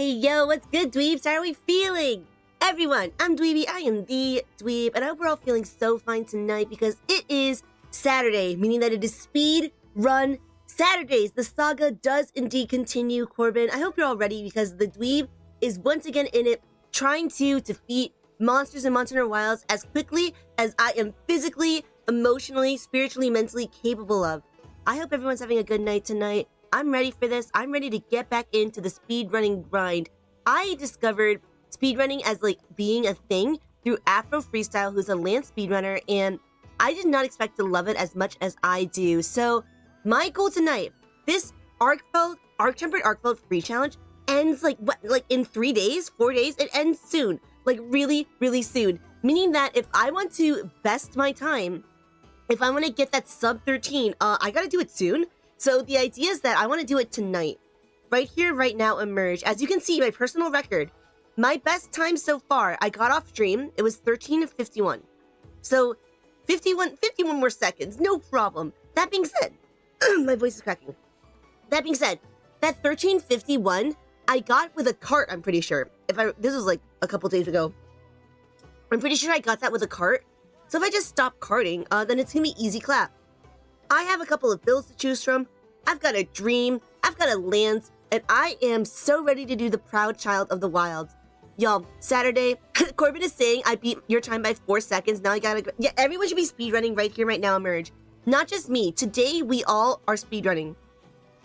Hey, yo, what's good, dweebs? How are we feeling? Everyone, I'm Dweeby, I am the dweeb, and I hope we're all feeling so fine tonight because it is Saturday, meaning that it is speed run Saturdays. The saga does indeed continue, Corbin. I hope you're all ready because the dweeb is once again in it, trying to defeat monsters in Monster Hunter Wilds as quickly as I am physically, emotionally, spiritually, mentally capable of. I hope everyone's having a good night tonight. I'm ready for this. I'm ready to get back into the speedrunning grind. I discovered speedrunning as like being a thing through Afro Freestyle, who's a land speedrunner, and I did not expect to love it as much as I do. So my goal tonight, this ARKVELD, Arc-Tempered ARKVELD free challenge ends like in 3 days, 4 days? It ends soon, like really, really soon. Meaning that if I want to best my time, if I want to get that SUB-13, I gotta do it soon. So the idea is that I want to do it tonight. Right here, right now, emerge. As you can see, my personal record, my best time so far, I got off stream, it was 13:51. So 51 more seconds, no problem. That being said, my voice is cracking. That being said, that 13:51, I got with a cart, I'm pretty sure. This was like a couple days ago. I'm pretty sure I got that with a cart. So if I just stop carting, then it's gonna be easy clap. I have a couple of builds to choose from. I've got a dream, I've got a lance, and I am so ready to do the proud child of the wilds. Y'all, Saturday, Corbin is saying I beat your time by 4 seconds. Now I gotta, yeah, everyone should be speedrunning right here, right now, emerge. Not just me. Today, we all are speedrunning.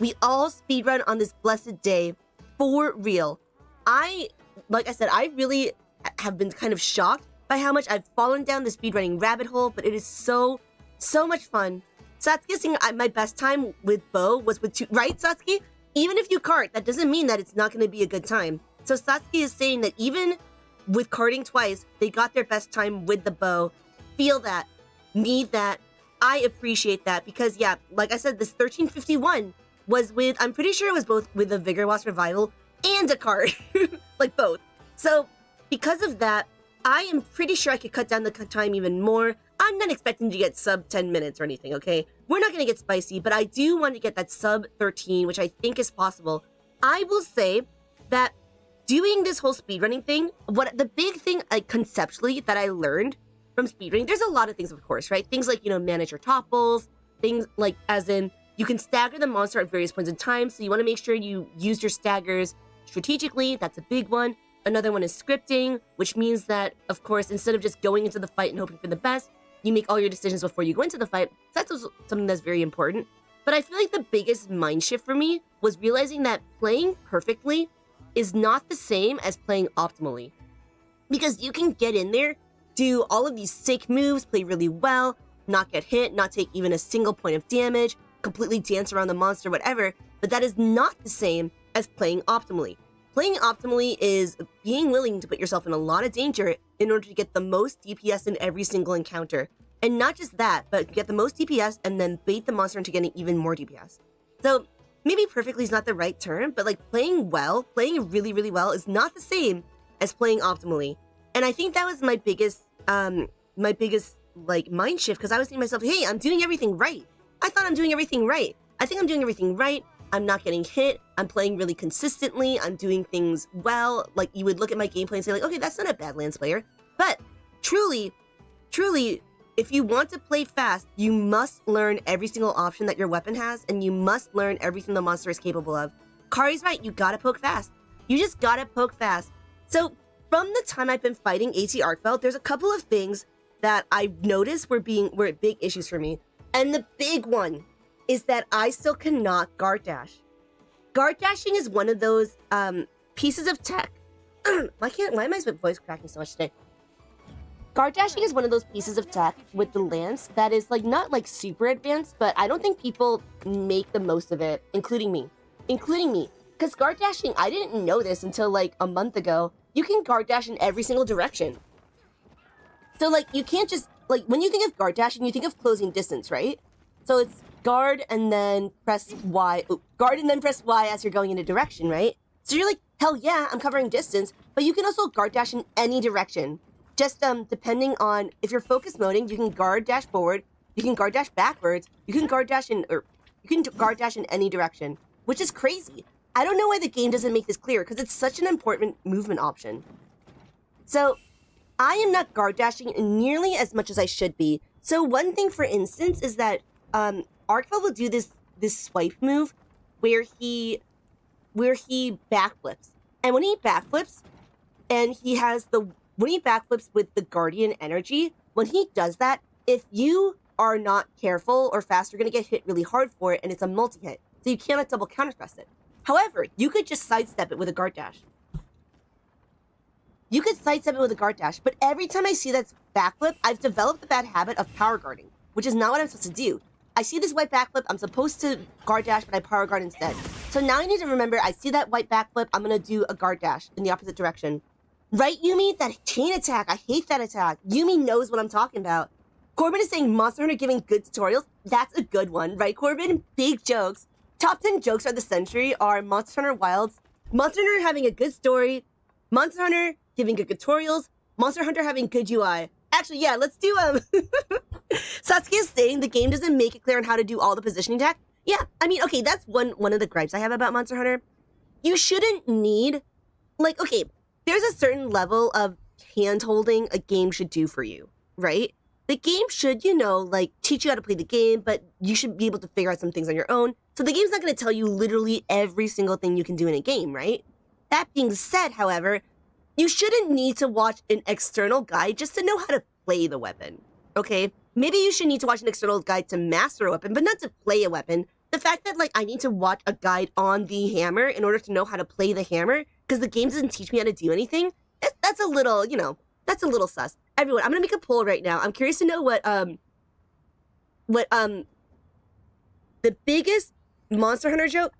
We all speedrun on this blessed day, for real. Like I said, I really have been kind of shocked by how much I've fallen down the speedrunning rabbit hole, but it is so much fun. Satsuki is saying my best time with Bo was with 2, right, Satsuki? Even if you cart, that doesn't mean that it's not going to be a good time. So Satsuki is saying that even with carting twice, they got their best time with the bow. Feel that. Need that. I appreciate that because, yeah, like I said, this 13:51 was with, I'm pretty sure it was both with a Vigor Wasp Revival and a cart. Like both. So because of that, I am pretty sure I could cut down the time even more. I'm not expecting to get sub 10 minutes or anything, okay? We're not going to get spicy, but I do want to get that sub 13, which I think is possible. I will say that doing this whole speedrunning thing, the big thing conceptually that I learned from speedrunning, there's a lot of things, of course, right? Things like, manage your topples, things like, as in, you can stagger the monster at various points in time, so you want to make sure you use your staggers strategically. That's a big one. Another one is scripting, which means that, of course, instead of just going into the fight and hoping for the best, you make all your decisions before you go into the fight. That's also something that's very important. But I feel like the biggest mind shift for me was realizing that playing perfectly is not the same as playing optimally. Because you can get in there, do all of these sick moves, play really well, not get hit, not take even a single point of damage, completely dance around the monster, whatever, but that is not the same as playing optimally. Playing optimally is being willing to put yourself in a lot of danger in order to get the most DPS in every single encounter. And not just that, but get the most DPS and then bait the monster into getting even more DPS. So maybe perfectly is not the right term, but like playing well, playing really, really well is not the same as playing optimally. And I think that was my biggest like mind shift, because I was thinking to myself, hey, I'm doing everything right. I thought I'm doing everything right. I think I'm doing everything right. I'm not getting hit. I'm playing really consistently. I'm doing things well. Like, you would look at my gameplay and say, like, okay, that's not a bad Lance player. But truly, if you want to play fast, you must learn every single option that your weapon has, and you must learn everything the monster is capable of. Kari's right. You gotta poke fast. You just gotta poke fast. So from the time I've been fighting AT ARKVELD, there's a couple of things that I've noticed were big issues for me. And the big one is that I still cannot guard dash. Guard dashing is one of those pieces of tech. Why am my voice cracking so much today? Guard dashing is one of those pieces of tech with the lance that is like not like super advanced, but I don't think people make the most of it, including me. Because guard dashing, I didn't know this until like a month ago. You can guard dash in every single direction. So like you can't just, like when you think of guard dashing, you think of closing distance, right? So it's guard and then press Y. Guard and then press Y as you're going in a direction, right? So you're like, hell yeah, I'm covering distance. But you can also guard dash in any direction. Just depending on, if you're focus moding, you can guard dash forward, you can guard dash backwards, you can guard dash in any direction, which is crazy. I don't know why the game doesn't make this clear, because it's such an important movement option. So, I am not guard dashing nearly as much as I should be. So one thing, for instance, is that ARKVELD will do this swipe move where he backflips. And when he backflips, and when he backflips with the Guardian energy, when he does that, if you are not careful or fast, you're going to get hit really hard for it, and it's a multi-hit. So you cannot double counter thrust it. However, you could just sidestep it with a guard dash. You could sidestep it with a guard dash, but every time I see that backflip, I've developed the bad habit of power guarding, which is not what I'm supposed to do. I see this white backflip, I'm supposed to guard dash, but I power guard instead. So now I need to remember, I see that white backflip, I'm going to do a guard dash in the opposite direction. Right, Yumi? That chain attack, I hate that attack. Yumi knows what I'm talking about. Corbin is saying Monster Hunter giving good tutorials. That's a good one, right, Corbin? Big jokes. Top 10 jokes of the century are Monster Hunter Wilds, Monster Hunter having a good story, Monster Hunter giving good tutorials, Monster Hunter having good UI. Actually, yeah, let's do, Sasuke is saying the game doesn't make it clear on how to do all the positioning attack. Yeah, I mean, okay, that's one of the gripes I have about Monster Hunter. You shouldn't need, like, okay, there's a certain level of hand-holding a game should do for you, right? The game should, you know, like, teach you how to play the game, but you should be able to figure out some things on your own. So the game's not going to tell you literally every single thing you can do in a game, right? That being said, however, you shouldn't need to watch an external guide just to know how to play the weapon, okay? Maybe you should need to watch an external guide to master a weapon, but not to play a weapon. The fact that, like, I need to watch a guide on the hammer in order to know how to play the hammer, because the game doesn't teach me how to do anything, that's a little, you know, that's a little sus. Everyone, I'm gonna make a poll right now. I'm curious to know what the biggest Monster Hunter joke?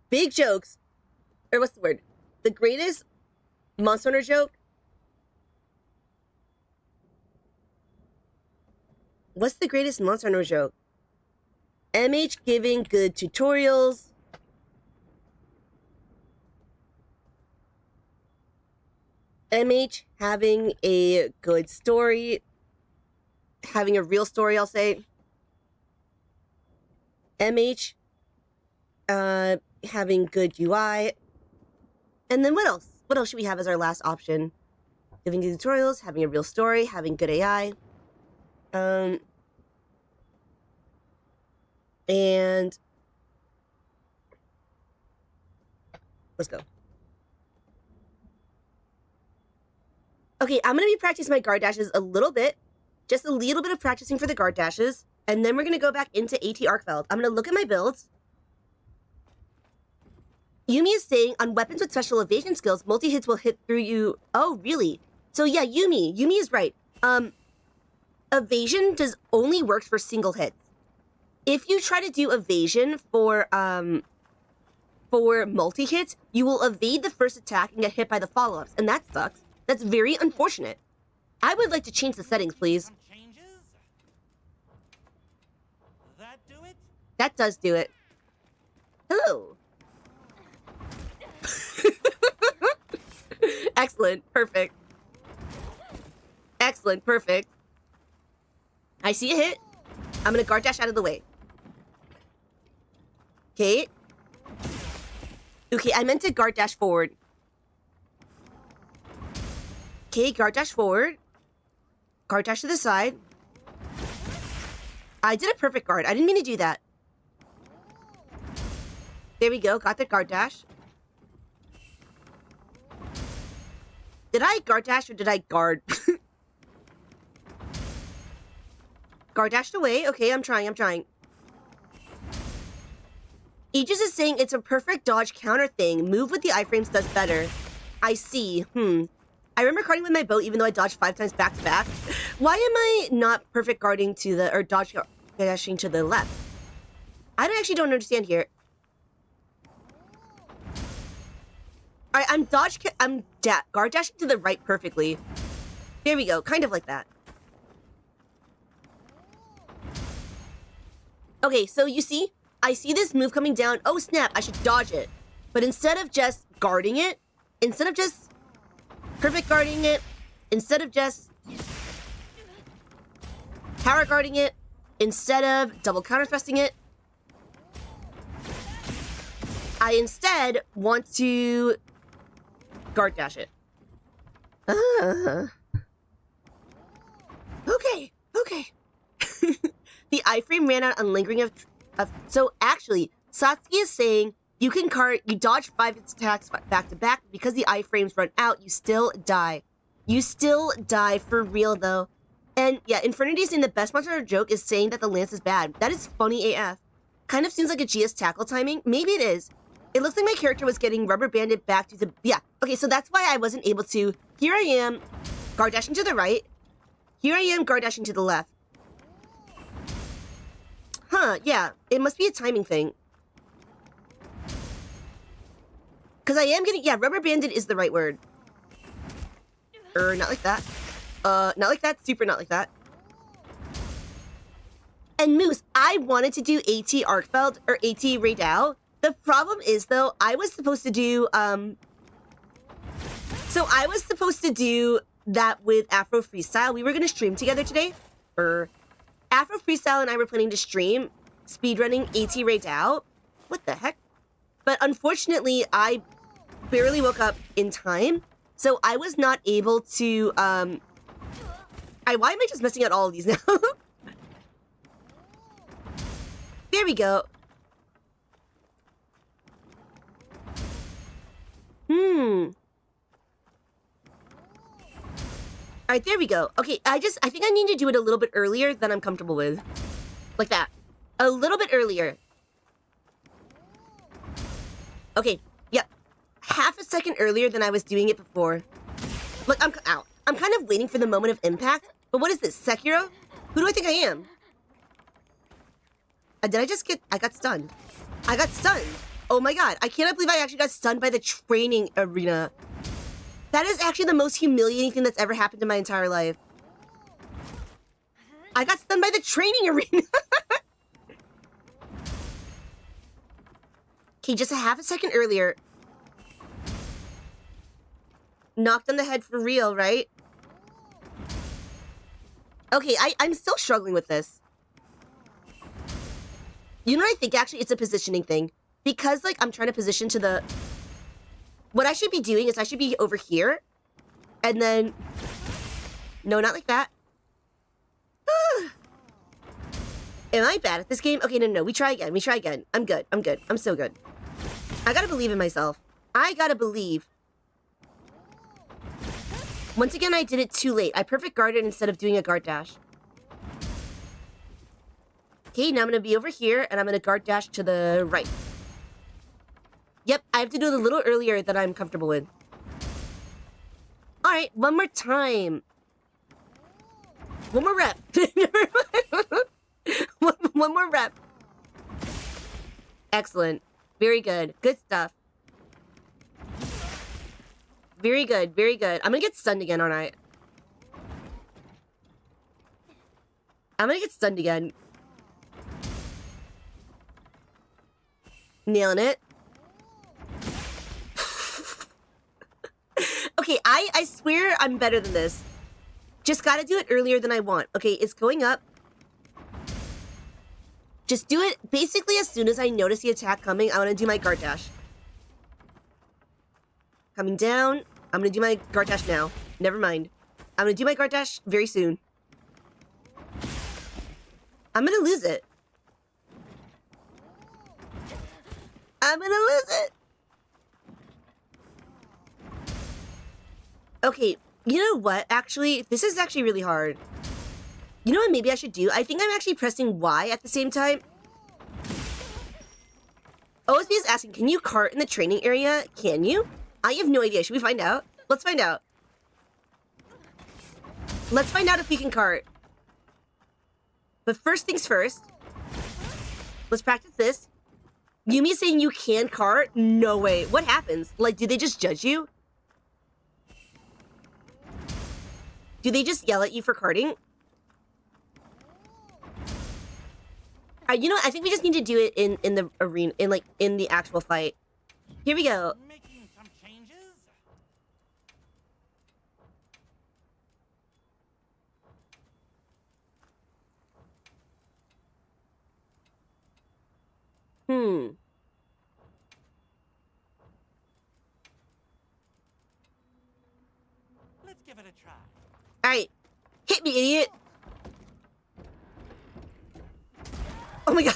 Big jokes, or what's the word? The greatest Monster Hunter joke? What's the greatest Monster Hunter joke? MH giving good tutorials. MH having a good story. Having a real story, I'll say. MH having good UI. And then what else? What else should we have as our last option? Giving good tutorials, having a real story, having good AI. And let's go. Okay, I'm going to be practicing my guard dashes a little bit. Just a little bit of practicing for the guard dashes. And then we're going to go back into AT ARKVELD. I'm going to look at my builds. Yumi is saying, on weapons with special evasion skills, multi-hits will hit through you. Oh, really? So yeah, Yumi is right. Evasion only works for single hits. If you try to do evasion for multi-hits, you will evade the first attack and get hit by the follow-ups, and that sucks. That's very unfortunate. I would like to change the settings, please. That do it? That does do it. Hello. Excellent. Perfect. Excellent. Perfect. I see a hit. I'm going to guard dash out of the way. Okay. Okay, I meant to guard dash forward. Okay, guard dash forward. Guard dash to the side. I did a perfect guard. I didn't mean to do that. There we go. Got the guard dash. Did I guard dash or did I guard? Guard dashed away. Okay, I'm trying. Aegis is saying it's a perfect dodge counter thing. Move with the iframes does better. I see. I remember guarding with my boat even though I dodged 5 times back to back. Why am I not perfect guarding to the, or dodge dashing to the left? I actually don't understand here. Alright, I'm guard dashing to the right perfectly. There we go, kind of like that. Okay, so you see, I see this move coming down. Oh snap, I should dodge it. But instead of just guarding it, instead of just perfect guarding it, instead of just power guarding it, instead of double counter thrusting it, I instead want to guard dash it. Okay. The iframe ran out on lingering of so actually, Satsuki is saying you can you dodge 5 attacks back to back. Because the iframes run out, you still die. You still die for real though. And yeah, Infernity's saying the best monster joke is saying that the lance is bad. That is funny AF. Kind of seems like a GS tackle timing. Maybe it is. It looks like my character was getting rubber banded back to the... Yeah, okay, so that's why I wasn't able to... Here I am, guard dashing to the right. Here I am, guard dashing to the left. Huh, yeah. It must be a timing thing. Because I am getting... Yeah, rubber banded is the right word. Not like that. Not like that. Super not like that. And Moose, I wanted to do AT ARKVELD or AT Raydao. The problem is, though, I was supposed to do, So I was supposed to do that with Afro Freestyle. We were going to stream together today. Afro Freestyle and I were planning to stream speedrunning AT Raydao. What the heck? But unfortunately, I barely woke up in time. So I was not able to, why am I just messing out all of these now? There we go. Alright, there we go. Okay, I think I need to do it a little bit earlier than I'm comfortable with. Like that. A little bit earlier. Okay, yep. Half a second earlier than I was doing it before. Look, I'm out. I'm kind of waiting for the moment of impact. But what is this, Sekiro? Who do I think I am? Did I just get... I got stunned. I got stunned. Oh my god. I cannot believe I actually got stunned by the training arena. That is actually the most humiliating thing that's ever happened in my entire life. I got stunned by the training arena. Okay, just a half a second earlier. Knocked on the head for real, right? Okay, I'm still struggling with this. You know what I think? Actually, it's a positioning thing. Because, like, I'm trying to position to the... What I should be doing is I should be over here. And then... No, not like that. Am I bad at this game? Okay, no. We try again. I'm good. I'm so good. I gotta believe in myself. I gotta believe. Once again, I did it too late. I perfect guarded instead of doing a guard dash. Okay, now I'm gonna be over here, and I'm gonna guard dash to the right. Yep, I have to do it a little earlier than I'm comfortable with. Alright, one more time. One more rep. one more rep. Excellent. Very good. Good stuff. Very good. I'm gonna get stunned again, aren't I? I'm gonna get stunned again. Nailing it. Okay, I swear I'm better than this. Just gotta do it earlier than I want. Okay, it's going up. Just do it basically as soon as I notice the attack coming. I want to do my guard dash. Coming down. I'm going to do my guard dash now. Never mind. I'm going to do my guard dash very soon. I'm going to lose it. I'm going to lose it. Okay, you know what? Actually, this is actually really hard. You know what maybe I should do? I think I'm actually pressing Y at the same time. OSB is asking, can you cart in the training area? Can you? I have no idea. Should we find out? Let's find out. Let's find out if we can cart. But first things first. Let's practice this. Yumi is saying you can cart? No way. What happens? Like, do they just judge you? Do they just yell at you for carting? You know what? I think we just need to do it in the arena, in the actual fight. Here we go. Making some changes? try. Alright. Hit me, idiot! Oh my god.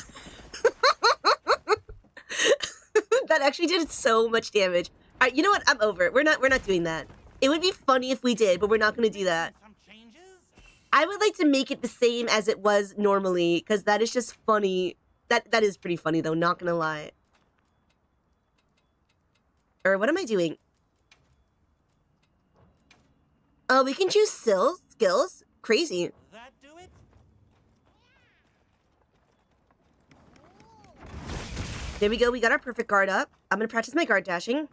That actually did so much damage. Alright, you know what? I'm over it. We're not doing that. It would be funny if we did, but we're not gonna do that. Some changes? I would like to make it the same as it was normally, because that is just funny. That is pretty funny though, not gonna lie. Or what am I doing? Oh, we can choose skills? Crazy. That do it? There we go, we got our perfect guard up. I'm gonna practice my guard dashing.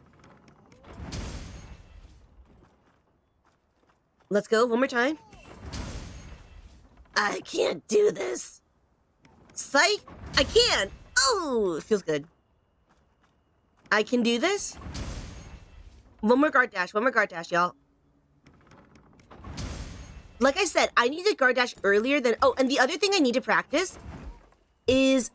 Let's go, one more time. I can't do this. Psych! I can! Oh, it feels good. I can do this. One more guard dash, y'all. Like I said, I need to guard dash earlier than... Oh, and the other thing I need to practice is,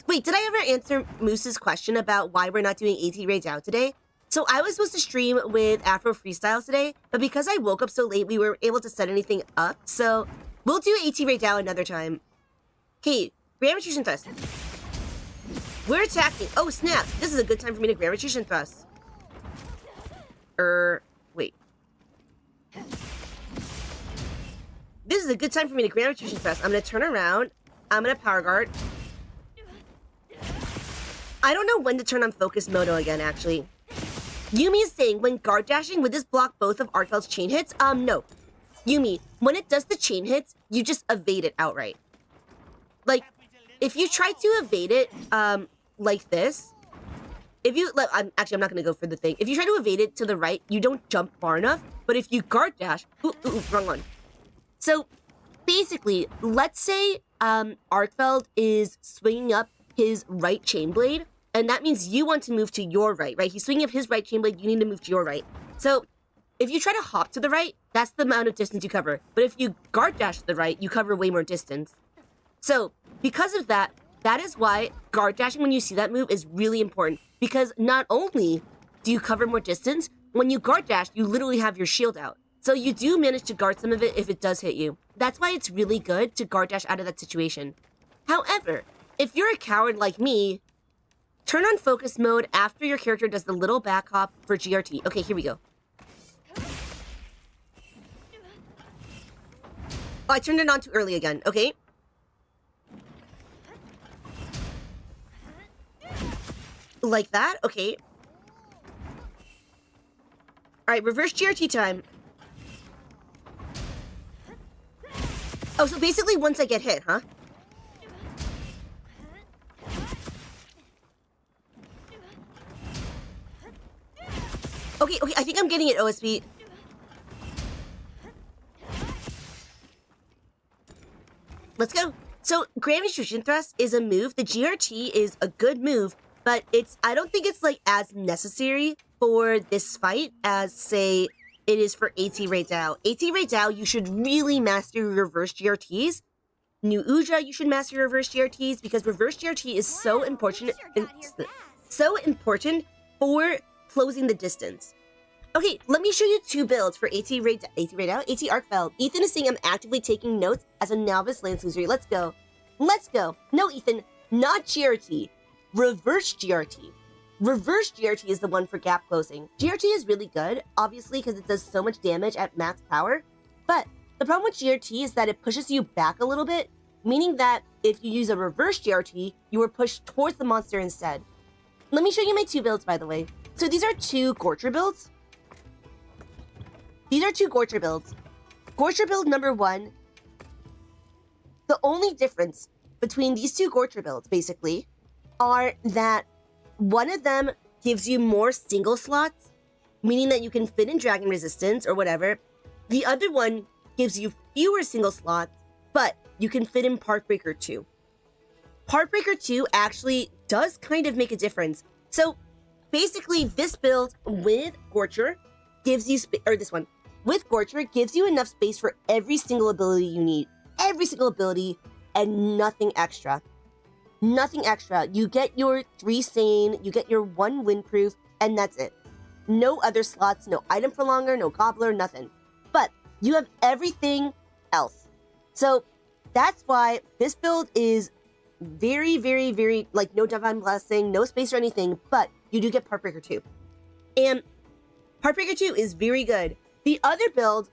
Wait, did I ever answer Moose's question about why we're not doing AT Rage Out today? So I was supposed to stream with Afro Freestyle today, but because I woke up so late, we weren't able to set anything up. So we'll do AT Rage Out another time. Okay, Grammatution Thrust. We're attacking. Oh, snap. This is a good time for me to Grammatution Thrust. Wait. This is a good time for me to Grammatution Thrust. I'm going to turn around. I'm going to Power Guard. I don't know when to turn on Focus Moto again, actually. Yumi is saying, when guard dashing, would this block both of ARKVELD's chain hits? No. Yumi, when it does the chain hits, you just evade it outright. Like, if you try to evade it, like this, if you, I'm not gonna go for the thing. If you try to evade it to the right, you don't jump far enough, but if you guard dash, wrong one. So, basically, let's say, ARKVELD is swinging up his right chain blade, and that means you want to move to your right? He's swinging up his right chain blade, you need to move to your right. So, if you try to hop to the right, that's the amount of distance you cover. But if you guard dash to the right, you cover way more distance. So, because of that, that is why guard dashing when you see that move is really important. Because not only do you cover more distance, when you guard dash, you literally have your shield out. So you do manage to guard some of it if it does hit you. That's why it's really good to guard dash out of that situation. However, if you're a coward like me, turn on focus mode after your character does the little back hop for GRT. Okay, here we go. Oh, I turned it on too early again. Okay. Like that? Okay. Alright, reverse GRT time. Oh, so basically once I get hit, huh? Okay, I think I'm getting it, OSB. Let's go. So, Grammatution Thrust is a move. The GRT is a good move, but I don't think it's, like, as necessary for this fight as, say, it is for AT Ray Dao. AT Ray Dao, you should really master your reverse GRTs. New Uja, you should master your reverse GRTs, because reverse GRT is so important, for closing the distance. Okay, let me show you two builds for AT Dao, AT ARKVELD. Ethan is saying I'm actively taking notes as a novice Lance user. Let's go. Let's go. No, Ethan, not GRT. Reverse GRT. Reverse GRT is the one for gap closing. GRT is really good, obviously, because it does so much damage at max power. But the problem with GRT is that it pushes you back a little bit, meaning that if you use a reverse GRT, you are pushed towards the monster instead. Let me show you my two builds, by the way. So these are two Gorcher builds. Gorcher build number 1. The only difference between these two Gorcher builds, basically, are that one of them gives you more single slots, meaning that you can fit in Dragon Resistance or whatever. The other one gives you fewer single slots, but you can fit in Parkbreaker 2. Parkbreaker 2 actually does kind of make a difference. So basically, this build with Gorcher gives you with Gorcher gives you enough space for every single ability you need. Every single ability and nothing extra. Nothing extra. You get your 3 sane, you get your 1 windproof, and that's it. no other slots, no item prolonger, no gobbler, nothing. But you have everything else. So that's why this build is very, very, very, like, no Divine Blessing, no space or anything, but you do get Partbreaker 2. And Partbreaker 2 is very good. The other build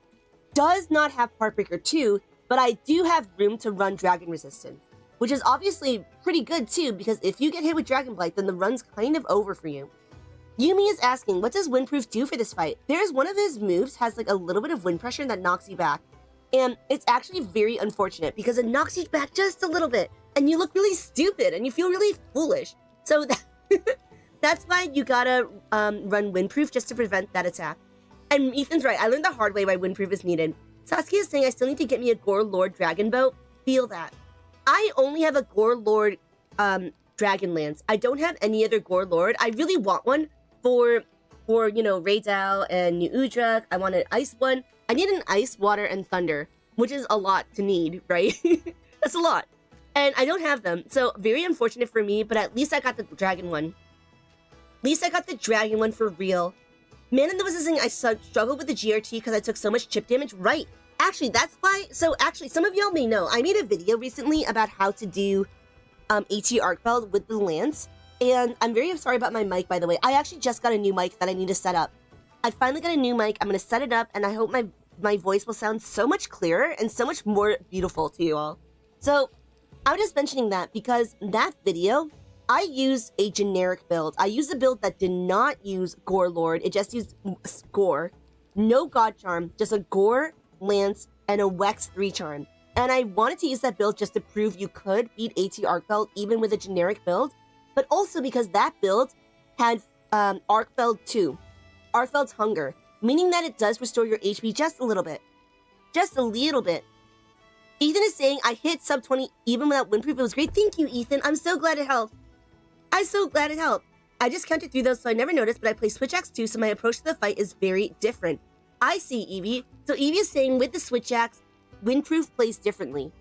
does not have Partbreaker 2, but I do have room to run Dragon Resistance, which is obviously pretty good too, because if you get hit with Dragon Blight, then the run's kind of over for you. Yumi is asking, what does Windproof do for this fight? There's one of his moves has like a little bit of wind pressure that knocks you back. And it's actually very unfortunate because it knocks you back just a little bit and you look really stupid and you feel really foolish. So that's why you gotta run Windproof just to prevent that attack. And Ethan's right, I learned the hard way why Windproof is needed. Saskia is saying I still need to get me a Gore Lord Dragon Boat. Feel that. I only have a Gore Lord Dragon Lance. I don't have any other Gore Lord. I really want one for you know, Raydal and New Udrak. I want an ice one. I need an ice, water, and thunder, which is a lot to need, right? That's a lot. And I don't have them, so very unfortunate for me, but at least I got the dragon one. At least I got the dragon one for real. Man in the Woods is saying I struggled with the GRT because I took so much chip damage. Right. Actually, that's why. So actually, some of y'all may know, I made a video recently about how to do AT ARKVELD with the lance. And I'm very sorry about my mic, by the way. I actually just got a new mic that I need to set up. I finally got a new mic. I'm going to set it up, and I hope my voice will sound so much clearer and so much more beautiful to you all. So I was just mentioning that because that video, I used a generic build. I used a build that did not use Gore Lord. It just used Gore. No God Charm, just a Gore, Lance, and a Wex 3 Charm. And I wanted to use that build just to prove you could beat AT ARKVELD even with a generic build, but also because that build had ARKVELD 2, ARKVELD's Hunger, meaning that it does restore your HP just a little bit. Just a little bit. Ethan is saying, I hit sub 20 even without Windproof. It was great. Thank you, Ethan. I'm so glad it helped. I'm so glad it helped. I just counted through those, so I never noticed, but I play Switch Axe too, so my approach to the fight is very different. I see, Evie. So Evie is saying with the Switch Axe, Windproof plays differently.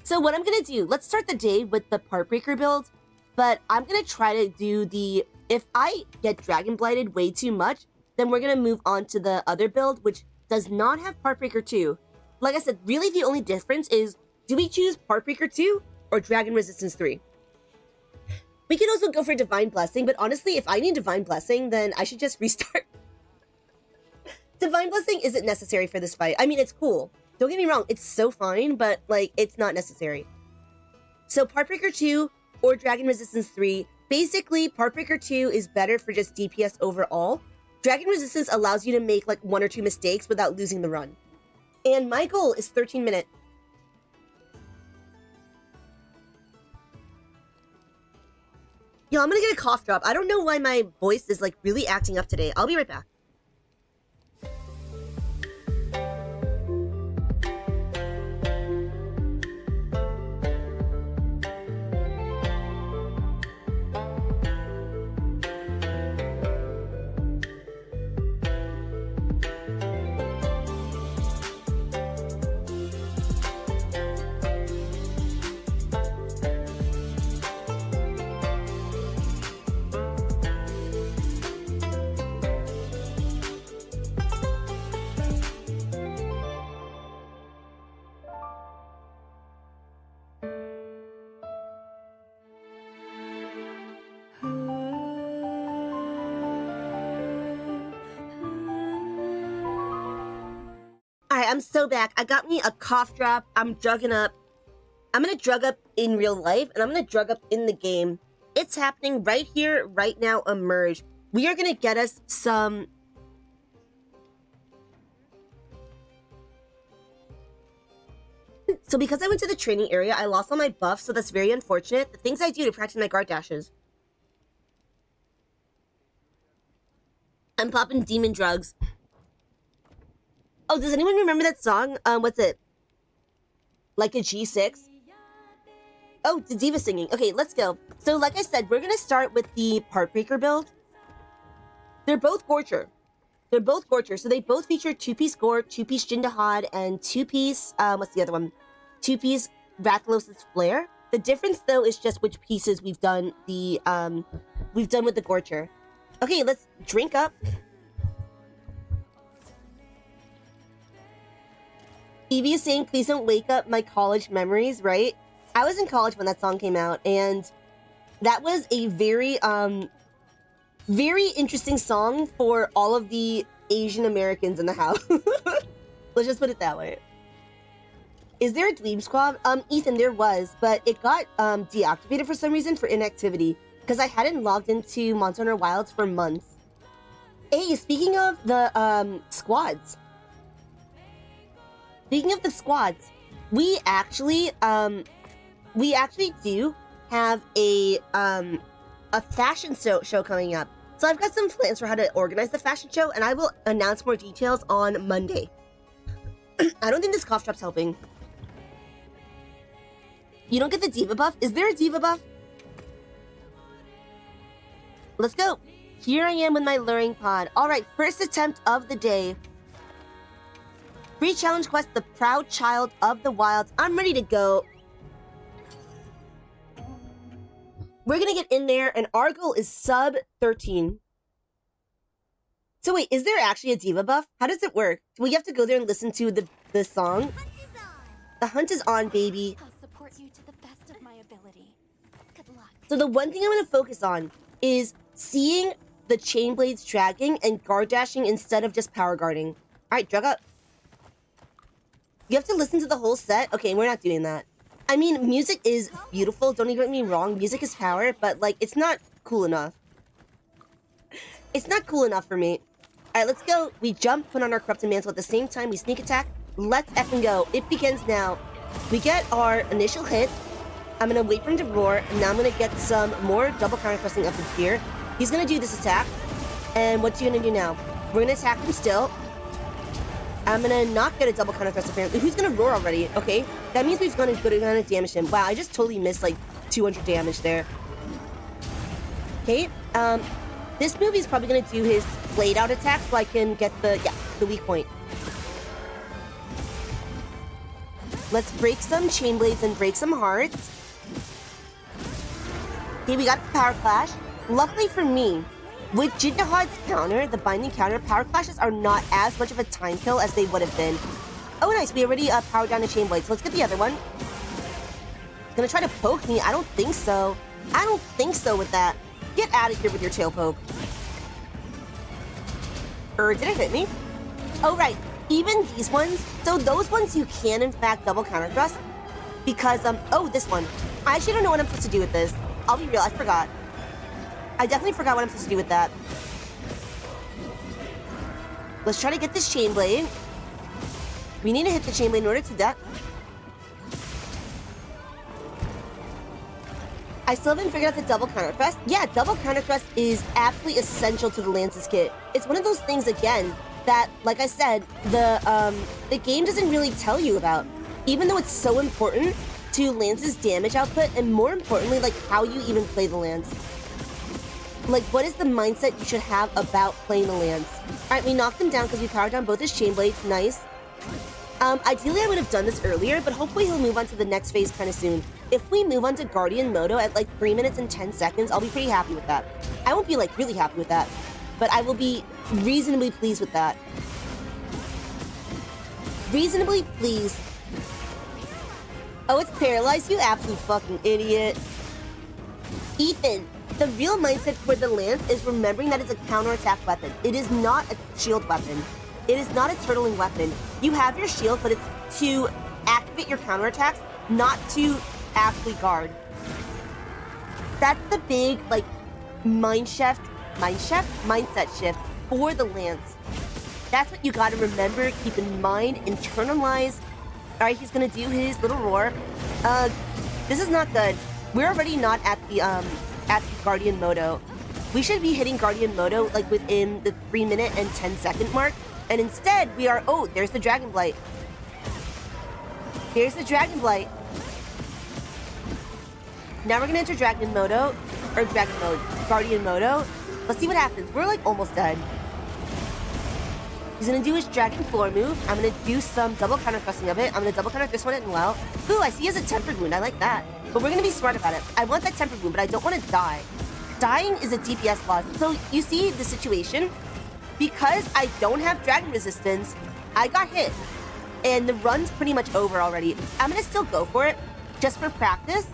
So what I'm going to do, let's start the day with the Partbreaker build, but I'm going to try to do the, if I get Dragon Blighted way too much, then we're going to move on to the other build, which does not have Partbreaker 2. Like I said, really the only difference is, do we choose Partbreaker 2 or Dragon Resistance 3? We can also go for Divine Blessing, but honestly, if I need Divine Blessing, then I should just restart. Divine Blessing isn't necessary for this fight. I mean, it's cool. Don't get me wrong, it's so fine, but, like, it's not necessary. So, Partbreaker 2 or Dragon Resistance 3. Basically, Partbreaker 2 is better for just DPS overall. Dragon Resistance allows you to make, like, 1 or 2 mistakes without losing the run. And my goal is 13 minutes. Yo, I'm gonna get a cough drop. I don't know why my voice is, like, really acting up today. I'll be right back. I'm so back. I got me a cough drop. I'm drugging up. I'm gonna drug up in real life, and I'm gonna drug up in the game. It's happening right here, right now, Emerge. We are gonna get us some... So because I went to the training area, I lost all my buffs, so that's very unfortunate. The things I do to practice my guard dashes. I'm popping demon drugs. Oh, does anyone remember that song? What's it? Like a G6? Oh, the Diva singing. Okay, let's go. So, like I said, we're gonna start with the Partbreaker build. They're both Gorcher. They're both Gorcher, so they both feature 2-piece Gore, 2-piece Jindahad, and 2-piece, what's the other one? 2-piece Rathalos' Flare. The difference, though, is just which pieces we've done with the Gorcher. Okay, let's drink up. Evie is saying, please don't wake up my college memories, right? I was in college when that song came out, and that was a very, very interesting song for all of the Asian Americans in the house. Let's just put it that way. Is there a Dweeb Squad? Ethan, there was, but it got deactivated for some reason for inactivity because I hadn't logged into Monster Hunter Wilds for months. Hey, speaking of the squads. Speaking of the squads, we actually do have a fashion show coming up. So I've got some plans for how to organize the fashion show, and I will announce more details on Monday. I don't think this cough drop's helping. You don't get the diva buff? Is there a diva buff? Let's go. Here I am with my luring pod. All right, first attempt of the day. Free challenge quest, the proud child of the wilds. I'm ready to go. We're gonna get in there, and our goal is SUB-13. So wait, is there actually a diva buff? How does it work? Do we have to go there and listen to the song? The hunt is on, baby. I'll support you to the best of my ability. Good luck. So the one thing I'm gonna focus on is seeing the chain blades dragging and guard dashing instead of just power guarding. All right, drag up. You have to listen to the whole set? Okay, we're not doing that. I mean, music is beautiful, don't even get me wrong. Music is power, but, like, it's not cool enough. It's not cool enough for me. Alright, let's go. We jump, put on our corrupted mantle at the same time. We sneak attack. Let's effing go. It begins now. We get our initial hit. I'm gonna wait for him to roar, and now I'm gonna get some more double counter thrusting up his gear. He's gonna do this attack. And what's he gonna do now? We're gonna attack him still. I'm gonna not get a double counter thrust apparently. Who's gonna roar already? Okay, that means we're gonna damage him. Wow, I just totally missed like 200 damage there. Okay, this movie is probably gonna do his blade out attack so I can get the weak point. Let's break some chain blades and break some hearts. Okay, we got the power clash. Luckily for me, with Jidnahod's counter, the binding counter, power clashes are not as much of a time kill as they would have been. Oh, nice. We already powered down the chain blade. So let's get the other one. He's gonna try to poke me. I don't think so. I don't think so with that. Get out of here with your tail poke. Did it hit me? Oh, right. Even these ones. So those ones you can, in fact, double counter thrust. Because, oh, this one. I actually don't know what I'm supposed to do with this. I'll be real. I forgot. I definitely forgot what I'm supposed to do with that. Let's try to get this chain blade. We need to hit the chain blade in order to do that. I still haven't figured out the double counter thrust. Yeah, double counter thrust is absolutely essential to the Lance's kit. It's one of those things, again, that, like I said, the game doesn't really tell you about. Even though it's so important to Lance's damage output, and more importantly, like, how you even play the Lance. Like, what is the mindset you should have about playing the Lance? Alright, we knocked him down because we powered down both his chain blades. Nice. Ideally, I would have done this earlier, but hopefully he'll move on to the next phase kind of soon. If we move on to Guardian Moto at like 3 minutes and 10 seconds, I'll be pretty happy with that. I won't be like really happy with that, but I will be reasonably pleased with that. Reasonably pleased. Oh, it's paralyzed, you absolute fucking idiot. Ethan, the real mindset for the Lance is remembering that it's a counterattack weapon. It is not a shield weapon. It is not a turtling weapon. You have your shield, but it's to activate your counterattacks, not to actually guard. That's the big, like, mindset shift for the Lance. That's what you gotta remember, keep in mind, internalize. Alright, he's gonna do his little roar. This is not good. We're already not at the Guardian Moto. We should be hitting Guardian Moto like within the 3 minute and 10 second mark. And instead we are, oh, there's the Dragon Blight. Here's the Dragon Blight. Now we're gonna enter Dragon Moto, or Dragon Mode, Guardian Moto. Let's see what happens. We're like almost dead. He's gonna do his Dragon Floor move. I'm gonna do some double counter thrusting of it. I'm gonna double counter this one as well. Ooh, I see he has a tempered wound. I like that. But we're gonna be smart about it. I want that tempered wound, but I don't want to die. Dying is a DPS loss. So you see the situation? Because I don't have dragon resistance, I got hit. and the run's pretty much over already. I'm gonna still go for it, just for practice.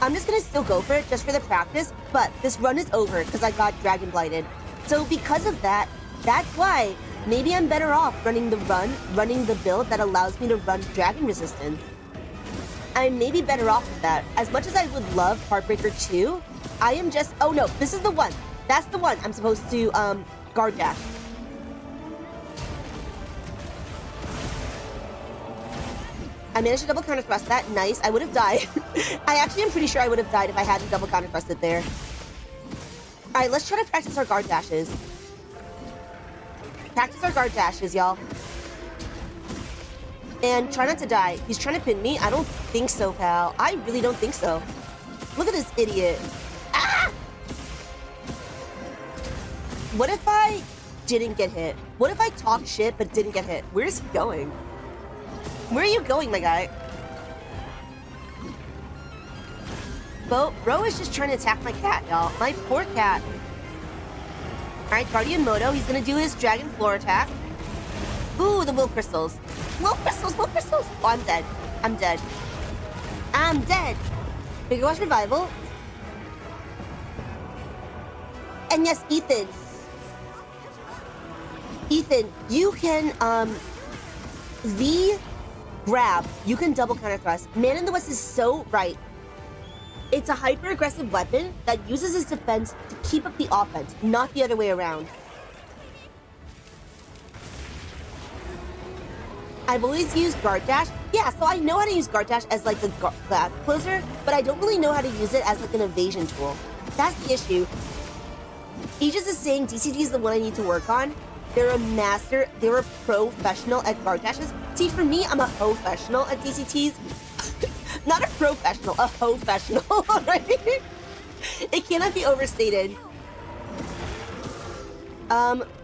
I'm just gonna still go for it, just for the practice, but this run is over because I got Dragon Blighted. So because of that, that's why maybe I'm better off running the build that allows me to run Dragon Resistance. I'm maybe better off with that. As much as I would love Heartbreaker 2, I am just... Oh no, this is the one. That's the one I'm supposed to guard dash. I managed to double counter thrust that. Nice. I would have died. I actually am pretty sure I would have died if I hadn't double counter thrusted there. Alright, let's try to practice our guard dashes. Practice our guard dashes, y'all. And try not to die. He's trying to pin me. I don't think so, pal. I really don't think so. Look at this idiot. Ah! What if I didn't get hit? What if I talked shit but didn't get hit? Where is he going? Where are you going, my guy? Bro is just trying to attack my cat, y'all. My poor cat. Alright, Guardian Moto. He's gonna do his Dragon Floor attack. Ooh, the Will Crystals. Will Crystals, Will Crystals! Oh, I'm dead. I'm dead. I'm dead! Bigger Watch Revival. And yes, Ethan. Ethan, you can, grab, you can double counter thrust. Man in the West is so right. It's a hyper-aggressive weapon that uses its defense to keep up the offense, not the other way around. I've always used guard dash. Yeah, so I know how to use guard dash as like the gap closer, but I don't really know how to use it as like an evasion tool. That's the issue. Aegis is saying DCT is the one I need to work on. They're a master, they're a professional at guard dashes. See, for me, I'm a professional at DCTs. Not a professional, a professional, right? It cannot be overstated.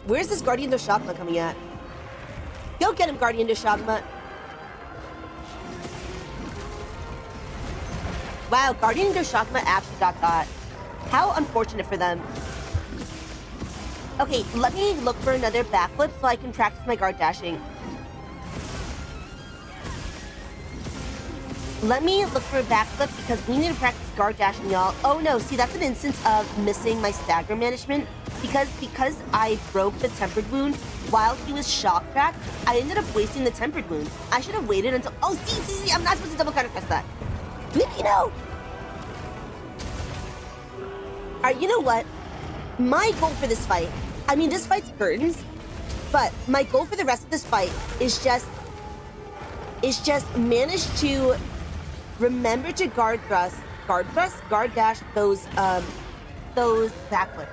Where's this Guardian de Chakma coming at? Go get him, Guardian de Chakma. Wow, Guardian de Chakma actually got caught. How unfortunate for them. Okay, let me look for another backflip so I can practice my guard dashing. Let me look for a backflip because we need to practice guard dashing, y'all. Oh no, see, that's an instance of missing my stagger management. Because I broke the tempered wound while he was shock tracked, I ended up wasting the tempered wound. I should have waited until... Oh, see, I'm not supposed to double counter press that. Dweeby, no! Alright, you know what? My goal for this fight... I mean, this fight's curtains, but my goal for the rest of this fight is just manage to remember to guard dash those backflips.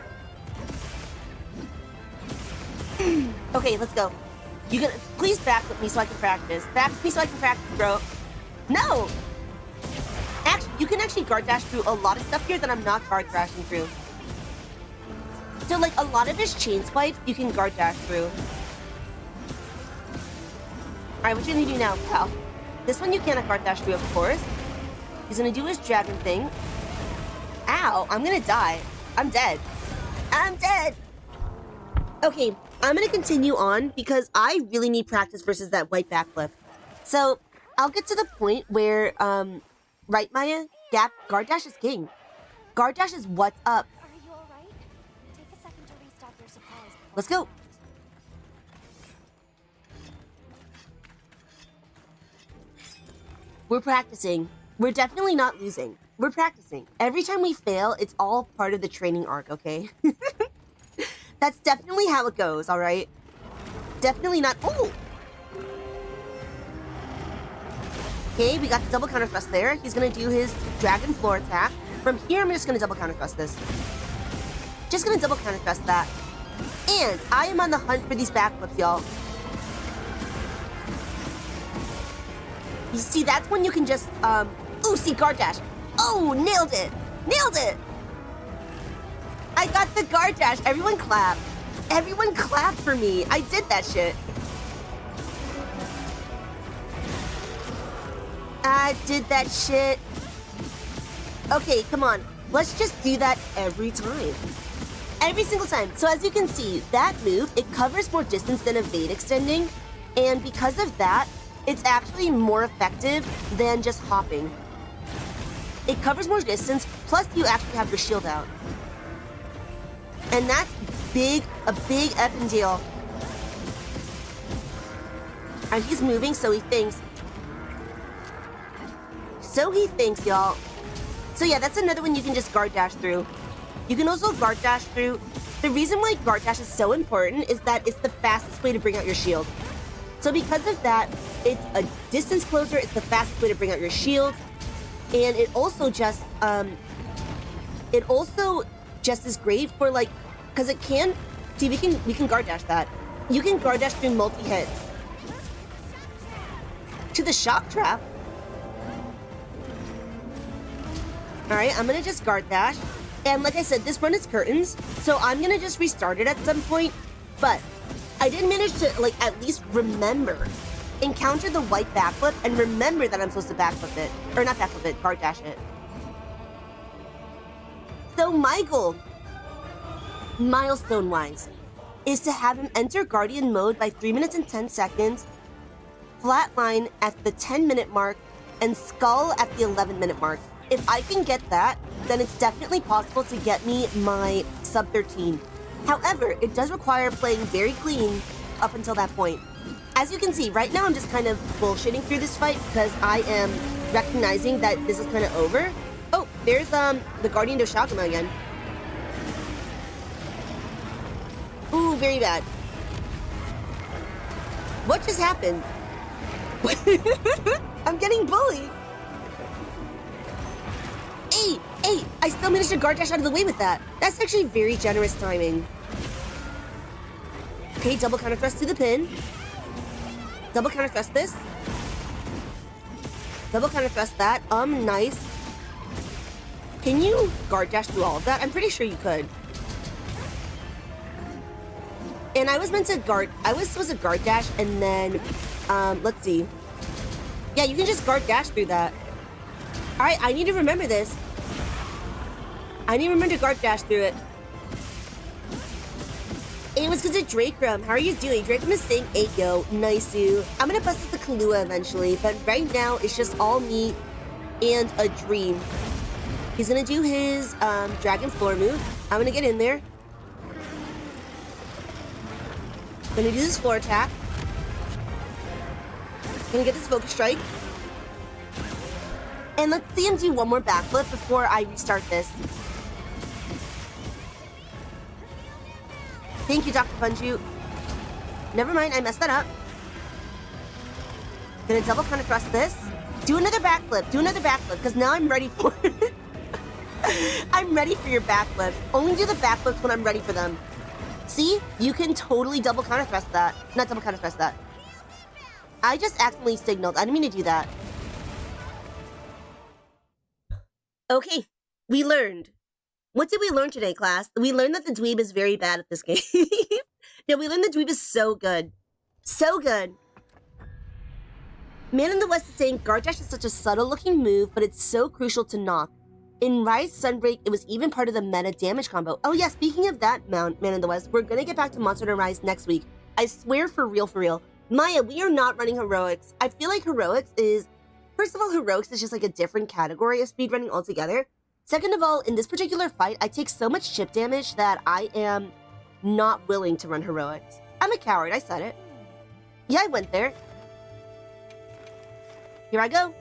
Okay, let's go. You can please backflip me so I can practice. Backflip me so I can practice, bro. No! Actually, you can actually guard dash through a lot of stuff here that I'm not guard dashing through. So, like, a lot of his chain spikes, you can guard dash through. Alright, what you gonna do now, pal? This one you cannot guard dash through, of course. He's gonna do his dragon thing. Ow, I'm gonna die. I'm dead. I'm dead! Okay, I'm gonna continue on because I really need practice versus that white backflip. So, I'll get to the point where, right, Maya? Guard dash is king. Guard dash is what's up. Let's go. We're practicing. We're definitely not losing. We're practicing. Every time we fail, it's all part of the training arc, okay? That's definitely how it goes, all right? Definitely not... Oh! Okay, we got the double counter thrust there. He's gonna do his dragon floor attack. From here, I'm just gonna double counter thrust this. Just gonna double counter thrust that. And I am on the hunt for these backflips, y'all. You see, that's when you can just, ooh, see, guard dash. Oh, nailed it. Nailed it. I got the guard dash. Everyone clap. Everyone clap for me. I did that shit. I did that shit. Okay, come on. Let's just do that every time. Every single time. So as you can see, that move, it covers more distance than evade extending. And because of that, it's actually more effective than just hopping. It covers more distance, plus you actually have your shield out. And that's a big effing deal. And he's moving, so he thinks. So he thinks, y'all. So yeah, that's another one you can just guard dash through. You can also guard dash through. The reason why guard dash is so important is that it's the fastest way to bring out your shield. So because of that, it's a distance closer, it's the fastest way to bring out your shield. And it also just is great for like, because it can, see, we can guard dash that. You can guard dash through multi-hits. To the shock trap. Alright, I'm gonna just guard dash. And like I said, this run is curtains, so I'm gonna just restart it at some point. But I did manage to like at least encounter the white backflip and remember that I'm supposed to backflip it. Or not backflip it, guard dash it. So my goal, milestone-wise, is to have him enter Guardian mode by 3 minutes and 10 seconds, flatline at the 10-minute mark, and skull at the 11-minute mark. If I can get that, then it's definitely possible to get me my SUB-13. However, it does require playing very clean up until that point. As you can see, right now I'm just kind of bullshitting through this fight because I am recognizing that this is kind of over. Oh, there's the Guardian to shock him again. Ooh, very bad. What just happened? I'm getting bullied. Hey, I still managed to guard dash out of the way with that. That's actually very generous timing. Okay, double counter thrust to the pin. Double counter thrust this. Double counter thrust that. Nice. Can you guard dash through all of that? I'm pretty sure you could. And I was supposed to guard dash and then, let's see. Yeah, you can just guard dash through that. Alright, I need to remember this. I need to remember to guard dash through it. It was because of Drakram. How are you doing? Drakram is saying 8 yo. Nice you. I'm gonna bust up the Kahlua eventually, but right now it's just all me and a dream. He's gonna do his dragon floor move. I'm gonna get in there. Gonna do this floor attack. Gonna get this focus strike. And let's see him do one more backflip before I restart this. Thank you, Dr. Funju. Never mind, I messed that up. Gonna double counter thrust this. Do another backflip, because now I'm ready for it. I'm ready for your backflips. Only do the backflips when I'm ready for them. See? You can totally double counter thrust that. Not double counter thrust that. I just accidentally signaled. I didn't mean to do that. Okay, we learned. What did we learn today, class? We learned that the dweeb is very bad at this game. No, we learned the dweeb is so good. So good. Man in the West is saying, guard dash is such a subtle looking move, but it's so crucial to knock. In Rise Sunbreak, it was even part of the meta damage combo. Oh yeah, speaking of that, Man in the West, we're gonna get back to Monster Hunter Rise next week. I swear, for real, for real. Maya, we are not running heroics. I feel like heroics is, first of all, heroics is just like a different category of speedrunning altogether. Second of all, in this particular fight, I take so much chip damage that I am not willing to run heroics. I'm a coward, I said it. Yeah, I went there. Here I go.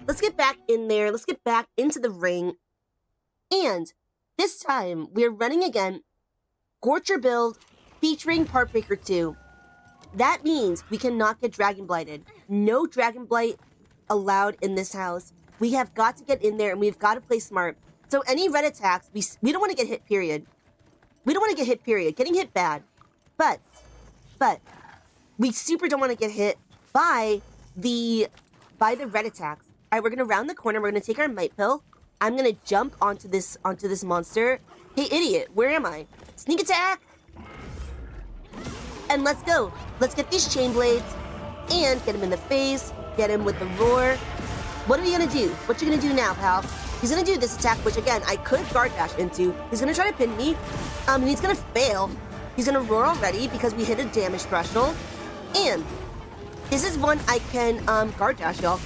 Let's get back in there. Let's get back into the ring. And this time, we're running again, Gorcher build featuring Partbreaker 2. That means we cannot get Dragon Blighted. No Dragon Blight allowed in this house. We have got to get in there and we've got to play smart. So any red attacks, we don't want to get hit, period. We don't want to get hit, period. Getting hit bad. But we super don't want to get hit by the red attacks. All right, we're going to round the corner. We're going to take our might pill. I'm going to jump onto this monster. Hey, idiot, where am I? Sneak attack! And let's go. Let's get these chain blades and get him in the face. Get him with the roar. What are you going to do? What you going to do now, pal? He's going to do this attack, which again, I could guard dash into. He's going to try to pin me. And he's going to fail. He's gonna roar already because we hit a damage threshold. And this is one I can guard dash, y'all.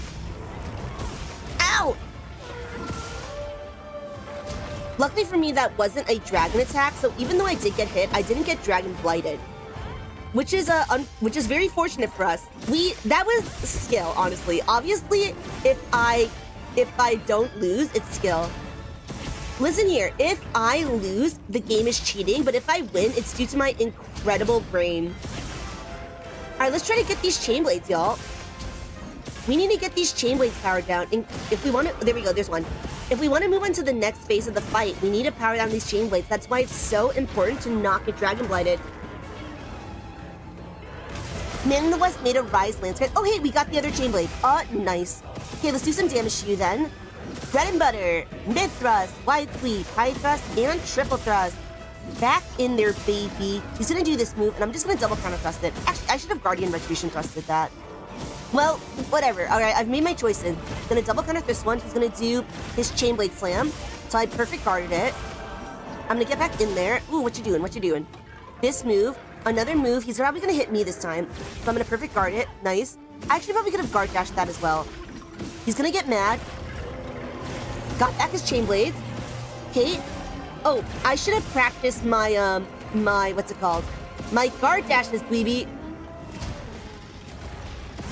Ow! Luckily for me, that wasn't a dragon attack, so even though I did get hit, I didn't get dragon blighted. Which is very fortunate for us. That was skill, honestly. Obviously, if I don't lose, it's skill. Listen here, if I lose, the game is cheating, but if I win, it's due to my incredible brain. Alright, let's try to get these chain blades, y'all. We need to get these chain blades powered down. And if we want to, there we go, there's one. If we want to move on to the next phase of the fight, we need to power down these chain blades. That's why it's so important to not get dragon blighted. Man in the West made a rise landscape. Oh, hey, we got the other chain blade. Nice. Okay, let's do some damage to you then. Bread and butter, mid thrust, wide sweep, high thrust, and triple thrust. Back in there, baby. He's gonna do this move, and I'm just gonna double counter thrust it. Actually, I should have Guardian Retribution thrusted that. Well, whatever. All right, I've made my choices. Gonna double counter this one. He's gonna do his chain blade slam. So I perfect guarded it. I'm gonna get back in there. Ooh, what you doing? What you doing? This move, another move. He's probably gonna hit me this time. So I'm gonna perfect guard it. Nice. I actually probably could have guard dashed that as well. He's gonna get mad. Got back his chain blades. Okay. Oh, I should have practiced my what's it called? My guard dashes, Dweeby.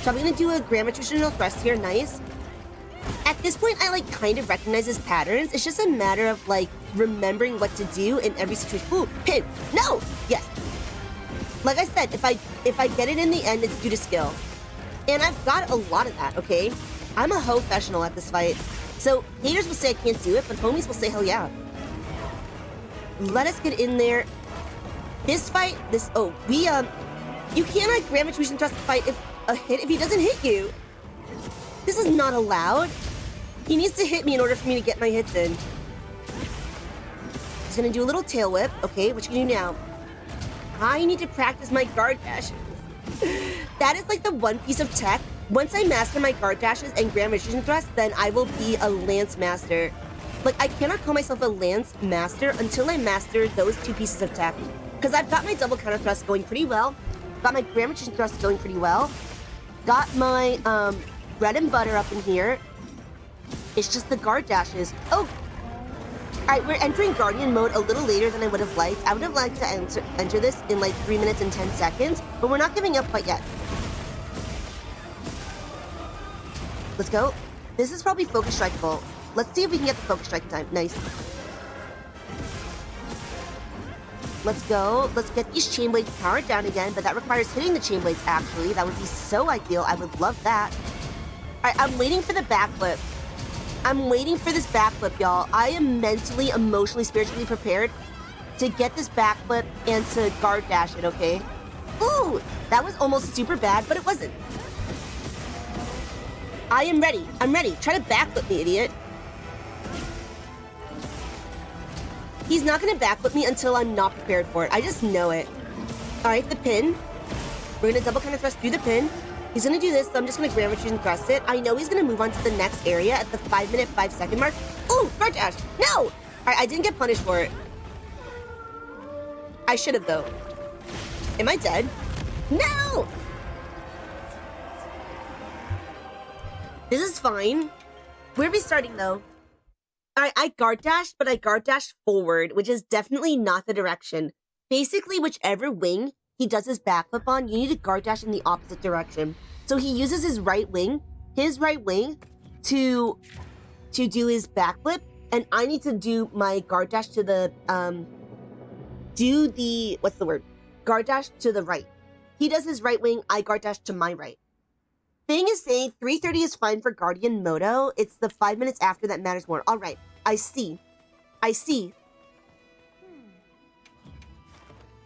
So I'm gonna do a Grand Retributional thrust here, nice. At this point, I like kind of recognize his patterns. It's just a matter of like remembering what to do in every situation. Ooh, pin, no, yes. Like I said, if I get it in the end, it's due to skill. And I've got a lot of that, okay? I'm a professional at this fight. So haters will say I can't do it, but homies will say hell yeah. Let us get in there. This fight, you cannot Grand Retribution thrust the fight if he doesn't hit you. This is not allowed. He needs to hit me in order for me to get my hits in. He's gonna do a little tail whip. Okay, what you gonna do now? I need to practice my guard dashes. That is like the one piece of tech. Once I master my guard dashes and Grand Retribution thrust, then I will be a Lance Master. Like, I cannot call myself a Lance Master until I master those two pieces of tech. Because I've got my double counter thrust going pretty well. Got my Grand Retribution thrust going pretty well. Got my bread and butter up in here. It's just the guard dashes. Oh! Alright, we're entering Guardian mode a little later than I would have liked. I would have liked to enter this in like 3 minutes and 10 seconds, but we're not giving up quite yet. Let's go. This is probably focus strikeable. Let's see if we can get the focus strike in time. Nice. Let's go. Let's get these chain blades powered down again, but that requires hitting the chain blades, actually. That would be so ideal. I would love that. Alright, I'm waiting for the backflip. I'm waiting for this backflip, y'all. I am mentally, emotionally, spiritually prepared to get this backflip and to guard dash it, okay? Ooh! That was almost super bad, but it wasn't. I am ready. I'm ready. Try to backflip me, idiot. He's not gonna backflip me until I'm not prepared for it. I just know it. Alright, the pin. We're gonna double counter thrust through the pin. He's gonna do this, so I'm just gonna Grand Retribution thrust it. I know he's gonna move on to the next area at the 5 minute, 5 second mark. Ooh, guard dash! No! Alright, I didn't get punished for it. I should have, though. Am I dead? No! This is fine. Where are we starting, though? Alright, I guard dashed, but I guard dashed forward, which is definitely not the direction. Basically, whichever wing he does his backflip on, you need to guard dash in the opposite direction. So he uses his right wing to do his backflip, and I need to do my guard dash to the, guard dash to the right. He does his right wing, I guard dash to my right. Thing is saying 3:30 is fine for Guardian Moto. It's the 5 minutes after that matters more. All right, I see.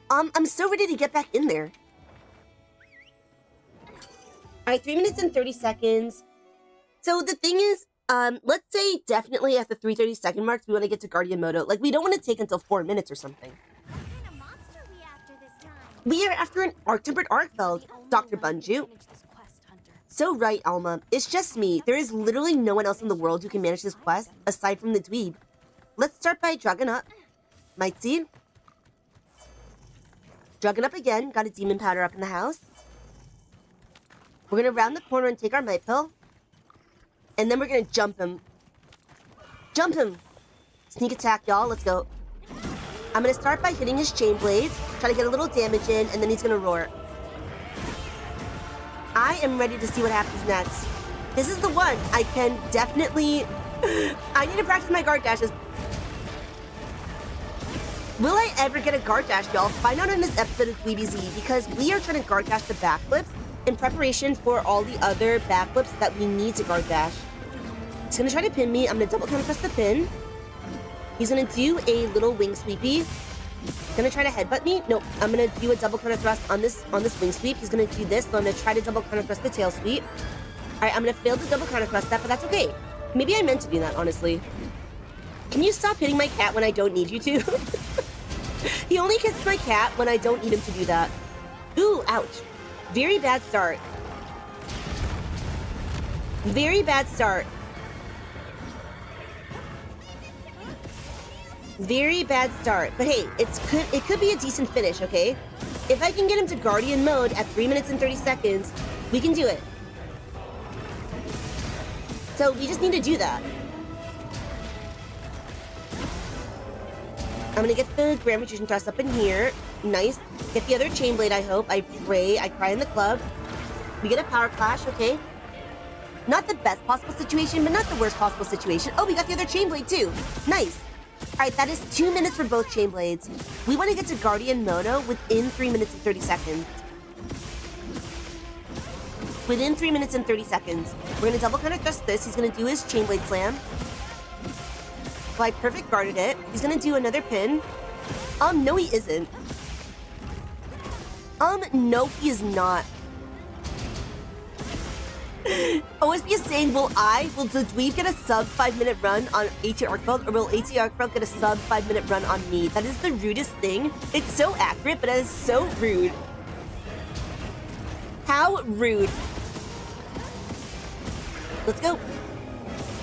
I'm so ready to get back in there. All right, 3 minutes and 30 seconds. So the thing is, let's say definitely at the 3:30 second marks, we want to get to Guardian Moto. Like, we don't want to take until 4 minutes or something. What kind of monster are we after this time? We are after an Arc-tempered ARKVELD, Dr. Bunju. So right, Alma. It's just me. There is literally no one else in the world who can manage this quest, aside from the dweeb. Let's start by dragging up. Might see. Drugging up again. Got a demon powder up in the house. We're gonna round the corner and take our might pill. And then we're gonna jump him. Jump him! Sneak attack, y'all. Let's go. I'm gonna start by hitting his chain blades. Try to get a little damage in, and then he's gonna roar. I am ready to see what happens next. This is the one I can definitely... I need to practice my guard dashes. Will I ever get a guard dash, y'all? Find out in this episode of Dweeby Z, because we are trying to guard dash the backflips in preparation for all the other backflips that we need to guard dash. He's gonna try to pin me. I'm gonna double counter press the pin. He's gonna do a little wing sweepy. Gonna try to headbutt me. Nope. I'm gonna do a double counter thrust on this wing sweep. He's gonna do this, so I'm gonna try to double counter thrust the tail sweep. Alright, I'm gonna fail to double counter thrust that, but that's okay. Maybe I meant to do that, honestly. Can you stop hitting my cat when I don't need you to? He only kisses my cat when I don't need him to do that. Ooh, ouch. Very bad start. Very bad start. Very bad start. But hey, it could be a decent finish, okay? If I can get him to Guardian mode at 3 minutes and 30 seconds, we can do it. So we just need to do that. I'm gonna get the Grand Magician thrust up in here. Nice. Get the other chain blade, I hope. I pray. I cry in the club. We get a power clash, okay? Not the best possible situation, but not the worst possible situation. Oh, we got the other chain blade too. Nice. Alright, that is 2 minutes for both chain blades. We want to get to Guardian Mono within 3 minutes and 30 seconds. Within 3 minutes and 30 seconds. We're gonna double counter thrust this. He's gonna do his chain blade slam. Well, I perfect guarded it. He's gonna do another pin. No he isn't. No he is not. OSB is saying, will the dweeb get a sub 5 minute run on AT ARKVELD, or will AT ARKVELD get a sub 5 minute run on me? That is the rudest thing. It's so accurate, but it is so rude. How rude. Let's go.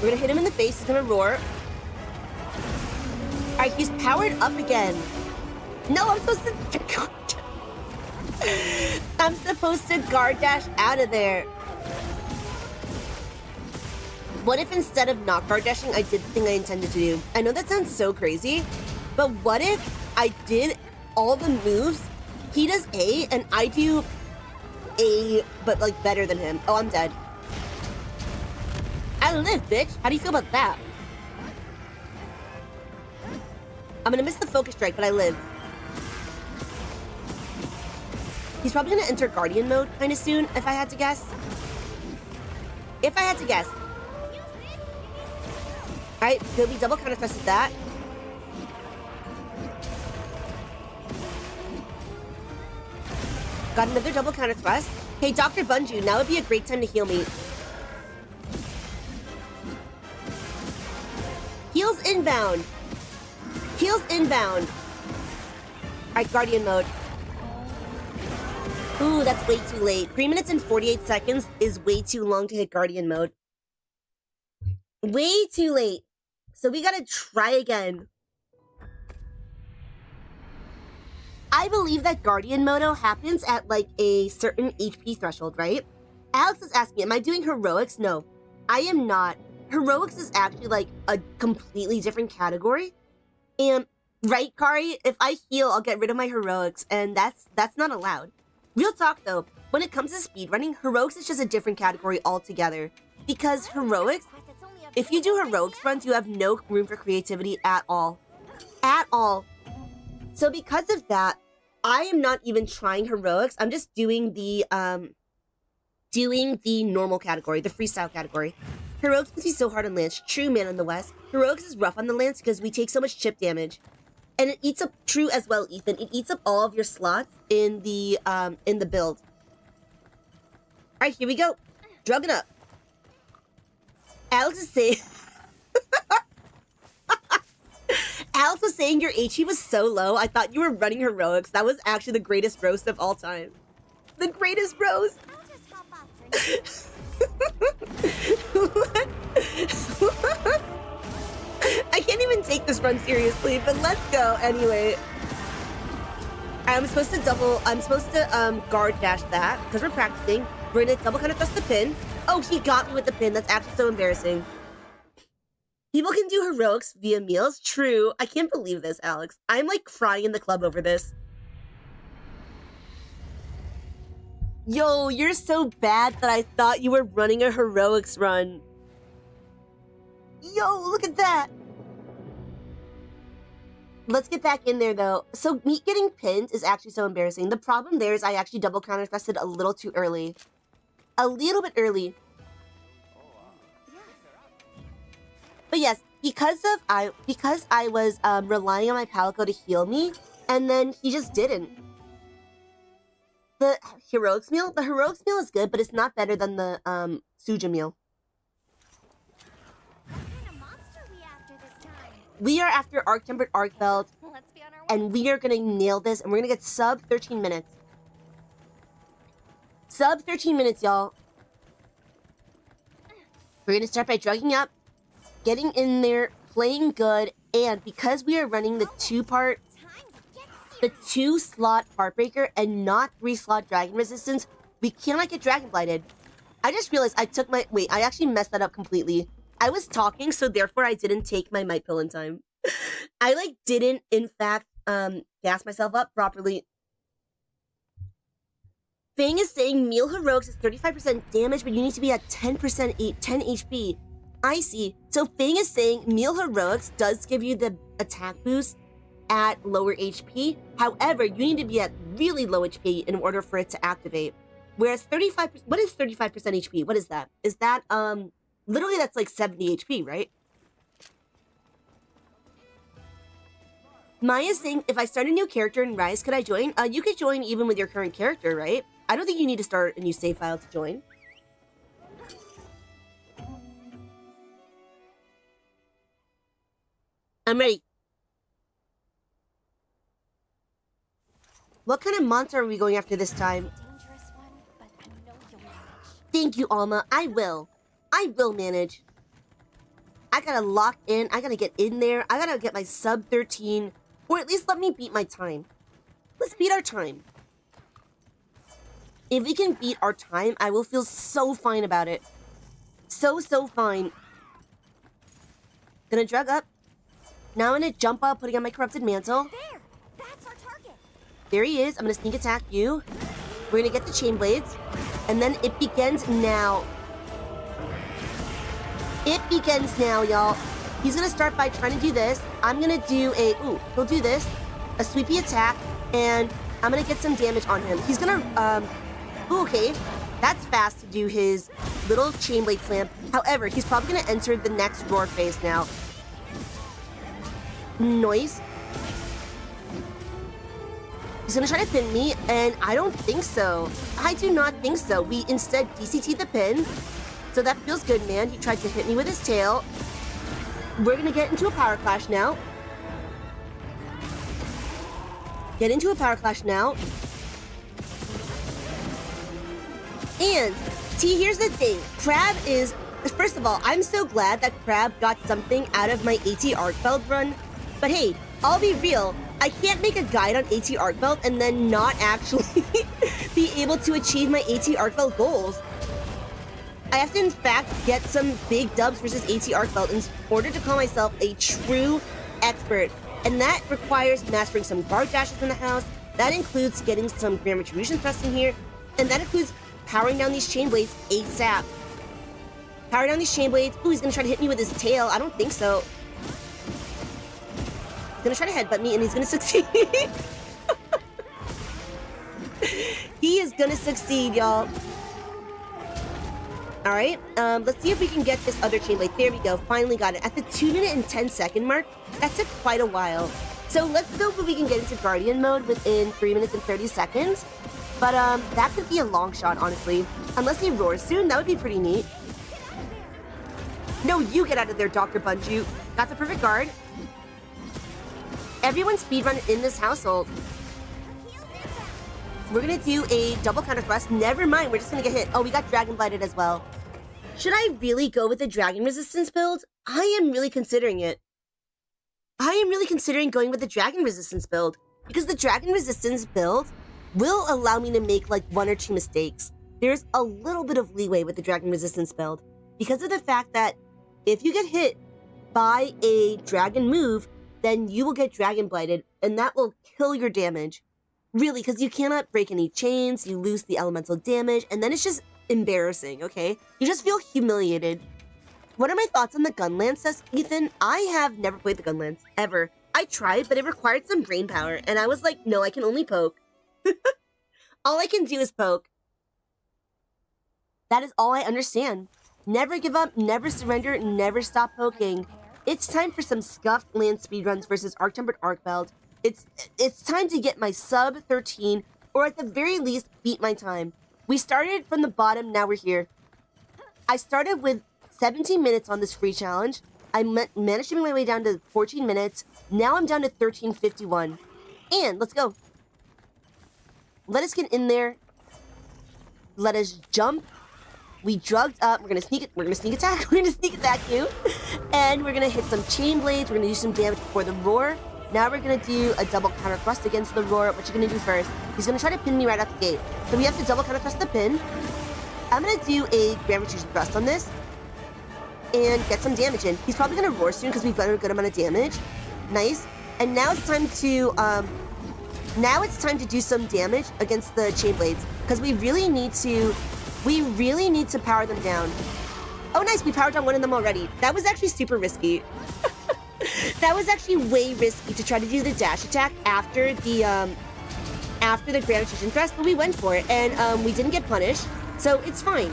We're gonna hit him in the face. He's gonna roar. Alright, he's powered up again. No, I'm supposed to... I'm supposed to guard dash out of there. What if instead of not guard dashing, I did the thing I intended to do? I know that sounds so crazy, but what if I did all the moves, he does A, and I do A, but like better than him? Oh, I'm dead. I live, bitch. How do you feel about that? I'm gonna miss the focus strike, but I live. He's probably gonna enter Guardian mode kind of soon, if I had to guess. If I had to guess. Alright, good. We double counter thrusted that. Got another double counter thrust. Hey, Dr. Bunju, now would be a great time to heal me. Heals inbound. Heals inbound. Alright, Guardian mode. Ooh, that's way too late. 3 minutes and 48 seconds is way too long to hit Guardian mode. Way too late. So we gotta try again. I believe that Guardian Modo happens at like a certain HP threshold, right? Alex is asking, am I doing heroics? No, I am not. Heroics is actually like a completely different category. And right, Kari, if I heal, I'll get rid of my heroics, and that's not allowed. Real talk though, when it comes to speedrunning, heroics is just a different category altogether. Because heroics, if you do heroics runs, you have no room for creativity at all. At all. So because of that, I am not even trying heroics. I'm just doing the normal category, the freestyle category. Heroics can be so hard on Lance. True, man in the West. Heroics is rough on the Lance because we take so much chip damage. And it eats up, true as well, Ethan. It eats up all of your slots in the build. Alright, here we go. Drugging up. Alex is saying... Alex was saying your HP was so low, I thought you were running heroics. That was actually the greatest roast of all time. The greatest roast! I can't even take this run seriously, but let's go anyway. I'm supposed to guard dash that, because we're practicing. We're gonna double counter thrust the pin. Oh, he got me with the pin. That's actually so embarrassing. People can do heroics via meals. True. I can't believe this, Alex. I'm like crying in the club over this. Yo, you're so bad that I thought you were running a heroics run. Yo, look at that. Let's get back in there, though. So me getting pinned is actually so embarrassing. The problem there is I actually double counter thrusted a little too early. A little bit early. But yes, because I was relying on my Palico to heal me, and then he just didn't. The heroics meal is good, but it's not better than the Suja meal. What kind of monster we after this time? We are after Arc-Tempered ARKVELD, Let's be on our way. and we are gonna nail this, and we're gonna get sub 13 minutes. Sub 13 minutes, y'all. We're gonna start by drugging up, getting in there, playing good, and because we are running the two-slot Heartbreaker and not 3-slot Dragon Resistance, we cannot get Dragon Blighted. I just realized I actually messed that up completely. I was talking, so therefore I didn't take my might pill in time. I didn't, in fact, gas myself up properly. Fang is saying meal heroics is 35% damage, but you need to be at 10 HP. I see. So Fang is saying meal heroics does give you the attack boost at lower HP. However, you need to be at really low HP in order for it to activate. Whereas 35%, what is 35% HP? What is that? Is that, literally that's like 70 HP, right? Maya's saying, if I start a new character in Rise, could I join? You could join even with your current character, right? I don't think you need to start a new save file to join. I'm ready. What kind of monster are we going after this time? Dangerous one, but I know you'll manage. Thank you, Alma. I will. I will manage. I gotta lock in. I gotta get in there. I gotta get my sub 13. Or at least let me beat my time. Let's beat our time. If we can beat our time, I will feel so fine about it. So fine. Gonna drug up. Now I'm gonna jump up, putting on my Corrupted Mantle. There! That's our target! There he is. I'm gonna sneak attack you. We're gonna get the Chain Blades. And then it begins now. It begins now, y'all. He's gonna start by trying to do this. I'm gonna do a, he'll do this. A sweepy attack. And I'm gonna get some damage on him. He's gonna, okay. That's fast to do his little Chain Blade Slam. However, he's probably gonna enter the next roar phase now. Noise. He's gonna try to pin me, and I don't think so. I do not think so. We instead DCT the pin. So that feels good, man. He tried to hit me with his tail. We're gonna get into a power clash now. Get into a power clash now. And, see, here's the thing. Crab is... First of all, I'm so glad that Crab got something out of my AT ARKVELD run. But hey, I'll be real. I can't make a guide on AT ARKVELD and then not actually be able to achieve my AT ARKVELD goals. I have to, in fact, get some big dubs versus AT ARKVELD in order to call myself a true expert. And that requires mastering some guard dashes in the house. That includes getting some Grand Retribution thrust in here. And that includes powering down these Chain Blades ASAP. Power down these Chain Blades. Ooh, he's gonna try to hit me with his tail. I don't think so. He's gonna try to headbutt me and he's gonna succeed. He is gonna succeed, y'all. Alright, let's see if we can get this other Chain Blade. There we go, finally got it. At the 2-minute and 10-second mark, that took quite a while. So let's hope that we can get into Guardian mode within 3 minutes and 30 seconds. But that could be a long shot, honestly. Unless he roars soon, that would be pretty neat. No, you get out of there, Dr. Bunju. Got the perfect guard. Everyone's speedrun in this household. We're gonna do a double counter thrust. Never mind, we're just gonna get hit. Oh, we got Dragon Blighted as well. Should I really go with the Dragon Resistance build? I am really considering it. I am really considering going with the Dragon Resistance build. because the dragon resistance build will allow me to make like 1 or 2 mistakes. There's a little bit of leeway with the dragon resistance build because of the fact that if you get hit by a dragon move, then you will get dragon blighted and that will kill your damage. Really, because you cannot break any chains, you lose the elemental damage, and then it's just embarrassing, okay? You just feel humiliated. What are my thoughts on the Gunlance, says Ethan? I have never played the Gunlance, ever. I tried, but it required some brain power, and I was like, no, I can only poke. All I can do is poke. That is all I understand. Never give up, never surrender, never stop poking. It's time for some scuffed land speedruns versus Arc-Tempered ARKVELD. It's time to get my SUB-13, or at the very least, beat my time. We started from the bottom, now we're here. I started with 17 minutes on this free challenge. I managed to make my way down to 14 minutes. Now I'm down to 13:51. And let's go. Let us get in there. Let us jump. We drugged up. We're gonna sneak it. We're gonna sneak attack. We're gonna sneak attack you. And we're gonna hit some chain blades. We're gonna do some damage before the roar. Now we're gonna do a double counter thrust against the roar. What you gonna do first? He's gonna try to pin me right out the gate. So we have to double counter thrust the pin. I'm gonna do a gravitation thrust on this and get some damage in. He's probably gonna roar soon because we've done a good amount of damage. Nice. And now it's time to do some damage against the chain blades because we really need to power them down. Oh, nice. We powered down one of them already. That was actually super risky. That was actually way risky to try to do the dash attack after the gravitation thrust, but we went for it and we didn't get punished, so it's fine.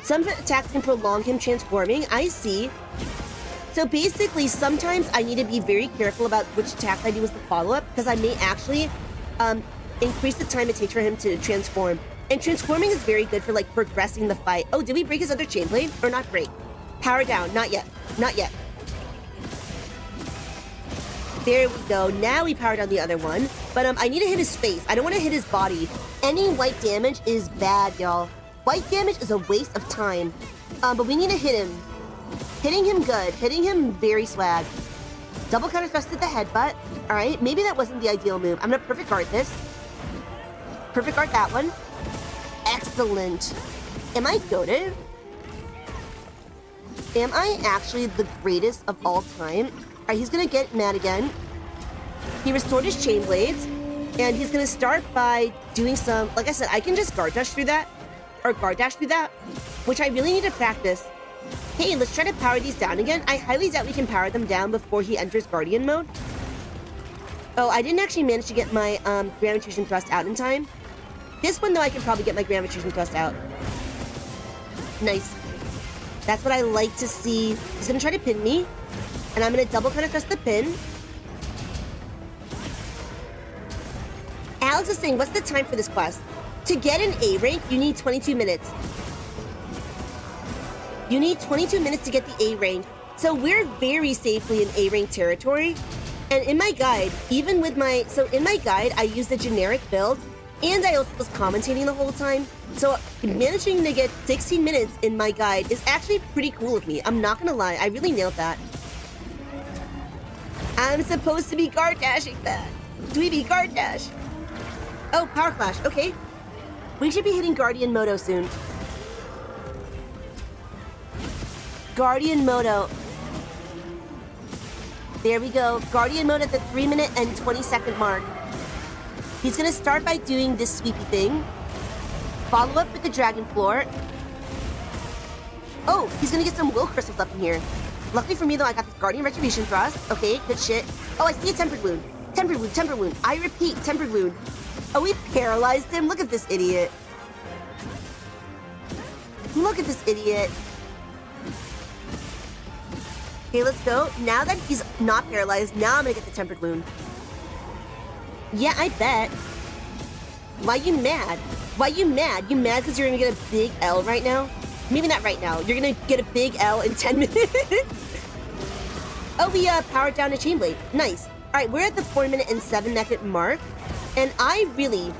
Some attacks can prolong him transforming. I see. So basically, sometimes I need to be very careful about which attacks I do as the follow-up because I may actually increase the time it takes for him to transform. And transforming is very good for like progressing the fight. Oh, did we break his other chain blade? Or not break? Power down. Not yet. Not yet. There we go. Now we power down the other one. But I need to hit his face. I don't want to hit his body. Any white damage is bad, y'all. White damage is a waste of time. But we need to hit him. Hitting him good. Hitting him very swag. Double counter thrusted the headbutt. Alright, maybe that wasn't the ideal move. I'm gonna perfect guard this. Perfect guard that one. Excellent. Am I goated? Am I actually the greatest of all time? Alright, he's gonna get mad again. He restored his chain blades. And he's gonna start by doing some, like I said, I can just guard dash through that. Or guard dash through that. Which I really need to practice. Hey, let's try to power these down again. I highly doubt we can power them down before he enters Guardian mode. Oh, I didn't actually manage to get my gravitation thrust out in time. This one, though, I can probably get my gravitation thrust out. Nice. That's what I like to see. He's going to try to pin me. And I'm going to double counter thrust the pin. Alex is saying, what's the time for this quest? To get an A rank, you need 22 minutes. You need 22 minutes to get the A rank. So we're very safely in A rank territory. And in my guide, even with my... So in my guide, I used a generic build. And I also was commentating the whole time. So managing to get 16 minutes in my guide is actually pretty cool of me. I'm not gonna lie. I really nailed that. I'm supposed to be guard dashing that. Dweeby, guard dash. Oh, power flash. Okay. We should be hitting Guardian Moto soon. Guardian Moto. There we go. Guardian Mode at the 3-minute and 20-second mark. He's gonna start by doing this sweepy thing. Follow up with the Dragon Floor. Oh, he's gonna get some will crystals up in here. Luckily for me though, I got this Guardian Retribution Thrust. Okay, good shit. Oh, I see a Tempered Wound. Tempered Wound, Tempered Wound. I repeat, Tempered Wound. Oh, we paralyzed him. Look at this idiot. Look at this idiot. Okay, let's go. Now that he's not paralyzed, now I'm gonna get the Tempered Wound. Yeah, I bet. Why you mad? Why you mad? You mad because you're gonna get a big L right now? Maybe not right now. You're gonna get a big L in 10 minutes. Oh, we powered down a chain blade. Nice. All right, we're at the 4-minute and 7-second mark. And I really...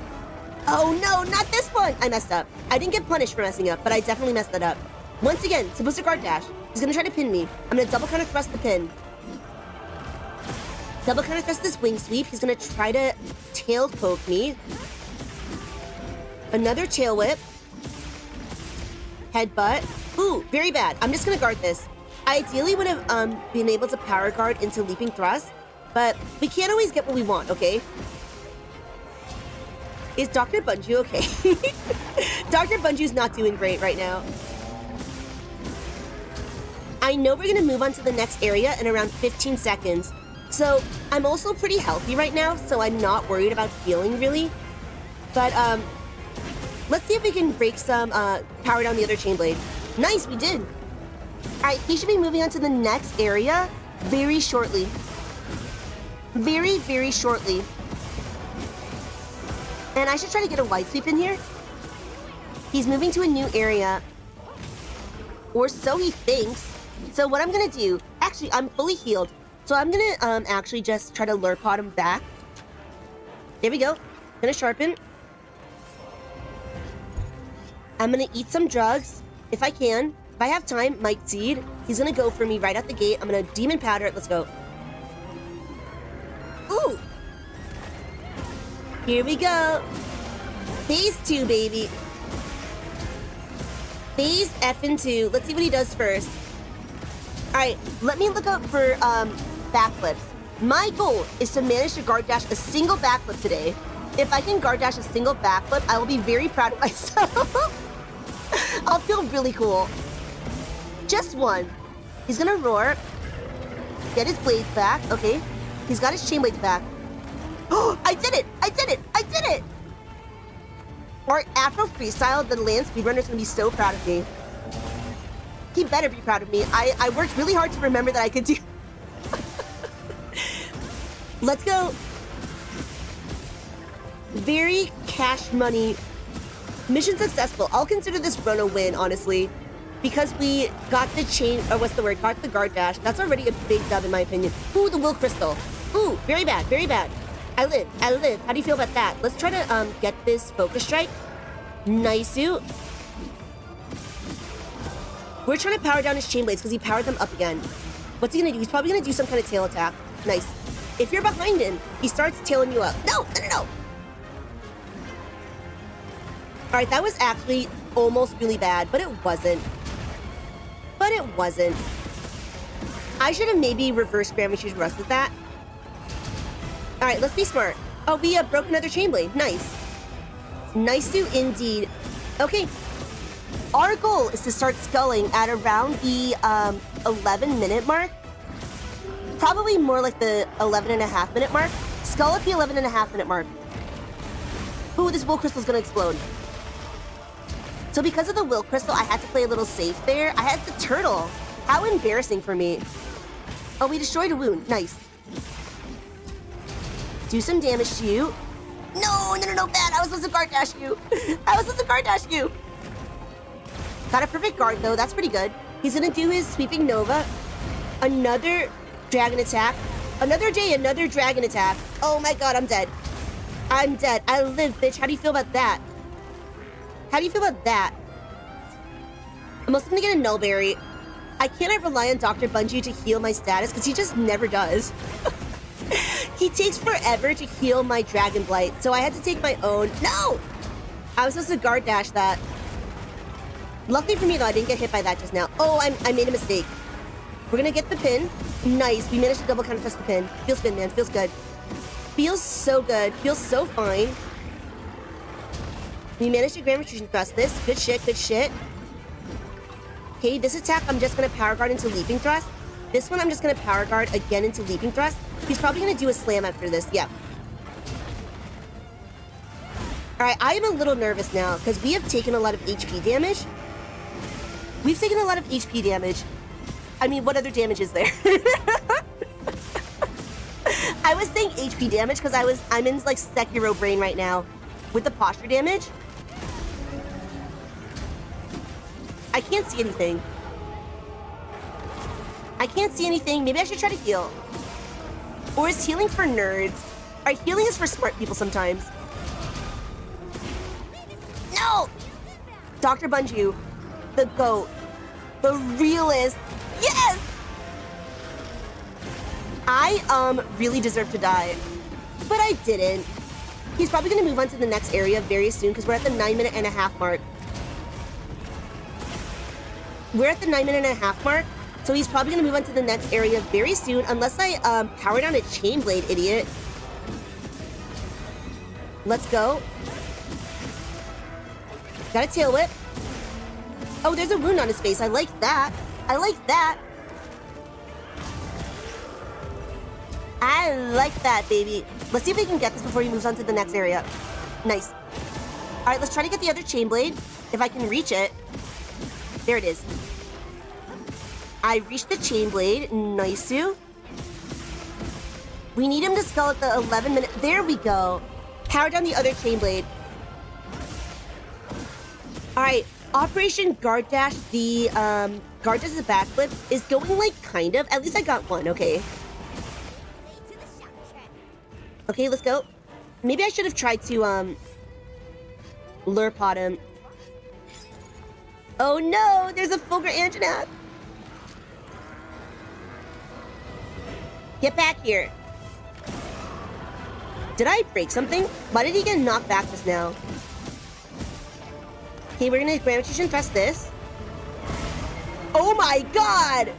Oh no, not this one! I messed up. I didn't get punished for messing up, but I definitely messed that up. Once again, supposed to guard dash. He's gonna try to pin me. I'm gonna double counter thrust the pin. Double counter thrust this wing sweep. He's gonna try to tail poke me. Another tail whip. Headbutt. Ooh, very bad. I'm just gonna guard this. I ideally would have been able to power guard into leaping thrust, but we can't always get what we want, okay? Is Dr. Bunju okay? Dr. Bunju's not doing great right now. I know we're gonna move on to the next area in around 15 seconds. So I'm also pretty healthy right now, so I'm not worried about healing really. But let's see if we can break some power down the other chain blade. Nice, we did. All right, he should be moving on to the next area very shortly. Very, very shortly. And I should try to get a wide sweep in here. He's moving to a new area. Or so he thinks. So what I'm gonna do, actually, I'm fully healed. So I'm gonna actually just try to lure pod him back. There we go. Gonna sharpen. I'm gonna eat some drugs, if I can. If I have time, Mike Seed. He's gonna go for me right out the gate. I'm gonna demon powder it. Let's go. Ooh. Here we go. Phase 2, baby. Phase effing 2. Let's see what he does first. All right, let me look out for backflips. My goal is to manage to guard dash a single backflip today. If I can guard dash a single backflip, I will be very proud of myself. I'll feel really cool. Just one. He's gonna roar. Get his blades back. Okay. He's got his chain blades back. Oh, I did it! I did it! I did it! Or Afro Freestyle, the land speedrunner's gonna be so proud of me. He better be proud of me. I worked really hard to remember that I could do. Let's go. Very cash money. Mission successful. I'll consider this run a win, honestly. Because we got the chain, or what's the word? Got the guard dash. That's already a big dub in my opinion. Ooh, the will crystal. Ooh, very bad, very bad. I live, I live. How do you feel about that? Let's try to get this focus strike. Nice suit. We're trying to power down his chain blades because he powered them up again. What's he gonna do? He's probably gonna do some kind of tail attack. Nice. If you're behind him, he starts tailing you up. No, no, no, no. All right, that was actually almost really bad, but it wasn't. But it wasn't. I should have maybe reversed Grammy Rush with that. All right, let's be smart. Oh, we broke another chain blade. Nice. Nice suit indeed. Okay. Our goal is to start sculling at around the 11-minute mark. Probably more like the 11.5-minute mark. Skull at the 11.5-minute mark. Ooh, this will crystal's gonna explode. So because of the will crystal, I had to play a little safe there. I had the turtle. How embarrassing for me. Oh, we destroyed a wound. Nice. Do some damage to you. No, no, no, no, bad. I was supposed to guard dash you. I was supposed to guard dash you. Got a perfect guard, though. That's pretty good. He's going to do his sweeping Nova. Another dragon attack. Another day, another dragon attack. Oh, my God, I'm dead. I'm dead. I live, bitch. How do you feel about that? How do you feel about that? I'm also going to get a Nullberry. I cannot rely on Dr. Bunju to heal my status because he just never does. He takes forever to heal my Dragon Blight, so I had to take my own. No! I was supposed to guard dash that. Luckily for me, though, I didn't get hit by that just now. Oh, I made a mistake. We're gonna get the pin. Nice. We managed to double counter thrust the pin. Feels good, man. Feels good. Feels so good. Feels so fine. We managed to grand retreat thrust this. Good shit, good shit. Okay, this attack, I'm just gonna power guard into leaping thrust. This one, I'm just gonna power guard again into leaping thrust. He's probably gonna do a slam after this. Yeah. All right, I am a little nervous now because we have taken a lot of HP damage. We've taken a lot of HP damage. I mean, what other damage is there? I was saying HP damage because I'm in like Sekiro brain right now with the posture damage. I can't see anything. I can't see anything. Maybe I should try to heal. Or is healing for nerds? All right, healing is for smart people sometimes. No! Dr. Bunju, the GOAT, the realist. Yes! I really deserve to die, but I didn't. He's probably gonna move on to the next area very soon because we're at the 9.5-minute mark. We're at the 9.5-minute mark, so he's probably gonna move on to the next area very soon unless I power down a chain blade, idiot. Let's go. Got a tail whip. Oh, there's a wound on his face. I like that. I like that. I like that, baby. Let's see if we can get this before he moves on to the next area. Nice. All right, let's try to get the other chain blade, if I can reach it. There it is. I reached the chain blade. Nice. We need him to skull at the 11-minute. There we go. Power down the other chain blade. All right, Operation Guard Dash, the Guard Dash the backflip is going like kind of. At least I got one, okay. Okay, let's go. Maybe I should have tried to lure pot him. Oh no, there's a Fulgur Anjanath. Get back here. Did I break something? Why did he get knocked back just now? Okay, we're gonna Gravitation Thrust this. Oh my god!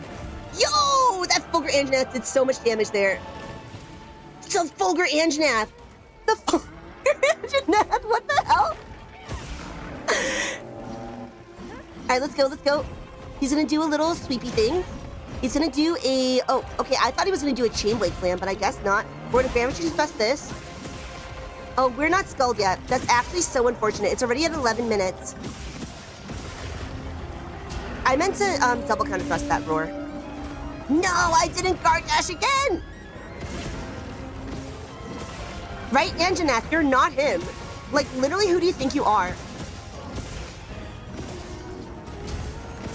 Yo! That Fulgur Anjanath did so much damage there. It's a Fulgur Anjanath! The Fulgur Anjanath! What the hell? Alright, let's go, let's go. He's gonna do a little sweepy thing. He's gonna do a... Oh, okay, I thought he was gonna do a Chain Blade Slam, but I guess not. We're gonna Gravitation Thrust this. Oh, we're not skulled yet. That's actually so unfortunate. It's already at 11 minutes. I meant to double counter thrust that roar. No, I didn't Guard Dash again! Right, Anjanath, you're not him. Like, literally, who do you think you are?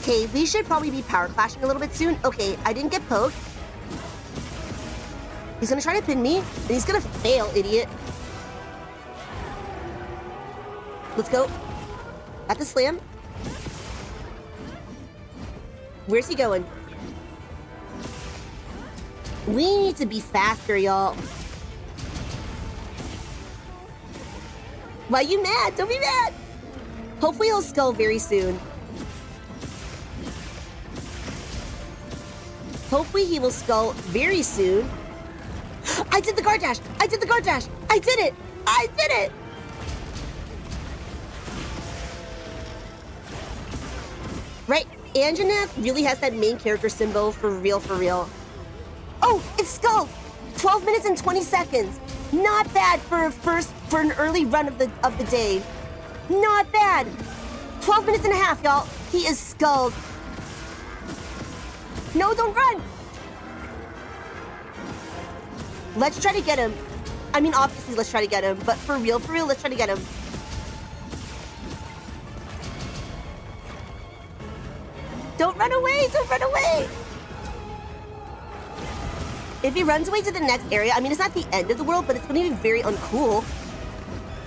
Okay, we should probably be power clashing a little bit soon. Okay, I didn't get poked. He's gonna try to pin me, and he's gonna fail, idiot. Let's go. At the slam. Where's he going? We need to be faster, y'all. Why you mad? Don't be mad. Hopefully he'll skull very soon. Hopefully he will skull very soon. I did the Guard Dash. I did the Guard Dash. I did it. I did it. Right, Anjanath really has that main character symbol for real, for real. Oh, it's skulled. 12 minutes and 20 seconds. Not bad for an early run of the day. Not bad. 12 minutes and a half, y'all. He is skulled. No, don't run. Let's try to get him. I mean, obviously, let's try to get him. But for real, let's try to get him. Don't run away! Don't run away! If he runs away to the next area, I mean, it's not the end of the world, but it's going to be very uncool.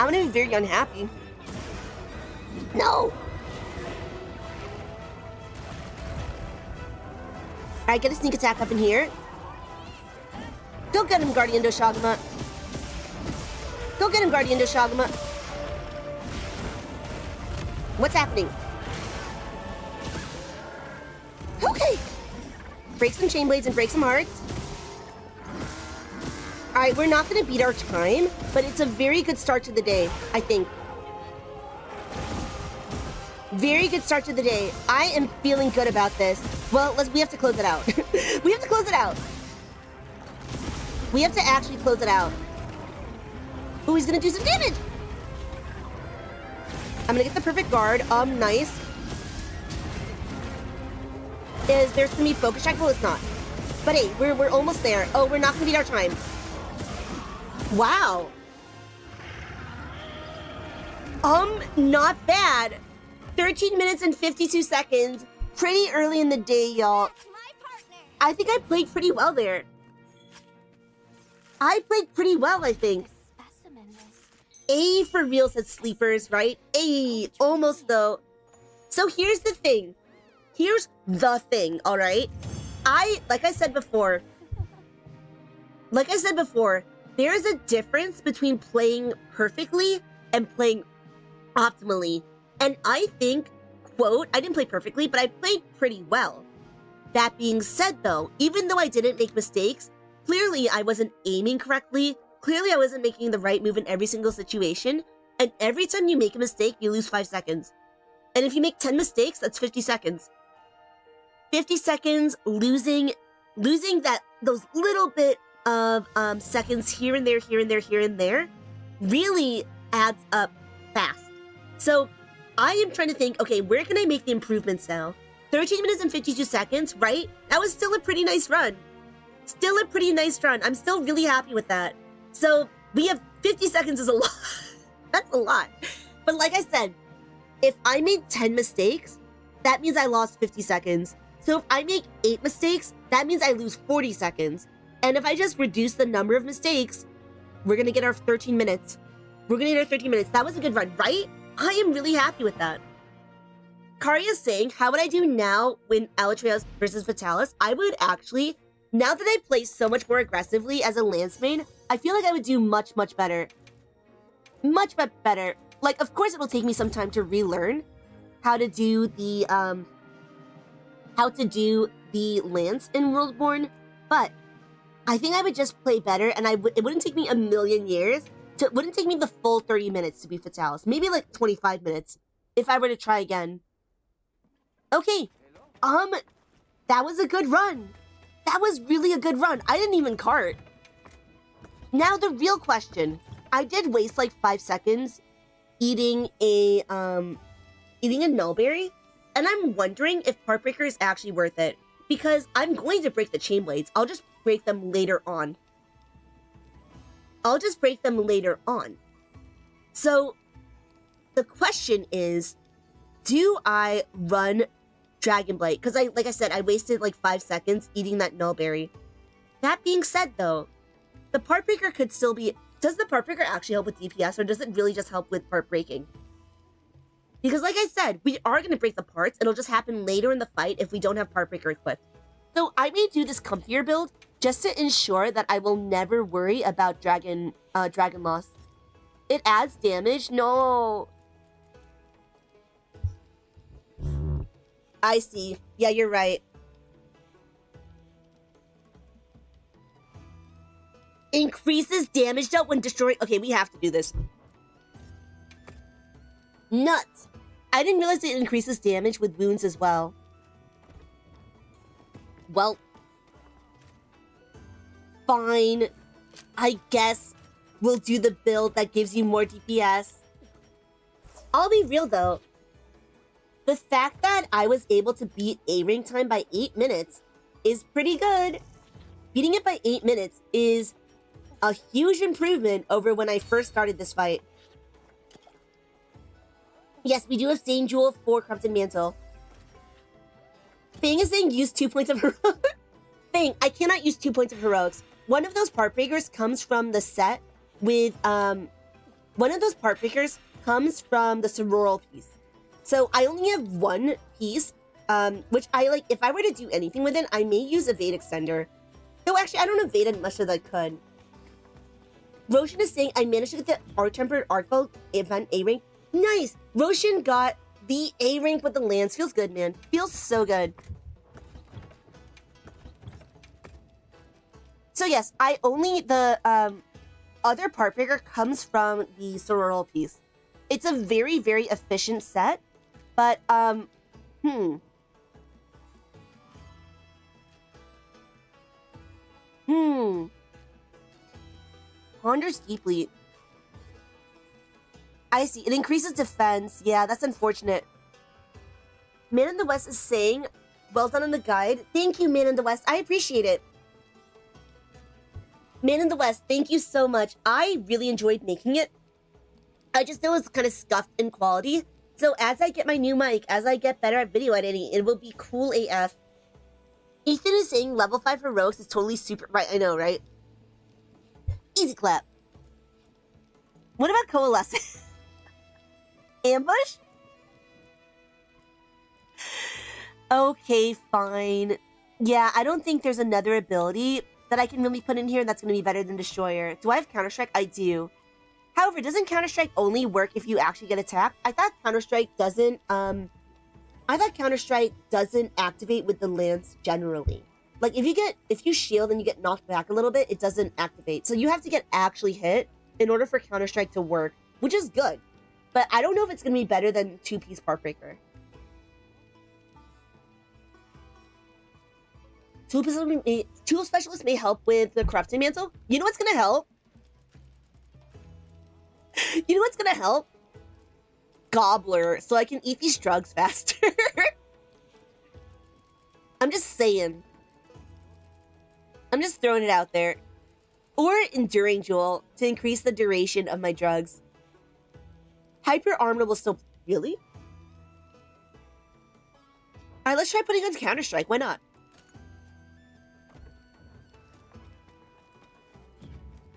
I'm going to be very unhappy. No! Alright, get a sneak attack up in here. Go get him, Guardian Doshagama. Go get him, Guardian Doshagama. What's happening? Okay. Break some chain blades and break some hearts. Alright, we're not going to beat our time, but it's a very good start to the day, I think. Very good start to the day. I am feeling good about this. Well, we have to close it out. We have to close it out. We have to actually close it out. Oh, he's going to do some damage. I'm going to get the perfect guard. Nice. Is there going to be focus check? Well, it's not. But hey, we're almost there. Oh, we're not going to beat our time. Wow. Not bad. 13 minutes and 52 seconds. Pretty early in the day, y'all. I think I played pretty well there. I played pretty well, I think. A for real says sleepers, right? A, almost though. So here's the thing. Here's the thing, all right? Like I said before, like I said before, there is a difference between playing perfectly and playing optimally. And I think, quote, I didn't play perfectly, but I played pretty well. That being said, though, even though I didn't make mistakes, clearly I wasn't aiming correctly. Clearly I wasn't making the right move in every single situation. And every time you make a mistake, you lose 5 seconds. And if you make 10 mistakes, that's 50 seconds. 50 seconds losing those little bit of seconds here and there, here and there, here and there, really adds up fast. So I am trying to think, okay, where can I make the improvements now? 13 minutes and 52 seconds, right? That was still a pretty nice run. Still a pretty nice run. I'm still really happy with that. So we have 50 seconds is a lot. That's a lot. But like I said, if I made 10 mistakes, that means I lost 50 seconds. So if I make 8 mistakes, that means I lose 40 seconds. And if I just reduce the number of mistakes, we're gonna get our 13 minutes. We're gonna get our 13 minutes. That was a good run, right? I am really happy with that. Kari is saying, how would I do now when Elytraeus versus Vitalis? I would actually, now that I play so much more aggressively as a Lance main, I feel like I would do much, much better. Much better. Like, of course, it will take me some time to relearn how to do the Lance in Worldborn, but I think I would just play better, and it wouldn't take me a million years. It wouldn't take me the full 30 minutes to be Vitalis. Maybe like 25 minutes if I were to try again. Okay, that was a good run. That was really a good run. I didn't even cart. Now the real question. I did waste like 5 seconds eating a nullberry, and I'm wondering if Part Breaker is actually worth it, because I'm going to break the chain blades. I'll just break them later on. So the question is, do I run Dragon Blight? Because like I said, I wasted like 5 seconds eating that nullberry. That being said, though, the Part Breaker could still be... Does the Part Breaker actually help with DPS, or does it really just help with part breaking? Because like I said, we are going to break the parts. It'll just happen later in the fight if we don't have Part Breaker equipped. So I may do this comfier build just to ensure that I will never worry about dragon loss. It adds damage? No. I see. Yeah, you're right. Increases damage dealt when destroying... Okay, we have to do this. Nuts. I didn't realize it increases damage with wounds as well. Well. Fine. I guess we'll do the build that gives you more DPS. I'll be real though. The fact that I was able to beat A-Ring time by 8 minutes is pretty good. Beating it by 8 minutes is a huge improvement over when I first started this fight. Yes, we do have Sane Jewel for Corrupted Mantle. Fang is saying use 2 points of heroics. Fang, I cannot use 2 points of heroics. One of those part breakers comes from the set with, one of those part breakers comes from the Sororal piece. So I only have 1 piece, which I like, if I were to do anything with it, I may use a Vade Extender. No, actually, I don't evade it much as I could. Roshan is saying, I managed to get the Art-Tempered ARKVELD event A-Rank. Nice! Roshan got the A-Rank with the Lance. Feels good, man. Feels so good. So yes, the other part breaker comes from the Sororal piece. It's a very, very efficient set, but, Ponders deeply. I see. It increases defense. Yeah, that's unfortunate. Man in the West is saying, well done on the guide. Thank you, Man in the West. I appreciate it. Man in the West, thank you so much. I really enjoyed making it. I just know it's kind of scuffed in quality. So as I get my new mic, as I get better at video editing, it will be cool AF. Ethan is saying level 5 heroics is totally super... Right, I know, right? Easy clap. What about coalescence? Ambush? Okay, fine. Yeah, I don't think there's another ability that I can really put in here that's going to be better than Destroyer. Do I have Counter-Strike? I do. However, doesn't Counter-Strike only work if you actually get attacked? I thought Counter-Strike doesn't activate with the lance generally. Like, if you shield and you get knocked back a little bit, it doesn't activate. So you have to get actually hit in order for Counter-Strike to work, which is good. But I don't know if it's going to be better than two-piece Parkbreaker. Tool Specialist may help with the Corrupted Mantle. You know what's going to help? You know what's going to help? Gobbler, so I can eat these drugs faster. I'm just saying. I'm just throwing it out there. Or Enduring Jewel to increase the duration of my drugs. Hyper Armor will still... Really? Alright, let's try putting on Counter-Strike. Why not?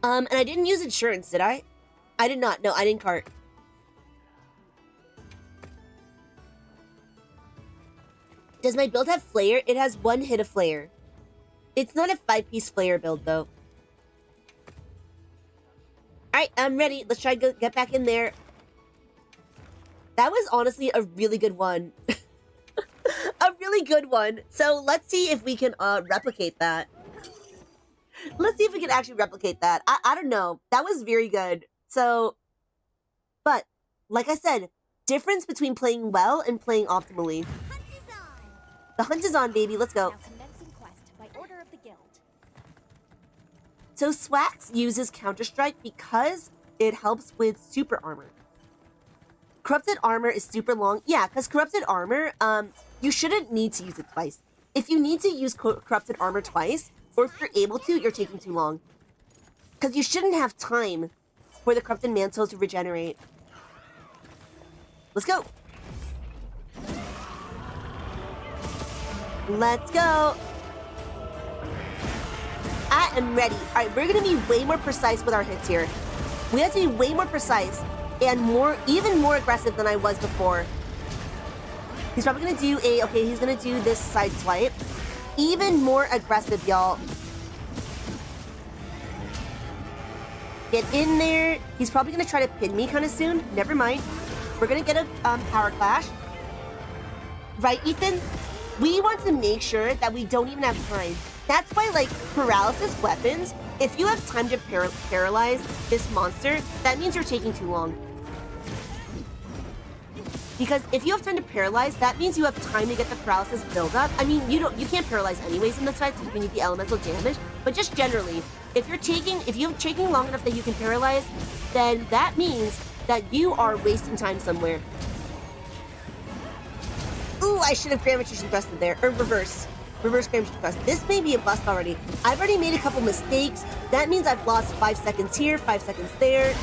And I didn't use insurance, did I? I did not. No, I didn't cart. Does my build have Flare? It has one hit of Flare. It's not a 5-piece Flare build, though. Alright, I'm ready. Let's try to get back in there. That was honestly a really good one. A really good one. So let's see if we can replicate that. Let's see if we can actually replicate that. I don't know. That was very good. So, but, like I said, difference between playing well and playing optimally. The hunt is on, baby. Let's go. So Swax uses Counter-Strike because it helps with super armor. Corrupted armor is super long. Yeah, because corrupted armor, you shouldn't need to use it twice. If you need to use corrupted armor twice, or if you're able to, you're taking too long. Because you shouldn't have time for the corrupted mantle to regenerate. Let's go. Let's go. I am ready. All right, we're going to be way more precise with our hits here. We have to be way more precise and even more aggressive than I was before. He's probably going to do he's going to do this side swipe. Even more aggressive, y'all. Get in there. He's probably going to try to pin me kind of soon. Never mind. We're going to get a power clash. Right, Ethan? We want to make sure that we don't even have time. That's why, like, paralysis weapons, if you have time to paralyze this monster, that means you're taking too long. Because if you have time to paralyze, that means you have time to get the paralysis build up. I mean, you can't paralyze anyways in this fight, so you need the elemental damage. But just generally, if you're taking long enough that you can paralyze, then that means that you are wasting time somewhere. Ooh, I should have Grand Magician Thrusted there. Or reverse. Reverse Grand Magician Thrust. This may be a bust already. I've already made a couple mistakes. That means I've lost 5 seconds here, 5 seconds there.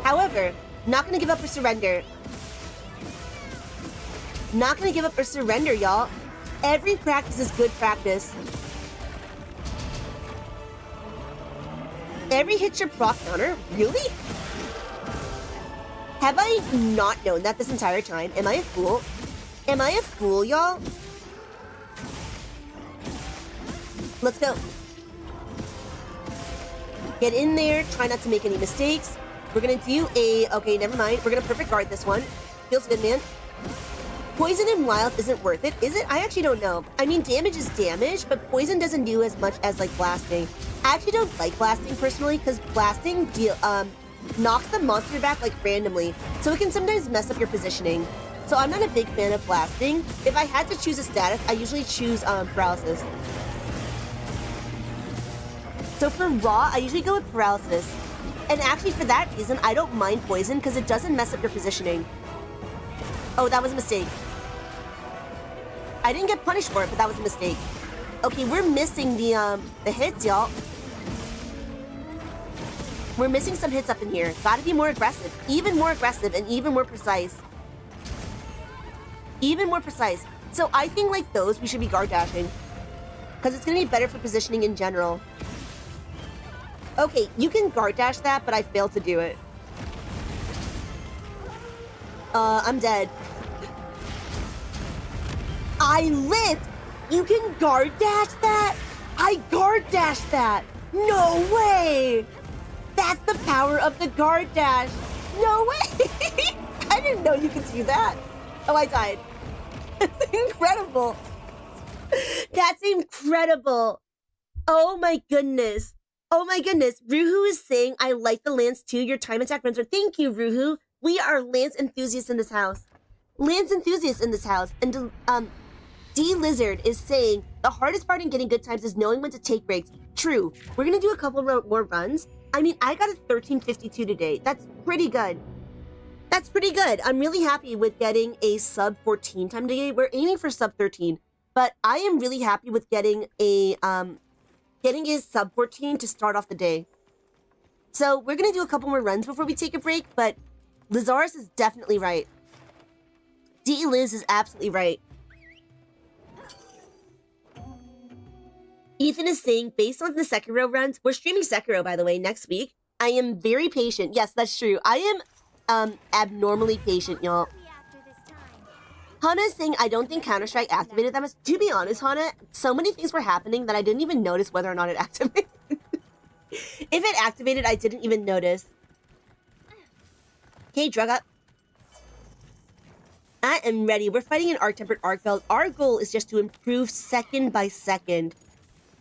However, not gonna give up or surrender. Not gonna give up or surrender, y'all. Every practice is good practice. Every hit your proc counter? Really? Have I not known that this entire time? Am I a fool? Am I a fool, y'all? Let's go. Get in there. Try not to make any mistakes. We're gonna do okay, never mind. We're gonna perfect guard this one. Feels good, man. Poison and wild isn't worth it, is it? I actually don't know. I mean, damage is damage, but poison doesn't do as much as, like, blasting. I actually don't like blasting, personally, because blasting knocks the monster back, like, randomly. So it can sometimes mess up your positioning. So I'm not a big fan of blasting. If I had to choose a status, I usually choose paralysis. So for raw, I usually go with paralysis. And actually, for that reason, I don't mind poison, because it doesn't mess up your positioning. Oh, that was a mistake. I didn't get punished for it, but that was a mistake. Okay, we're missing the hits, y'all. We're missing some hits up in here. Gotta be more aggressive. Even more aggressive and even more precise. Even more precise. So I think, like those, we should be guard dashing. Because it's gonna be better for positioning in general. Okay, you can guard dash that, but I failed to do it. I'm dead. I lived! You can guard dash that? I guard dashed that! No way! That's the power of the guard dash! No way! I didn't know you could do that. Oh, I died. That's incredible. That's incredible. Oh my goodness. Oh my goodness. Ruhu is saying, I like the Lance too. Your time attack runs are. Thank you, Ruhu. We are Lance enthusiasts in this house. Lance enthusiasts in this house. And D Lizard is saying, the hardest part in getting good times is knowing when to take breaks. True. We're going to do a couple more runs. I mean, I got a 13:52 today. That's pretty good. That's pretty good. I'm really happy with getting a sub-14 time today. We're aiming for sub-13, but I am really happy with getting a sub-14 to start off the day. So we're going to do a couple more runs before we take a break, but Lizaris is definitely right. D. Liz is absolutely right. Ethan is saying, based on the Sekiro runs, we're streaming Sekiro, by the way, next week. I am very patient. Yes, that's true. I am abnormally patient, y'all. Hana is saying, I don't think Counter-Strike activated that much. To be honest, Hana, so many things were happening that I didn't even notice whether or not it activated. If it activated, I didn't even notice. Okay, drug up. I am ready. We're fighting an Arc-Tempered ARKVELD. Our goal is just to improve second by second.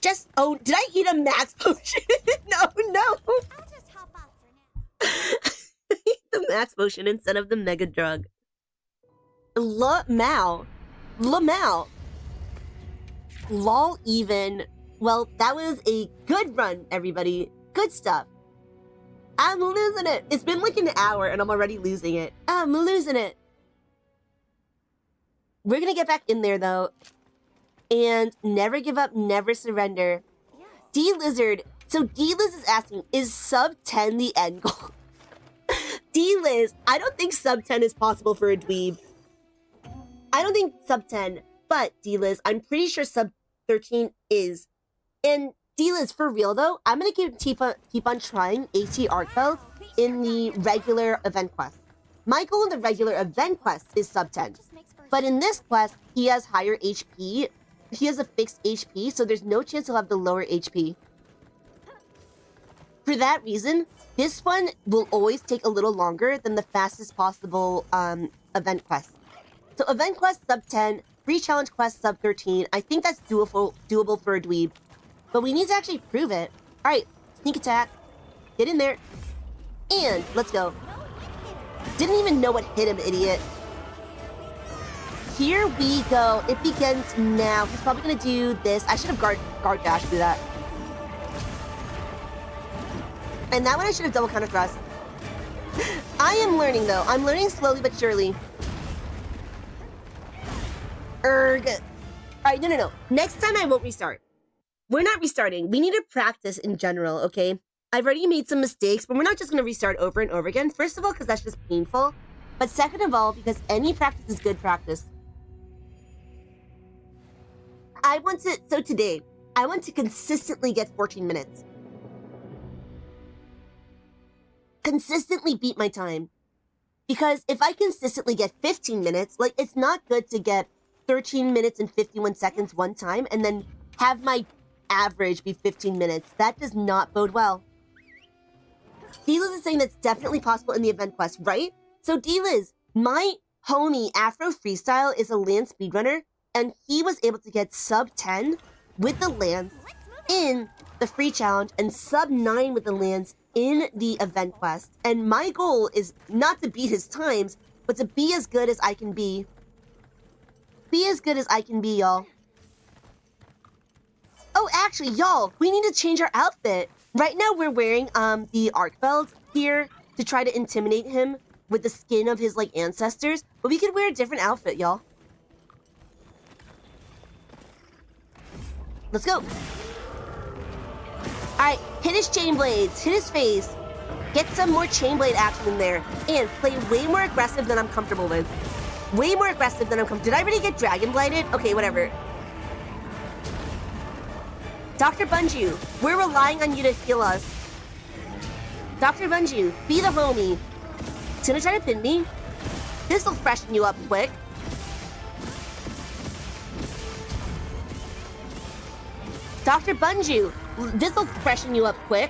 Just, oh, did I eat a max potion? No. I'll just hop off for now. The max potion instead of the mega drug. Lamau. Lol even. Well, that was a good run, everybody. Good stuff. I'm losing it. It's been like an hour and I'm already losing it. I'm losing it. We're gonna get back in there though. And never give up, never surrender. Yes. D-Lizard. So D-Liz is asking, is sub-10 the end goal? D-Liz, I don't think sub-10 is possible for a dweeb. I don't think sub-10, but D-Liz, I'm pretty sure sub-13 is. And D-Liz, for real though, I'm gonna keep on trying AT ARKVELD in the regular event quest. My goal in the regular event quest is sub-10. But in this quest, he has higher HP. He has a fixed HP, so there's no chance he'll have the lower HP. For that reason, this one will always take a little longer than the fastest possible event quest. So event quest sub-10, free challenge quest sub-13. I think that's doable for a dweeb. But we need to actually prove it. All right, sneak attack. Get in there. And let's go. Didn't even know what hit him, idiot. Here we go. It begins now. He's probably gonna do this. I should have guard dash do that. And that one I should have double counter thrust. I am learning though. I'm learning slowly but surely. Erg. Alright, no. Next time I won't restart. We're not restarting. We need to practice in general, okay? I've already made some mistakes, but we're not just gonna restart over and over again. First of all, because that's just painful. But second of all, because any practice is good practice. Today, I want to consistently get 14 minutes. Consistently beat my time. Because if I consistently get 15 minutes, like, it's not good to get 13 minutes and 51 seconds one time and then have my average be 15 minutes. That does not bode well. D-Liz is saying that's definitely possible in the event quest, right? So D-Liz, my homie Afro Freestyle is a Lance speedrunner, and he was able to get sub-10 with the Lance in the free challenge and sub-9 with the Lance in the event quest. And my goal is not to beat his times, but to be as good as I can be. Be as good as I can be, y'all. Oh, actually, y'all, we need to change our outfit. Right now, we're wearing the ARKVELD here to try to intimidate him with the skin of his, like, ancestors. But we could wear a different outfit, y'all. Let's go. Alright, hit his chain blades. Hit his face. Get some more chain blade action in there. And play way more aggressive than I'm comfortable with. Way more aggressive than I'm comfortable. Did I already get dragon blighted? Okay, whatever. Dr. Bunju, we're relying on you to heal us. Dr. Bunju, be the homie. He's gonna try to pin me. This'll freshen you up quick. Dr. Bunju, this'll freshen you up quick.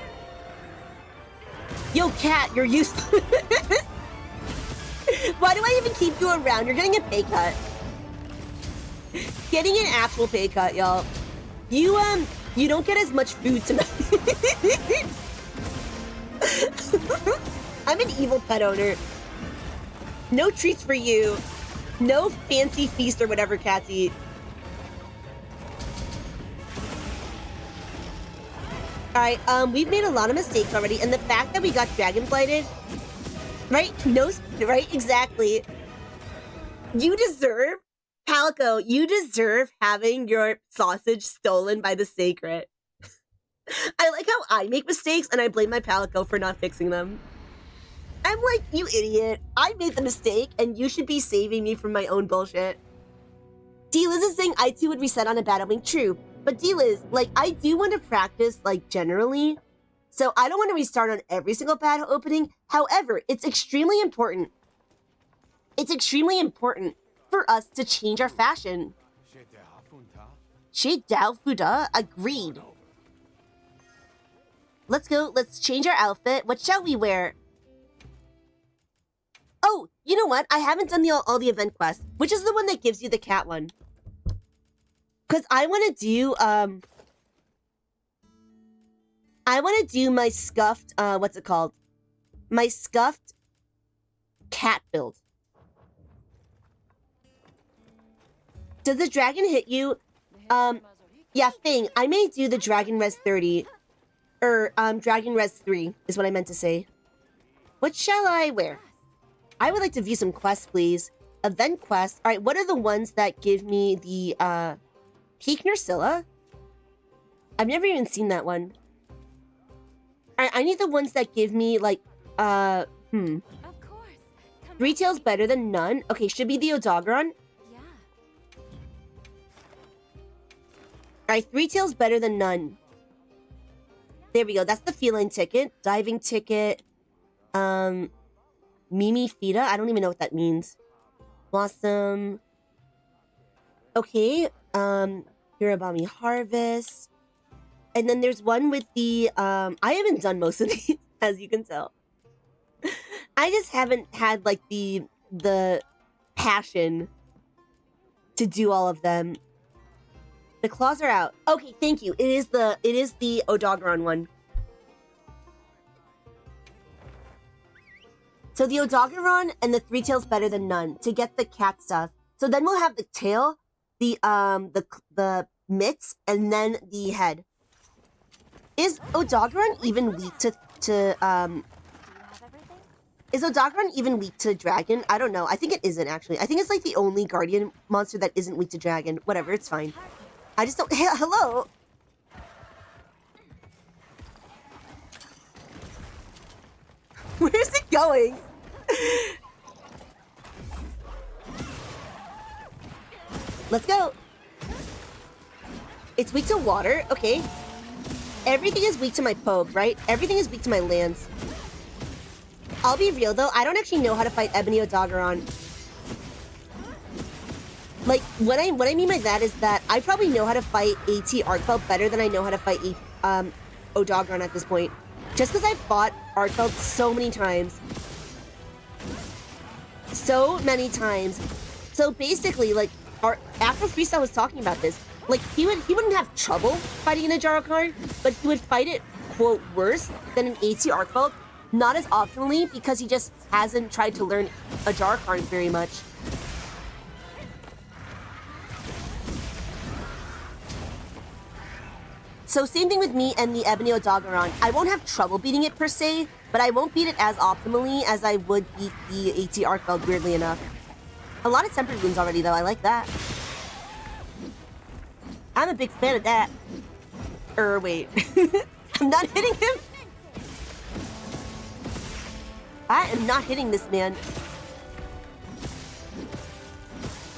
Yo, cat, you're useless. Why do I even keep you around? You're getting a pay cut. Getting an actual pay cut, y'all. You don't get as much food tonight. I'm an evil pet owner. No treats for you. No fancy feast or whatever cats eat. Alright, we've made a lot of mistakes already, and the fact that we got dragon blighted, right? No, right? Exactly. You deserve, Palico, you deserve having your sausage stolen by the sacred. I like how I make mistakes and I blame my Palico for not fixing them. I'm like, you idiot. I made the mistake and you should be saving me from my own bullshit. D-Liz is saying I too would reset on a bad opening. True. But D-Liz, like, I do want to practice, like, generally. So I don't want to restart on every single bad opening. However, it's extremely important. It's extremely important for us to change our fashion. She Dao Fuda, agreed. Let's go, let's change our outfit. What shall we wear? Oh, you know what? I haven't done all the event quests. Which is the one that gives you the cat one? Because I want to do, my scuffed, what's it called? My scuffed cat build. Does the dragon hit you? Yeah, Fing, I may do the Dragon Res 30. Or, Dragon Res 3 is what I meant to say. What shall I wear? I would like to view some quests, please. Event quests. Alright, what are the ones that give me the, Peak Nursilla? I've never even seen that one. Alright, I need the ones that give me, like, Of course. 3 tails better than none. Okay, should be the Odogaron. Yeah. Alright, 3 tails better than none. There we go. That's the feline ticket. Diving ticket. Mimi Fita. I don't even know what that means. Blossom. Okay. Hirabami Harvest. And then there's one with the, I haven't done most of these, as you can tell. I just haven't had, like, the passion to do all of them. The claws are out. Okay, thank you. It is the Odogaron one. So the Odogaron and the 3 tails better than none to get the cat stuff. So then we'll have the tail, the mitts, and then the head. Is Odogaron even weak to Is Odogaron even weak to dragon? I don't know. I think it isn't, actually. I think it's like the only guardian monster that isn't weak to dragon. Whatever, it's fine. I just don't... Hey, hello? Where's it going? Let's go. It's weak to water. Okay. Everything is weak to my Pogue, right? Everything is weak to my lands. I'll be real, though. I don't actually know how to fight Ebony Odogaron. Like, what I mean by that is that I probably know how to fight AT ARKVELD better than I know how to fight Odogaron at this point. Just because I've fought ARKVELD so many times. So many times. So basically, like, after Freestyle was talking about this, like, he wouldn't have trouble fighting an Ajaro card, but he would fight it, quote, worse than an AT ARKVELD. Not as optimally, because he just hasn't tried to learn Ajaro cards very much. So same thing with me and the Ebony Odogaron. I won't have trouble beating it per se, but I won't beat it as optimally as I would beat the AT ARKVELD, weirdly enough. A lot of tempered wounds already, though. I like that. I'm a big fan of that. Wait. I'm not hitting him. I am not hitting this man.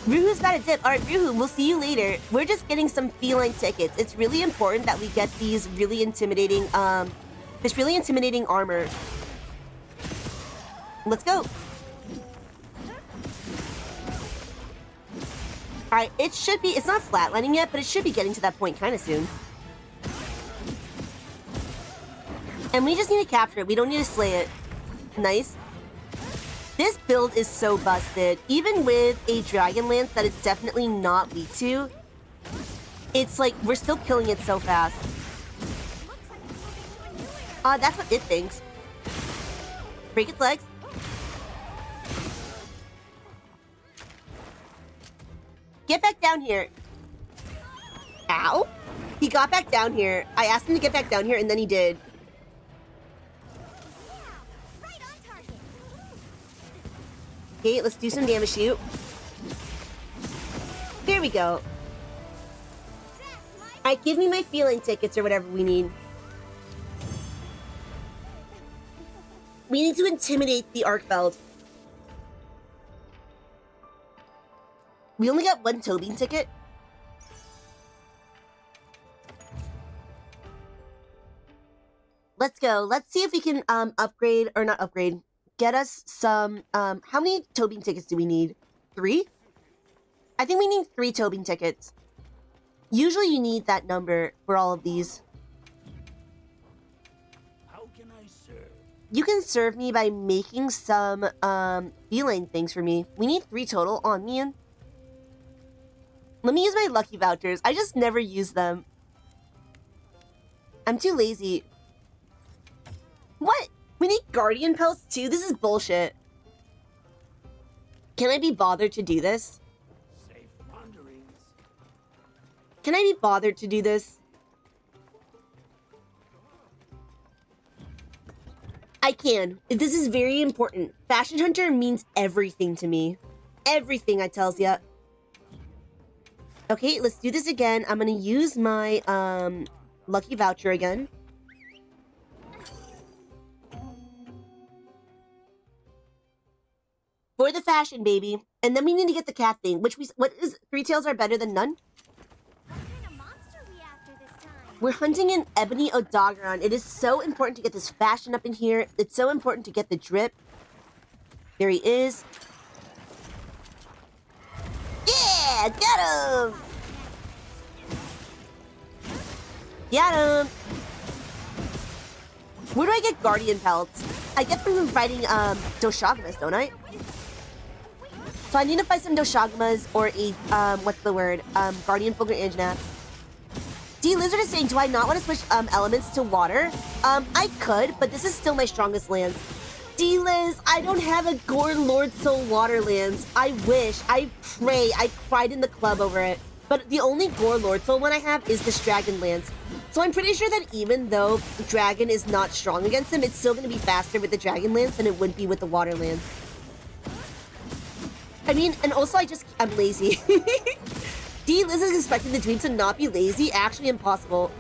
Ryuhu's got a dip. Alright, Ryuhu, we'll see you later. We're just getting some feline tickets. It's really important that we get these really intimidating, this really intimidating armor. Let's go. Alright, it should be, it's not flatlining yet, but it should be getting to that point kind of soon. And we just need to capture it. We don't need to slay it. Nice. This build is so busted. Even with a Dragon Lance that it's definitely not weak to, it's like we're still killing it so fast. That's what it thinks. Break its legs. Get back down here. Ow. He got back down here. I asked him to get back down here and then he did. Okay, let's do some damage shoot. There we go. Alright, give me my feeling tickets or whatever we need. We need to intimidate the ARKVELD. We only got one Tobin ticket. Let's go. Let's see if we can upgrade, or not upgrade, get us some, how many Tobin tickets do we need? 3? I think we need 3 Tobin tickets. Usually you need that number for all of these. How can I serve? You can serve me by making some feline things for me. We need 3 total on me. Let me use my lucky vouchers. I just never use them. I'm too lazy. What? We need guardian pelts too? This is bullshit. Can I be bothered to do this? Safe wanderings. Can I be bothered to do this? I can. This is very important. Fashion Hunter means everything to me. Everything, I tells ya. Okay, let's do this again. I'm gonna use my lucky voucher again. For the fashion, baby. And then we need to get the cat thing, which what is 3 tails are better than none? What kind of monster we after this time? We're hunting an ebony odogaron. It is so important to get this fashion up in here. It's so important to get the drip. There he is. Yeah, got him! Got him! Where do I get guardian pelts? I get them from fighting Doshagamas, don't I? So I need to fight some Doshagamas or a what's the word? Guardian Fulgur Anjanath. D Lizard is saying, do I not want to switch elements to water? I could, but this is still my strongest lance. D Liz, I don't have a Gore Lord Soul Water lance. I wish, I pray, I cried in the club over it. But the only Gore Lord Soul one I have is this Dragon Lance. So I'm pretty sure that even though Dragon is not strong against him, it's still going to be faster with the Dragon Lance than it would be with the Water Lance. I mean, and also I'm lazy. D Liz is expecting the dweeb to not be lazy. Actually impossible.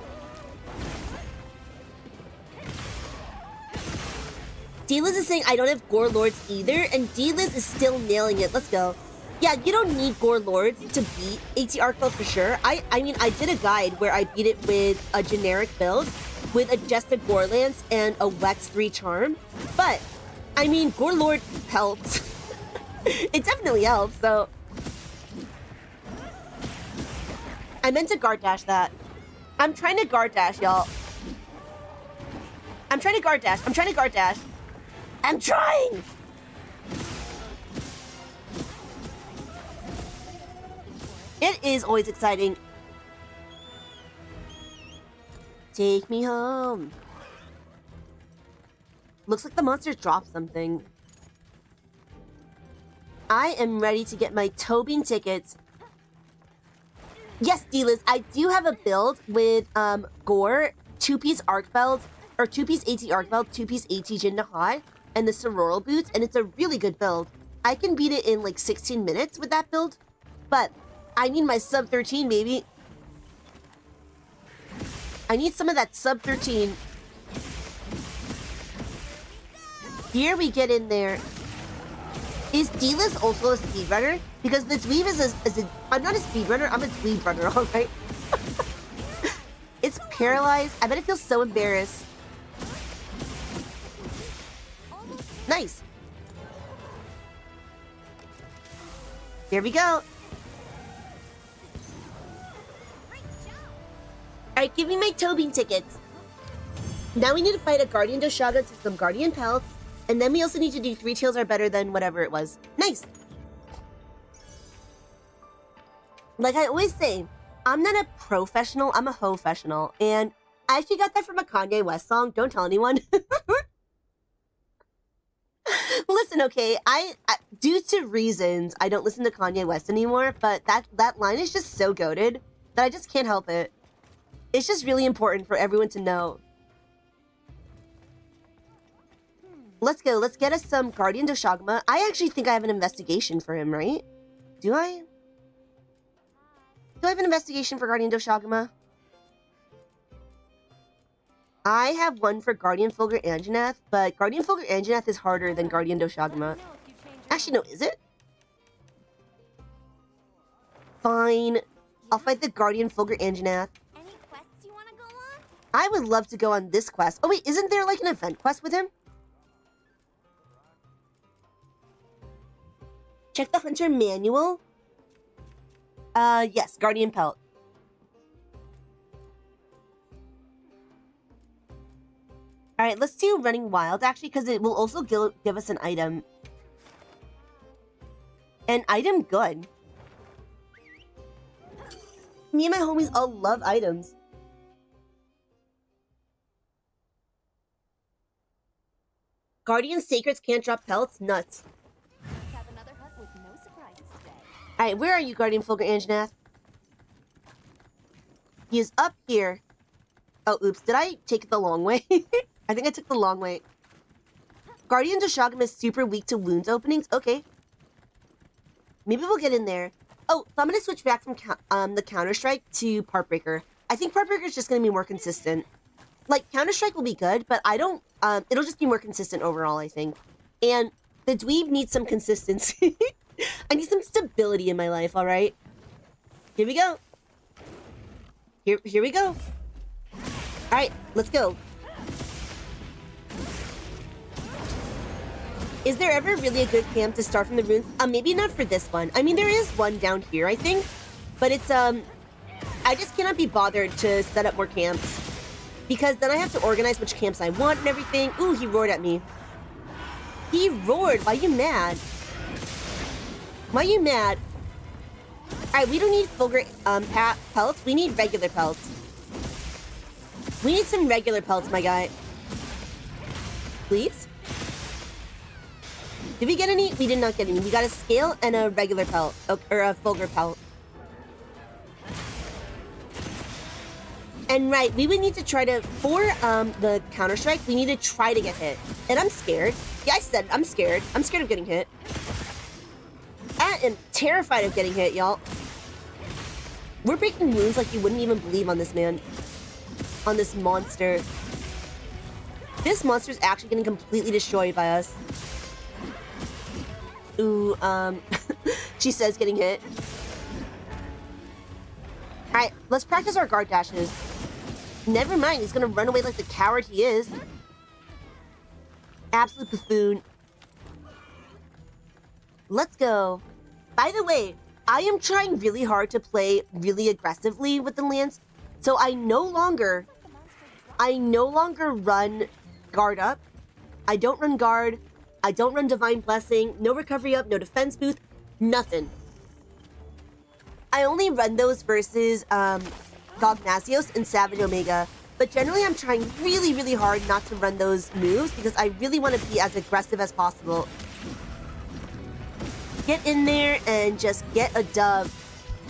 D Liz is saying I don't have Gore Lords either, and D Liz is still nailing it. Let's go. Yeah, you don't need Gore Lords to beat AT ARKVELD for sure. I mean, I did a guide where I beat it with a generic build with just a Gore Lance and a Wex 3 charm. But, I mean, Gore Lord helps. It definitely helps, so. I meant to guard dash that. I'm trying to guard dash, y'all. I'm trying to guard dash. I'm trying to guard dash. I'm trying! It is always exciting. Take me home. Looks like the monsters dropped something. I am ready to get my Tobin tickets. Yes, D-Liz, I do have a build with Gore, 2-piece ARKVELD, or 2-piece AT ARKVELD, 2-piece AT Jin Nahai, and the Sororal boots, and it's a really good build. I can beat it in like 16 minutes with that build, but I need my SUB-13, baby. I need some of that SUB-13. Here we get in there. Is D-Liz also a speedrunner? Because the dweeb is a... I'm not a speedrunner, I'm a dweeb runner, alright? It's paralyzed. I bet it feels so embarrassed. Nice. There we go. Alright, give me my Tobin tickets. Now we need to fight a Guardian Doshaga to some Guardian pelts. And then we also need to do 3 tails are better than whatever it was. Nice! Like I always say, I'm not a professional, I'm a ho-fessional. And I actually got that from a Kanye West song. Don't tell anyone. Listen, okay, I due to reasons, I don't listen to Kanye West anymore, but that line is just so goated that I just can't help it. It's just really important for everyone to know. Let's go. Let's get us some Guardian Doshagma. I actually think I have an investigation for him, right? Do I? Do I have an investigation for Guardian Doshagma? I have one for Guardian Fulgur Anjanath, but Guardian Fulgur Anjanath is harder than Guardian Doshagma. Actually, no, is it? Fine. I'll fight the Guardian Fulgur Anjanath. Any quests you want to go on? I would love to go on this quest. Oh wait, isn't there like an event quest with him? Check the Hunter manual. Yes, Guardian Pelt. Alright, let's do Running Wild, actually, because it will also give us an item. An item good. Me and my homies all love items. Guardian Sacreds can't drop pelts? Nuts. Let's have another hut with no surprises today. Alright, where are you, Guardian Fulgur Anjanath? He is up here. Oh, oops. Did I take it the long way? I think I took the long way. Guardian Doshagma is super weak to wounds openings. Okay. Maybe we'll get in there. Oh, so I'm going to switch back from the Counter-Strike to Part Breaker. I think Part Breaker is just going to be more consistent. Like, Counter-Strike will be good, but I don't... it'll just be more consistent overall, I think. And the dweeb needs some consistency. I need some stability in my life, alright? Here we go. Here we go. Alright, let's go. Is there ever really a good camp to start from the runes? Maybe not for this one. I mean, there is one down here, I think. But it's, I just cannot be bothered to set up more camps. Because then I have to organize which camps I want and everything. Ooh, he roared at me. He roared. Why are you mad? Why are you mad? Alright, we don't need Fulgur pelts. We need regular pelts. We need some regular pelts, my guy. Please? Did we get any? We did not get any. We got a scale and a regular pelt. Or a Fulgur pelt. And right, we would need to try to, for the Counter-Strike, we need to try to get hit. And I'm scared. Yeah, I said I'm scared. I'm scared of getting hit. I am terrified of getting hit, y'all. We're breaking wounds like you wouldn't even believe on this man. On this monster. This monster's actually getting completely destroyed by us. Ooh, she says getting hit. Alright, let's practice our guard dashes. Never mind, he's gonna run away like the coward he is. Absolute buffoon. Let's go. By the way, I am trying really hard to play really aggressively with the lance, so I no longer run guard up. I don't run guard. I don't run Divine Blessing, no recovery up, no defense booth, nothing. I only run those versus Gognazios and Savage Omega, but generally I'm trying really, really hard not to run those moves because I really want to be as aggressive as possible. Get in there and just get a dub.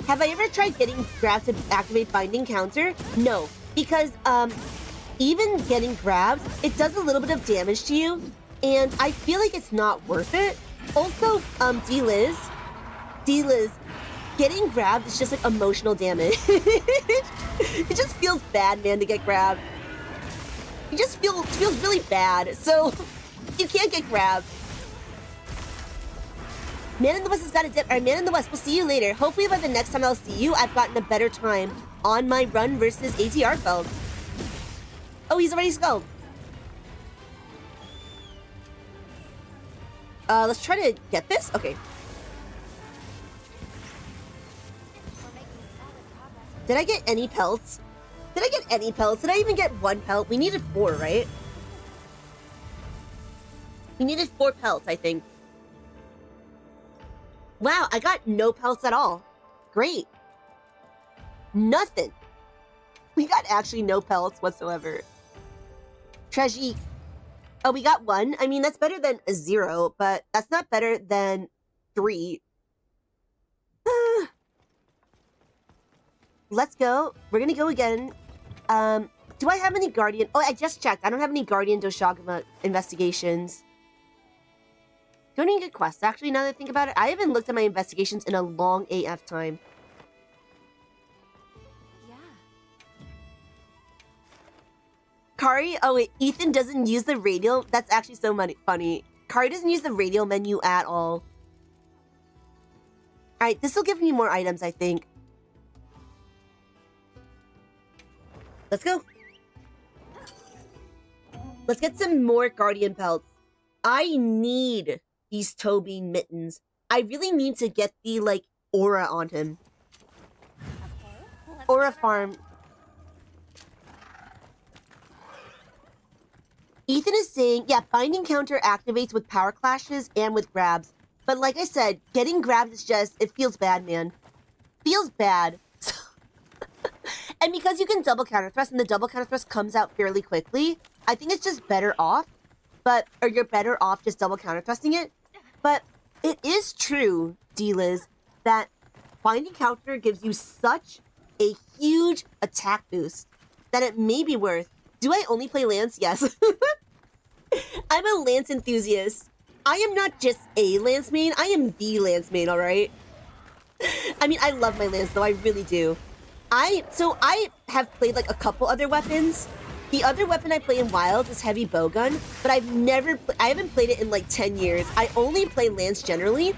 Have I ever tried getting grabbed to activate Binding Counter? No, because even getting grabbed, it does a little bit of damage to you. And I feel like it's not worth it. Also, D-Liz, getting grabbed is just like emotional damage. It just feels bad, man, to get grabbed. It just feels really bad. So, you can't get grabbed. Man in the West has got a dip. Alright, Man in the West, we'll see you later. Hopefully by the next time I'll see you, I've gotten a better time on my run versus ARKVELD. Oh, he's already skulled. Let's try to get this? Okay. Did I get any pelts? Did I get any pelts? Did I even get one pelt? We needed 4, right? We needed 4 pelts, I think. Wow, I got no pelts at all. Great. Nothing. We got actually no pelts whatsoever. Tragique. Oh, we got 1. I mean, that's better than a 0, but that's not better than 3. Let's go. We're gonna go again. Do I have any Guardian? Oh, I just checked. I don't have any Guardian Doshagama investigations. Don't even get quests, actually, now that I think about it. I haven't looked at my investigations in a long AF time. Yeah. Kari, oh wait, Ethan doesn't use the radial? That's actually so funny. Kari doesn't use the radial menu at all. Alright, this will give me more items, I think. Let's go. Let's get some more Guardian pelts. I need these Toby mittens. I really need to get the, like, aura on him. Okay. Aura farm. Ethan is saying, yeah, binding counter activates with power clashes and with grabs. But like I said, getting grabbed is just, it feels bad, man. Feels bad. And because you can double counter thrust and the double counter thrust comes out fairly quickly, I think it's just better off. Or you're better off just double counter thrusting it. But it is true, D-Liz, that binding counter gives you such a huge attack boost that it may be worth. Do I only play Lance? Yes. I'm a Lance enthusiast. I am not just a Lance main, I am the Lance main, alright? I mean, I love my Lance though, I really do. So I have played like a couple other weapons. The other weapon I play in Wilds is heavy bowgun, but I haven't played it in like 10 years. I only play Lance generally.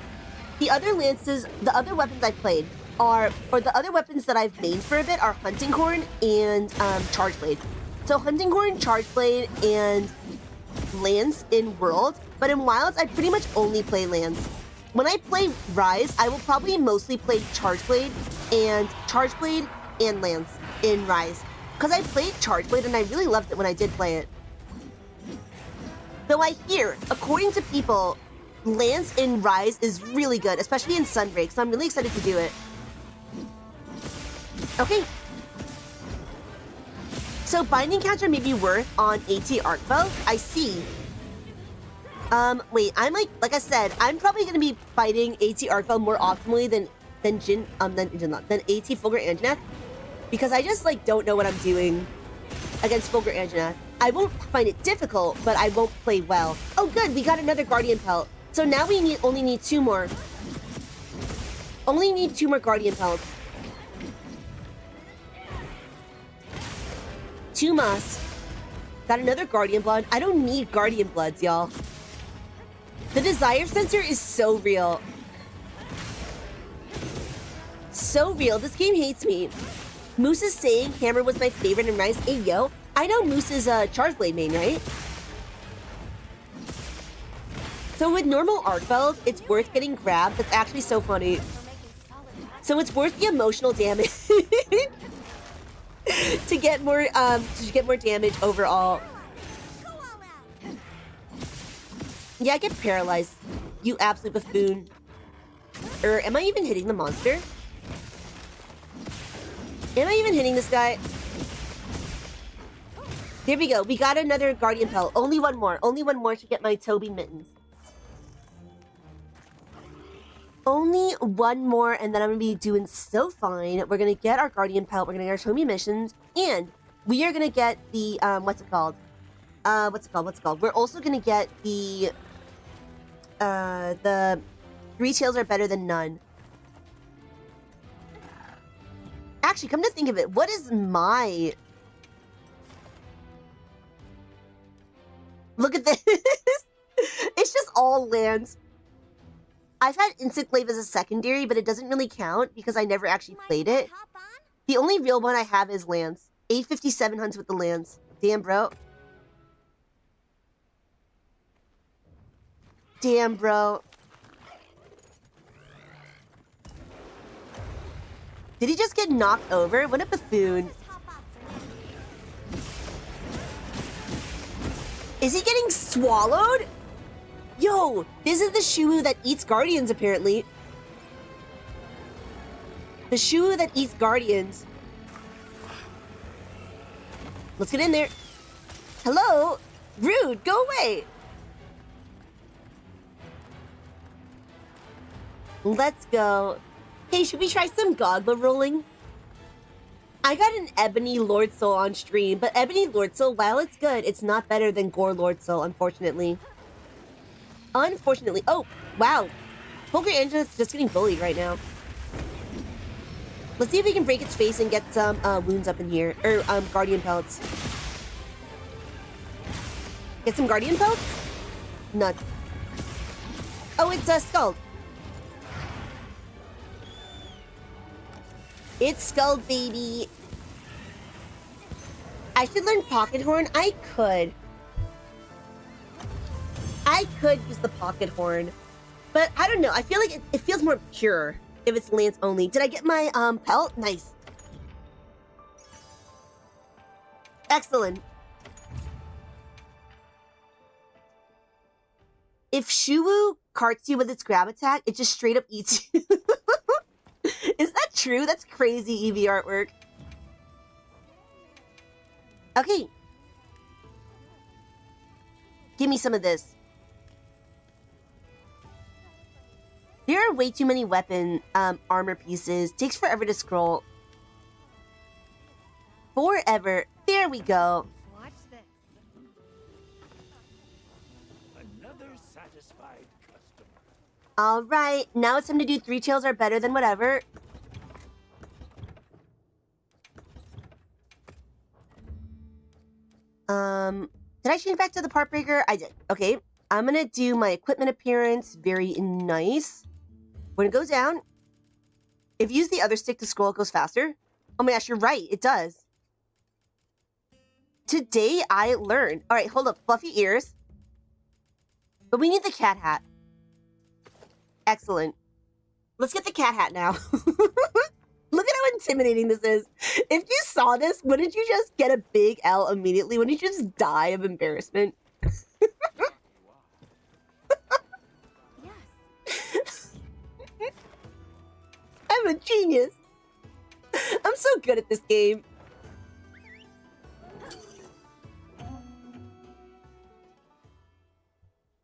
The other weapons I've played the other weapons that I've mained for a bit are Hunting Horn and Charge Blade. So Hunting Horn, Charge Blade, and Lance in World, but in Wilds I pretty much only play Lance. When I play Rise, I will probably mostly play Charge Blade and Lance in Rise. Because I played Charge Blade and I really loved it when I did play it. Though I hear, according to people, Lance in Rise is really good, especially in Sunbreak, so I'm really excited to do it. Okay. So binding counter may be worth on AT ARKVELD. I see. Wait, I'm like I said, I'm probably gonna be fighting AT ARKVELD more optimally than AT Fulgur Anjanath. Because I just, like, don't know what I'm doing against Fulgur Anjanath. I won't find it difficult, but I won't play well. Oh, good, we got another Guardian pelt. So now we only need 2 more. Only need 2 more Guardian pelts. 2 must. Got another Guardian blood. I don't need Guardian bloods, y'all. The desire sensor is so real. So real. This game hates me. Moose is saying Hammer was my favorite in Rise. Hey, yo. I know Moose is a Charge Blade main, right? So with normal ARKVELD, it's worth getting grabbed. That's actually so funny. So it's worth the emotional damage to get more damage overall. Yeah, I get paralyzed. You absolute buffoon. Am I even hitting the monster? Am I even hitting this guy? There we go. We got another Guardian pelt. Only one more. Only one more to get my Toby mittens. Only one more, and then I'm going to be doing so fine. We're going to get our Guardian pelt. We're going to get our Toby missions. And we are going to get the, what's it called? We're also going to get the 3 tails are better than none. Actually, come to think of it, what is my... Look at this. It's just all Lance. I've had Insect Glaive as a secondary, but it doesn't really count because I never actually played it. The only real one I have is Lance. 857 hunts with the Lance. Damn, bro. Damn, bro. Did he just get knocked over? What a buffoon. Is he getting swallowed? Yo, this is the Shuwu that eats guardians, apparently. The Shuwu that eats guardians. Let's get in there. Hello? Rude, go away. Let's go. Hey, should we try some Gogba rolling? I got an Ebony Lord Soul on stream, but Ebony Lord Soul, while it's good, it's not better than Gore Lord Soul, unfortunately. Unfortunately. Oh, wow. Poker Angela's just getting bullied right now. Let's see if we can break its face and get some wounds up in here. Or, Guardian Pelts. Get some Guardian Pelts? Nuts. Oh, it's Skulled. It's Skulled, baby. I should learn Pocket Horn. I could use the Pocket Horn. But I don't know. I feel like it feels more pure if it's Lance only. Did I get my pelt? Nice. Excellent. If Shuwu carts you with its grab attack, it just straight up eats you. Is that true? That's crazy EV artwork. Okay. Give me some of this. There are way too many weapon armor pieces. Takes forever to scroll. Forever. There we go. Watch this. Another satisfied customer. All right, now it's time to do 3 tails are better than whatever. Did I change back to the part breaker? I did. Okay, I'm gonna do my equipment appearance. Very nice. When it goes down, if you use the other stick to scroll, it goes faster. Oh my gosh, you're right. It does. Today I learned. All right, hold up. Fluffy ears. But we need the cat hat. Excellent. Let's get the cat hat now. Look at how intimidating this is. If you saw this, wouldn't you just get a big L immediately? Wouldn't you just die of embarrassment? Yes. I'm a genius. I'm so good at this game.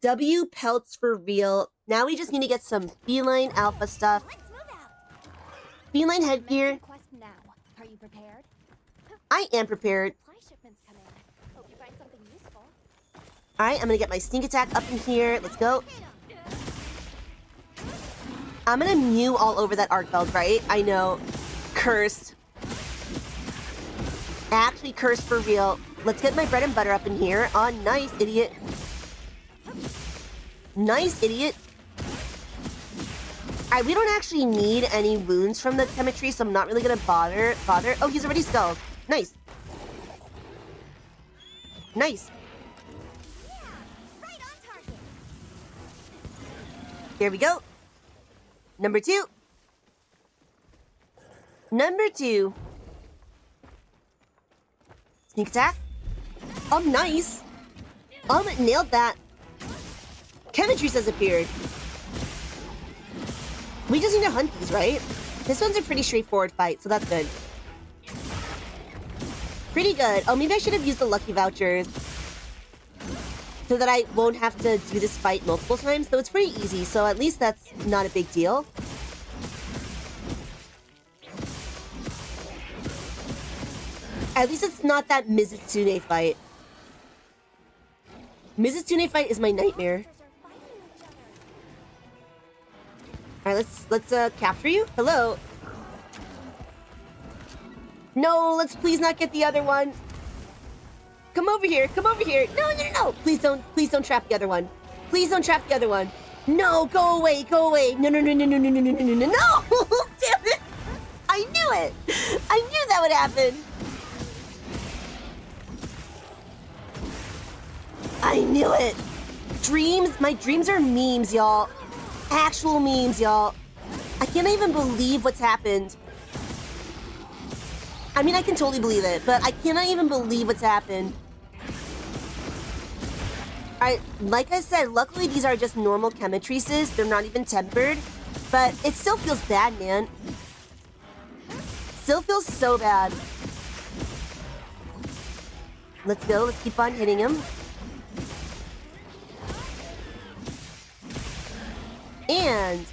W pelts for real. Now we just need to get some feline alpha stuff. Let's move out. Feline headgear. Quest now. Are you prepared? I am prepared. Supply shipments come in. Hope you find something useful. Alright, I'm gonna get my sneak attack up in here. Let's go. I'm gonna mew all over that ARKVELD, right? I know. Cursed. Actually cursed for real. Let's get my bread and butter up in here. Oh, nice, idiot. Nice, idiot. Alright, we don't actually need any wounds from the chemistry, so I'm not really gonna bother. Oh, he's already skulled. Nice. Nice. Yeah, right on target. Here we go. Number 2. Number 2. Sneak attack. Oh, nice. Oh, nailed that. Chemistry has appeared. We just need to hunt these, right? This one's a pretty straightforward fight, so that's good. Pretty good. Oh, maybe I should have used the lucky vouchers so that I won't have to do this fight multiple times. So it's pretty easy, so at least that's not a big deal. At least it's not that Mrs. Tsune fight. Mrs. Tsune fight is my nightmare. Alright, let's capture you. Hello. No, let's please not get the other one. Come over here. Come over here. No, no, no. Please don't trap the other one. Please don't trap the other one. No, go away. Go away. No, no, no, no, no, no, no, no, no, no, no. Damn it. I knew it. I knew that would happen. I knew it. Dreams. My dreams are memes, y'all. Actual memes, y'all. I can't even believe what's happened. I mean, I can totally believe it, but I cannot even believe what's happened. Like I said, luckily these are just normal chemitrices. They're not even tempered. But it still feels bad, man. Still feels so bad. Let's go. Let's keep on hitting him. And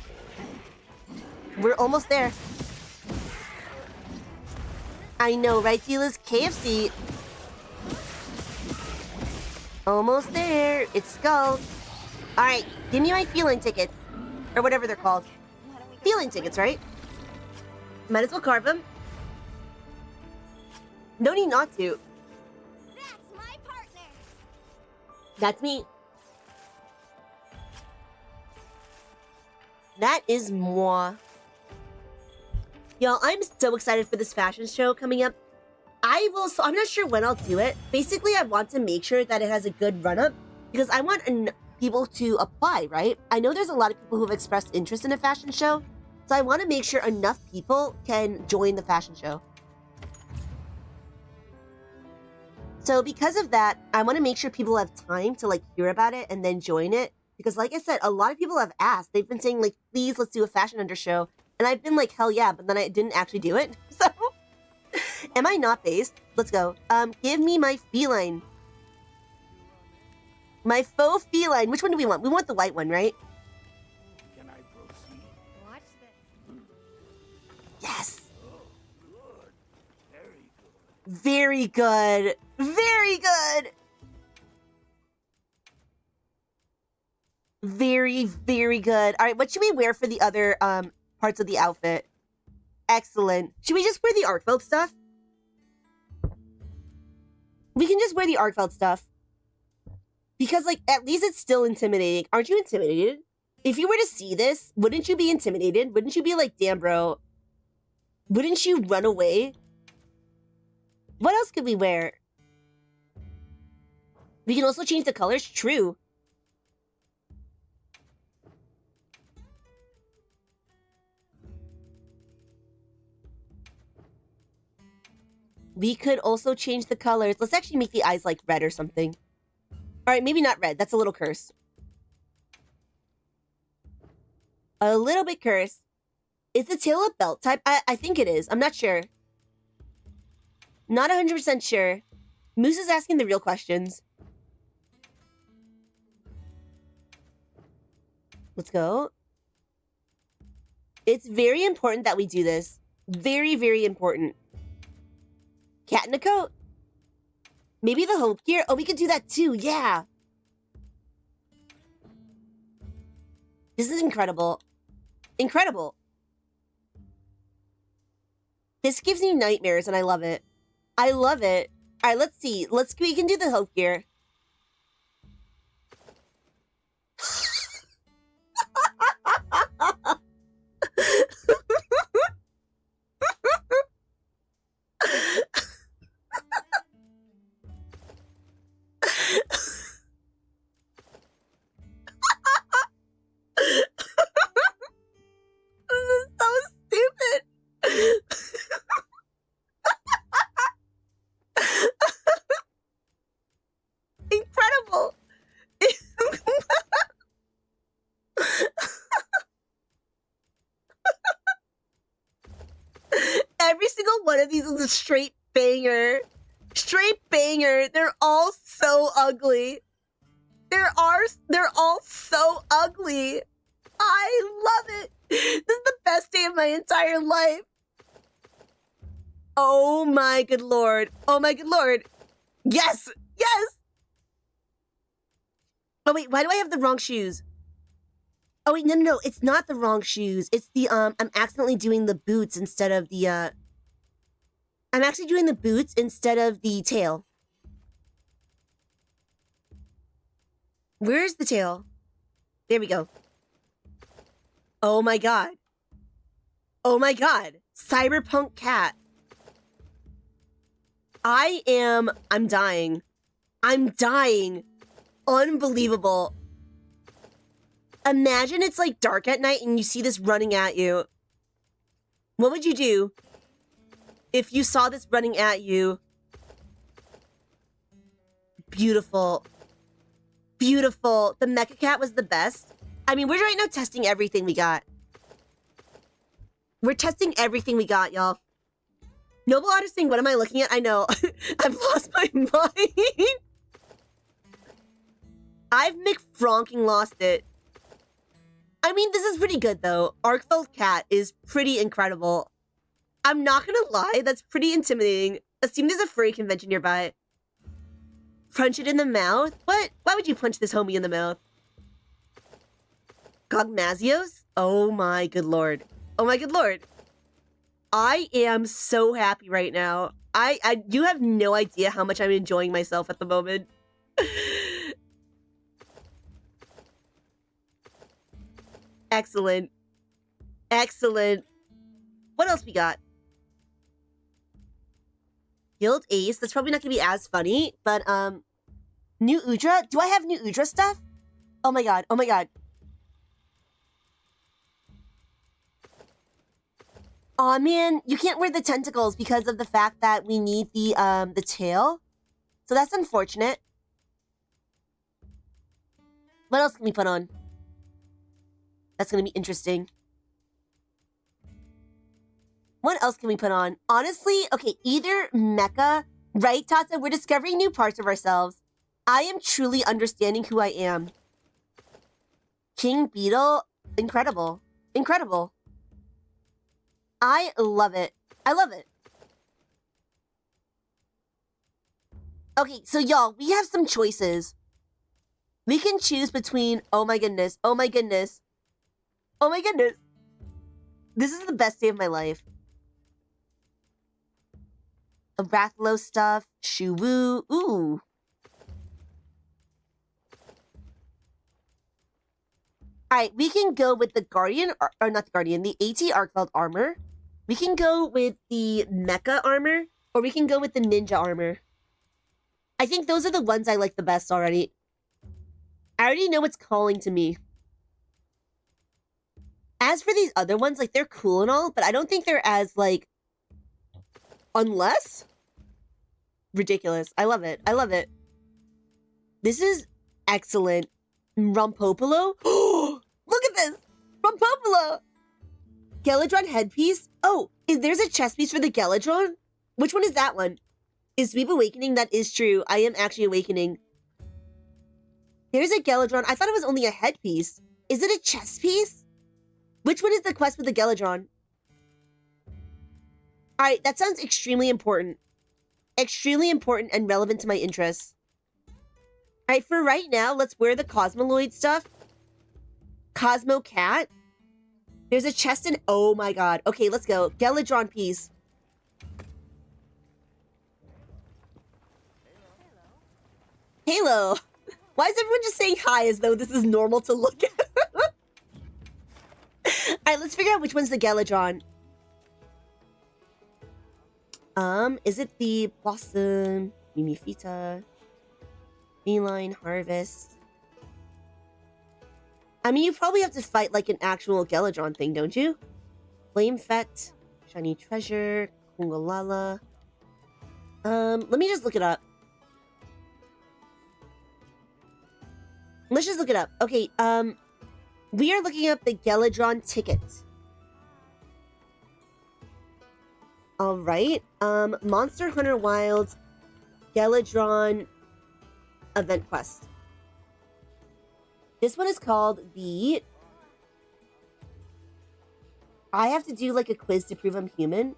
we're almost there. I know, right, Tila's KFC. Almost there. It's Skull. Alright, give me my feeling tickets. Or whatever they're called. Feeling tickets, right? Might as well carve them. No need not to. That's my partner. That's me. That is moi. Y'all, I'm so excited for this fashion show coming up. I'm not sure when I'll do it. Basically, I want to make sure that it has a good run-up because I want people to apply, right? I know there's a lot of people who've expressed interest in a fashion show, so I want to make sure enough people can join the fashion show. So because of that, I want to make sure people have time to like hear about it and then join it. Because like I said, a lot of people have asked. They've been saying like, please, let's do a fashion under show. And I've been like, hell yeah, but then I didn't actually do it. So, am I not based? Let's go. Give me my feline. My faux feline. Which one do we want? We want the white one, right? Can I proceed? Watch this. Yes. Oh, good. Very good. Very good. Very good. Very, very good. All right, what should we wear for the other parts of the outfit? Excellent. Should we just wear the ARKVELD stuff? We can just wear the ARKVELD stuff. Because, like, at least it's still intimidating. Aren't you intimidated? If you were to see this, wouldn't you be intimidated? Wouldn't you be like, damn, bro? Wouldn't you run away? What else could we wear? We can also change the colors. True. We could also change the colors. Let's actually make the eyes like red or something. All right, maybe not red. That's a little cursed. A little bit cursed. Is the tail a belt type? I think it is. I'm not sure. Not 100% sure. Moose is asking the real questions. Let's go. It's very important that we do this. Very, very important. Cat in a coat. Maybe the hope gear. Oh, we could do that too. Yeah. This is incredible. Incredible. This gives me nightmares and I love it. I love it. All right, let's see. We can do the hope gear. Every single one of these is a straight banger. Straight banger. They're all so ugly. They're all so ugly. I love it. This is the best day of my entire life. Oh my good lord. Oh my good lord. Yes. Yes. Oh wait, why do I have the wrong shoes? Oh wait, no, it's not the wrong shoes. It's the, I'm accidentally doing the boots instead of the, I'm actually doing the boots instead of the tail. Where's the tail? There we go. Oh my god. Oh my god. Cyberpunk cat. I'm dying. I'm dying. Unbelievable. Imagine it's like dark at night and you see this running at you. What would you do if you saw this running at you? Beautiful. Beautiful. The Mecha Cat was the best. I mean, we're right now testing everything we got. We're testing everything we got, y'all. Noble Otter saying, what am I looking at? I know. I've lost my mind. I've McFronking lost it. I mean, this is pretty good, though. ARKVELD Cat is pretty incredible. I'm not gonna lie, that's pretty intimidating. Assume there's a furry convention nearby. Punch it in the mouth? What? Why would you punch this homie in the mouth? Gogmazios? Oh my good lord. Oh my good lord. I am so happy right now. You have no idea how much I'm enjoying myself at the moment. Excellent. Excellent. What else we got? Guild Ace. That's probably not gonna be as funny, but New Udra? Do I have New Udra stuff? Oh my god. Oh my god. Aw, man, you can't wear the tentacles because of the fact that we need the tail. So that's unfortunate. What else can we put on? That's gonna be interesting. What else can we put on? Honestly, okay, either mecha, right, Tata? We're discovering new parts of ourselves. I am truly understanding who I am. King Beetle, incredible. Incredible. I love it. I love it. Okay, so y'all, we have some choices. We can choose between, oh my goodness, oh my goodness, oh my goodness. This is the best day of my life. A Rathlow stuff, Shuwu, ooh. Alright, we can go with the Guardian, or not the Guardian, the AT ARKVELD armor. We can go with the Mecha armor, or we can go with the Ninja armor. I think those are the ones I like the best already. I already know what's calling to me. As for these other ones, like, they're cool and all, but I don't think they're as, like... Unless? Ridiculous. I love it. I love it. This is excellent. Rumpopolo? Look at this! Rumpopolo! Geladron headpiece? Oh, there's a chest piece for the Geladron? Which one is that one? Is Dweeb awakening? That is true. I am actually awakening. There's a Geladron. I thought it was only a headpiece. Is it a chest piece? Which one is the quest with the Geladron? Alright, that sounds extremely important. Extremely important and relevant to my interests. Alright, for right now, let's wear the Cosmoloid stuff. Cosmo Cat. There's a chest in... Oh my god. Okay, let's go. Geladron piece. Halo. Why is everyone just saying hi as though this is normal to look at? Alright, let's figure out which one's the Geladron. Is it the Blossom, Mimifita, Feline, Harvest? I mean, you probably have to fight like an actual Geladron thing, don't you? Flame Fett, Shiny Treasure, Kungalala. Let me just look it up. Let's just look it up. Okay, we are looking up the Geladron ticket. Alright, Monster Hunter Wilds Geladron event quest. This one is called the... I have to do like a quiz to prove I'm human.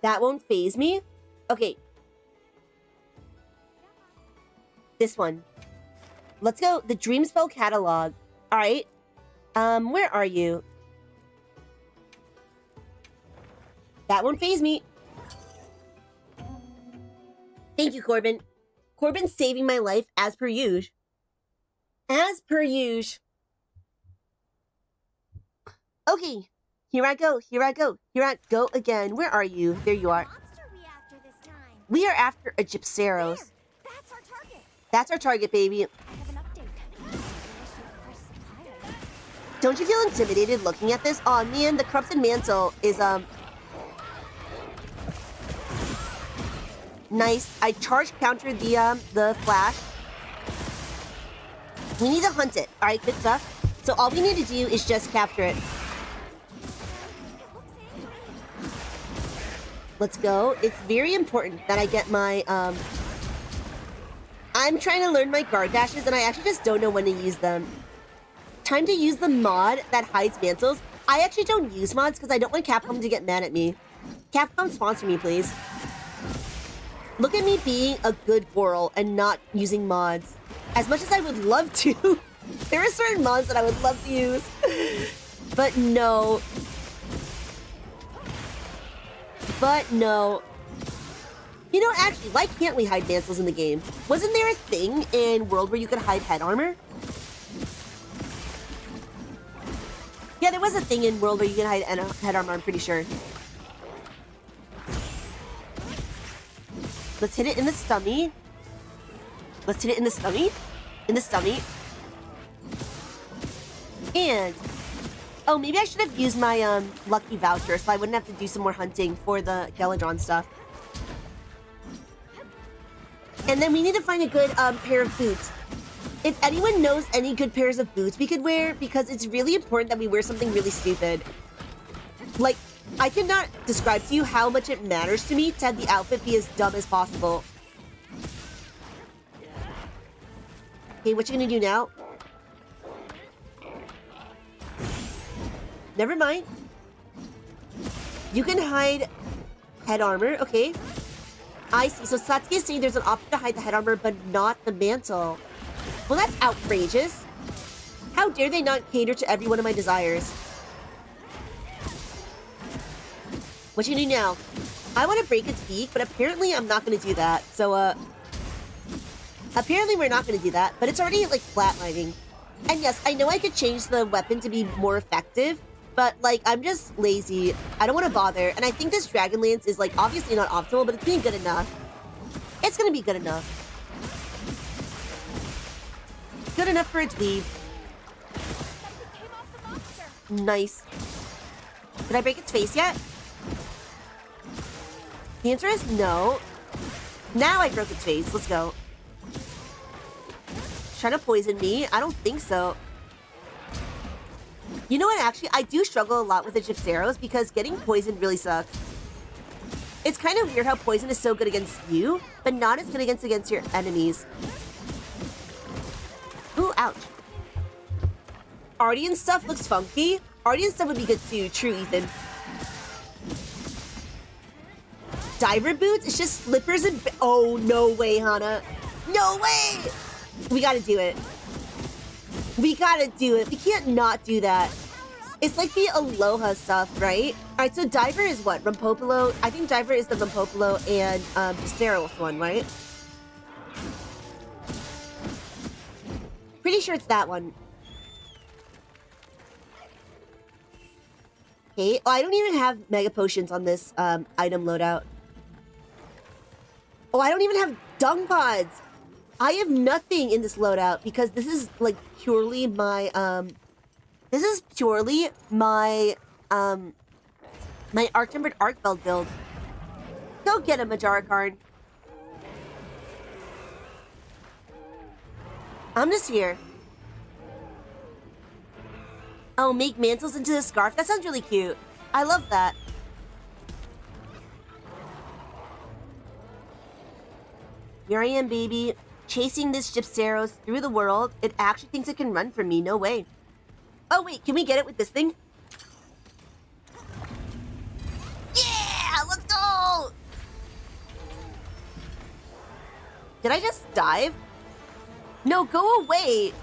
That won't faze me? Okay. This one. Let's go. The Dreamspell catalog. Alright. Where are you? That won't faze me. Thank you, Corbin. Corbin's saving my life as per usual. As per usual. Okay. Here I go. Here I go. Here I go again. Where are you? There you are. We are after a Gypceros. That's our target. That's our target, baby. I have an update. Don't you feel intimidated looking at this? Aw, man, the Corrupted Mantle is, Nice. I charge countered the flash. We need to hunt it. All right, good stuff. So all we need to do is just capture it. Let's go. It's very important that I get my, I'm trying to learn my guard dashes, and I actually just don't know when to use them. Time to use the mod that hides mantles. I actually don't use mods because I don't want Capcom to get mad at me. Capcom, sponsor me, please. Look at me being a good girl and not using mods. As much as I would love to, there are certain mods that I would love to use. But no. But no. You know, actually, why can't we hide mantles in the game? Wasn't there a thing in World where you could hide head armor? Yeah, there was a thing in World where you could hide head armor, I'm pretty sure. Let's hit it in the stomach. Let's hit it in the stomach. In the stomach. And... oh, maybe I should have used my lucky voucher so I wouldn't have to do some more hunting for the Galadron stuff. And then we need to find a good pair of boots. If anyone knows any good pairs of boots we could wear, because it's really important that we wear something really stupid. Like, I cannot describe to you how much it matters to me to have the outfit be as dumb as possible. Okay, what you gonna do now? Never mind. You can hide head armor, okay. I see. So Satsuki is saying there's an option to hide the head armor, but not the mantle. Well, that's outrageous. How dare they not cater to every one of my desires? What you do now? I want to break its beak, but apparently I'm not going to do that. So, apparently we're not going to do that, but it's already, like, flatlining. And yes, I know I could change the weapon to be more effective, but, like, I'm just lazy. I don't want to bother. And I think this Dragon Lance is, like, obviously not optimal, but it's being good enough. It's going to be good enough. Good enough for its dweeb. Nice. Did I break its face yet? The answer is no. Now I broke its face. Let's go. Trying to poison me? I don't think so. You know what, actually? I do struggle a lot with the Gypceros because getting poisoned really sucks. It's kind of weird how poison is so good against you, but not as good against your enemies. Ooh, ouch. Ardian stuff looks funky. Ardian stuff would be good too. True, Ethan. Diver boots? It's just slippers and... oh, no way, Hana. No way! We gotta do it. We gotta do it. We can't not do that. It's like the Aloha stuff, right? Alright, so Diver is what? Rumpopolo? I think Diver is the Rumpopolo and Steros one, right? Pretty sure it's that one. Okay. Oh, I don't even have Mega Potions on this item loadout. Oh, I don't even have Dung Pods! I have nothing in this loadout because this is like purely my this is purely my my Ark-Tempered ARKVELD build. Go get a Majarakarn. I'm just here. Oh, make mantles into the scarf? That sounds really cute. I love that. Here I am, baby. Chasing this Gypceros through the world. It actually thinks it can run from me. No way. Oh, wait. Can we get it with this thing? Yeah! Let's go! Did I just dive? No, go away.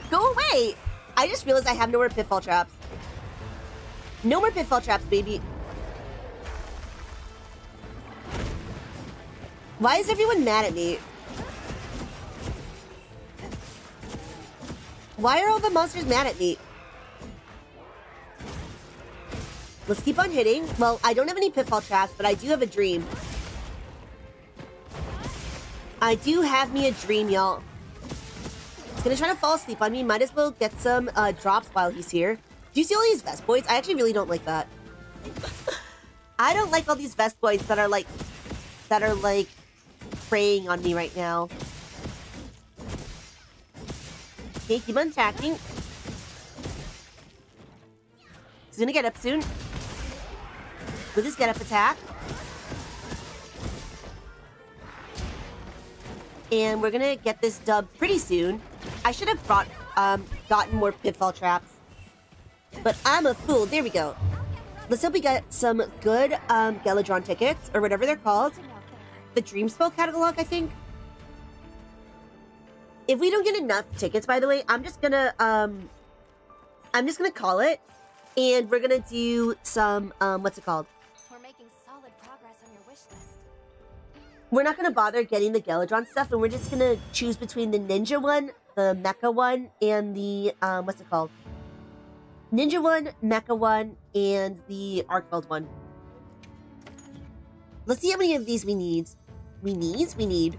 Go away. I just realized I have no more pitfall traps. No more pitfall traps, baby. Why is everyone mad at me? Why are all the monsters mad at me? Let's keep on hitting. Well, I don't have any pitfall traps, but I do have a dream. I do have me a dream, y'all. He's gonna try to fall asleep on me. Might as well get some drops while he's here. Do you see all these vest boys? I actually really don't like that. I don't like all these vest boys that are like preying on me right now. Okay, keep on attacking. He's gonna get up soon. With his get up attack. And we're gonna get this dub pretty soon. I should have gotten more pitfall traps. But I'm a fool. There we go. Let's hope we get some good Geladron tickets, or whatever they're called. The Dreamspell catalog, I think. If we don't get enough tickets, by the way, I'm just gonna call it, and we're gonna do some what's it called? We're making solid progress on your wish list. We're not gonna bother getting the Geladron stuff, and we're just gonna choose between the Ninja one, the Mecha one, and the what's it called? Ninja one, Mecha one, and the ARKVELD one. Let's see how many of these we need. We need.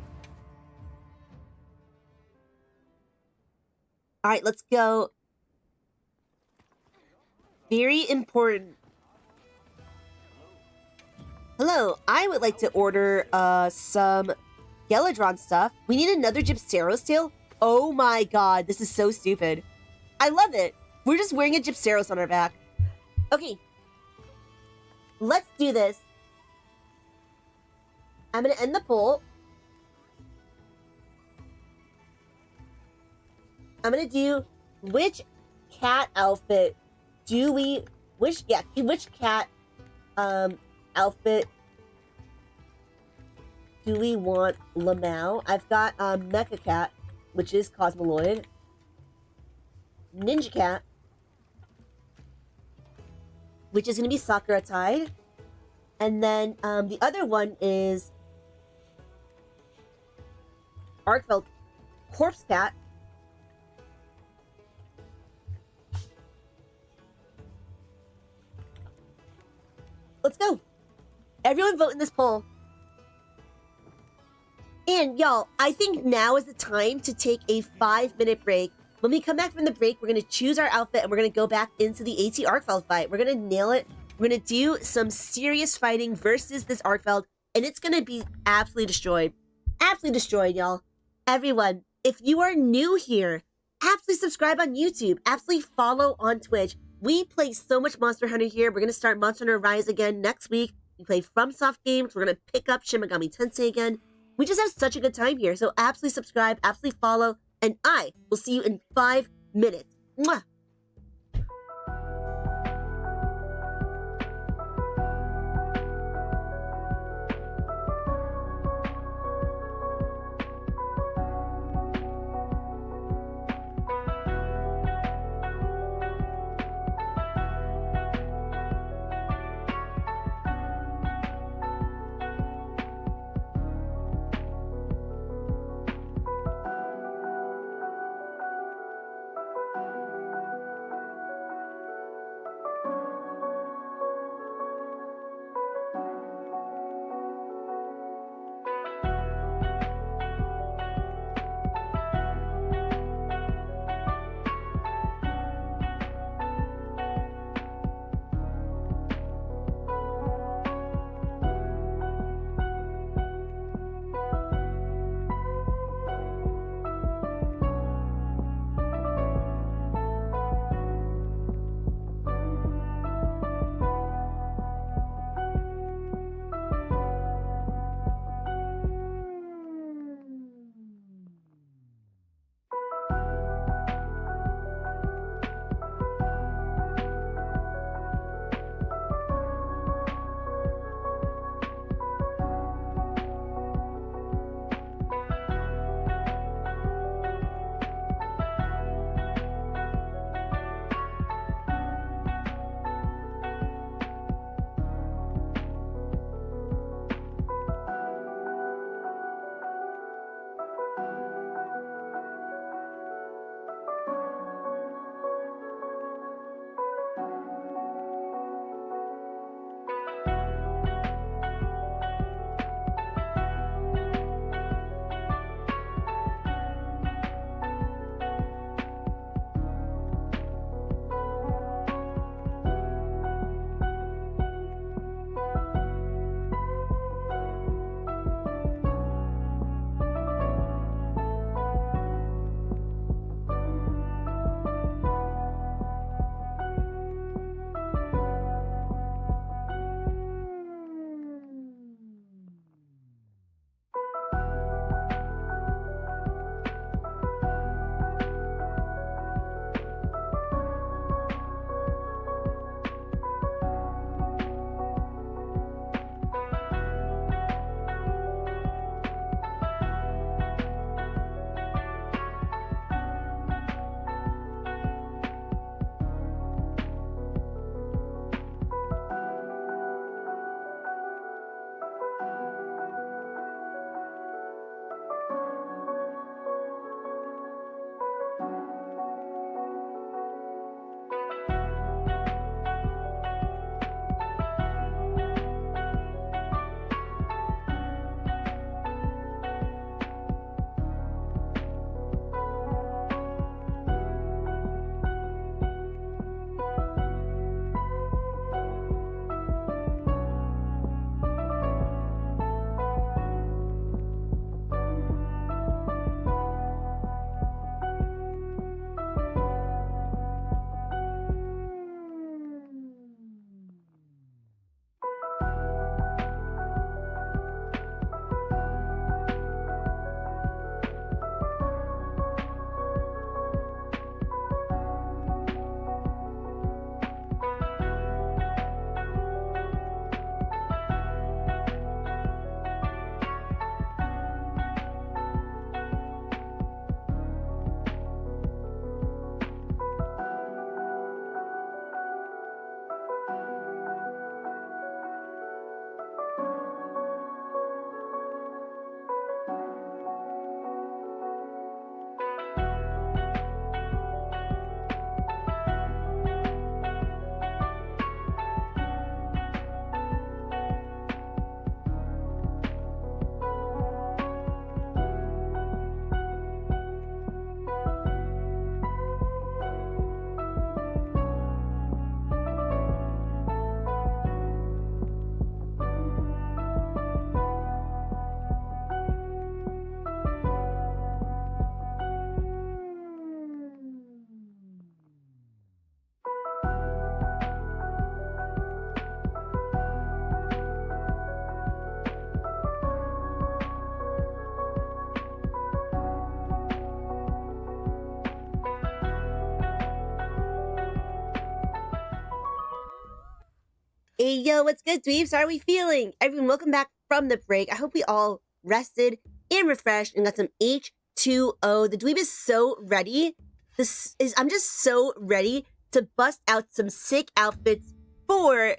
Alright, let's go. Very important. Hello, I would like to order some Geladron stuff. We need another Gypceros tail? Oh my god, this is so stupid. I love it. We're just wearing a Gypceros on our back. Okay. Let's do this. I'm gonna end the poll. I'm gonna do which cat outfit do we which cat outfit do we want Lamau? I've got Mecha Cat, which is Cosmoloid. Ninja Cat, which is gonna be Sakura Tide. And then the other one is ARKVELD Corpse Cat. Let's go. Everyone vote in this poll. And y'all, I think now is the time to take a 5-minute break. When we come back from the break, we're going to choose our outfit and we're going to go back into the AT ARKVELD fight. We're going to nail it. We're going to do some serious fighting versus this ARKVELD, and it's going to be absolutely destroyed. Absolutely destroyed, y'all. Everyone, if you are new here, absolutely subscribe on YouTube. Absolutely follow on Twitch. We play so much Monster Hunter here. We're going to start Monster Hunter Rise again next week. We play FromSoft games. We're going to pick up Shin Megami Tensei again. We just have such a good time here. So absolutely subscribe, absolutely follow, and I will see you in 5 minutes. Mwah! Hey, yo, what's good, dweebs? How are we feeling? Everyone, welcome back from the break. I hope we all rested and refreshed and got some H2O. The dweeb is so ready. I'm just so ready to bust out some sick outfits for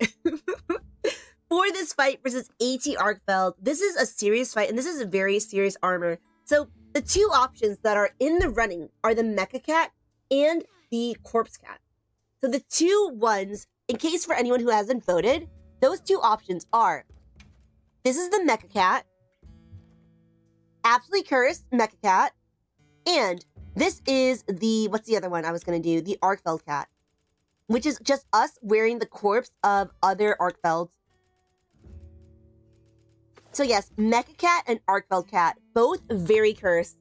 for this fight versus AT ARKVELD. This is a serious fight, and this is a very serious armor. So the two options that are in the running are the Mecha Cat and the Corpse Cat. So the two ones, in case for anyone who hasn't voted, those two options are, this is the Mecha Cat, absolutely cursed Mecha Cat, and this is the, what's the other one I was going to do? The ARKVELD Cat, which is just us wearing the corpse of other ARKVELDs. So yes, Mecha Cat and ARKVELD Cat, both very cursed.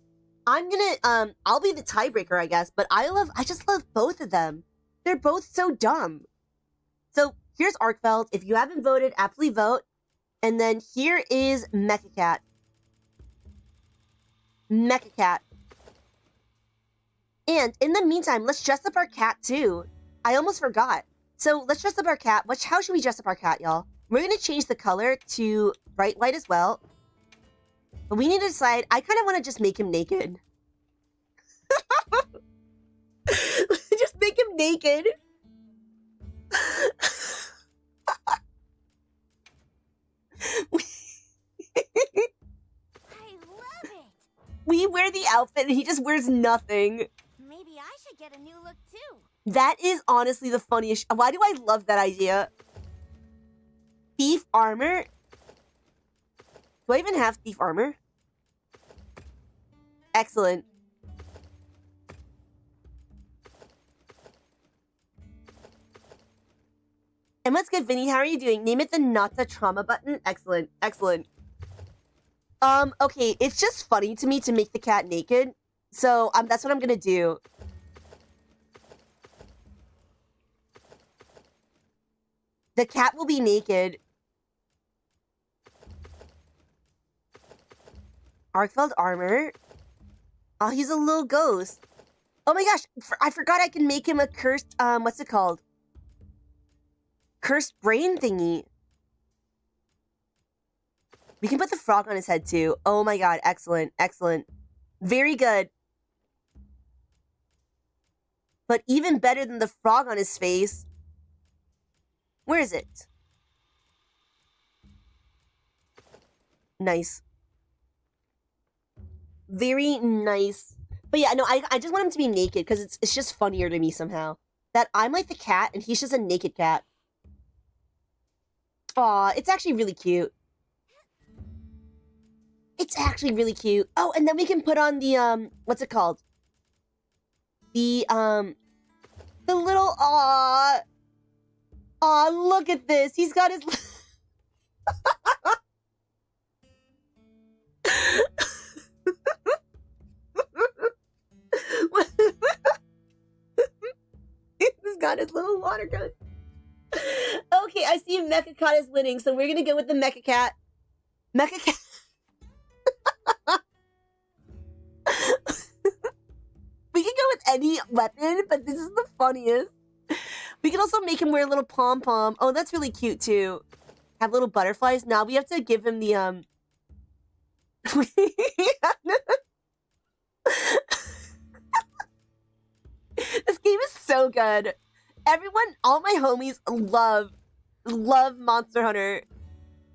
I'm gonna, I'll be the tiebreaker, I guess, but I just love both of them. They're both so dumb. So here's ARKVELD. If you haven't voted, absolutely vote. And then here is Mecha Cat. Mecha Cat. And in the meantime, let's dress up our cat too. I almost forgot. So let's dress up our cat. How should we dress up our cat, y'all? We're gonna change the color to bright white as well. But we need to decide. I kind of want to just make him naked. Just make him naked. I love it. We wear the outfit and he just wears nothing. Maybe I should get a new look too. That is honestly the funniest. Why do I love that idea? Thief armor? Do I even have thief armor? Excellent. And what's good, Vinny? How are you doing? Name it the Nata Trauma button. Excellent. Excellent. Okay, it's just funny to me to make the cat naked. So, that's what I'm gonna do. The cat will be naked. ARKVELD armor. Oh, he's a little ghost. Oh my gosh, I forgot I can make him a cursed, what's it called? Cursed brain thingy. We can put the frog on his head too. Oh my god, excellent, excellent. Very good. But even better than the frog on his face. Where is it? Nice. Very nice. But yeah, no, I just want him to be naked because it's just funnier to me somehow. That I'm like the cat and he's just a naked cat. Aw, it's actually really cute. It's actually really cute. Oh, and then we can put on the, what's it called? The little, aw, look at this. He's got his... He's got his little water gun. Okay, I see Mecha Cat is winning, so we're gonna go with the Mecha Cat. Mecha Cat. We can go with any weapon, but this is the funniest. We can also make him wear a little pom-pom. Oh, that's really cute too. Have little butterflies. Now we have to give him the This game is so good. Everyone, all my homies love Monster Hunter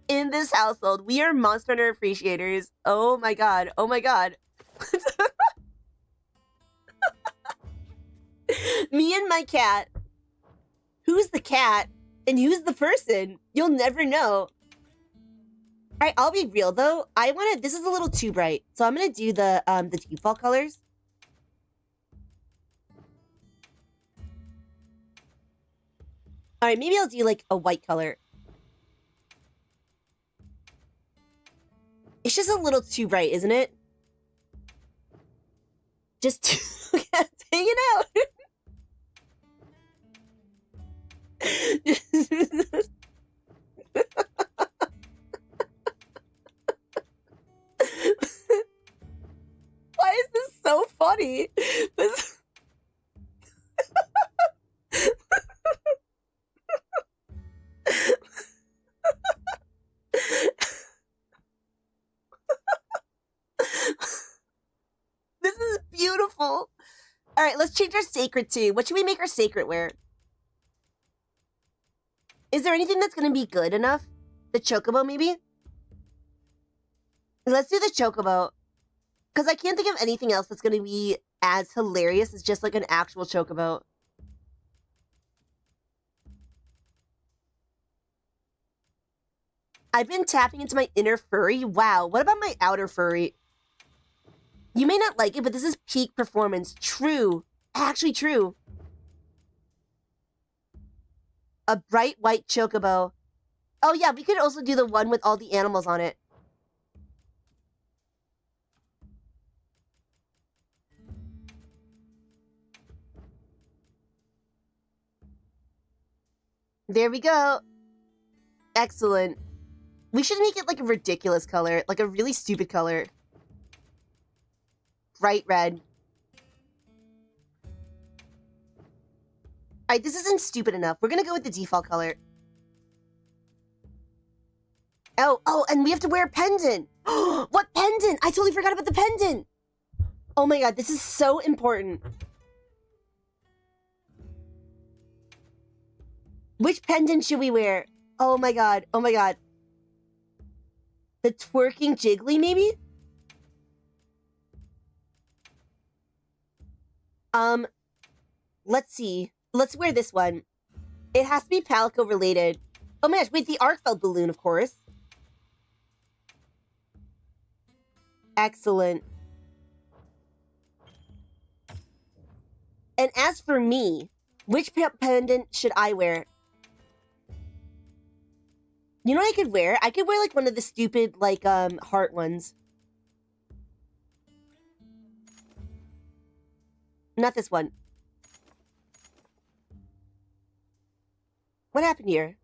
in this household. We are Monster Hunter appreciators. Oh my god. Oh my god. Me and my cat. Who's the cat and who's the person? You'll never know. Alright, I'll be real though. This is a little too bright. So I'm gonna do the default colors. Alright, maybe I'll do like a white color. It's just a little too bright, isn't it? Just hanging out. Why is this so funny? let's change our sacred to. What should we make our sacred wear? Is there anything that's going to be good enough? The chocobo, maybe? Let's do the chocobo. Because I can't think of anything else that's going to be as hilarious as just like an actual chocobo. I've been tapping into my inner furry. Wow, what about my outer furry? You may not like it, but this is peak performance. True. Actually true. A bright white chocobo. Oh yeah, we could also do the one with all the animals on it. There we go. Excellent. We should make it like a ridiculous color, like a really stupid color. Bright red. Alright, this isn't stupid enough. We're gonna go with the default color. Oh, and we have to wear a pendant. What pendant? I totally forgot about the pendant. Oh my god, this is so important. Which pendant should we wear? Oh my god, oh my god. The twerking jiggly, maybe? Let's see. Let's wear this one. It has to be Palico related. Oh my gosh, wait, the ARKVELD balloon, of course. Excellent. And as for me, which pendant should I wear? You know what I could wear? I could wear like one of the stupid like heart ones. Not this one. What happened here?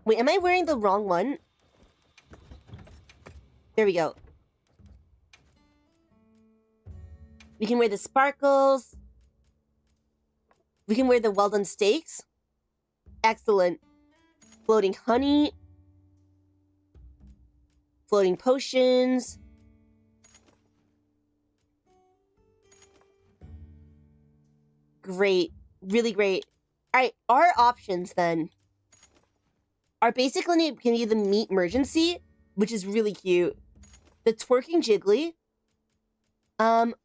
Wait, am I wearing the wrong one? There we go. We can wear the sparkles. We can wear the well done steaks. Excellent. Floating honey. Floating potions. Great. Really great. Alright, our options then are basically can be the meat emergency, which is really cute. The twerking jiggly.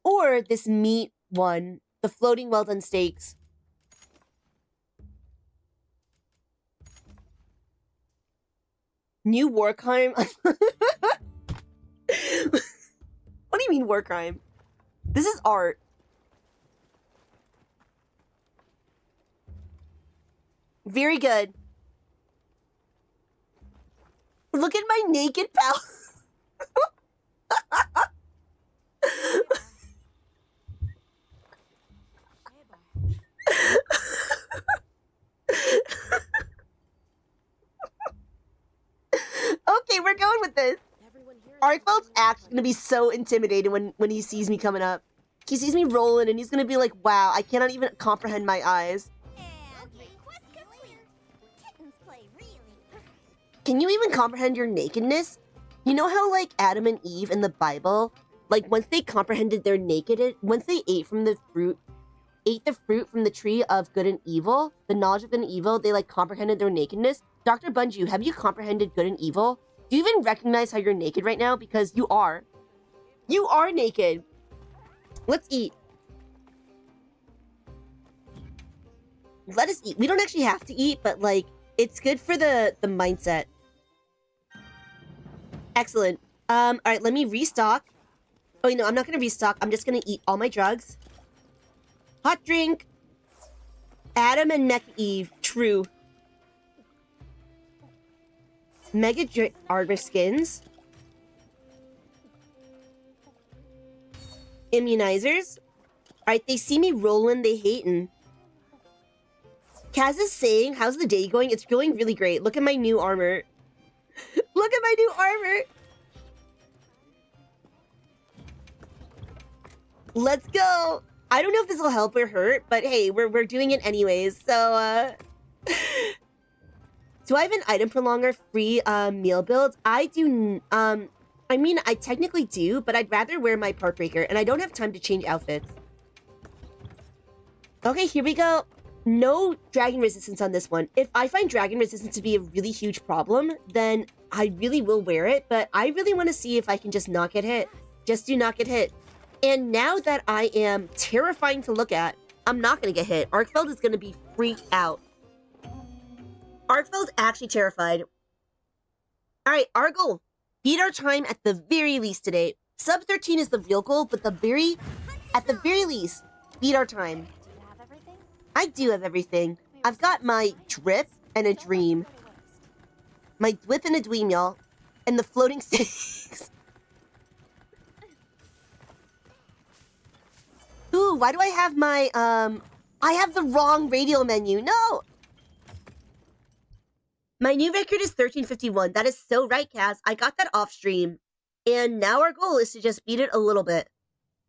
Or this meat one. The floating well done steaks. New war crime? What do you mean war crime? This is art. Very good. Look at my naked pal. Okay, we're going with this. ARKVELD's actually gonna be so intimidated when he sees me coming up. He sees me rolling and he's gonna be like, wow, I cannot even comprehend my eyes. Can you even comprehend your nakedness? You know how, like, Adam and Eve in the Bible, like, once they comprehended their once they ate the fruit from the tree of good and evil, the knowledge of good and evil, they, like, comprehended their nakedness. Dr. Bunju, have you comprehended good and evil? Do you even recognize how you're naked right now? Because you are. You are naked. Let's eat. Let us eat. We don't actually have to eat, but, like, it's good for the mindset. Excellent. Alright, let me restock. Oh, no, I'm not gonna restock. I'm just gonna eat all my drugs. Hot drink. Adam and Mecha Eve. True. Mega Arbor skins. Immunizers. Alright, they see me rolling, they hating. Kaz is saying, how's the day going? It's going really great. Look at my new armor. Look at my new armor. Let's go. I don't know if this will help or hurt, but hey, we're doing it anyways. So, do I have an item prolonger free meal build? I do. I mean, I technically do, but I'd rather wear my part breaker, and I don't have time to change outfits. Okay, here we go. No dragon resistance on this one. If I find dragon resistance to be a really huge problem, then I really will wear it, but I really want to see if I can just not get hit. Just do not get hit. And now that I am terrifying to look at, I'm not going to get hit. ARKVELD is going to be freaked out. ARKVELD's actually terrified. All right, our goal. Beat our time at the very least today. Sub-13 is the real goal, but at the very least, beat our time. Do you have everything? I do have everything. I've got my drip and a dream. My dwip and a dweem, y'all. And the floating sticks. Ooh, why do I have my, I have the wrong radial menu. No! My new record is 1351. That is so right, Kaz. I got that off stream. And now our goal is to just beat it a little bit.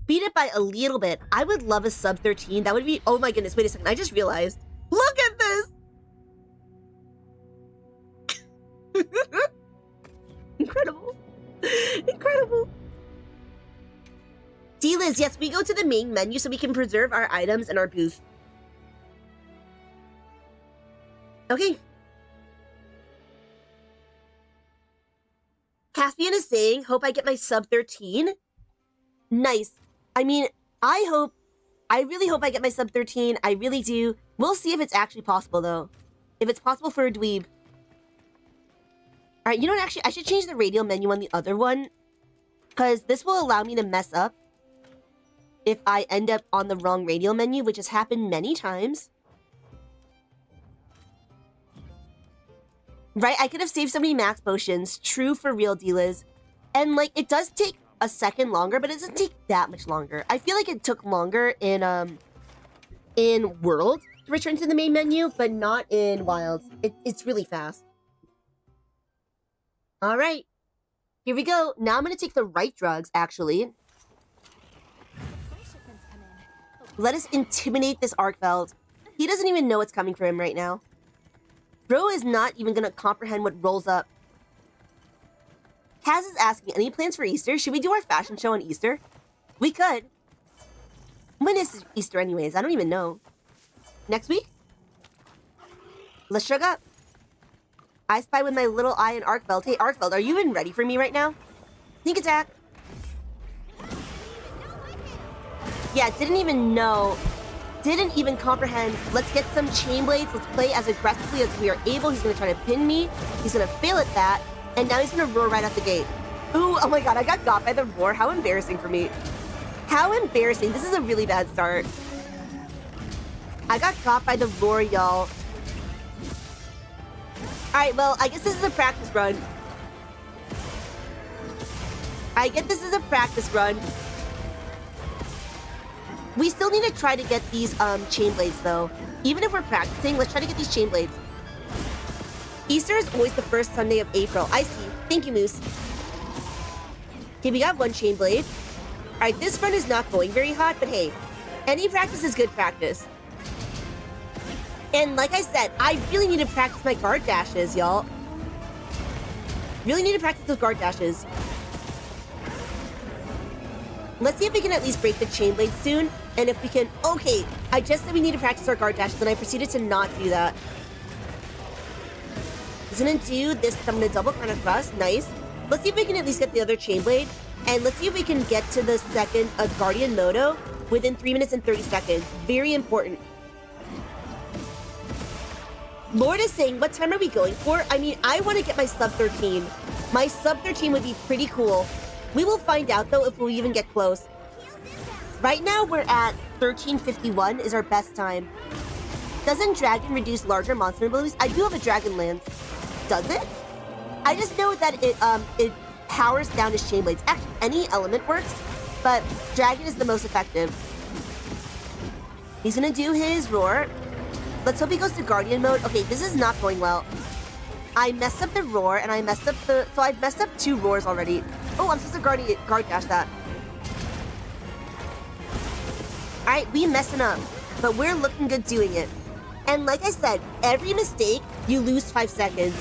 Beat it by a little bit. I would love a sub-13. That would be... Oh my goodness, wait a second. I just realized. Look at this! Incredible. Incredible. D-Liz, yes, we go to the main menu so we can preserve our items and our booth. Okay. Caspian is saying, hope I get my sub-13. Nice. I mean, I really hope I get my sub-13. I really do. We'll see if it's actually possible, though. If it's possible for a dweeb. Alright, you know what? Actually, I should change the radial menu on the other one. Because this will allow me to mess up if I end up on the wrong radial menu, which has happened many times. Right? I could have saved so many max potions. True for real, D-Liz. And, like, it does take a second longer, but it doesn't take that much longer. I feel like it took longer in World to return to the main menu, but not in Wilds. It's really fast. All right. Here we go. Now I'm going to take the right drugs, actually. Let us intimidate this ARKVELD. He doesn't even know what's coming for him right now. Bro is not even going to comprehend what rolls up. Kaz is asking, any plans for Easter? Should we do our fashion show on Easter? We could. When is Easter anyways? I don't even know. Next week? Let's shrug up. I spy with my little eye in ARKVELD. Hey, ARKVELD, are you even ready for me right now? Sneak attack. Yeah, didn't even know. Didn't even comprehend. Let's get some chain blades. Let's play as aggressively as we are able. He's going to try to pin me. He's going to fail at that. And now he's going to roar right out the gate. Ooh, oh my god, I got by the roar. How embarrassing for me. How embarrassing. This is a really bad start. I got by the roar, y'all. Alright, well, I guess this is a practice run. I get this is a practice run. We still need to try to get these chain blades, though. Even if we're practicing, let's try to get these chain blades. Easter is always the first Sunday of April. I see. Thank you, Moose. Okay, we got one chain blade. All right, this run is not going very hot, but hey, any practice is good practice. And like I said, I really need to practice my guard dashes, y'all. Really need to practice those guard dashes. Let's see if we can at least break the chain blade soon. And if we can... Okay, I just said we need to practice our guard dashes, and I proceeded to not do that. He's gonna do this. I'm gonna double kind of thrust. Nice. Let's see if we can at least get the other chain blade. And let's see if we can get to the second Guardian Moto within 3 minutes and 30 seconds. Very important. Lord is saying, what time are we going for? I mean, I want to get my sub-13. My sub-13 would be pretty cool. We will find out, though, if we'll even get close. Right now, we're at 1351 is our best time. Doesn't Dragon reduce larger monster abilities? I do have a Dragon Lance. Does it? I just know that it powers down his chain blades. Actually, any element works, but Dragon is the most effective. He's gonna do his roar. Let's hope he goes to Guardian mode. Okay, this is not going well. I messed up the roar, and I messed up the... So I've messed up 2 roars already. Oh, I'm supposed to guard dash that. Alright, we messing up. But we're looking good doing it. And like I said, every mistake, you lose 5 seconds.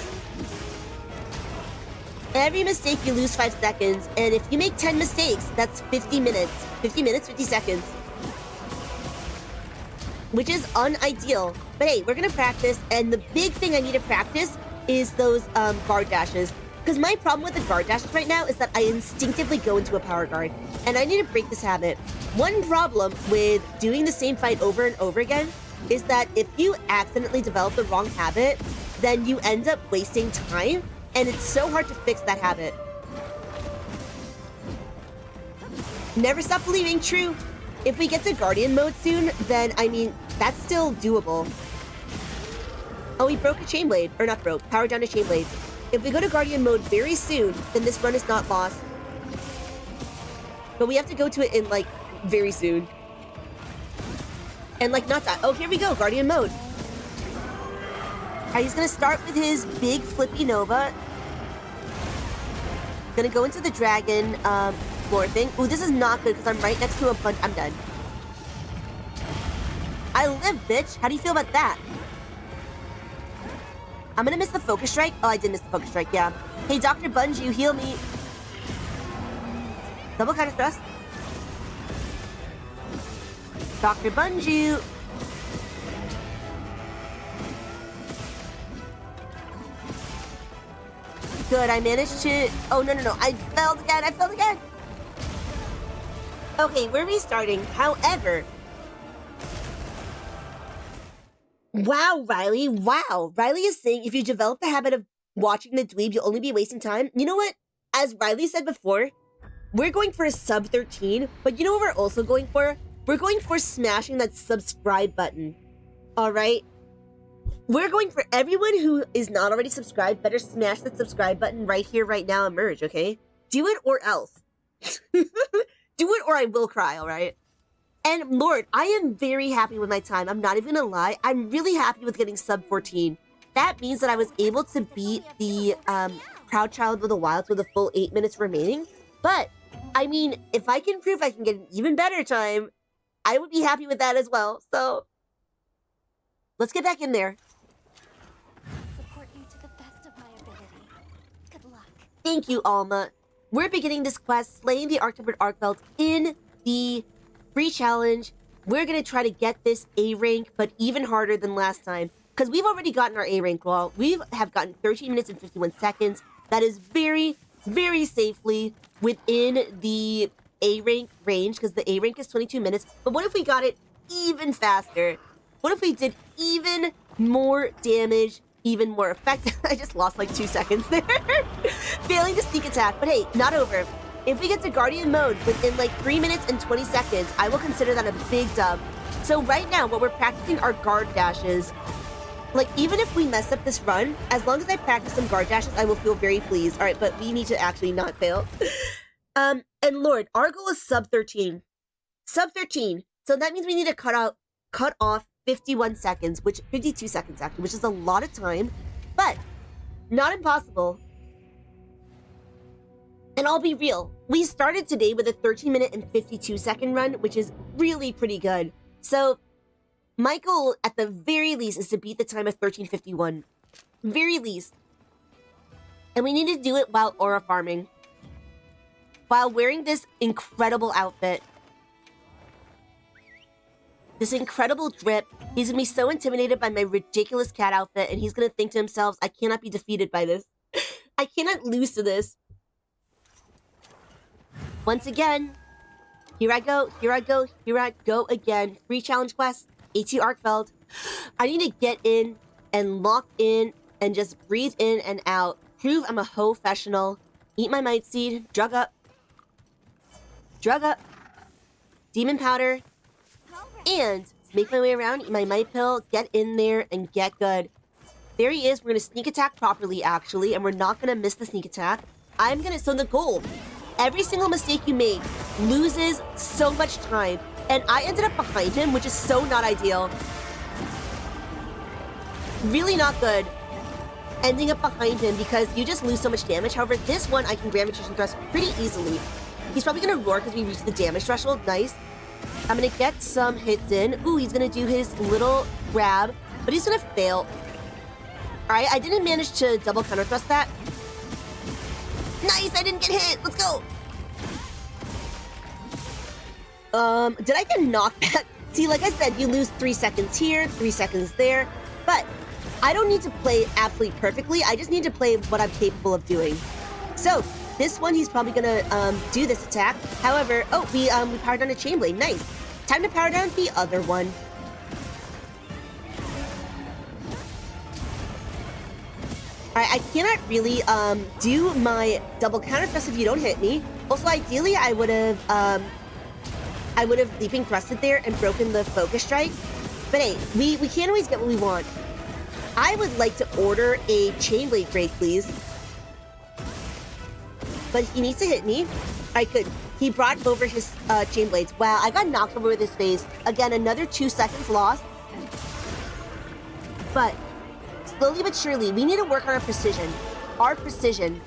Every mistake, you lose 5 seconds. And if you make 10 mistakes, that's 50 minutes. 50 minutes, 50 seconds. Which is unideal. But hey, we're gonna practice. And the big thing I need to practice is those guard dashes. Because my problem with the guard dashes right now is that I instinctively go into a power guard. And I need to break this habit. One problem with doing the same fight over and over again is that if you accidentally develop the wrong habit, then you end up wasting time, and it's so hard to fix that habit. Never stop believing, true. If we get to Guardian mode soon, then, I mean, that's still doable. Oh, we broke a chain blade. Or not broke, powered down a chain blade. If we go to Guardian mode very soon, then this run is not lost. But we have to go to it in, like, very soon. And, like, not die. Oh, here we go, Guardian mode. Alright, he's gonna start with his big flippy Nova. Gonna go into the dragon floor thing. Ooh, this is not good because I'm right next to a bunch. I'm done. I live, bitch. How do you feel about that? I'm gonna miss the focus strike. Oh, I did miss the focus strike, yeah. Hey, Dr. Bunju, heal me. Double counter thrust. Dr. Bunju. Good, I managed to... Oh, no. I failed again. Okay, we're restarting. However... Wow, Riley. Wow. Riley is saying if you develop the habit of watching the dweeb, you'll only be wasting time. You know what? As Riley said before, we're going for a sub-13, but you know what we're also going for? We're going for smashing that subscribe button. All right? We're going for everyone who is not already subscribed, better smash that subscribe button right here, right now, and merge, okay? Do it or else. Do it or I will cry, all right? And Lord, I am very happy with my time. I'm not even gonna lie. I'm really happy with getting sub-14. That means that I was able to beat the Proud Child of the Wilds with a full 8 minutes remaining. But, I mean, if I can prove I can get an even better time, I would be happy with that as well. So, let's get back in there. Support you to the best of my ability. Good luck. Thank you, Alma. We're beginning this quest, slaying the Arctopid ARKVELD in the free challenge. We're gonna try to get this A rank, but even harder than last time. Because we've already gotten our A rank. Well, we have gotten 13 minutes and 51 seconds. That is very, very safely within the A rank range, because the A rank is 22 minutes. But what if we got it even faster? What if we did even more damage, even more effective? I just lost like 2 seconds there. Failing to sneak attack, but hey, not over. If we get to Guardian mode within like 3 minutes and 20 seconds, I will consider that a big dub. So right now, what we're practicing are guard dashes. Like, even if we mess up this run, as long as I practice some guard dashes, I will feel very pleased. All right, but we need to actually not fail. And Lord, our goal is sub-13. Sub-13. So that means we need to cut off 51 seconds, 52 seconds actually, which is a lot of time, but not impossible. And I'll be real, we started today with a 13-minute and 52-second run, which is really pretty good. So my goal, at the very least, is to beat the time of 13:51. Very least. And we need to do it while aura farming. While wearing this incredible outfit. This incredible drip. He's gonna be so intimidated by my ridiculous cat outfit, and he's gonna think to himself, I cannot be defeated by this. I cannot lose to this. Once again, here I go again. Free challenge quest, AT ARKVELD. I need to get in and lock in and just breathe in and out. Prove I'm a ho-fessional. Eat my might seed, drug up. Demon powder. And make my way around, eat my might pill, get in there, and get good. There he is. We're gonna sneak attack properly, actually, and we're not gonna miss the sneak attack. So the goal. Every single mistake you make loses so much time. And I ended up behind him, which is so not ideal. Really not good. Ending up behind him because you just lose so much damage. However, this one I can Grand Magician Thrust pretty easily. He's probably gonna roar because we reached the damage threshold. Nice. I'm gonna get some hits in. Ooh, he's gonna do his little grab, but he's gonna fail. Alright, I didn't manage to double counter thrust that. Nice, I didn't get hit. Let's go. Did I get knocked back? See, like I said, you lose 3 seconds here, 3 seconds there, but I don't need to play absolutely perfectly. I just need to play what I'm capable of doing. So, this one, he's probably gonna do this attack. However, oh, we powered down a chain blade. Nice. Time to power down the other one. Alright, I cannot really do my double counter thrust if you don't hit me. Also, ideally, I would have leaping thrusted there and broken the focus strike. But hey, we can't always get what we want. I would like to order a chain blade break, please. But he needs to hit me. I could. He brought over his chain blades. Wow, I got knocked over with his face. Again, another 2 seconds lost. But slowly but surely, we need to work on our precision. Our precision.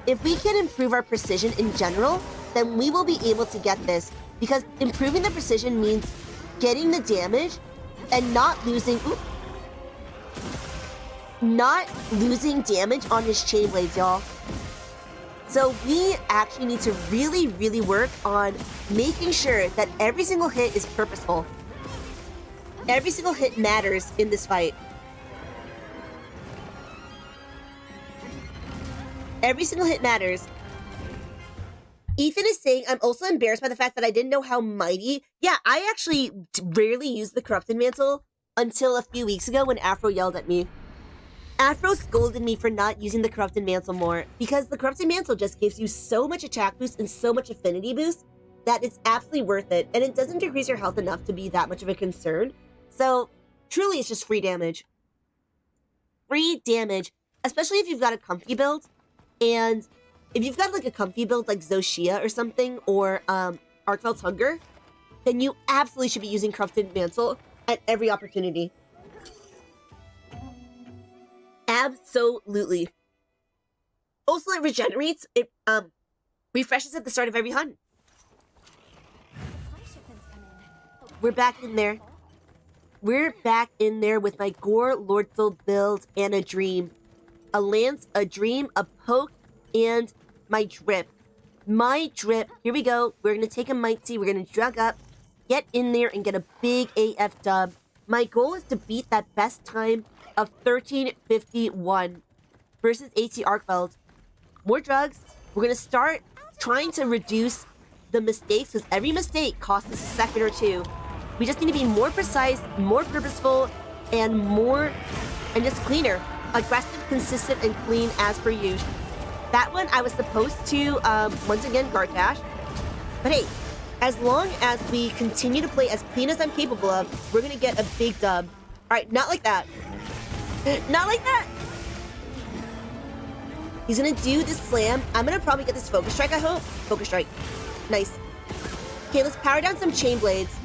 If we can improve our precision in general, then we will be able to get this. Because improving the precision means getting the damage and not losing... Ooh, not losing damage on his chain blades, y'all. So we actually need to really, really work on making sure that every single hit is purposeful. Every single hit matters in this fight. Every single hit matters. Ethan is saying, I'm also embarrassed by the fact that I didn't know how mighty... Yeah, I actually rarely used the Corrupted Mantle until a few weeks ago when Afro yelled at me. Afro scolded me for not using the Corrupted Mantle more because the Corrupted Mantle just gives you so much attack boost and so much affinity boost that it's absolutely worth it, and it doesn't decrease your health enough to be that much of a concern. So, truly, it's just free damage. Free damage, especially if you've got a comfy build, and if you've got like a comfy build like Zoshia or something, or ARKVELD's Hunger, then you absolutely should be using Corrupted Mantle at every opportunity. Absolutely. Also, it regenerates. It refreshes at the start of every hunt. We're back in there. We're back in there with my Gore Lordful build and a dream. A lance, a dream, a poke, and my drip. My drip. Here we go. We're going to take a mighty. We're going to drug up, get in there, and get a big AF dub. My goal is to beat that best time of 13:51 versus AT ARKVELD. More drugs. We're going to start trying to reduce the mistakes because every mistake costs us a second or two. We just need to be more precise, more purposeful, and just cleaner. Aggressive, consistent, and clean as per usual. That one I was supposed to, once again, guard dash. But hey, as long as we continue to play as clean as I'm capable of, we're going to get a big dub. All right, not like that. Not like that. He's going to do this slam. I'm going to probably get this focus strike, I hope. Focus strike. Nice. Okay, let's power down some chain blades.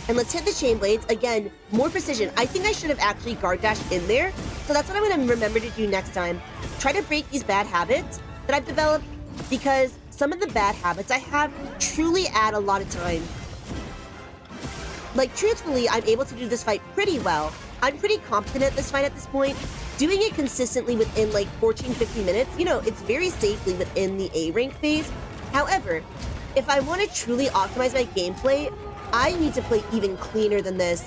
And let's hit the chain blades. Again, more precision. I think I should have actually guard dashed in there. So that's what I'm going to remember to do next time. Try to break these bad habits that I've developed, because some of the bad habits I have truly add a lot of time. Like, truthfully, I'm able to do this fight pretty well. I'm pretty competent at this fight at this point. Doing it consistently within like 14-15 minutes, you know, it's very safely within the A rank phase. However, if I want to truly optimize my gameplay, I need to play even cleaner than this.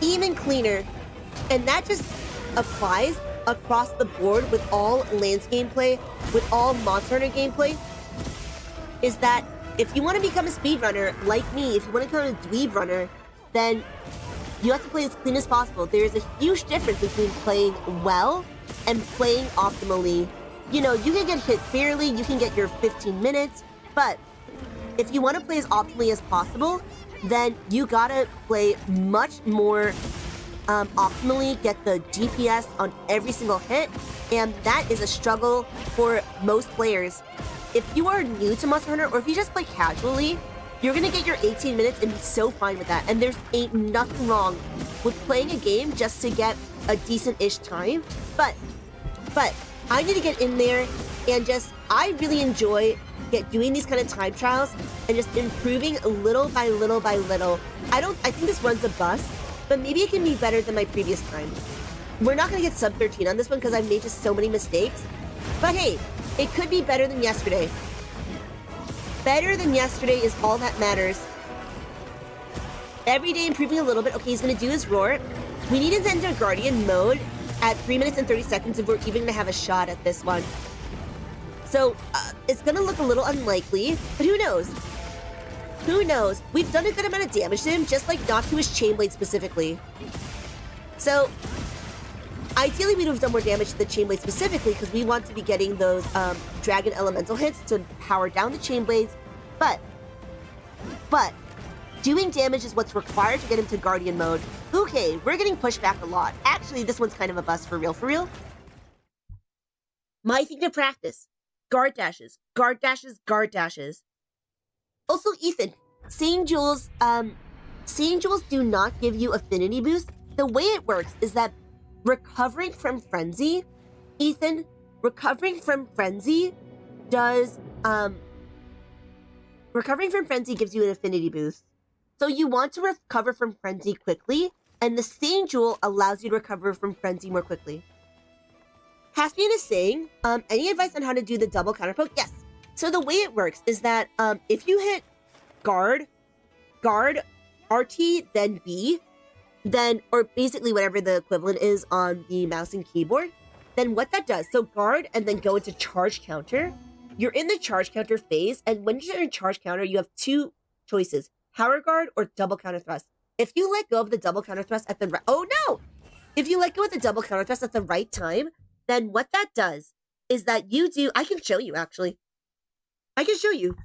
Even cleaner. And that just applies across the board with all Lance gameplay, with all Monster Hunter gameplay, is that if you want to become a speedrunner like me, if you want to become a dweeb runner, then you have to play as clean as possible. There's a huge difference between playing well and playing optimally. You know, you can get hit fairly, you can get your 15 minutes, but if you want to play as optimally as possible, then you gotta play much more optimally, get the DPS on every single hit, and that is a struggle for most players. If you are new to Monster Hunter, or if you just play casually, you're gonna get your 18 minutes and be so fine with that. And there's ain't nothing wrong with playing a game just to get a decent-ish time. But I need to get in there and just, I really enjoy doing these kind of time trials and just improving little by little by little. I think this runs a bust, but maybe it can be better than my previous time. We're not gonna get sub-13 on this one because I've made just so many mistakes. But hey, It could be better than yesterday. Better than yesterday is all that matters. Every day improving a little bit. Okay, he's gonna do his roar. We need to enter Guardian mode at 3 minutes and 30 seconds if we're even gonna have a shot at this one. So, it's gonna look a little unlikely, but who knows? Who knows? We've done a good amount of damage to him, just like not to his Chainblade specifically. So, ideally we'd have done more damage to the Chainblade specifically because we want to be getting those Dragon Elemental hits to power down the Chainblades, but doing damage is what's required to get him to Guardian mode. Okay, we're getting pushed back a lot. Actually, this one's kind of a bust for real, for real. My thing to practice. Guard dashes, guard dashes, guard dashes. Also, Ethan, Seeing Jewels do not give you affinity boost. The way it works is that recovering from Frenzy, Ethan, recovering from Frenzy does, recovering from Frenzy gives you an affinity boost. So you want to recover from Frenzy quickly, and the Seeing Jewel allows you to recover from Frenzy more quickly. Caspian is saying, any advice on how to do the double counter poke? Yes. So the way it works is that if you hit guard, RT, then B, then, or basically whatever the equivalent is on the mouse and keyboard, then what that does, so guard and then go into charge counter, you're in the charge counter phase, and when you're in charge counter, you have two choices, power guard or double counter thrust. If you let go of the double counter thrust at the right, oh no! If you let go of the double counter thrust at the right time, then what that does is that you do, I can show you actually. I can show you.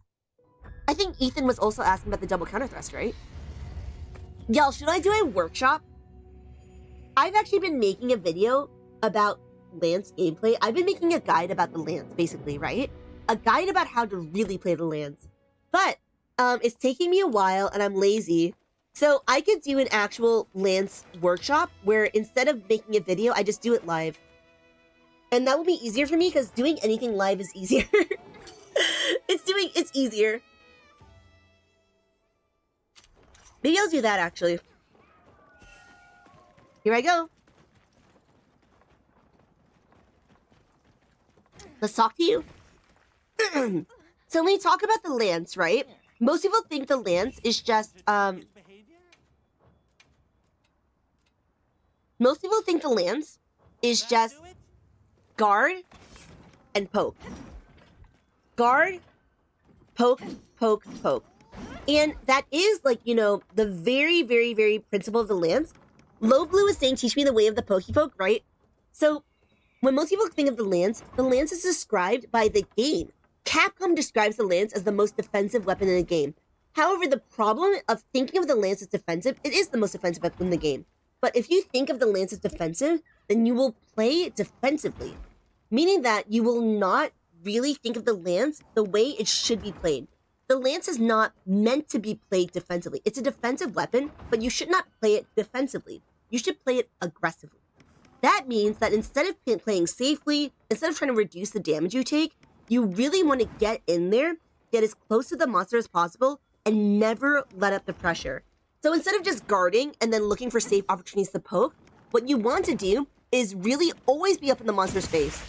I think Ethan was also asking about the double counter thrust, right? Y'all, should I do a workshop? I've actually been making a video about Lance gameplay. I've been making a guide about the Lance, basically, right? A guide about how to really play the Lance. But it's taking me a while and I'm lazy. So I could do an actual Lance workshop where instead of making a video, I just do it live. And that will be easier for me because doing anything live is easier. It's easier. Maybe I'll do that actually. Here I go. Let's talk to you. So when we talk about the Lance, right? Most people think the Lance is just, most people think the Lance is just guard and poke. Guard, poke, poke, poke. And that is like, you know, the very, very, very principle of the Lance. Low Blue is saying, teach me the way of the pokey poke, right? So when most people think of the Lance is described by the game. Capcom describes the Lance as the most defensive weapon in the game. However, the problem of thinking of the Lance as defensive, it is the most defensive weapon in the game. But if you think of the Lance as defensive, then you will play defensively. Meaning that you will not really think of the Lance the way it should be played. The Lance is not meant to be played defensively. It's a defensive weapon, but you should not play it defensively. You should play it aggressively. That means that instead of playing safely, instead of trying to reduce the damage you take, you really want to get in there, get as close to the monster as possible, and never let up the pressure. So instead of just guarding and then looking for safe opportunities to poke, what you want to do is really always be up in the monster's face.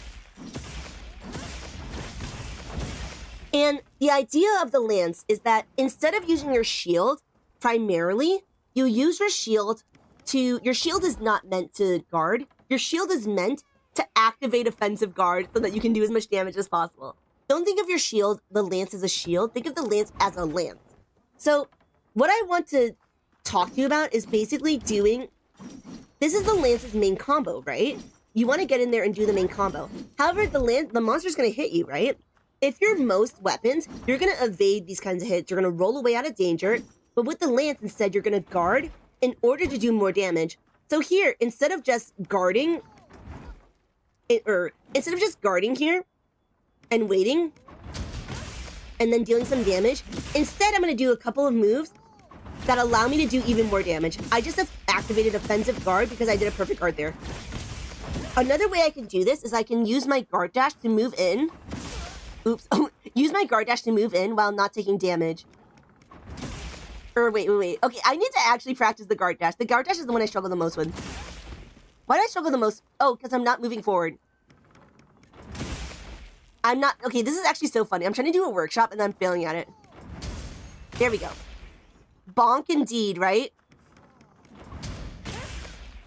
And the idea of the Lance is that instead of using your shield primarily, you use your shield to, your shield is not meant to guard. Your shield is meant to activate offensive guard so that you can do as much damage as possible. Don't think of your shield, the Lance as a shield. Think of the Lance as a Lance. So what I want to talk to you about is basically doing, this is the Lance's main combo, right? You want to get in there and do the main combo. However, the monster's going to hit you, right? If you're most weapons, you're going to evade these kinds of hits. You're going to roll away out of danger. But with the Lance, instead, you're going to guard in order to do more damage. So here, instead of just guarding, instead of just guarding here and waiting and then dealing some damage, instead I'm going to do a couple of moves that allow me to do even more damage. I just have activated offensive guard because I did a perfect guard there. Another way I can do this is I can use my guard dash to move in. Oops. Use my guard dash to move in while not taking damage. Wait. Okay, I need to actually practice the guard dash. The guard dash is the one I struggle the most with. Why do I struggle the most? Oh, because I'm not moving forward. I'm not... Okay, this is actually so funny. I'm trying to do a workshop and I'm failing at it. There we go. Bonk indeed, right?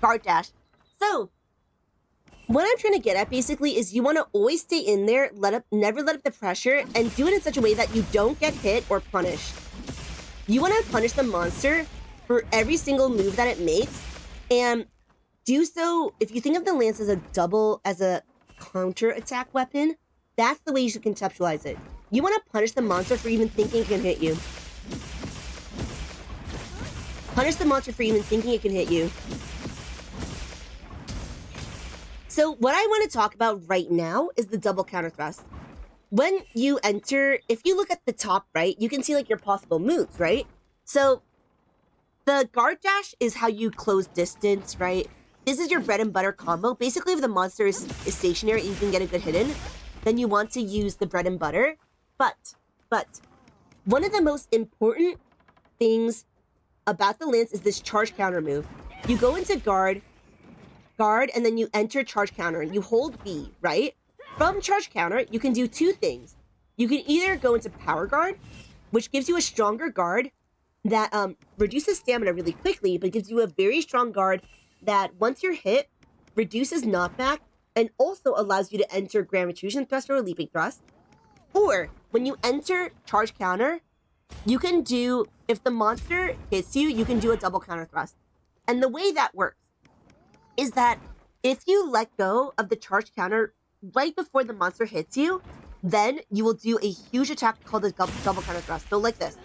Guard dash. So, what I'm trying to get at basically is you want to always stay in there, never let up the pressure, and do it in such a way that you don't get hit or punished. You want to punish the monster for every single move that it makes, and do so, if you think of the lance as a counter attack weapon, that's the way you should conceptualize it. You want to punish the monster for even thinking it can hit you. Punish the monster for even thinking it can hit you. So what I want to talk about right now is the double counter thrust. When you enter, if you look at the top right, you can see like your possible moves, right? So the guard dash is how you close distance, right? This is your bread and butter combo. Basically, if the monster is stationary and you can get a good hit in, then you want to use the bread and butter. But one of the most important things about the lance is this charge counter move. You go into guard, and then you enter charge counter, and you hold B, right? From charge counter, you can do two things. You can either go into power guard, which gives you a stronger guard that reduces stamina really quickly, but gives you a very strong guard that once you're hit, reduces knockback, and also allows you to enter grand retrusion thrust or a leaping thrust. Or, when you enter charge counter, you can do, if the monster hits you, you can do a double counter thrust. And the way that works is that if you let go of the charge counter right before the monster hits you, then you will do a huge attack called a double counter thrust. So like this.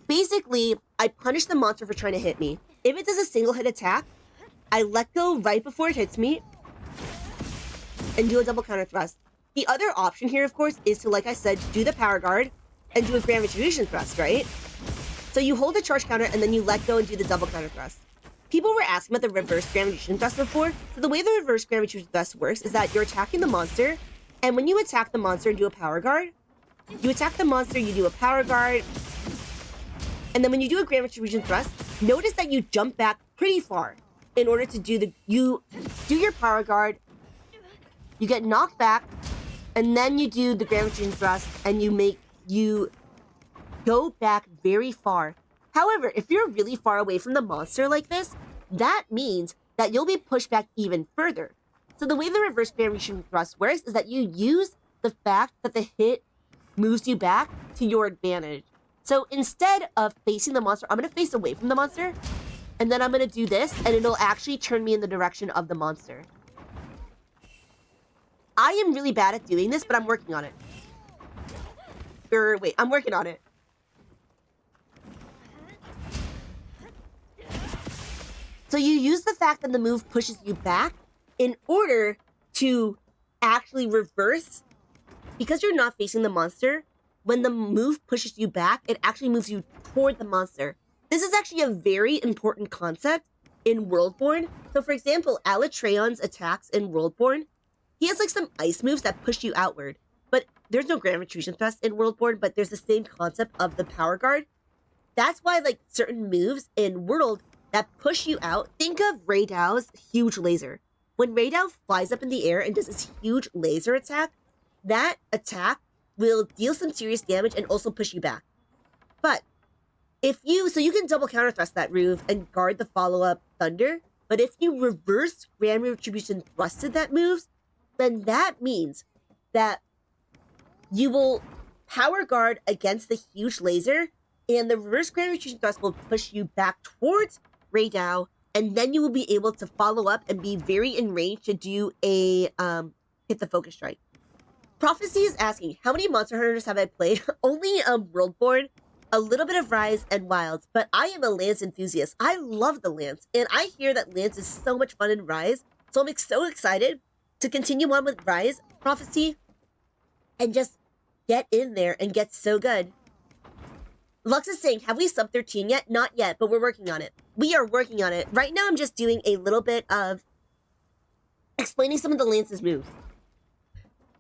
Basically, I punish the monster for trying to hit me. If it does a single hit attack, I let go right before it hits me and do a double counter thrust. The other option here, of course, is to, like I said, do the power guard and do a grand retribution thrust, right? So you hold the charge counter and then you let go and do the double counter thrust. People were asking about the reverse grand retribution thrust before. So the way the reverse grand retribution thrust works is that you're attacking the monster, and when you attack the monster and do a power guard, you attack the monster, you do a power guard, and then when you do a grand retribution thrust, notice that you jump back pretty far in order to do you do your power guard, you get knocked back, and then you do the grand retribution thrust, and you go back very far. However, if you're really far away from the monster like this, that means that you'll be pushed back even further. So the way the reverse grand retribution thrust works is that you use the fact that the hit moves you back to your advantage. So instead of facing the monster, I'm going to face away from the monster, and then I'm going to do this, and it'll actually turn me in the direction of the monster. I am really bad at doing this, but I'm working on it. Wait, I'm working on it. So you use the fact that the move pushes you back in order to actually reverse. Because you're not facing the monster, when the move pushes you back, it actually moves you toward the monster. This is actually a very important concept in Worldborn. So for example, Alatreon's attacks in Worldborn, he has like some ice moves that push you outward. But there's no grand retrusion thrust in Worldborn, but there's the same concept of the power guard. That's why like certain moves in World that push you out, think of Raydow's huge laser. When Raydow flies up in the air and does this huge laser attack, that attack will deal some serious damage and also push you back. But so you can double counter thrust that move and guard the follow-up thunder, but if you reverse grand retribution thrusted that moves, then that means that you will power guard against the huge laser, and the reverse grand retribution thrust will push you back towards Raydow, and then you will be able to follow up and be very in range to do a hit the focus strike. Prophecy is asking, how many Monster Hunters have I played? Only Worldborn, a little bit of Rise and Wilds, but I am a Lance enthusiast. I love the Lance, and I hear that Lance is so much fun in Rise, so I'm so excited to continue on with Rise, Prophecy, and just get in there and get so good. Lux is saying, have we SUB-13 yet? Not yet, but we're working on it. We are working on it. Right now, I'm just doing a little bit of explaining some of the Lance's moves.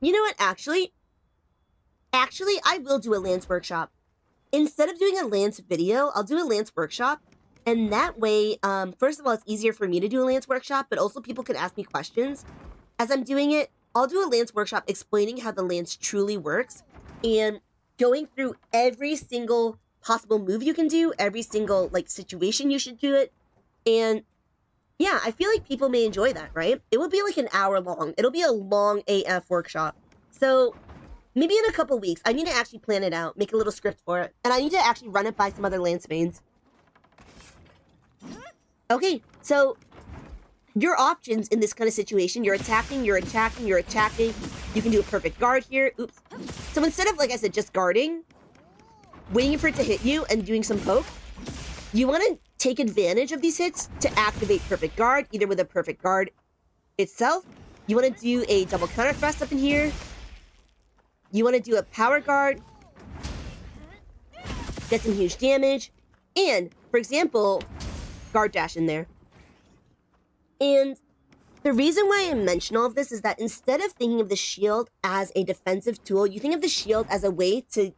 You know what, actually, I will do a Lance workshop. Instead of doing a Lance video, I'll do a Lance workshop. And that way, first of all, it's easier for me to do a Lance workshop, but also people can ask me questions as I'm doing it. I'll do a Lance workshop explaining how the Lance truly works and going through every single possible move you can do, every single like situation you should do it. And yeah, I feel like people may enjoy that, right? It will be like an hour long. It'll be a long AF workshop. So maybe in a couple weeks, I need to actually plan it out, make a little script for it. And I need to actually run it by some other Lance mains. Okay, so your options in this kind of situation, you're attacking, you're attacking, you're attacking. You can do a perfect guard here. Oops. So instead of, like I said, just guarding, waiting for it to hit you and doing some poke, you want to take advantage of these hits to activate perfect guard, either with a perfect guard itself. You want to do a double counter thrust up in here. You want to do a power guard, get some huge damage, and, for example, guard dash in there. And the reason why I mention all of this is that instead of thinking of the shield as a defensive tool, you think of the shield as a way to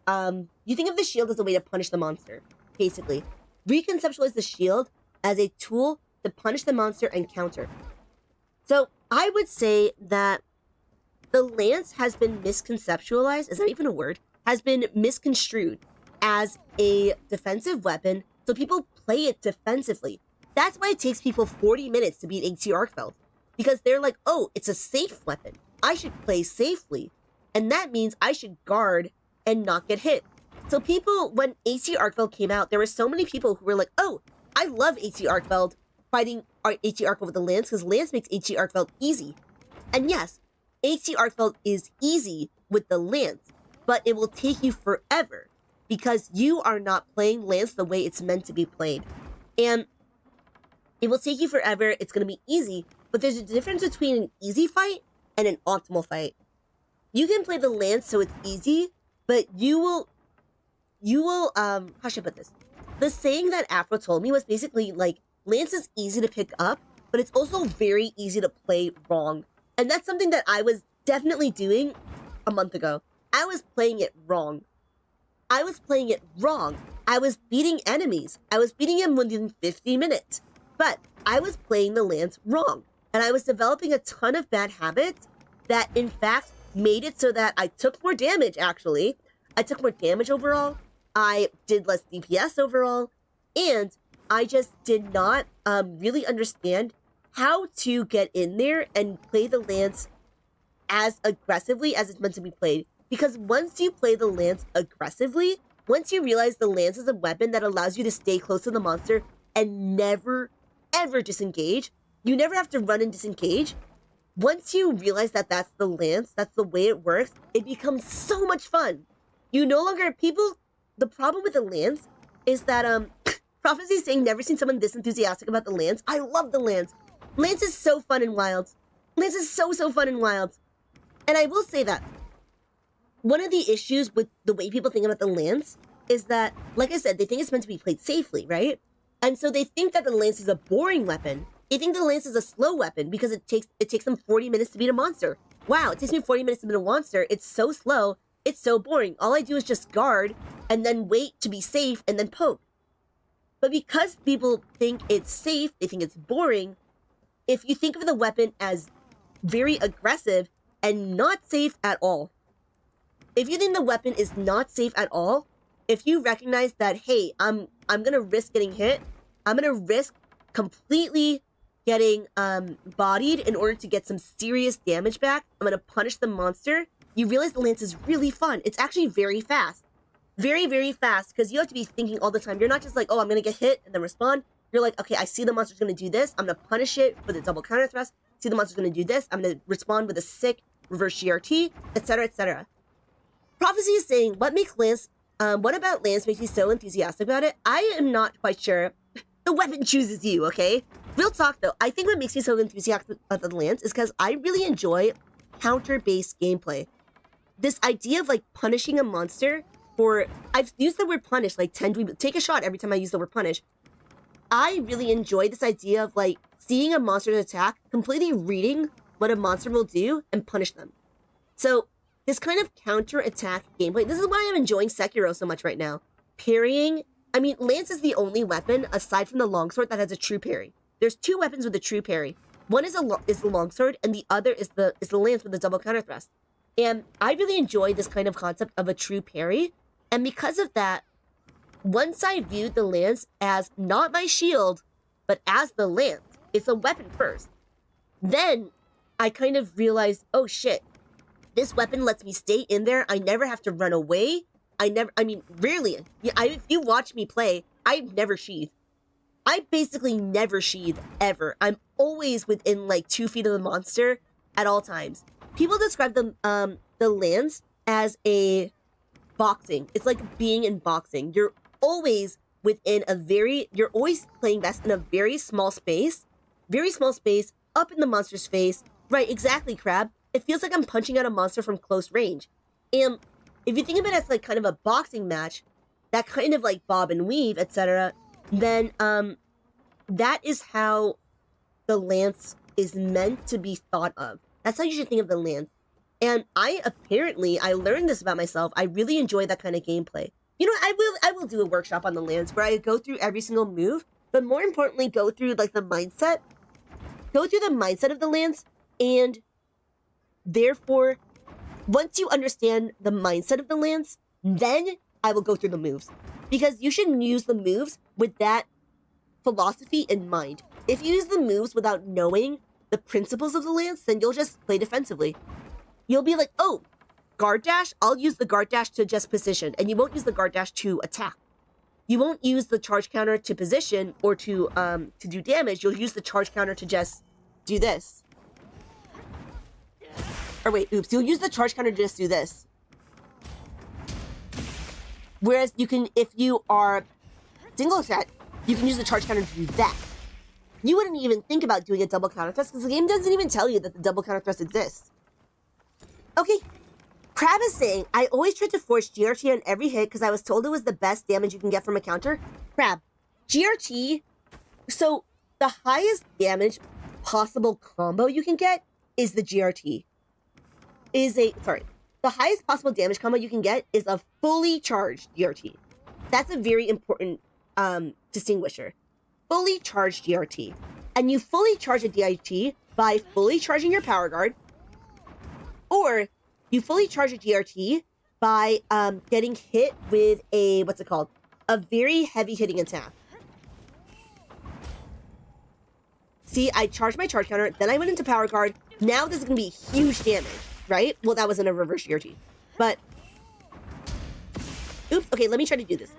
punish the monster, basically. Reconceptualize the shield as a tool to punish the monster and counter. So I would say that the lance has been misconceptualized, is that even a word? Has been misconstrued as a defensive weapon, so people play it defensively. That's why it takes people 40 minutes to beat AT ARKVELD, because they're like, oh, it's a safe weapon. I should play safely, and that means I should guard and not get hit. So people, when AT ARKVELD came out, there were so many people who were like, oh, I love AT ARKVELD fighting AT ARKVELD with the lance, because lance makes AT ARKVELD easy. And yes, AT ARKVELD is easy with the lance, but it will take you forever because you are not playing lance the way it's meant to be played. And it will take you forever, it's going to be easy, but there's a difference between an easy fight and an optimal fight. You can play the lance so it's easy, but you will, how should I put this? The saying that Afro told me was basically like, lance is easy to pick up, but it's also very easy to play wrong. And that's something that I was definitely doing a month ago. I was playing it wrong. I was beating enemies. I was beating them within 50 minutes. But I was playing the lance wrong. And I was developing a ton of bad habits that, in fact, made it so that I took more damage, actually. I took more damage overall. I did less DPS overall. And I just did not really understand how to get in there and play the lance as aggressively as it's meant to be played. Because once you play the lance aggressively, once you realize the lance is a weapon that allows you to stay close to the monster and never, ever disengage, you never have to run and disengage. Once you realize that that's the lance, that's the way it works, it becomes so much fun. You no longer, the problem with the lance is that, Prophecy is saying never seen someone this enthusiastic about the lance. I love the lance. Lance is so fun in Wilds. Lance is so fun in Wilds. And I will say that one of the issues with the way people think about the lance is that, like I said, they think it's meant to be played safely, right? And so they think that the lance is a boring weapon. They think the lance is a slow weapon because it takes them 40 minutes to beat a monster. Wow, it takes me 40 minutes to beat a monster. It's so slow. It's so boring. All I do is just guard and then wait to be safe and then poke. But because people think it's safe, they think it's boring, if you think of the weapon as very aggressive and not safe at all, if you think the weapon is not safe at all, if you recognize that, hey, I'm gonna risk getting hit, I'm gonna risk completely getting bodied in order to get some serious damage back, I'm gonna punish the monster, you realize the lance is really fun. It's actually very fast. Very fast, because you have to be thinking all the time. You're not just like, oh, I'm gonna get hit and then respond. You're like, okay, I see the monster's gonna do this, I'm gonna punish it with a double counter thrust. See the monster's gonna do this, I'm gonna respond with a sick reverse GRT, etc, etc. Prophecy is saying, what about lance makes you so enthusiastic about it? I am not quite sure. The weapon chooses you, okay? Real talk though, I think what makes me so enthusiastic about the lance is because I really enjoy counter-based gameplay. This idea of like punishing a monster I've used the word punish like 10 dweeb. Take a shot every time I use the word punish. I really enjoy this idea of like seeing a monster's attack, completely reading what a monster will do and punish them. So this kind of counter-attack gameplay, this is why I'm enjoying Sekiro so much right now. Parrying, I mean, lance is the only weapon aside from the longsword that has a true parry. There's two weapons with a true parry. One is the longsword, and the other is the lance with the double counter thrust. And I really enjoy this kind of concept of a true parry. And because of that, once I viewed the lance as not my shield, but as the lance, it's a weapon first. Then I kind of realized, oh shit, this weapon lets me stay in there. I never have to run away. Rarely. If you watch me play, I never sheath. I basically never sheath ever. I'm always within like 2 feet of the monster at all times. People describe the lance as a boxing. It's like being in boxing. You're always you're always playing best in a very small space, up in the monster's face. Right, exactly, Crab. It feels like I'm punching out a monster from close range. And if you think of it as like kind of a boxing match, that kind of like bob and weave, etc., then that is how the lance is meant to be thought of. That's how you should think of the lance. And I learned this about myself. I really enjoy that kind of gameplay. You know, I will do a workshop on the lance where I go through every single move, but more importantly, go through like the mindset. Go through the mindset of the lance, and therefore, once you understand the mindset of the lance, then I will go through the moves. Because you should use the moves with that philosophy in mind. If you use the moves without knowing the principles of the lance, then you'll just play defensively. You'll be like, oh, guard dash, I'll use the guard dash to just position, and you won't use the guard dash to attack. You won't use the charge counter to position or to do damage. You'll use the charge counter to just do this. Or wait, oops, you'll use the charge counter to just do this. Whereas you can, if you are single attack, you can use the charge counter to do that. You wouldn't even think about doing a double counter thrust because the game doesn't even tell you that the double counter thrust exists. Okay, Crab is saying, I always tried to force GRT on every hit because I was told it was the best damage you can get from a counter. Crab, GRT, so the highest damage possible combo you can get is the GRT. The highest possible damage combo you can get is a fully charged GRT. That's a very important distinguisher. Fully charged GRT. And you fully charge a GRT by fully charging your power guard, or you fully charge a GRT by getting hit with a, a very heavy hitting attack. See, I charged my charge counter, then I went into power guard. Now this is going to be huge damage, right? Well, that wasn't a reverse GRT. But, oops, okay, let me try to do this.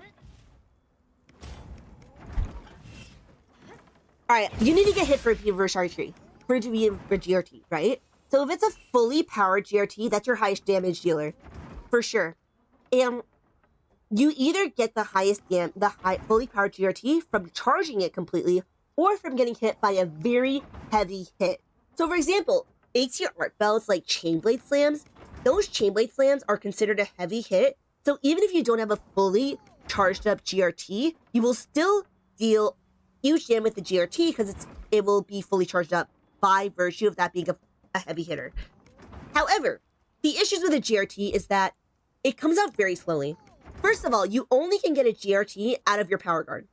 Alright, you need to get hit for a reverse GRT, for it to be a GRT, right? So if it's a fully powered GRT, that's your highest damage dealer, for sure. And you either get the highest fully powered GRT from charging it completely, or from getting hit by a very heavy hit. So for example, ATR ARKVELDs like Chainblade Slams, those Chainblade Slams are considered a heavy hit. So even if you don't have a fully charged up GRT, you will still deal huge damage with the GRT because it will be fully charged up by virtue of that being a heavy hitter. However, the issues with a GRT is that it comes out very slowly. First of all, you only can get a GRT out of your power guard.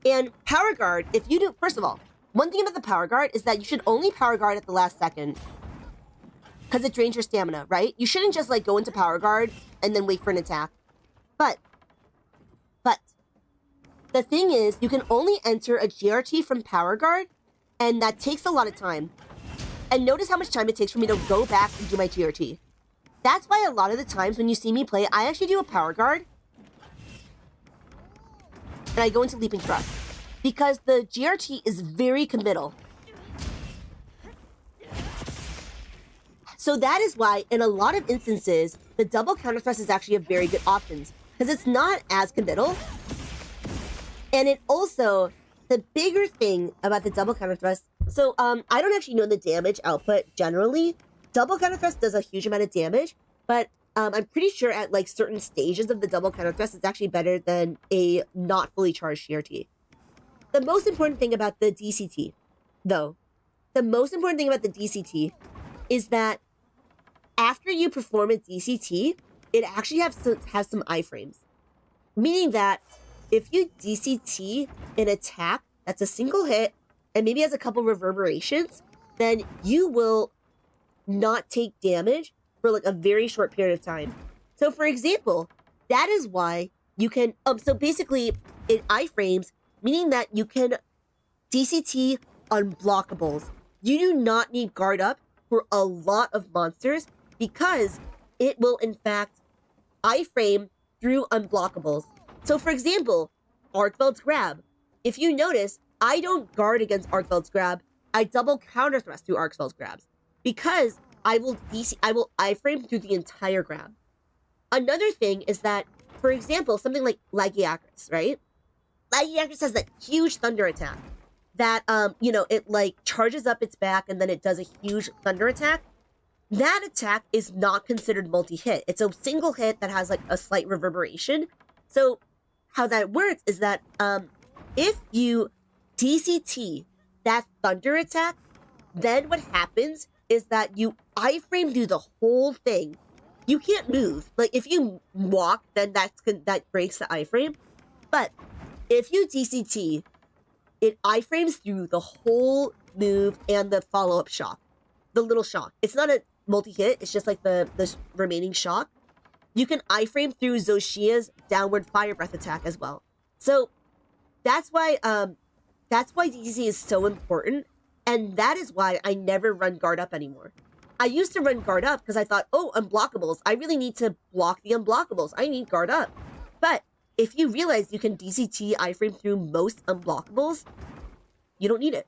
And power guard, if you do, first of all, one thing about the power guard is that you should only power guard at the last second because it drains your stamina, right? You shouldn't just like go into power guard and then wait for an attack. But the thing is, you can only enter a GRT from power guard, and that takes a lot of time. And notice how much time it takes for me to go back and do my GRT. That's why a lot of the times when you see me play, I actually do a power guard, and I go into leaping thrust. Because the GRT is very committal. So that is why, in a lot of instances, the double counter thrust is actually a very good option. Because it's not as committal. And it also, the bigger thing about the double counter thrust, so I don't actually know the damage output generally. Double counter thrust does a huge amount of damage, but I'm pretty sure at like certain stages of the double counter thrust, it's actually better than a not fully charged GRT. The most important thing about the DCT, though, is that after you perform a DCT, it actually has some iframes. Meaning that if you DCT an attack that's a single hit and maybe has a couple reverberations, then you will not take damage for like a very short period of time. So for example, that is why you can, so basically in iframes, meaning that you can DCT unblockables. You do not need guard up for a lot of monsters because it will in fact iframe through unblockables. So for example, ARKVELD's grab. If you notice, I don't guard against ARKVELD's grab. I double counter thrust through ARKVELD's grabs because I will iframe through the entire grab. Another thing is that, for example, something like Lagiacrus, right? Lagiacrus has that huge thunder attack that, you know, it like charges up its back and then it does a huge thunder attack. That attack is not considered multi-hit. It's a single hit that has like a slight reverberation. So how that works is that if you DCT that thunder attack, then what happens is that you iframe through the whole thing. You can't move. Like if you walk, then that breaks the iframe. But if you DCT, it iframes through the whole move and the follow-up shock, the little shock. It's not a multi-hit. It's just like the remaining shock. You can iframe through Zoshia's downward fire breath attack as well. So that's why DCC is so important, and that is why I never run guard up anymore. I used to run guard up because I thought, oh, unblockables. I really need to block the unblockables. I need guard up. But if you realize you can DCT iframe through most unblockables, you don't need it.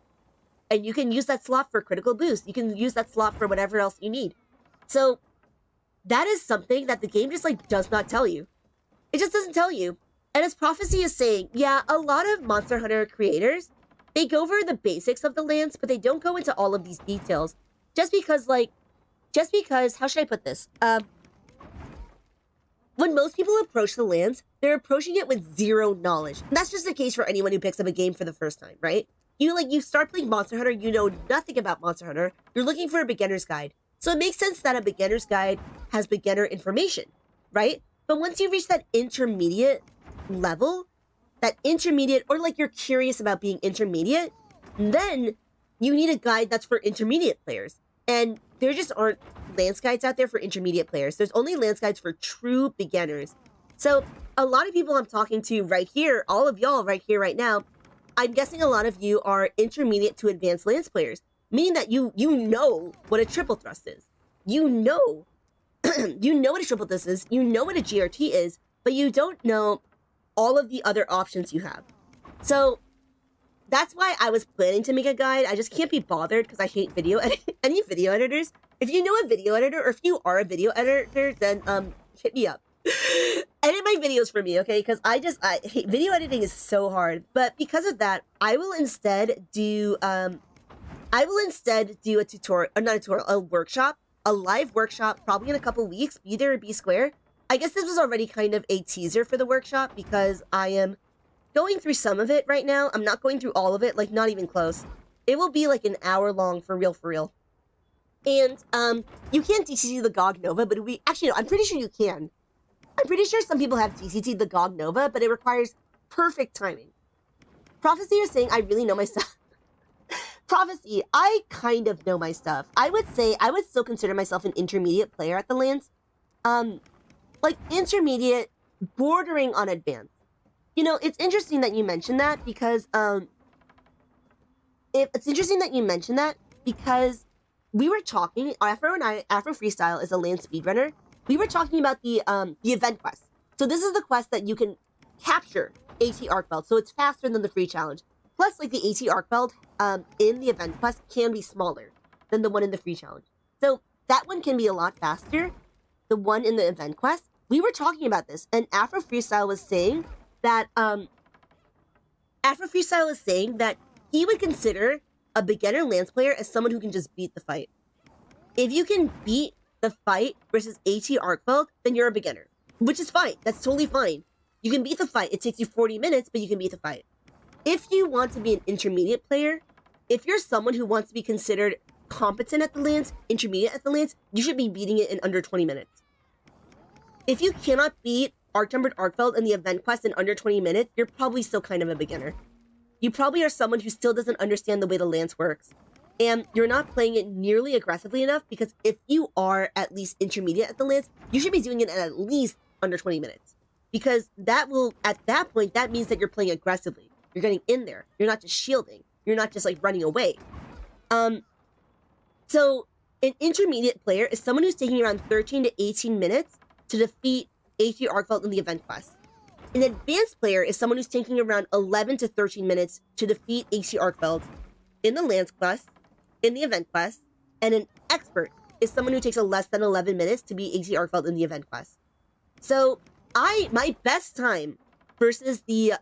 And you can use that slot for critical boost. You can use that slot for whatever else you need. So that is something that the game just like does not tell you. It just doesn't tell you. And as Prophecy is saying, yeah, a lot of Monster Hunter creators, they go over the basics of the lands, but they don't go into all of these details. Just because, how should I put this? When most people approach the lands, they're approaching it with zero knowledge. And that's just the case for anyone who picks up a game for the first time, right? You start playing Monster Hunter, you know nothing about Monster Hunter, you're looking for a beginner's guide. So it makes sense that a beginner's guide has beginner information, right? But once you reach that intermediate level, or like you're curious about being intermediate, then you need a guide that's for intermediate players. And there just aren't lance guides out there for intermediate players. There's only lance guides for true beginners. So a lot of people I'm talking to right here, all of y'all right here, right now, I'm guessing a lot of you are intermediate to advanced lance players, meaning that you know what a triple thrust is. You know, you know what a triple thrust is, you know what a GRT is, but you don't know all of the other options you have. So that's why I was planning to make a guide. I just can't be bothered because I hate any video editors. If you know a video editor, or if you are a video editor, then hit me up. Edit my videos for me, okay? Because I hate video editing is so hard. But because of that, I will instead do a tutorial, not a tutorial, a workshop, a live workshop, probably in a couple weeks. Be there or be square. I guess this was already kind of a teaser for the workshop because I am going through some of it right now. I'm not going through all of it, like not even close. It will be like an hour long for real. And you can't DCT the GOG Nova, but actually no, I'm pretty sure you can. I'm pretty sure some people have DCT'd the GOG Nova, but it requires perfect timing. Prophecy is saying I really know my stuff. Prophecy, I kind of know my stuff. I would say I would still consider myself an intermediate player at the lands. Like intermediate, bordering on advanced. You know, it's interesting that you mentioned that because we were talking, Afro Freestyle is a land speedrunner. We were talking about the event quest. So this is the quest that you can capture AT ARKVELD. So it's faster than the free challenge. Plus, like the AT ARKVELD in the event quest can be smaller than the one in the free challenge. So that one can be a lot faster. The one in the event quest. We were talking about this, and Afro Freestyle was saying that he would consider a beginner lance player as someone who can just beat the fight. If you can beat the fight versus AT ARKVELD, then you're a beginner, which is fine. That's totally fine. You can beat the fight. It takes you 40 minutes, but you can beat the fight. If you want to be an intermediate player, if you're someone who wants to be considered competent at the lands, intermediate at the lands, you should be beating it in under 20 minutes. If you cannot beat Arctempered ARKVELD in the event quest in under 20 minutes, you're probably still kind of a beginner. You probably are someone who still doesn't understand the way the lance works. and you're not playing it nearly aggressively enough, because if you are at least intermediate at the lance, you should be doing it at least under 20 minutes. Because that will, at that point, that means that you're playing aggressively. You're getting in there. You're not just shielding. You're not just like running away. So an intermediate player is someone who's taking around 13 to 18 minutes to defeat AT ARKVELD in the event quest. An advanced player is someone who's taking around 11 to 13 minutes to defeat AT ARKVELD in the lance quest, in the event quest, and an expert is someone who takes less than 11 minutes to beat AT ARKVELD in the event quest. So my best time versus the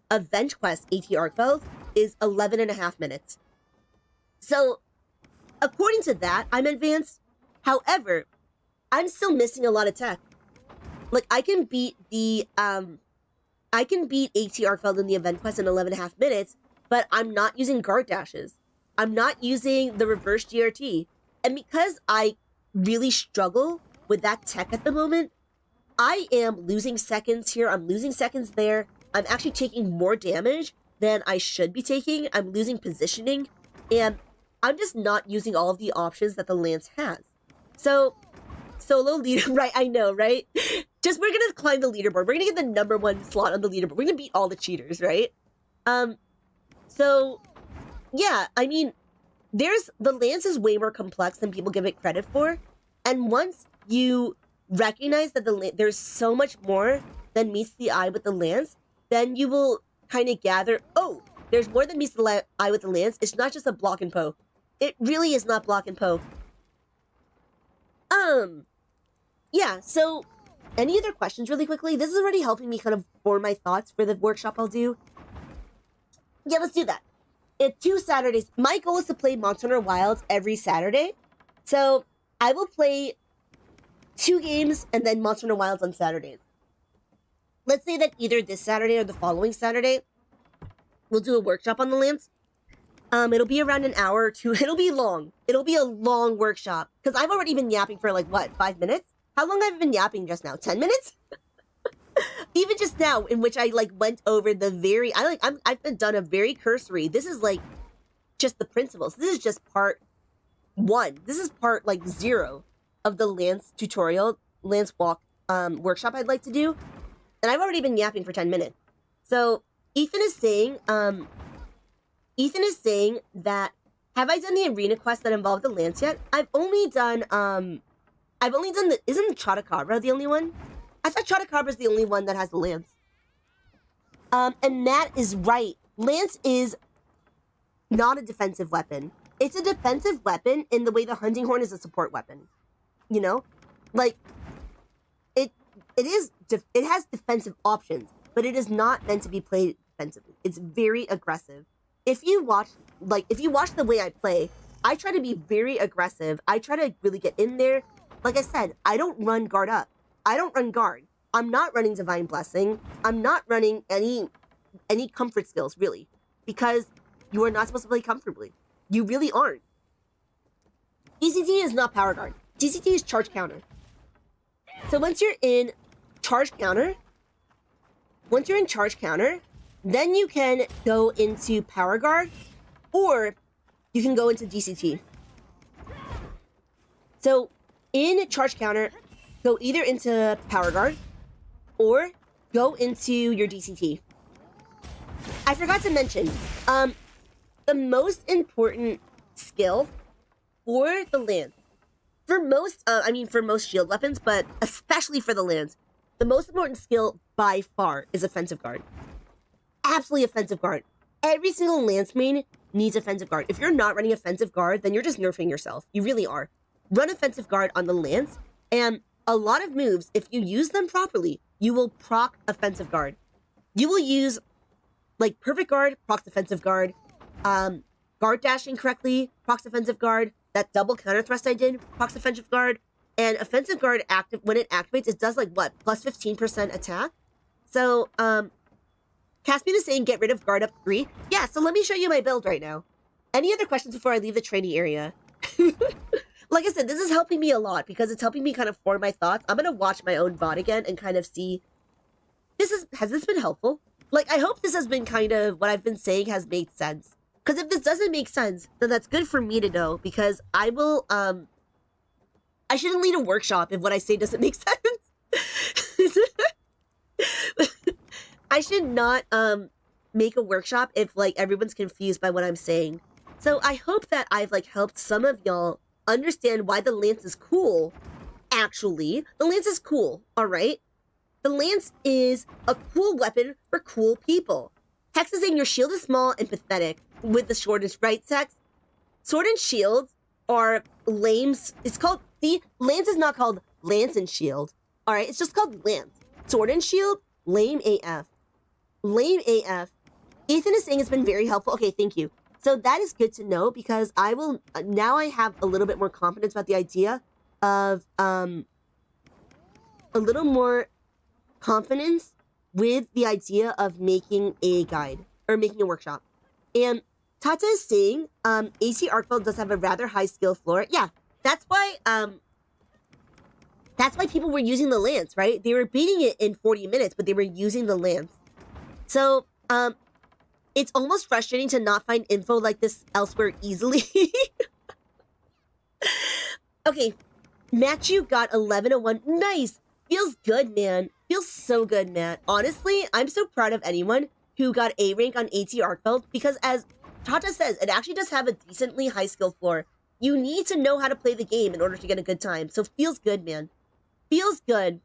event quest AT ARKVELD is 11.5 minutes. So according to that, I'm advanced. However, I'm still missing a lot of tech. Like, I can beat AT ARKVELD in the event quest in 11.5 minutes, but I'm not using guard dashes. I'm not using the reverse GRT. And because I really struggle with that tech at the moment, I am losing seconds here. I'm losing seconds there. I'm actually taking more damage than I should be taking. I'm losing positioning. And I'm just not using all of the options that the lance has. So, solo leader, right? I know, right? We're gonna climb the leaderboard. We're gonna get the #1 slot on the leaderboard. We're gonna beat all the cheaters, right? So, yeah, I mean, the lance is way more complex than people give it credit for. And once you recognize that there's so much more than meets the eye with the lance, then you will kind of gather, oh, there's more than meets the eye with the lance. It's not just a block and poke. It really is not block and poke. Yeah, so any other questions really quickly? This is already helping me kind of form my thoughts for the workshop I'll do. Yeah, let's do that. It's 2 Saturdays. My goal is to play Monster Hunter Wilds every Saturday. So I will play 2 games and then Monster Hunter Wilds on Saturdays. Let's say that either this Saturday or the following Saturday, we'll do a workshop on the lance. It'll be around an hour or 2. It'll be long. It'll be a long workshop. Because I've already been yapping for like, what, 5 minutes? How long have I been yapping just now? 10 minutes? Even just now, in which I like went over the very, I've done a very cursory. This is like just the principles. This is just part 1. This is part like 0 of the lance tutorial, lance walk workshop I'd like to do. And I've already been yapping for 10 minutes. So Ethan is saying that, have I done the arena quest that involved the lance yet? I've only done isn't Chotacabra the only one? I thought Chotacabra's the only one that has the lance. And Matt is right. Lance is not a defensive weapon. It's a defensive weapon in the way the hunting horn is a support weapon. You know? Like, it has defensive options, but it is not meant to be played defensively. It's very aggressive. If you watch the way I play, I try to be very aggressive. I try to really get in there. Like I said, I don't run guard up. I don't run guard. I'm not running Divine Blessing. I'm not running any comfort skills, really. Because you are not supposed to play comfortably. You really aren't. DCT is not power guard. DCT is charge counter. So once you're in charge counter, then you can go into power guard, or you can go into DCT. So in charge counter, go either into power guard or go into your DCT. I forgot to mention, the most important skill for the lance, for most shield weapons, but especially for the lance, the most important skill by far is offensive guard. Absolutely offensive guard. Every single lance main needs offensive guard. If you're not running offensive guard, then you're just nerfing yourself. You really are. Run offensive guard on the lance, and a lot of moves, if you use them properly, you will proc offensive guard. You will use, like, perfect guard, procs offensive guard, guard dashing correctly, procs offensive guard, that double counter thrust I did, procs offensive guard, and offensive guard when it activates, it does, like, what, plus 15% attack? So, Caspian is saying get rid of guard up 3. Yeah, so let me show you my build right now. Any other questions before I leave the training area? Like I said, this is helping me a lot because it's helping me kind of form my thoughts. I'm going to watch my own VOD again and kind of see, has this been helpful? Like, I hope this has been kind of, what I've been saying has made sense. Because if this doesn't make sense, then that's good for me to know, because I will, I shouldn't lead a workshop if what I say doesn't make sense. I should not, make a workshop if, like, everyone's confused by what I'm saying. So I hope that I've, like, helped some of y'all understand why the lance is cool. Actually, the lance is cool, alright? The lance is a cool weapon for cool people. Hex is saying your shield is small and pathetic with the shortest, right, Hex? Sword and shield are lame. It's called, see, lance is not called lance and shield. Alright, it's just called lance. Sword and shield, lame AF. Lame AF. Ethan is saying it's been very helpful. Okay, thank you. So that is good to know, because I will, now I have a little bit more confidence about the idea of, a little more confidence with the idea of making a guide, or making a workshop. And Tata is saying, AC ARKVELD does have a rather high skill floor. Yeah, that's why people were using the lance, right? They were beating it in 40 minutes, but they were using the lance. So, it's almost frustrating to not find info like this elsewhere easily. Okay, Matthew got 1101. Nice! Feels good, man. Feels so good, Matt. Honestly, I'm so proud of anyone who got A rank on AT ARKVELD, because as Tata says, it actually does have a decently high skill floor. You need to know how to play the game in order to get a good time. So feels good, man. Feels good.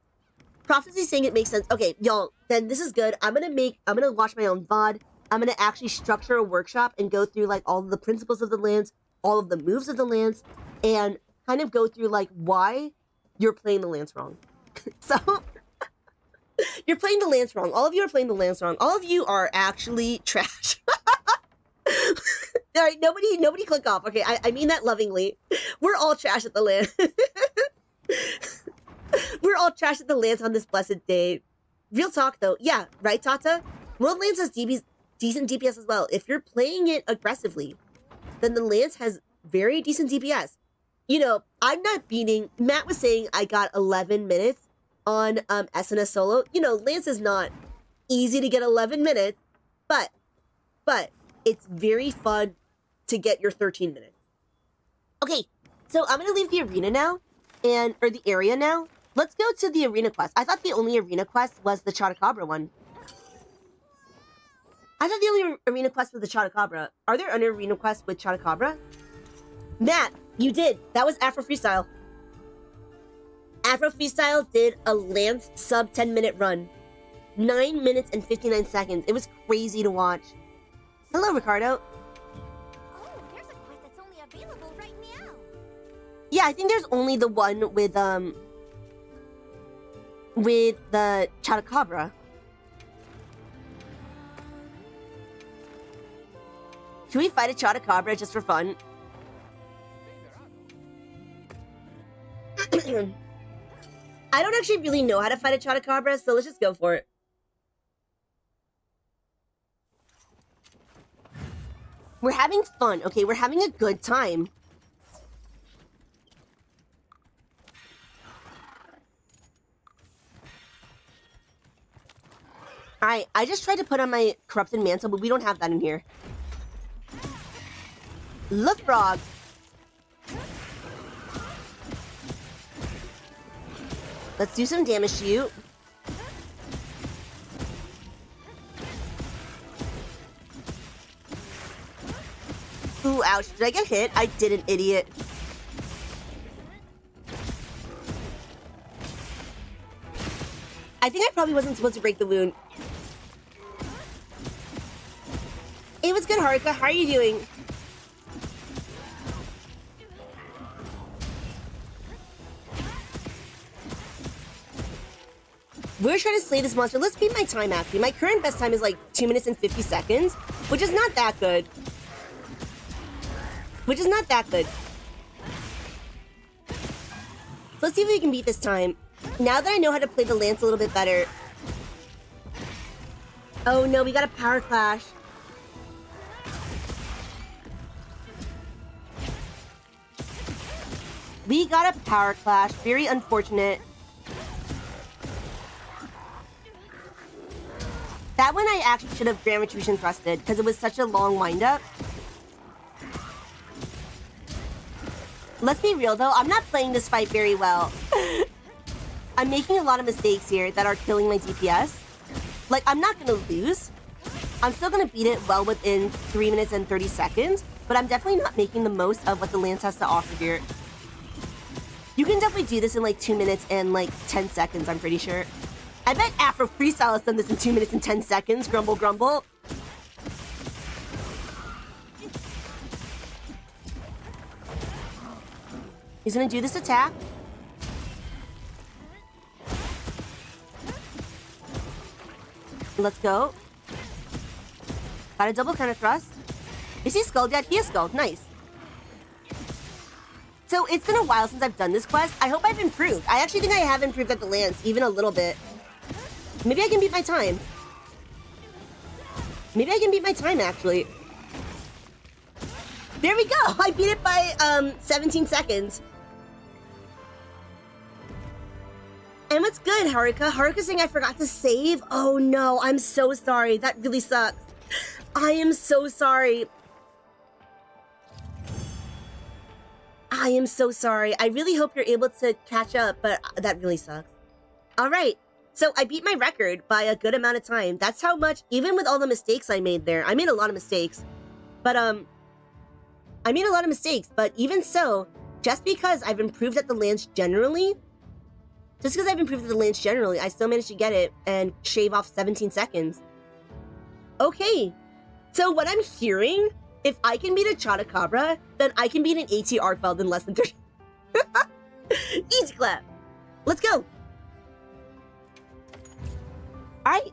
Prophecy saying it makes sense. Okay, y'all, then this is good. I'm gonna watch my own VOD. I'm gonna actually structure a workshop and go through like all of the principles of the lance, all of the moves of the lance, and kind of go through like why you're playing the lance wrong. So you're playing the lance wrong. All of you are playing the lance wrong. All of you are actually trash. All right, nobody click off. Okay, I mean that lovingly. We're all trash at the lance. We're all trash at the lance on this blessed day. Real talk though. Yeah, right, Tata? World Lance has decent DPS as well. If you're playing it aggressively, then the lance has very decent DPS. You know, I'm not beating... Matt was saying I got 11 minutes on SNS solo. You know, lance is not easy to get 11 minutes, but it's very fun to get your 13 minutes. Okay, so I'm gonna leave the arena now, or the area now. Let's go to the arena quest. I thought the only arena quest was the Chotacabra one. I thought the only arena quest was the Chotacabra. Are there other arena quests with Chotacabra? Matt, you did. That was Afro Freestyle. Afro Freestyle did a lance sub 10-minute run. 9 minutes and 59 seconds. It was crazy to watch. Hello, Ricardo. Oh, there's a quest that's only available right now. Yeah, I think there's only the one with the Chotacabra. Should we fight a Chotacabra just for fun? I don't actually really know how to fight a Chotacabra, so let's just go for it. We're having fun, okay? We're having a good time. Alright, I just tried to put on my Corrupted Mantle, but we don't have that in here. Look, Frog. Let's do some damage to you. Ooh, ouch. Did I get hit? I did, an idiot. I think I probably wasn't supposed to break the wound. It was good, Haruka. How are you doing? We're trying to slay this monster. Let's beat my time, actually. My current best time is like 2 minutes and 50 seconds, which is not that good. Which is not that good. Let's see if we can beat this time. Now that I know how to play the lance a little bit better. Oh no, we got a power clash. We got a power clash. Very unfortunate. That one I actually should have Grand Retribution thrusted because it was such a long windup. Let's be real though, I'm not playing this fight very well. I'm making a lot of mistakes here that are killing my DPS. Like, I'm not gonna lose. I'm still gonna beat it well within 3 minutes and 30 seconds, but I'm definitely not making the most of what the Lance has to offer here. You can definitely do this in like 2 minutes and like 10 seconds, I'm pretty sure. I bet Afro Freestyle has done this in 2 minutes and 10 seconds. Grumble, grumble. He's gonna do this attack. Let's go. Got a double counter thrust. Is he skulled yet? He is skulled. Nice. So it's been a while since I've done this quest. I hope I've improved. I actually think I have improved at the Lance, even a little bit. Maybe I can beat my time. Maybe I can beat my time, actually. There we go. I beat it by 17 seconds. And what's good, Haruka? Haruka's saying I forgot to save? Oh no, I'm so sorry. That really sucks. I am so sorry. I am so sorry. I really hope you're able to catch up, but that really sucks. All right. So I beat my record by a good amount of time. That's how much, even with all the mistakes I made there. I made a lot of mistakes. But, I made a lot of mistakes. But even so, just because I've improved at the Lance generally, I still managed to get it and shave off 17 seconds. Okay. So what I'm hearing, if I can beat a Chotacabra, then I can beat an AT ARKVELD in less than 30. Easy clap. Let's go. All right.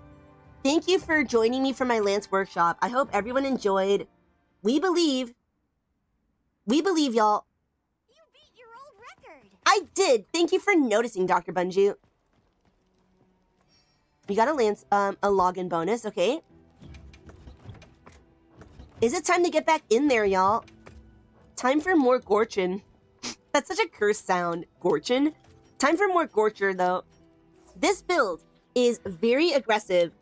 Thank you for joining me for my Lance workshop. I hope everyone enjoyed. We believe, y'all. You beat your old record. I did. Thank you for noticing, Dr. Bunju. We got a Lance, a login bonus. Okay. Is it time to get back in there, y'all? Time for more Gorchin. That's such a cursed sound, Gorchin. Time for more Gorcher, though. This build is very aggressive.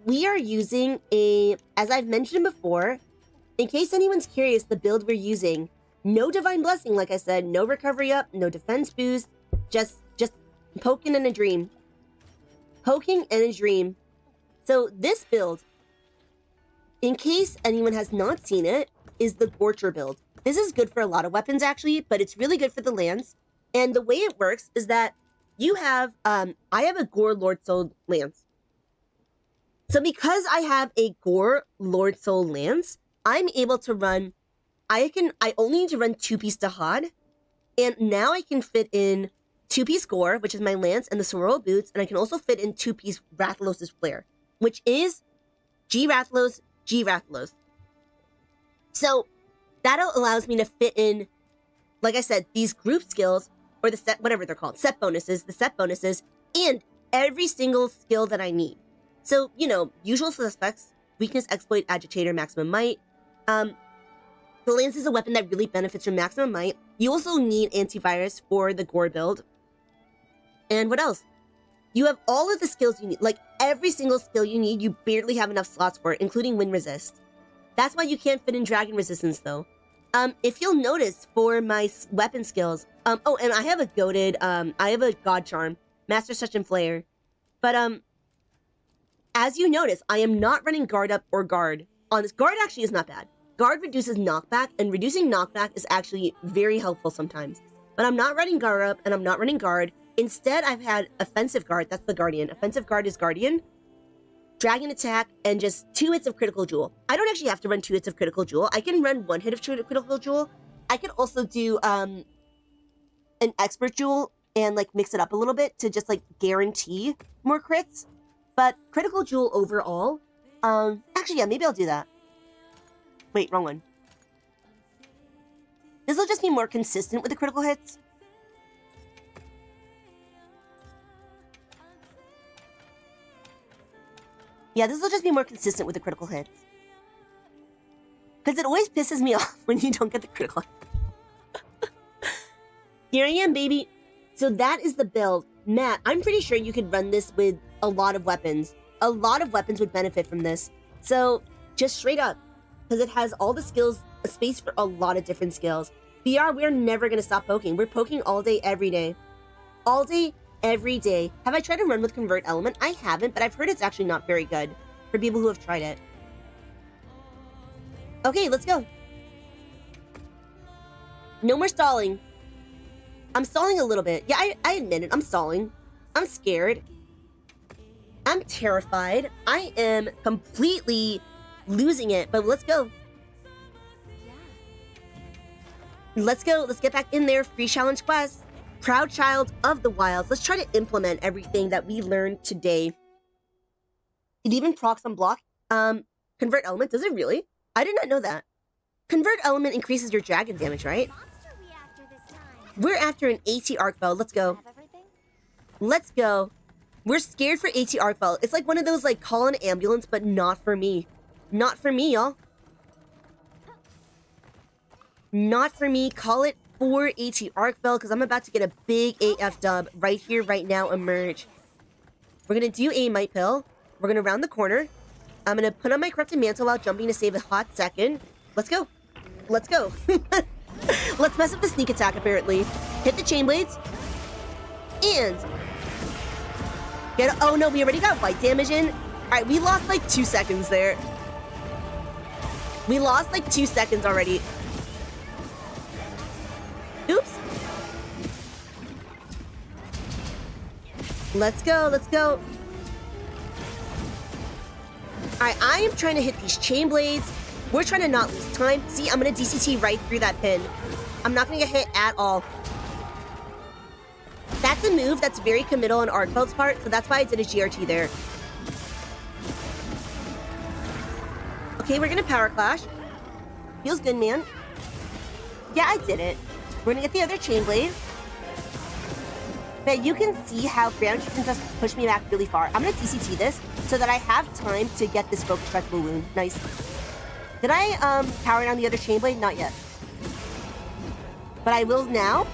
We are using as I've mentioned before, in case anyone's curious, the build we're using, no Divine Blessing, like I said, no recovery up, no defense boost, just poking in a dream. Poking and a dream. So this build, in case anyone has not seen it, is the Gorcher build. This is good for a lot of weapons actually, but it's really good for the Lance. And the way it works is that you have, I have a Gore Lord Soul Lance. So because I have a Gore Lord Soul Lance, I'm able to run, I only need to run 2-piece Dahad. And now I can fit in 2-piece Gore, which is my Lance and the Sorrow Boots, and I can also fit in 2-piece Rathalos' Flare, which is G Rathalos, G Rathalos. So that allows me to fit in, like I said, these group skills, or the set, whatever they're called, set bonuses, and every single skill that I need. So, you know, usual suspects, weakness, exploit, agitator, maximum might. The Lance is a weapon that really benefits from maximum might. You also need antivirus for the Gore build. And what else? You have all of the skills you need. Like, every single skill you need, you barely have enough slots for it, including wind resist. That's why you can't fit in dragon resistance, though. If you'll notice, for my weapon skills... oh, and I have a goated... I have a God Charm. Master Touch and Flare. But, as you notice, I am not running guard up or guard. On this, guard actually is not bad. Guard reduces knockback, and reducing knockback is actually very helpful sometimes. But I'm not running guard up, and I'm not running guard. Instead, I've had offensive guard. That's the Guardian. Offensive guard is Guardian. Dragon attack, and just 2 hits of critical jewel. I don't actually have to run 2 hits of critical jewel. I can run 1 hit of critical jewel. I can also do an expert jewel and like mix it up a little bit to just like guarantee more crits. But critical jewel overall, actually, yeah, maybe I'll do that. Wait, wrong one. This will just be more consistent with the critical hits. Yeah, this will just be more consistent with the critical hits. Because it always pisses me off when you don't get the critical hit. Here I am, baby. So that is the build. Matt, I'm pretty sure you could run this with a lot of weapons. A lot of weapons would benefit from this. So, just straight up. because it has all the skills, a space for a lot of different skills. We're never going to stop poking. We're poking all day, every day. All day, every day. Have I tried to run with Convert Element? I haven't, but I've heard it's actually not very good for people who have tried it. Okay, let's go. No more stalling. I'm stalling a little bit. Yeah, I admit it. I'm stalling. I'm scared. I'm terrified. I am completely losing it, but let's go. Let's go. Let's get back in there. Free challenge quest. Proud child of the wilds. Let's try to implement everything that we learned today. It even procs on block. Convert element. Does it really? I did not know that. Convert element increases your dragon damage, right? We're after an AT ARKVELD. Let's go. Let's go. We're scared for AT ARKVELD. It's like one of those, like, call an ambulance, but not for me. Not for me, y'all. Not for me. Call it for AT ARKVELD, because I'm about to get a big AF dub right here, right now, emerge. We're going to do a Might Pill. We're going to round the corner. I'm going to put on my Corrupted Mantle while jumping to save a hot second. Let's go. Let's go. Let's mess up the sneak attack, apparently. Hit the chain blades. And... oh no, we already got white damage in. Alright, we lost like 2 seconds there. We lost like 2 seconds already. Oops. Let's go, let's go. Alright, I am trying to hit these chain blades. We're trying to not lose time. See, I'm going to DCT right through that pin. I'm not going to get hit at all. That's a move that's very committal on ARKVELD's part, so that's why I did a GRT there. Okay, we're going to Power Clash. Feels good, man. Yeah, I did it. We're going to get the other chain blade. But you can see how Ground Chicken just pushed me back really far. I'm going to DCT this so that I have time to get this Focus Strike Balloon. Nice. Did I power down the other chain blade? Not yet. But I will now.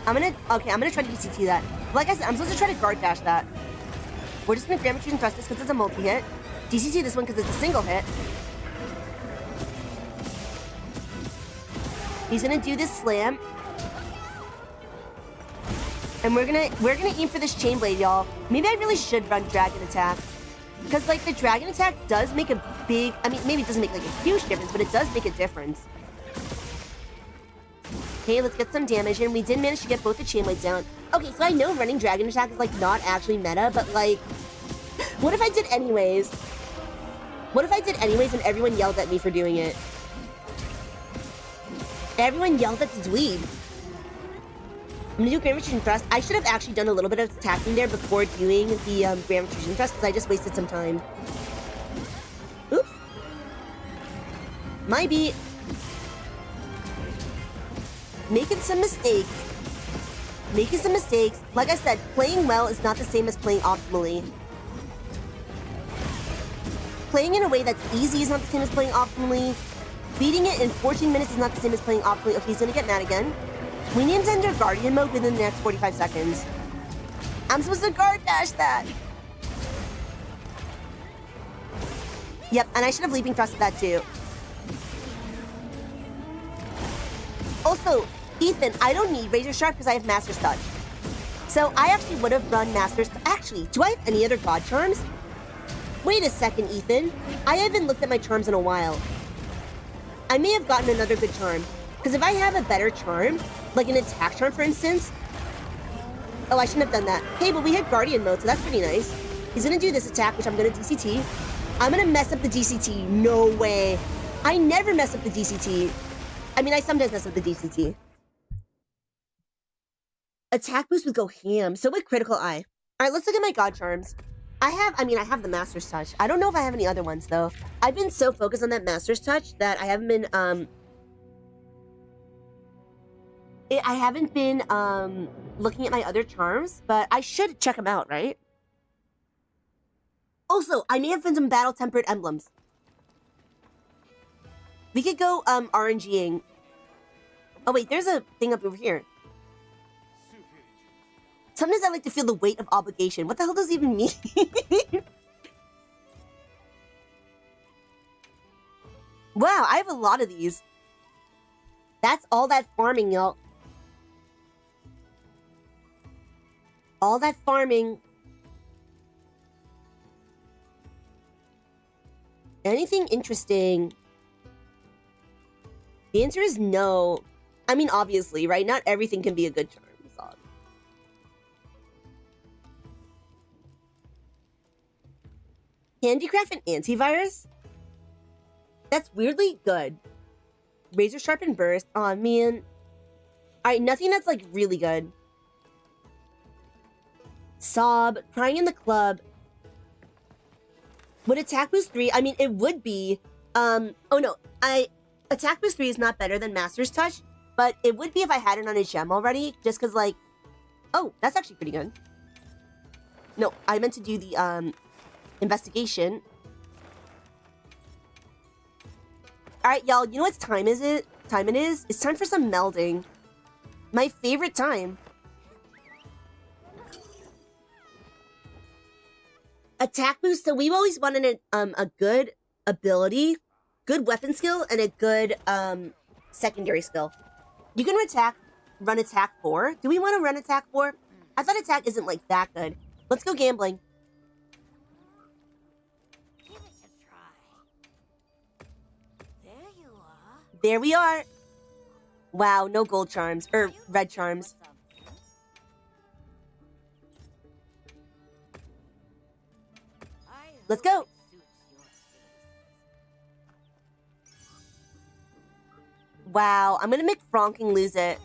I'm gonna try to DCT that. Like I said, I'm supposed to try to guard dash that. We're just gonna Grammar Choose and Thrust this because it's a multi-hit. DCT this one because it's a single hit. He's gonna do this slam. And we're gonna aim for this chain blade, y'all. Maybe I really should run Dragon Attack. Because, like, the Dragon Attack does make a big... I mean, maybe it doesn't make, like, a huge difference, but it does make a difference. Okay, let's get some damage in. We did manage to get both the chain blades down. Okay, so I know running Dragon Attack is, like, not actually meta, but, like... what if I did anyways? What if I did anyways and everyone yelled at me for doing it? Everyone yelled at the dweeb. I'm gonna do Grammar Choose and Thrust. I should have actually done a little bit of attacking there before doing the Grammar Choose and Thrust because I just wasted some time. Oops. Might be making some mistakes. Making some mistakes. Like I said, playing well is not the same as playing optimally. Playing in a way that's easy is not the same as playing optimally. Beating it in 14 minutes is not the same as playing optimally. Okay, he's gonna get mad again. We need him to enter Guardian mode within the next 45 seconds. I'm supposed to guard dash that. Yep, and I should have Leaping Thrusted that too. Also, Ethan, I don't need Razor Sharp because I have Master's Touch. So I actually would have run Master's... Actually, do I have any other God Charms? Wait a second, Ethan. I haven't looked at my charms in a while. I may have gotten another good charm. Because if I have a better charm, like an attack charm, for instance... Oh, I shouldn't have done that. Hey, but we had Guardian mode, so that's pretty nice. He's going to do this attack, which I'm going to DCT. I'm going to mess up the DCT. No way. I never mess up the DCT. I mean, I sometimes mess up the DCT. Attack boost would go ham. So would Critical Eye. All right, let's look at my God Charms. I have the Master's Touch. I don't know if I have any other ones, though. I've been so focused on that Master's Touch that I haven't been, looking at my other charms, but I should check them out, right? Also, I may have found some battle-tempered emblems. We could go, RNGing. Oh, wait, there's a thing up over here. Sometimes I like to feel the weight of obligation. What the hell does it even mean? Wow, I have a lot of these. That's all that farming, y'all. All that farming. Anything interesting? The answer is no. I mean, obviously, right? Not everything can be a good charm. So. Handicraft and antivirus? That's weirdly good. Razor sharpen burst. Aw, man. Alright, nothing that's like really good. Sob, crying in the club. Would attack boost 3? I mean, it would be. Oh no, attack boost 3 is not better than Master's Touch, but it would be if I had it on a gem already, just because, like, oh, that's actually pretty good. No, I meant to do the, investigation. Alright, y'all, you know what time is it? It's time for some melding. My favorite time. Attack boost, so we've always wanted a good ability, good weapon skill, and a good, secondary skill. You can run attack 4. Do we want to run attack 4? I thought attack isn't, like, that good. Let's go gambling. Give it a try. There you are. There we are. Wow, no gold charms, or red charms. Let's go. Wow, I'm gonna make Franking lose it.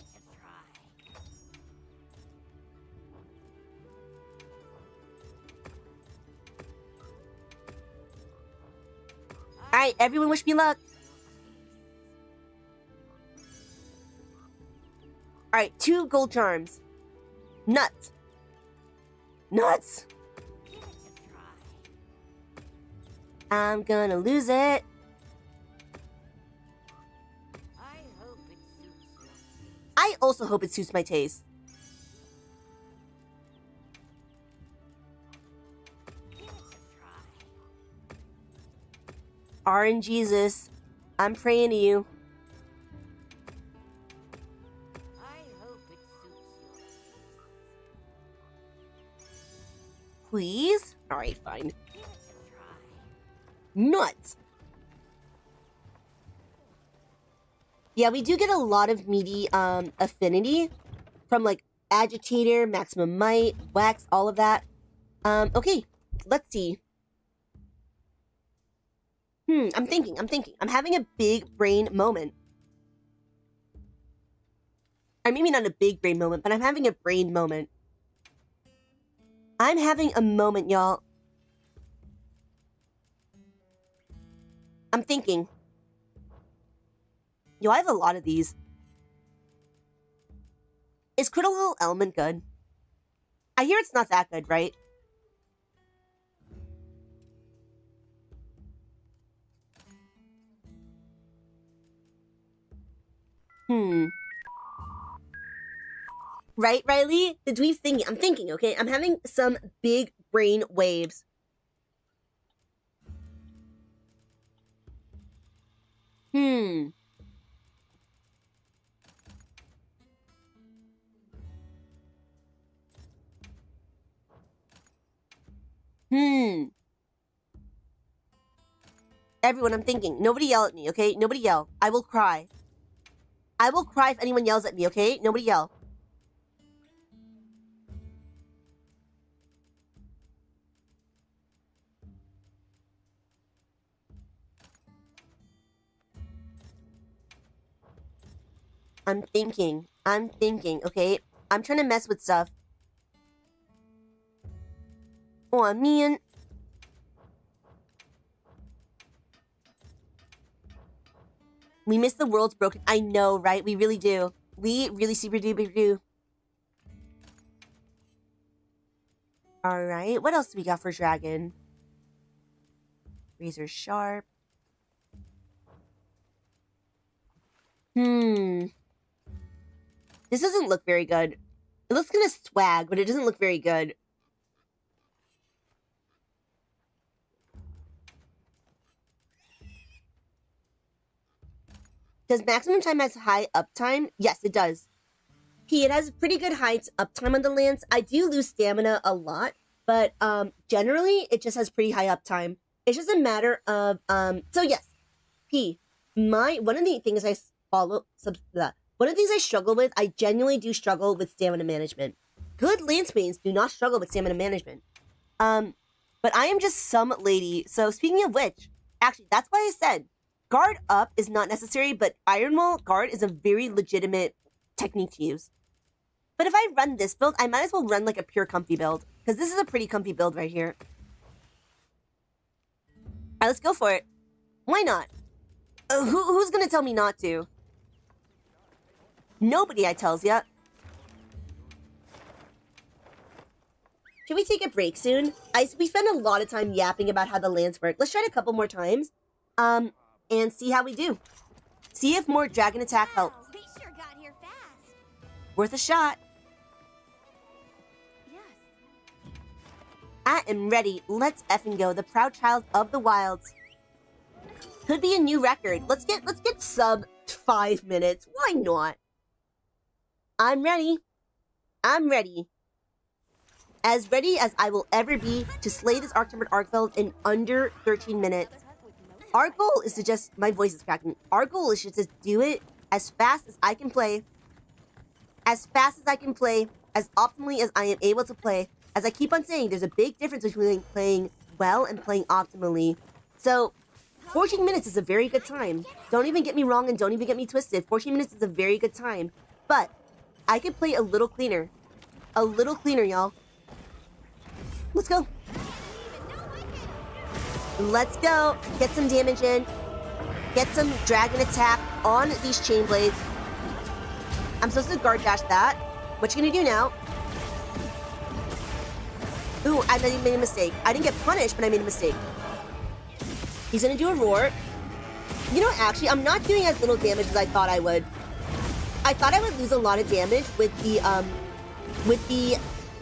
Alright, everyone wish me luck. Alright, 2 gold charms. Nuts. Nuts! I'm gonna lose it. I also hope it suits my taste. RNGesus, I'm praying to you. Please? Alright, fine. Nuts! Yeah, we do get a lot of meaty affinity from like agitator, maximum might, wax, all of that. Okay, let's see. I'm thinking. I'm having a big brain moment. Or maybe not a big brain moment, but I'm having a brain moment. I'm having a moment, y'all. I'm thinking. Yo, I have a lot of these. Is Critical Element good? I hear it's not that good, right? Right, Riley? The dweeb's thinking. I'm thinking, okay? I'm having some big brain waves. Everyone, I'm thinking. Nobody yell at me, okay? Nobody yell. I will cry. I will cry if anyone yells at me, okay? Nobody yell. I'm thinking, okay? I'm trying to mess with stuff. Oh, man. We miss the world's broken. I know, right? We really do. We really super duper do. Alright, what else do we got for Dragon? Razor Sharp. This doesn't look very good. It looks kind of swag, but it doesn't look very good. Does maximum time has high uptime? Yes, it does. It has pretty good heights uptime on the lance. I do lose stamina a lot, but generally it just has pretty high uptime. It's just a matter of so yes, one of the things I one of the things I struggle with, I genuinely do struggle with stamina management. Good lance mains do not struggle with stamina management. But I am just some lady. So speaking of which, actually that's why I said guard up is not necessary, but iron wall guard is a very legitimate technique to use. But if I run this build, I might as well run like a pure comfy build. Because this is a pretty comfy build right here. Alright, let's go for it. Why not? Who's gonna tell me not to? Nobody, I tells ya. Should we take a break soon? We spend a lot of time yapping about how the lands work. Let's try it a couple more times. And see how we do. See if more dragon attack helps. Wow, we sure got here fast. Worth a shot. I am ready. Let's effing go. The proud child of the wilds. Could be a new record. Let's get sub 5 minutes. Why not? I'm ready. I'm ready. As ready as I will ever be to slay this Arctimbered ARKVELD in under 13 minutes. Our goal is to just... My voice is cracking. Our goal is just to do it as fast as I can play. As fast as I can play. As optimally as I am able to play. As I keep on saying, there's a big difference between playing well and playing optimally. So, 14 minutes is a very good time. Don't even get me wrong and don't even get me twisted. 14 minutes is a very good time. But, I could play a little cleaner. A little cleaner, y'all. Let's go. Let's go. Get some damage in. Get some dragon attack on these chain blades. I'm supposed to guard dash that. What you gonna do now? Ooh, I made a mistake. I didn't get punished, but I made a mistake. He's gonna do a roar. You know what, actually, I'm not doing as little damage as I thought I would. I thought I would lose a lot of damage with the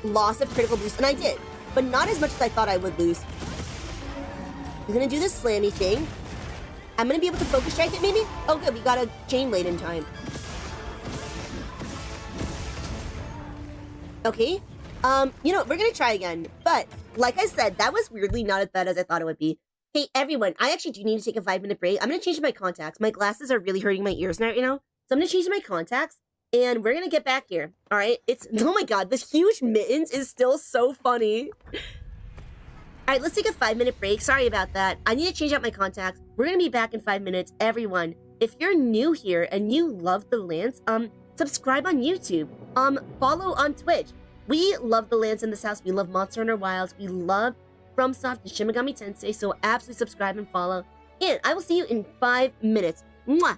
loss of critical boost, and I did. But not as much as I thought I would lose. He's gonna do this slammy thing. I'm gonna be able to focus strike it, maybe? Oh, good, we got a chain blade in time. Okay. You know, we're gonna try again. But, like I said, that was weirdly not as bad as I thought it would be. Hey, everyone, I actually do need to take a 5-minute break. I'm gonna change my contacts. My glasses are really hurting my ears now, you know? So I'm gonna change my contacts, and we're gonna get back here. Alright? Oh my god, this huge mittens is still so funny. Alright, let's take a 5-minute break. Sorry about that. I need to change out my contacts. We're gonna be back in 5 minutes. Everyone, if you're new here and you love the Lance, subscribe on YouTube. Follow on Twitch. We love the Lance in this house. We love Monster Hunter Wilds. We love FromSoft and Shin Megami Tensei. So absolutely subscribe and follow. And I will see you in 5 minutes. Mwah!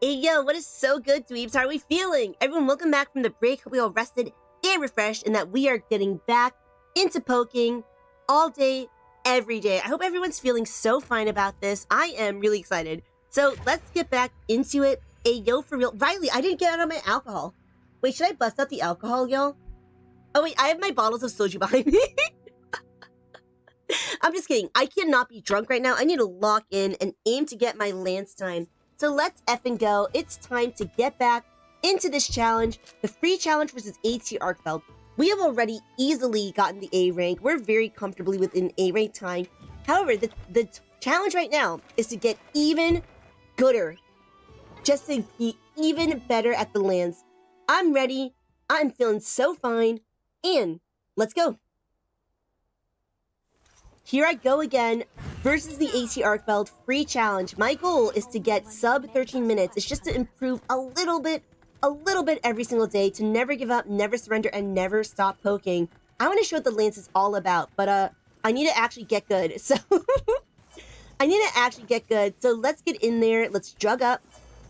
Hey yo, what is so good, dweebs? How are we feeling? Everyone, welcome back from the break. Hope we all rested and refreshed and that we are getting back into poking all day, every day. I hope everyone's feeling so fine about this. I am really excited. So let's get back into it. Hey yo, for real. Riley, I didn't get out of my alcohol. Wait, should I bust out the alcohol, y'all? Oh wait, I have my bottles of soju behind me. I'm just kidding. I cannot be drunk right now. I need to lock in and aim to get my Lance time. So let's effing go. It's time to get back into this challenge, the free challenge versus AT ARKVELD. We have already easily gotten the A rank. We're very comfortably within A rank time. However, the challenge right now is to get even gooder, just to be even better at the lands. I'm ready. I'm feeling so fine. And let's go. Here I go again versus the AT ARKVELD free challenge. My goal is to get sub 13 minutes. It's just to improve a little bit every single day, to never give up, never surrender, and never stop poking. I want to show what the Lance is all about, but I need to actually get good. So I need to actually get good. So let's get in there. Let's drug up.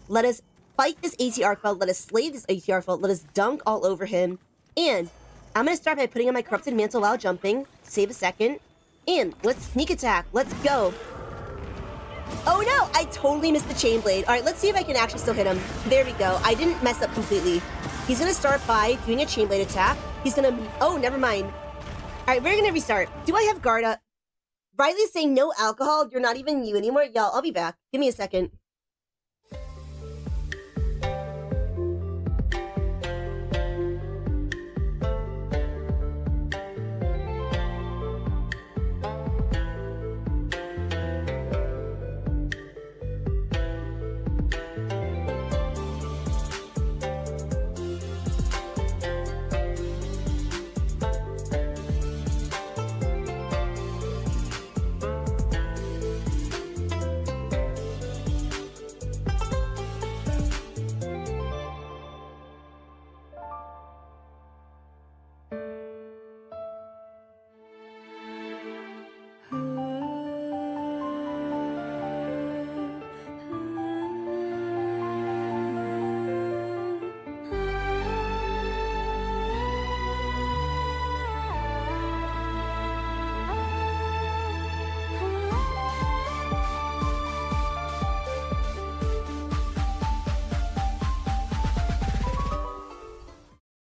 Let us fight this AT ARKVELD. Let us slay this AT ARKVELD. Let us dunk all over him. And I'm going to start by putting on my corrupted mantle while jumping. Save a second. And let's sneak attack. Let's go. Oh no, I totally missed the chain blade. All right, let's see if I can actually still hit him. There we go. I didn't mess up completely. He's going to start by doing a chain blade attack. He's going to... Oh, never mind. All right, we're going to restart. Do I have guard up? Riley's saying no alcohol. You're not even you anymore. Y'all, I'll be back. Give me a second.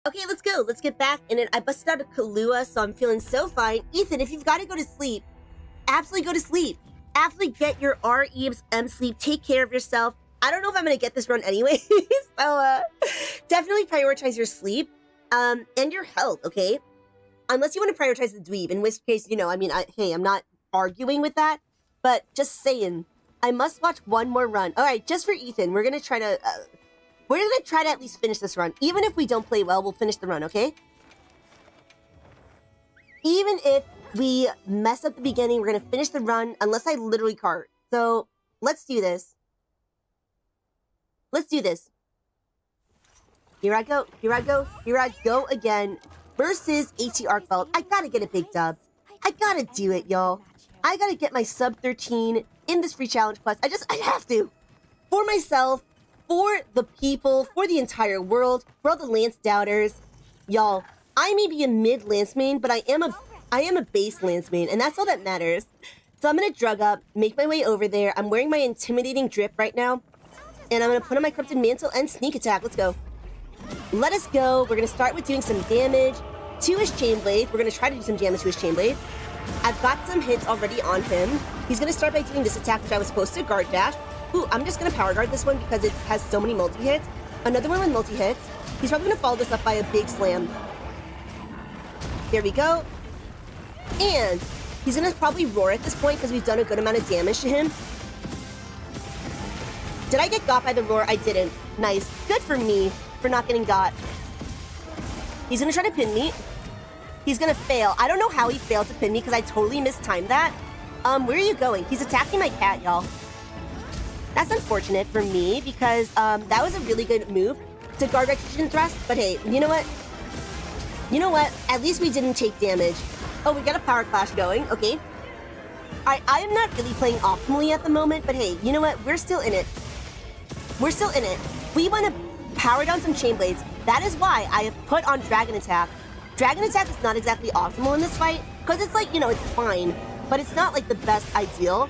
Okay, let's go. Let's get back in it. I busted out a Kahlua, so I'm feeling so fine. Ethan, if you've got to go to sleep, absolutely go to sleep. Absolutely get your REM sleep. Take care of yourself. I don't know if I'm going to get this run anyway. So definitely prioritize your sleep and your health, okay? Unless you want to prioritize the dweeb, in which case, you know, I mean, hey, I'm not arguing with that. But just saying, I must watch one more run. All right, just for Ethan, we're going to try to... We're going to try to at least finish this run. Even if we don't play well, we'll finish the run, okay? Even if we mess up the beginning, we're going to finish the run unless I literally cart. So, let's do this. Let's do this. Here I go. Here I go. Here I go again. Versus AT ARKVELD. I got to get a big dub. I got to do it, y'all. I got to get my sub 13 in this free challenge quest. I have to. For myself. For the people, for the entire world, for all the Lance doubters. Y'all, I may be a mid Lance main, but I am a base Lance main, and that's all that matters. So I'm gonna drug up, make my way over there. I'm wearing my intimidating drip right now, and I'm gonna put on my corrupted mantle and sneak attack. Let's go. Let us go. We're gonna start with doing some damage to his chain blade. We're gonna try to do some damage to his chain blade. I've got some hits already on him. He's gonna start by doing this attack, which I was supposed to guard dash. Ooh, I'm just gonna power guard this one because it has so many multi-hits. Another one with multi-hits. He's probably gonna follow this up by a big slam. There we go. And he's gonna probably roar at this point because we've done a good amount of damage to him. Did I get got by the roar? I didn't. Nice. Good for me for not getting got. He's gonna try to pin me. He's gonna fail. I don't know how he failed to pin me because I totally mistimed that. Where are you going? He's attacking my cat, y'all. That's unfortunate for me because that was a really good move to guard recognition thrust. But hey, you know what? You know what? At least we didn't take damage. Oh, we got a power clash going. Okay. I am not really playing optimally at the moment, but hey, you know what? We're still in it. We're still in it. We want to power down some chain blades. That is why I have put on Dragon Attack. Dragon Attack is not exactly optimal in this fight, because it's like, you know, it's fine, but it's not like the best ideal.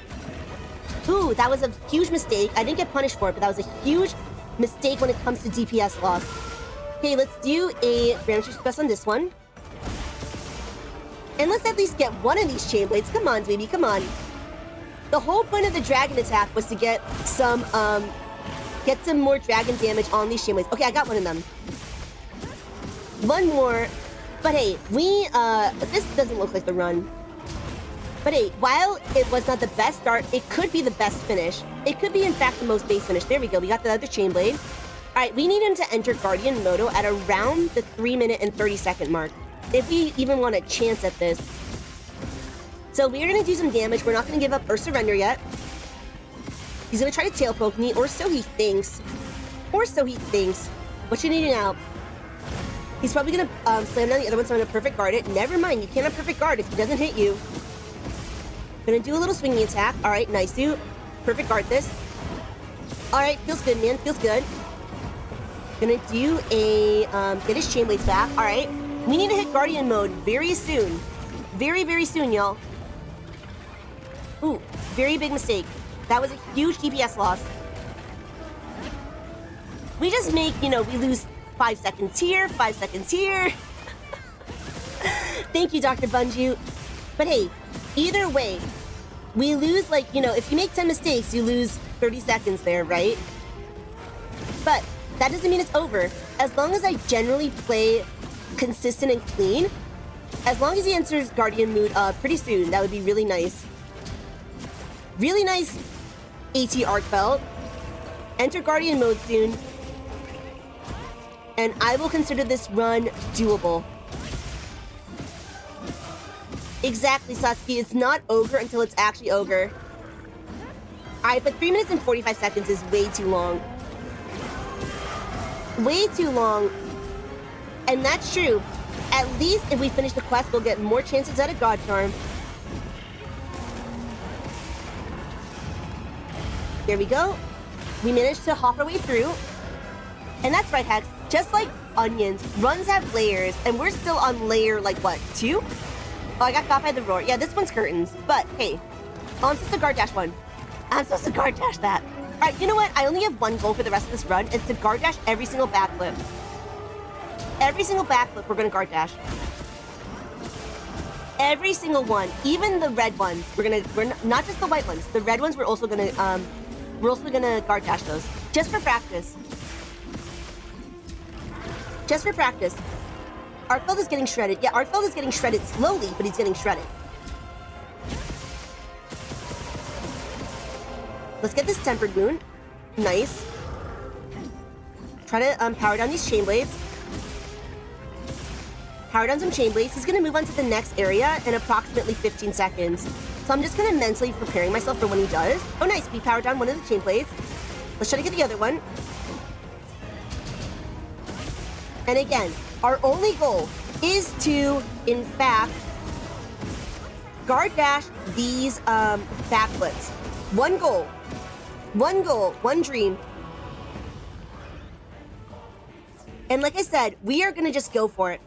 Ooh, that was a huge mistake. I didn't get punished for it, but that was a huge mistake when it comes to DPS loss. Okay, let's do a Grand Stress on this one. And let's at least get one of these chain blades. Come on, baby, come on. The whole point of the Dragon Attack was to get some more dragon damage on these chain blades. Okay, I got one of them. One more. But hey, this doesn't look like the run. But hey, while it was not the best start, it could be the best finish. It could be, in fact, the most base finish. There we go. We got the other chain blade. All right, we need him to enter Guardian Moto at around the 3-minute and 30-second mark, if we even want a chance at this. So we're going to do some damage. We're not going to give up or surrender yet. He's going to try to tail poke me, or so he thinks. Or so he thinks. What you need now? He's probably going to slam down the other one, so I'm going to perfect guard it. Never mind, you cannot perfect guard if he doesn't hit you. Gonna do a little swinging attack. All right, nice, dude. Perfect guard this. All right, feels good, man. Feels good. Gonna do a, get his chain blades back. All right. We need to hit Guardian mode very soon. Very, very soon, y'all. Ooh, very big mistake. That was a huge DPS loss. We just make, you know, we lose 5 seconds here, 5 seconds here. Thank you, Dr. Bunju. But hey, either way, we lose, like, you know, if you make 10 mistakes, you lose 30 seconds there, right? But that doesn't mean it's over. As long as I generally play consistent and clean, as long as he enters Guardian mood pretty soon, that would be really nice. Really nice, AT ARKVELD. Enter Guardian mode soon. And I will consider this run doable. Exactly, Sasuke. It's not ogre until it's actually ogre. Alright, but 3 minutes and 45 seconds is way too long. Way too long. And that's true. At least if we finish the quest, we'll get more chances at a God Charm. There we go. We managed to hop our way through. And that's right, Hex. Just like onions, runs have layers, and we're still on layer, like, what, 2? Oh, I got caught by the roar. Yeah, this one's curtains. But, hey. Oh, I'm supposed to guard dash one. I'm supposed to guard dash that. Alright, you know what? I only have one goal for the rest of this run. It's to guard dash every single backflip. Every single backflip, we're gonna guard dash. Every single one. Even the red ones. We're not just the white ones. The red ones, we're also gonna guard dash those. Just for practice. Just for practice. ARKVELD is getting shredded. Yeah, ARKVELD is getting shredded slowly, but he's getting shredded. Let's get this tempered wound. Nice. Try to power down these chain blades. Power down some chain blades. He's gonna move on to the next area in approximately 15 seconds. So I'm just kind of mentally preparing myself for when he does. Oh, nice. We powered down one of the chain blades. Let's try to get the other one. And again, our only goal is to, in fact, guard dash these backflips. One goal. One goal. One dream. And like I said, we are going to just go for it.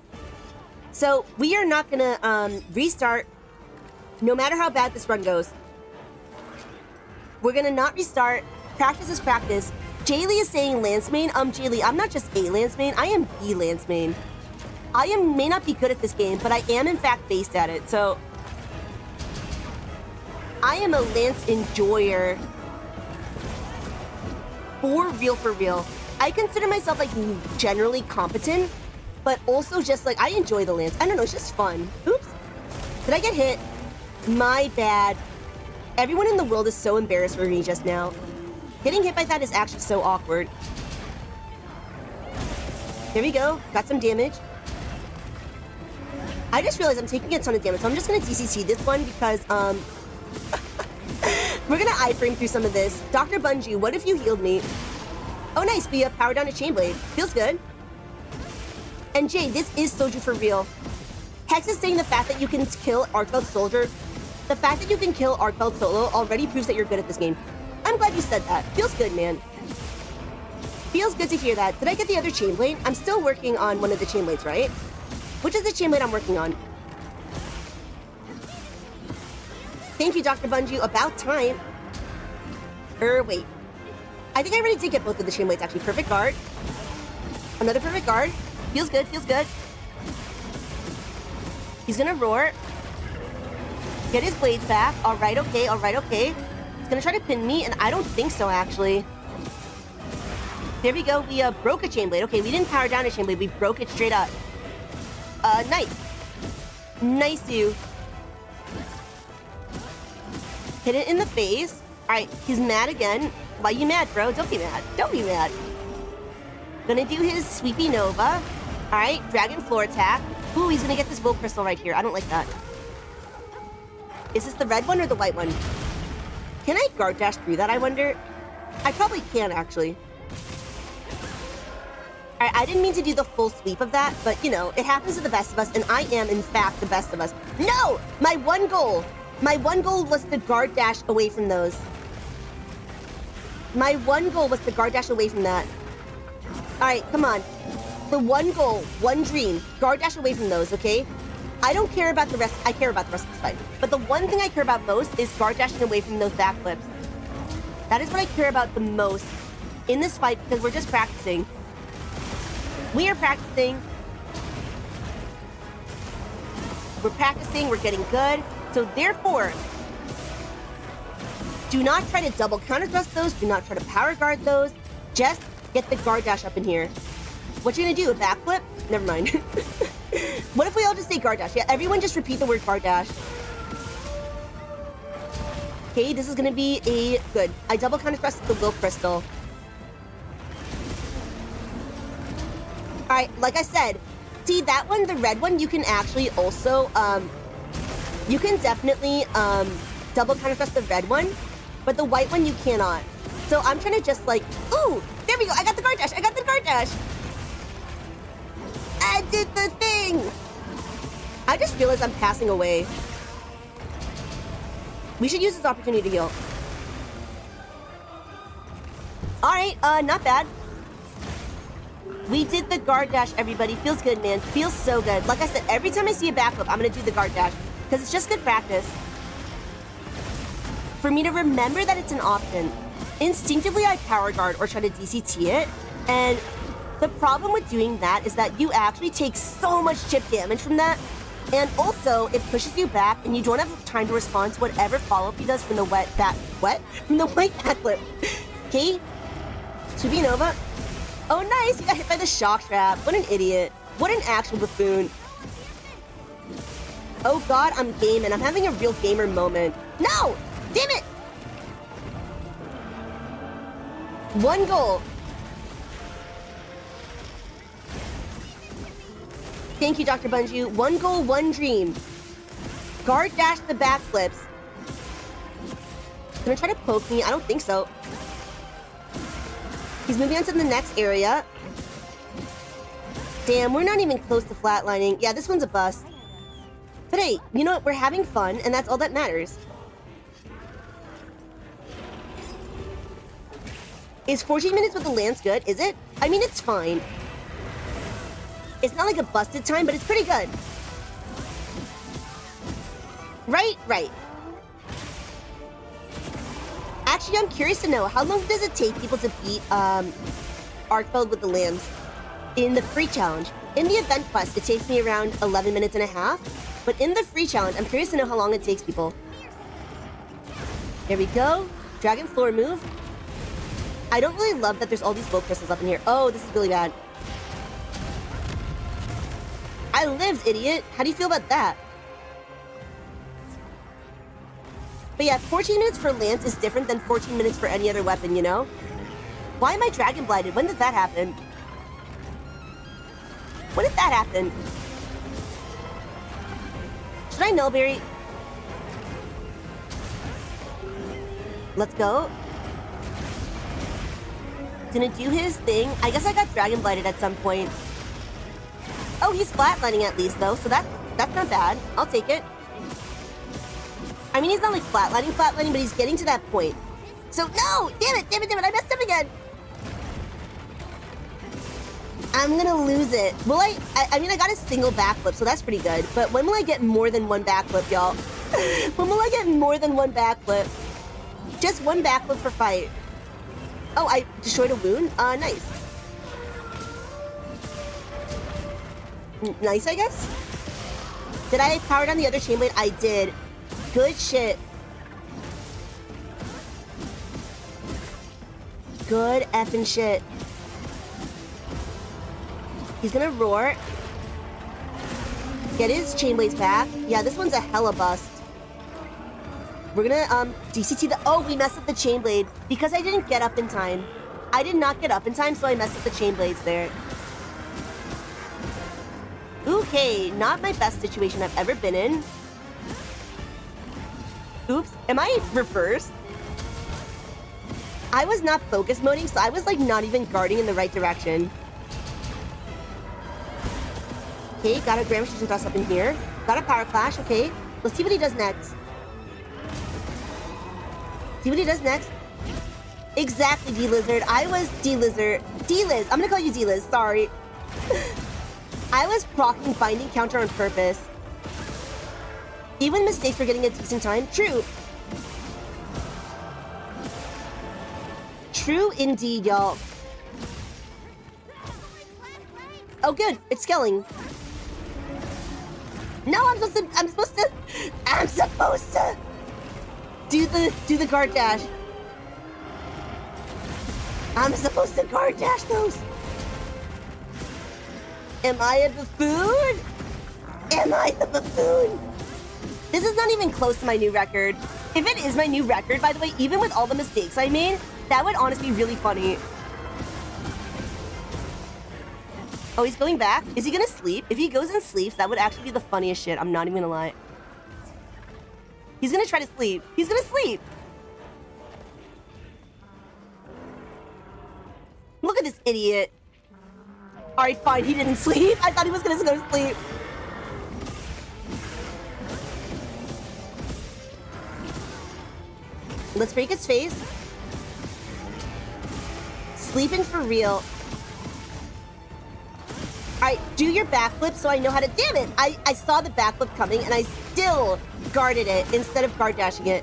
So we are not going to restart no matter how bad this run goes. We're going to not restart. Practice is practice. Jaylee is saying Lance main. Jaylee, I'm not just a Lance main, I am the Lance main. I may not be good at this game, but I am in fact based at it, so I am a Lance enjoyer. For real, for real. I consider myself like generally competent, but also just like I enjoy the Lance. I don't know, it's just fun. Oops. Did I get hit? My bad. Everyone in the world is so embarrassed for me just now. Getting hit by that is actually so awkward. There we go. Got some damage. I just realized I'm taking a ton of damage, so I'm just going to DCC this one because, we're going to iframe through some of this. Dr. Bunju, what if you healed me? Oh, nice. We powered down a chain blade. Feels good. And Jay, this is Soju for real. Hex is saying the fact that you can kill ARKVELD soldier, the fact that you can kill ARKVELD solo already proves that you're good at this game. I'm glad you said that. Feels good, man. Feels good to hear that. Did I get the other chain blade? I'm still working on one of the chain blades, right? Which is the chain blade I'm working on? Thank you, Dr. Bunju. About time. Wait. I think I already did get both of the chain blades, actually. Perfect guard. Another perfect guard. Feels good, feels good. He's gonna roar. Get his blades back. All right, okay, all right, okay. He's gonna try to pin me, and I don't think so, actually. There we go. We broke a chain blade. Okay, we didn't power down a chain blade. We broke it straight up. Nice. Nice, you. Hit it in the face. All right, he's mad again. Why you mad, bro? Don't be mad. Don't be mad. Gonna do his sweepy nova. All right, dragon floor attack. Ooh, he's gonna get this will crystal right here. I don't like that. Is this the red one or the white one? Can I guard dash through that, I wonder? I probably can, actually. All right, I didn't mean to do the full sweep of that, but, you know, it happens to the best of us, and I am, in fact, the best of us. No! My one goal was to guard dash away from those. My one goal was to guard dash away from that. All right, come on. The one goal, one dream, guard dash away from those, okay? I don't care about the rest. I care about the rest of this fight. But the one thing I care about most is guard dashing away from those backflips. That is what I care about the most in this fight because we're just practicing. We are practicing. We're practicing. We're getting good. So therefore, do not try to double counter thrust those. Do not try to power guard those. Just get the guard dash up in here. What you gonna do? A backflip? Never mind. What if we all just say guard dash? Yeah, everyone just repeat the word guard dash. Okay, this is gonna be a good. I double counter thrust the will crystal. All right, like I said, see that one, the red one, you can actually also, you can definitely double counter thrust the red one, but the white one you cannot. So I'm trying to just like, ooh, there we go. I got the guard dash. I got the guard dash. I did the thing. I just realized I'm passing away. We should use this opportunity to heal. All right, not bad. We did the guard dash, everybody. Feels good, man. Feels so good. Like I said, every time I see a backflip, I'm gonna do the guard dash because it's just good practice. For me to remember that it's an option. Instinctively, I power guard or try to DCT it, and the problem with doing that is that you actually take so much chip damage from that, and also it pushes you back, and you don't have time to respond to whatever follow-up he does from the white backflip. Okay, Supernova. Oh, nice! You got hit by the shock trap. What an idiot! What an actual buffoon! Oh God, I'm gaming. I'm having a real gamer moment. No! Damn it! One goal. Thank you, Dr. Bunju. One goal, one dream. Guard dash the backflips. Gonna try to poke me? I don't think so. He's moving on to the next area. Damn, we're not even close to flatlining. Yeah, this one's a bust. But hey, you know what? We're having fun, and that's all that matters. Is 14 minutes with the lance good? Is it? I mean, it's fine. It's not like a busted time, but it's pretty good. Right, right. Actually, I'm curious to know, how long does it take people to beat ARKVELD with the lambs in the free challenge? In the event quest, it takes me around 11 minutes and a half, but in the free challenge, I'm curious to know how long it takes people. There we go. Dragon floor move. I don't really love that there's all these will crystals up in here. Oh, this is really bad. I lived, idiot. How do you feel about that? But yeah, 14 minutes for Lance is different than 14 minutes for any other weapon, you know? Why am I dragon blighted? When did that happen? When did that happen? Should I nullberry? Let's go. Gonna do his thing. I guess I got dragon blighted at some point. Oh, he's flatlining at least though, so that's not bad. I'll take it. I mean, he's not like flatlining, but he's getting to that point. So no, damn it, I messed up again. I'm gonna lose it. Will I mean, I got a single backflip, so that's pretty good. But when will I get more than one backflip, y'all? When will I get more than one backflip? Just one backflip for fight. Oh, I destroyed a wound? Nice. Nice, I guess? Did I power down the other chain blade? I did. Good shit. Good effing shit. He's gonna roar. Get his chain blades back. Yeah, this one's a hella bust. We're gonna DCT the... Oh, we messed up the chain blade because I didn't get up in time. I did not get up in time, so I messed up the chain blades there. Okay, not my best situation I've ever been in. Oops, am I reversed? I was not focus moding, so I was like not even guarding in the right direction. Okay, got a Grand Magician Thrust up in here. Got a Power Clash, okay. Let's see what he does next. See what he does next. Exactly, D-Lizard. I was D-Lizard. D-Liz. I'm gonna call you D-Liz, sorry. I was proccing binding counter on purpose. Even mistakes for getting a decent time. True. True indeed, y'all. Oh, good. It's scaling. No, I'm supposed to do the guard dash. I'm supposed to guard dash those. Am I a buffoon? Am I the buffoon? This is not even close to my new record. If it is my new record, by the way, even with all the mistakes I made, that would honestly be really funny. Oh, he's going back? Is he gonna sleep? If he goes and sleeps, that would actually be the funniest shit. I'm not even gonna lie. He's gonna try to sleep. He's gonna sleep. Look at this idiot. Alright, fine, he didn't sleep. I thought he was gonna go to sleep. Let's break his face. Sleeping for real. Alright, do your backflip so I know how to... Damn it! I saw the backflip coming and I still guarded it instead of guard dashing it.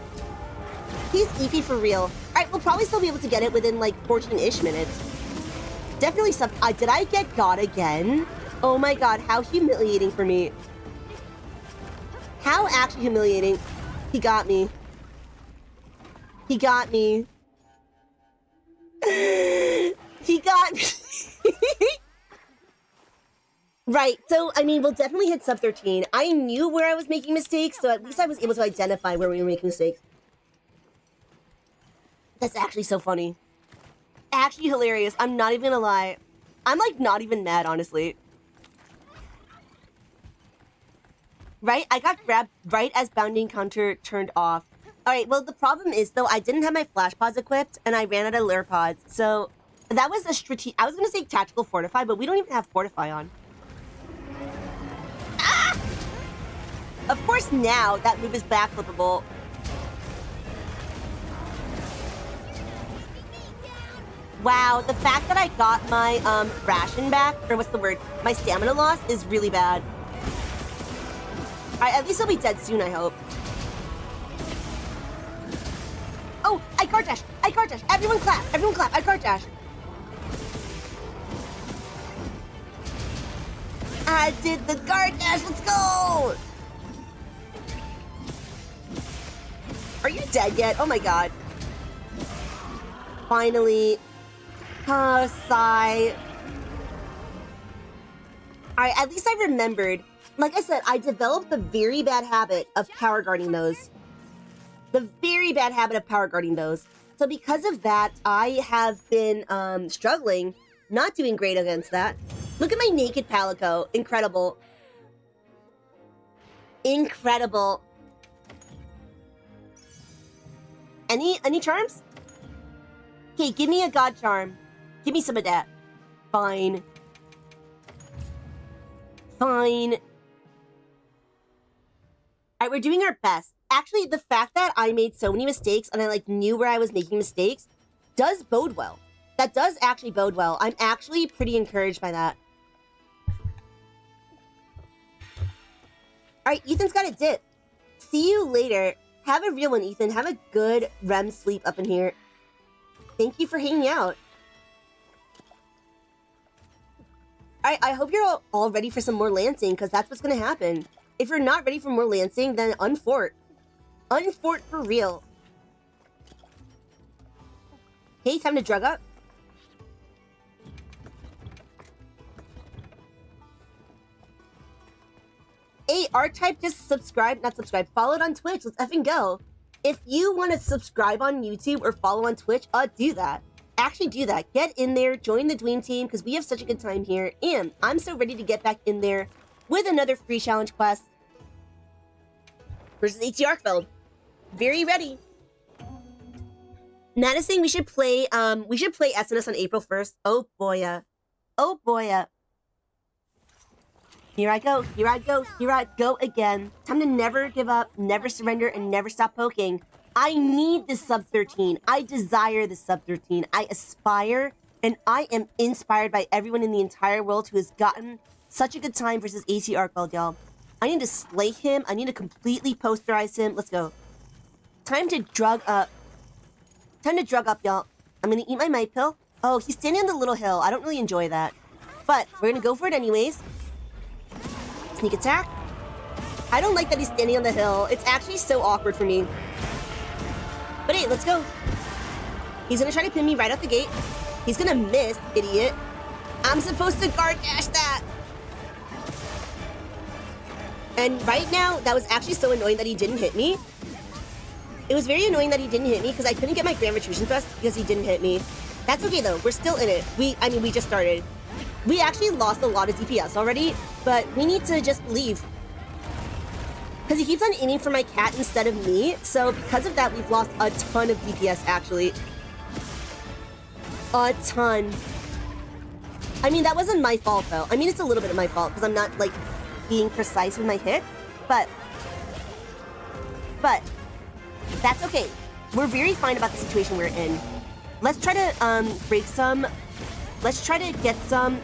He's EP for real. Alright, we'll probably still be able to get it within like 14-ish minutes. Definitely some... did I get God again? Oh my god, how humiliating for me. How actually humiliating. He got me. He got me. He got me. Right, so, I mean, we'll definitely hit sub-13. I knew where I was making mistakes, so at least I was able to identify where we were making mistakes. That's actually so funny. Actually hilarious. I'm not even gonna lie. I'm, like, not even mad, honestly. Right? I got grabbed right as bounding counter turned off. Alright, well, the problem is, though, I didn't have my flash pods equipped, and I ran out of lure pods, so that was a strategic... I was gonna say tactical fortify, but we don't even have fortify on. Ah! Of course, now that move is backflippable. Wow, the fact that I got my ration back, or what's the word? My stamina loss is really bad. Alright, at least he'll be dead soon, I hope. Oh, I guard dash! I guard dash! Everyone clap! Everyone clap! I guard dash! I did the guard dash! Let's go! Are you dead yet? Oh my god. Finally. Oh, sigh. Alright, at least I remembered. Like I said, I developed the very bad habit of power guarding those. The very bad habit of power guarding those. So because of that, I have been struggling, not doing great against that. Look at my naked Palico. Incredible. Incredible. Any charms? Okay, give me a god charm. Give me some of that. Fine. Fine. Alright, we're doing our best. Actually, the fact that I made so many mistakes and I like knew where I was making mistakes does bode well. That does actually bode well. I'm actually pretty encouraged by that. Alright, Ethan's got a dip. See you later. Have a real one, Ethan. Have a good REM sleep up in here. Thank you for hanging out. Alright, I hope you're all ready for some more lancing, because that's what's going to happen. If you're not ready for more lancing, then unfort. Unfort for real. Hey, time to drug up. Hey, R-Type just not subscribe, followed on Twitch. Let's effing go. If you want to subscribe on YouTube or follow on Twitch, do that. Actually do that. Get in there, join the Dweeb team, because we have such a good time here. And I'm so ready to get back in there with another free challenge quest versus ARKVELD. Very ready. Matt is saying we should play SNS on April 1st. Oh boy. Oh boy. Here I go, here I go, here I go again. Time to never give up, never surrender, and never stop poking. I need this sub-13. I desire this sub-13. I aspire, and I am inspired by everyone in the entire world who has gotten such a good time versus ARKVELD, y'all. I need to slay him. I need to completely posterize him. Let's go. Time to drug up. Time to drug up, y'all. I'm gonna eat my might pill. Oh, he's standing on the little hill. I don't really enjoy that. But we're gonna go for it anyways. Sneak attack. I don't like that he's standing on the hill. It's actually so awkward for me. But hey, let's go. He's gonna try to pin me right out the gate. He's gonna miss, idiot. I'm supposed to guard dash that. And right now, that was actually so annoying that he didn't hit me. It was very annoying that he didn't hit me because I couldn't get my Grand Retrusion Thrust because he didn't hit me. That's okay though, we're still in it. We just started. We actually lost a lot of DPS already, but we need to just leave. Because he keeps on aiming for my cat instead of me, so because of that, we've lost a ton of DPS, actually. A ton. I mean, that wasn't my fault, though. I mean, it's a little bit of my fault, because I'm not, like, being precise with my hit, but that's okay. We're very fine about the situation we're in. Let's try to, break some... Let's try to get some...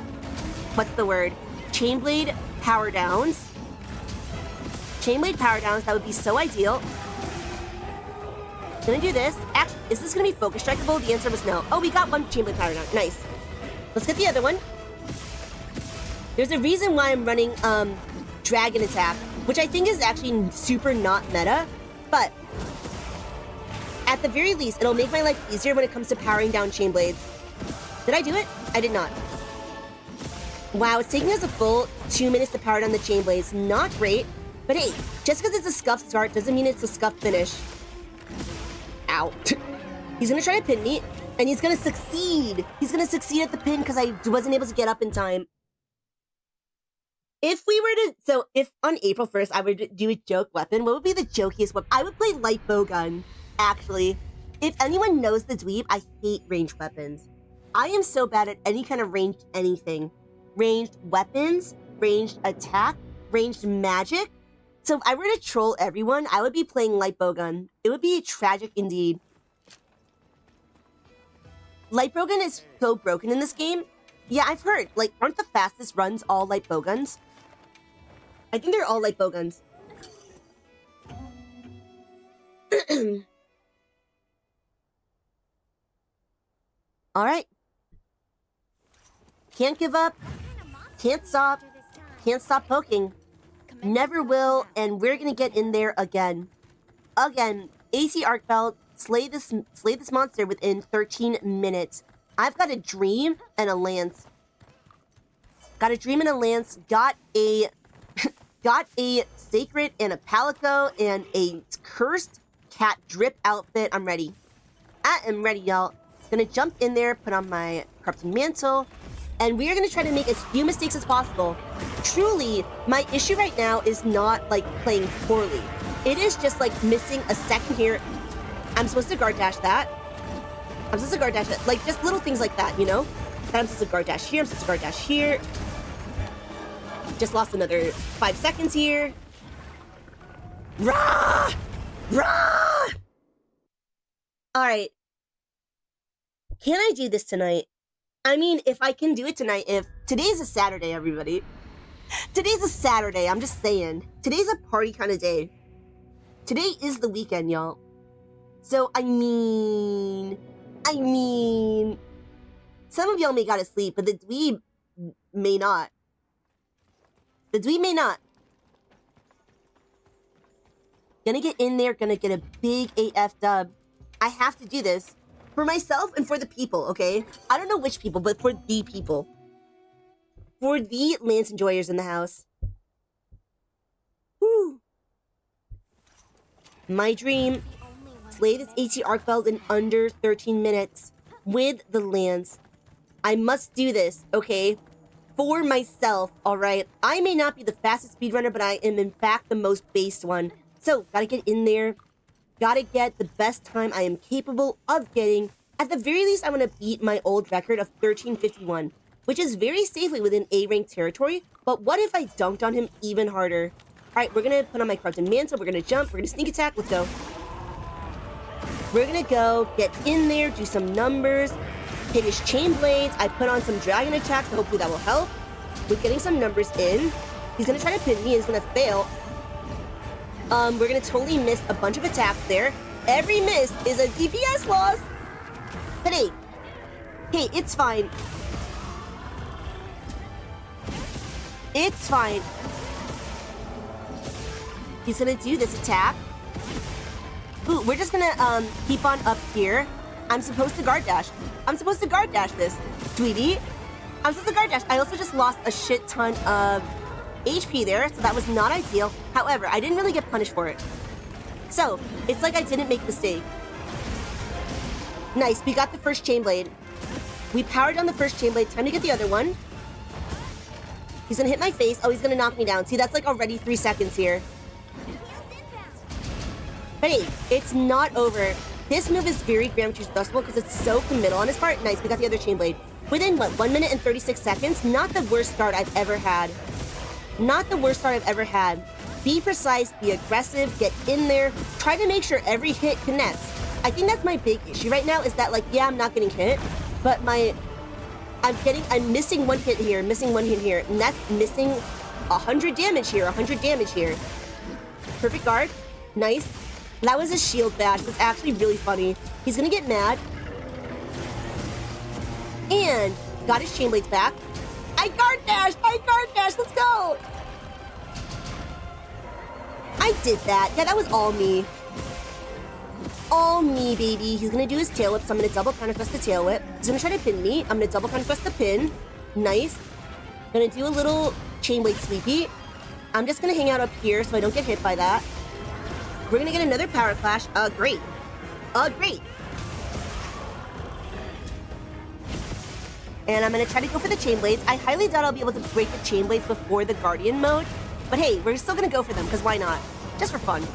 What's the word? Chainblade power downs. Chainblade power downs, that would be so ideal. Gonna do this. Actually, is this gonna be focus strikeable? The answer was no. Oh, we got one Chainblade power down. Nice. Let's get the other one. There's a reason why I'm running Dragon Attack, which I think is actually super not meta, but at the very least, it'll make my life easier when it comes to powering down Chainblades. Did I do it? I did not. Wow, it's taking us a full 2 minutes to power down the Chainblades. Not great, but hey, just because it's a scuffed start doesn't mean it's a scuffed finish. Ow. He's gonna try to pin me, and he's gonna succeed. He's gonna succeed at the pin because I wasn't able to get up in time. If we were to, so if on April 1st I would do a joke weapon, what would be the jokiest weapon? I would play light bowgun, actually. If anyone knows the dweeb, I hate ranged weapons. I am so bad at any kind of ranged anything. Ranged weapons, ranged attack, ranged magic. So if I were to troll everyone, I would be playing light bowgun. It would be tragic indeed. Light bowgun is so broken in this game. Yeah, I've heard. Like, aren't the fastest runs all light bowguns? I think they're all light bowguns. All right. Can't give up. Can't stop poking. Never will, and we're gonna get in there again. Again, ARKVELD, slay this monster within 13 minutes. I've got a dream and a lance. Got a dream and a lance. Got a sacred and a palico and a cursed cat drip outfit. I'm ready. I am ready, y'all. Gonna jump in there, put on my corrupting mantle, and we are gonna try to make as few mistakes as possible. Truly, my issue right now is not like playing poorly. It is just like missing a second here. I'm supposed to guard dash that. I'm supposed to guard dash that. Like just little things like that, you know? That I'm supposed to guard dash here, I'm supposed to guard dash here. Just lost another 5 seconds here. Rah! Rah! Alright. Can I do this tonight? I mean, if I can do it tonight, if today's a Saturday, everybody. Today's a Saturday, I'm just saying. Today's a party kind of day. Today is the weekend, y'all. So, I mean, some of y'all may gotta sleep, but the dweeb may not. The dweeb may not. Gonna get in there, gonna get a big AF dub. I have to do this for myself and for the people, okay? I don't know which people, but for the people. For the Lance enjoyers in the house. Woo! My dream. Slay this AT ARKVELD in under 13 minutes with the Lance. I must do this, okay? For myself, alright? I may not be the fastest speedrunner, but I am in fact the most based one. So, gotta get in there. Gotta get the best time I am capable of getting. At the very least, I want to beat my old record of 13:51, which is very safely within A-rank territory. But what if I dunked on him even harder? Alright, we're gonna put on my corrupted mantle, we're gonna jump, we're gonna sneak attack, let's go. We're gonna go, get in there, do some numbers, hit his chain blades. I put on some dragon attacks, so hopefully that will help. We're getting some numbers in. He's gonna try to pin me, he's gonna fail. We're gonna totally miss a bunch of attacks there. Every miss is a DPS loss. But hey, it's fine. It's fine. He's gonna do this attack. Ooh, we're just gonna keep on up here. I'm supposed to guard dash. I'm supposed to guard dash this. Dweeby. I'm supposed to guard dash. I also just lost a shit ton of HP there, so that was not ideal. However, I didn't really get punished for it. So, it's like I didn't make a mistake. Nice, we got the first chain blade. We powered down the first chain blade. Time to get the other one. He's gonna hit my face. Oh, he's gonna knock me down. See, that's like already 3 seconds here. But hey, it's not over. This move is very Grandmaster's adjustable because it's so committal on his part. Nice, we got the other chain blade. Within, what, 1 minute and 36 seconds? Not the worst start I've ever had. Not the worst start I've ever had. Be precise, be aggressive, get in there. Try to make sure every hit connects. I think that's my big issue right now is that, like, yeah, I'm not getting hit, but I'm missing one hit here, missing one hit here, and that's missing 100 damage here, 100 damage here. Perfect guard. Nice. That was a shield bash. It was actually really funny. He's gonna get mad. And got his chain blades back. I guard dashed! Let's go! I did that. Yeah, that was all me. All me, baby. He's gonna do his tail whip, so I'm gonna double counter thrust the tail whip. He's gonna try to pin me. I'm gonna double counter thrust the pin. Nice. Gonna do a little chain blade sweepy. I'm just gonna hang out up here so I don't get hit by that. We're gonna get another power clash. Great. Great. And I'm gonna try to go for the chain blades. I highly doubt I'll be able to break the chain blades before the guardian mode. But hey, we're still gonna go for them, because why not? Just for fun.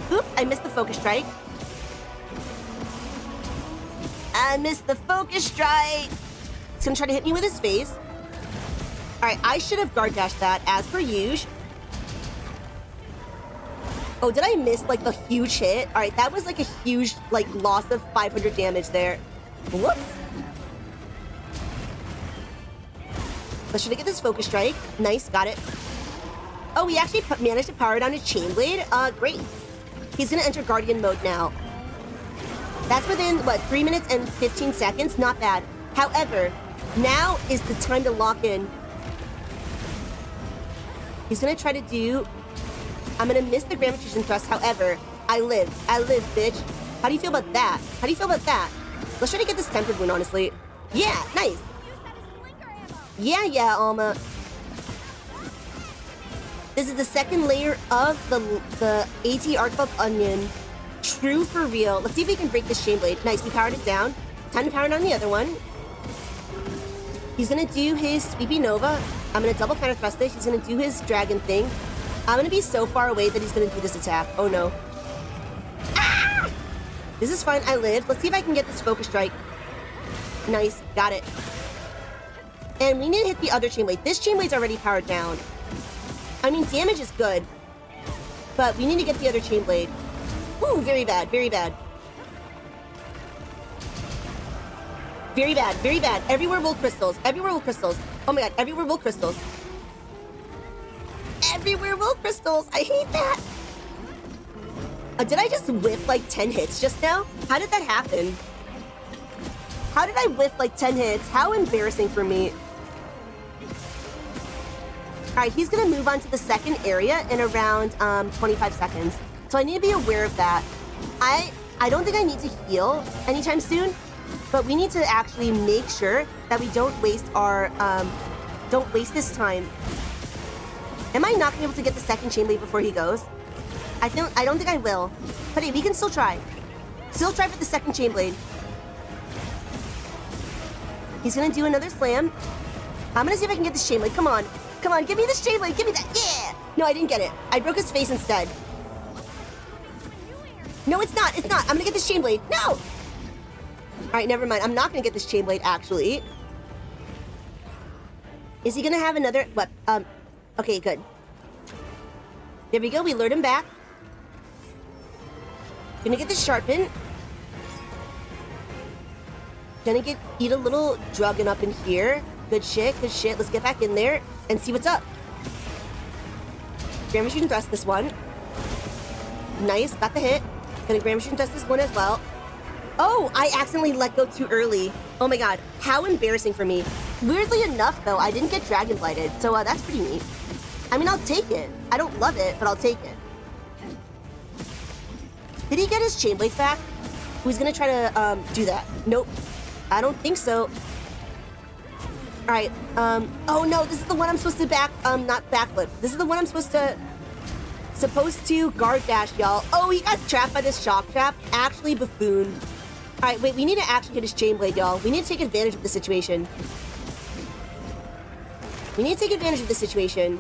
Oops, I missed the focus strike. I missed the focus strike. He's gonna try to hit me with his face. Alright, I should have guard dashed that, as per usual. Oh, did I miss, like, the huge hit? Alright, that was, like, a huge, like, loss of 500 damage there. Whoops. Let's try to get this focus strike. Nice, got it. Oh, we actually managed to power down his chain blade. Great. He's gonna enter guardian mode now. That's within, what, 3 minutes and 15 seconds? Not bad. However, now is the time to lock in. He's gonna try to do... I'm gonna miss the Grand Magician thrust, however, I live, bitch. How do you feel about that? How do you feel about that? Let's try to get this tempered wound, honestly. Yeah, nice. Yeah, Alma. This is the second layer of the AT ARKVELD onion. True for real. Let's see if we can break this chain blade. Nice, we powered it down. Time to power down the other one. He's gonna do his Sweepy Nova. I'm gonna double counter thrust this. He's gonna do his dragon thing. I'm gonna be so far away that he's gonna do this attack. Oh no. Ah! This is fine, I live. Let's see if I can get this focus strike. Nice, got it. And we need to hit the other chain blade. This chain blade's already powered down. I mean, damage is good. But we need to get the other chain blade. Ooh, very bad, very bad. Very bad, very bad. Everywhere will crystals. Everywhere will crystals. Oh my god, everywhere will crystals. Everywhere will crystals. I hate that. Did I just whiff like 10 hits just now? How did that happen? How did I whiff like 10 hits? How embarrassing for me. Alright, he's gonna move on to the second area in around 25 seconds. So I need to be aware of that. I don't think I need to heal anytime soon, but we need to actually make sure that we don't waste our don't waste this time. Am I not gonna be able to get the second chain blade before he goes? I don't think I will. But hey, we can still try. Still try for the second chain blade. He's gonna do another slam. I'm gonna see if I can get this chain blade. Come on. Come on, give me this chain blade. Give me that. Yeah! No, I didn't get it. I broke his face instead. No, it's not. It's not. I'm gonna get this chain blade. No! Alright, never mind. I'm not gonna get this chain blade, actually. Is he gonna have another... What? Okay, good. There we go. We lured him back. Gonna get this sharpen. Gonna eat a little drugging up in here. Good shit, good shit. Let's get back in there and see what's up. Grand Machine Thrust this one. Nice, got the hit. Gonna Grand Machine Thrust this one as well. Oh, I accidentally let go too early. Oh my god, how embarrassing for me. Weirdly enough, though, I didn't get Dragon Blighted, so that's pretty neat. I mean, I'll take it. I don't love it, but I'll take it. Did he get his chain blades back? Who's gonna try to do that? Nope. I don't think so. Alright, oh no, this is the one I'm supposed to not backflip. This is the one I'm supposed to guard dash, y'all. Oh, he got trapped by this shock trap. Actually, buffoon. Alright, wait, we need to actually hit his chain blade, y'all. We need to take advantage of the situation. We need to take advantage of the situation.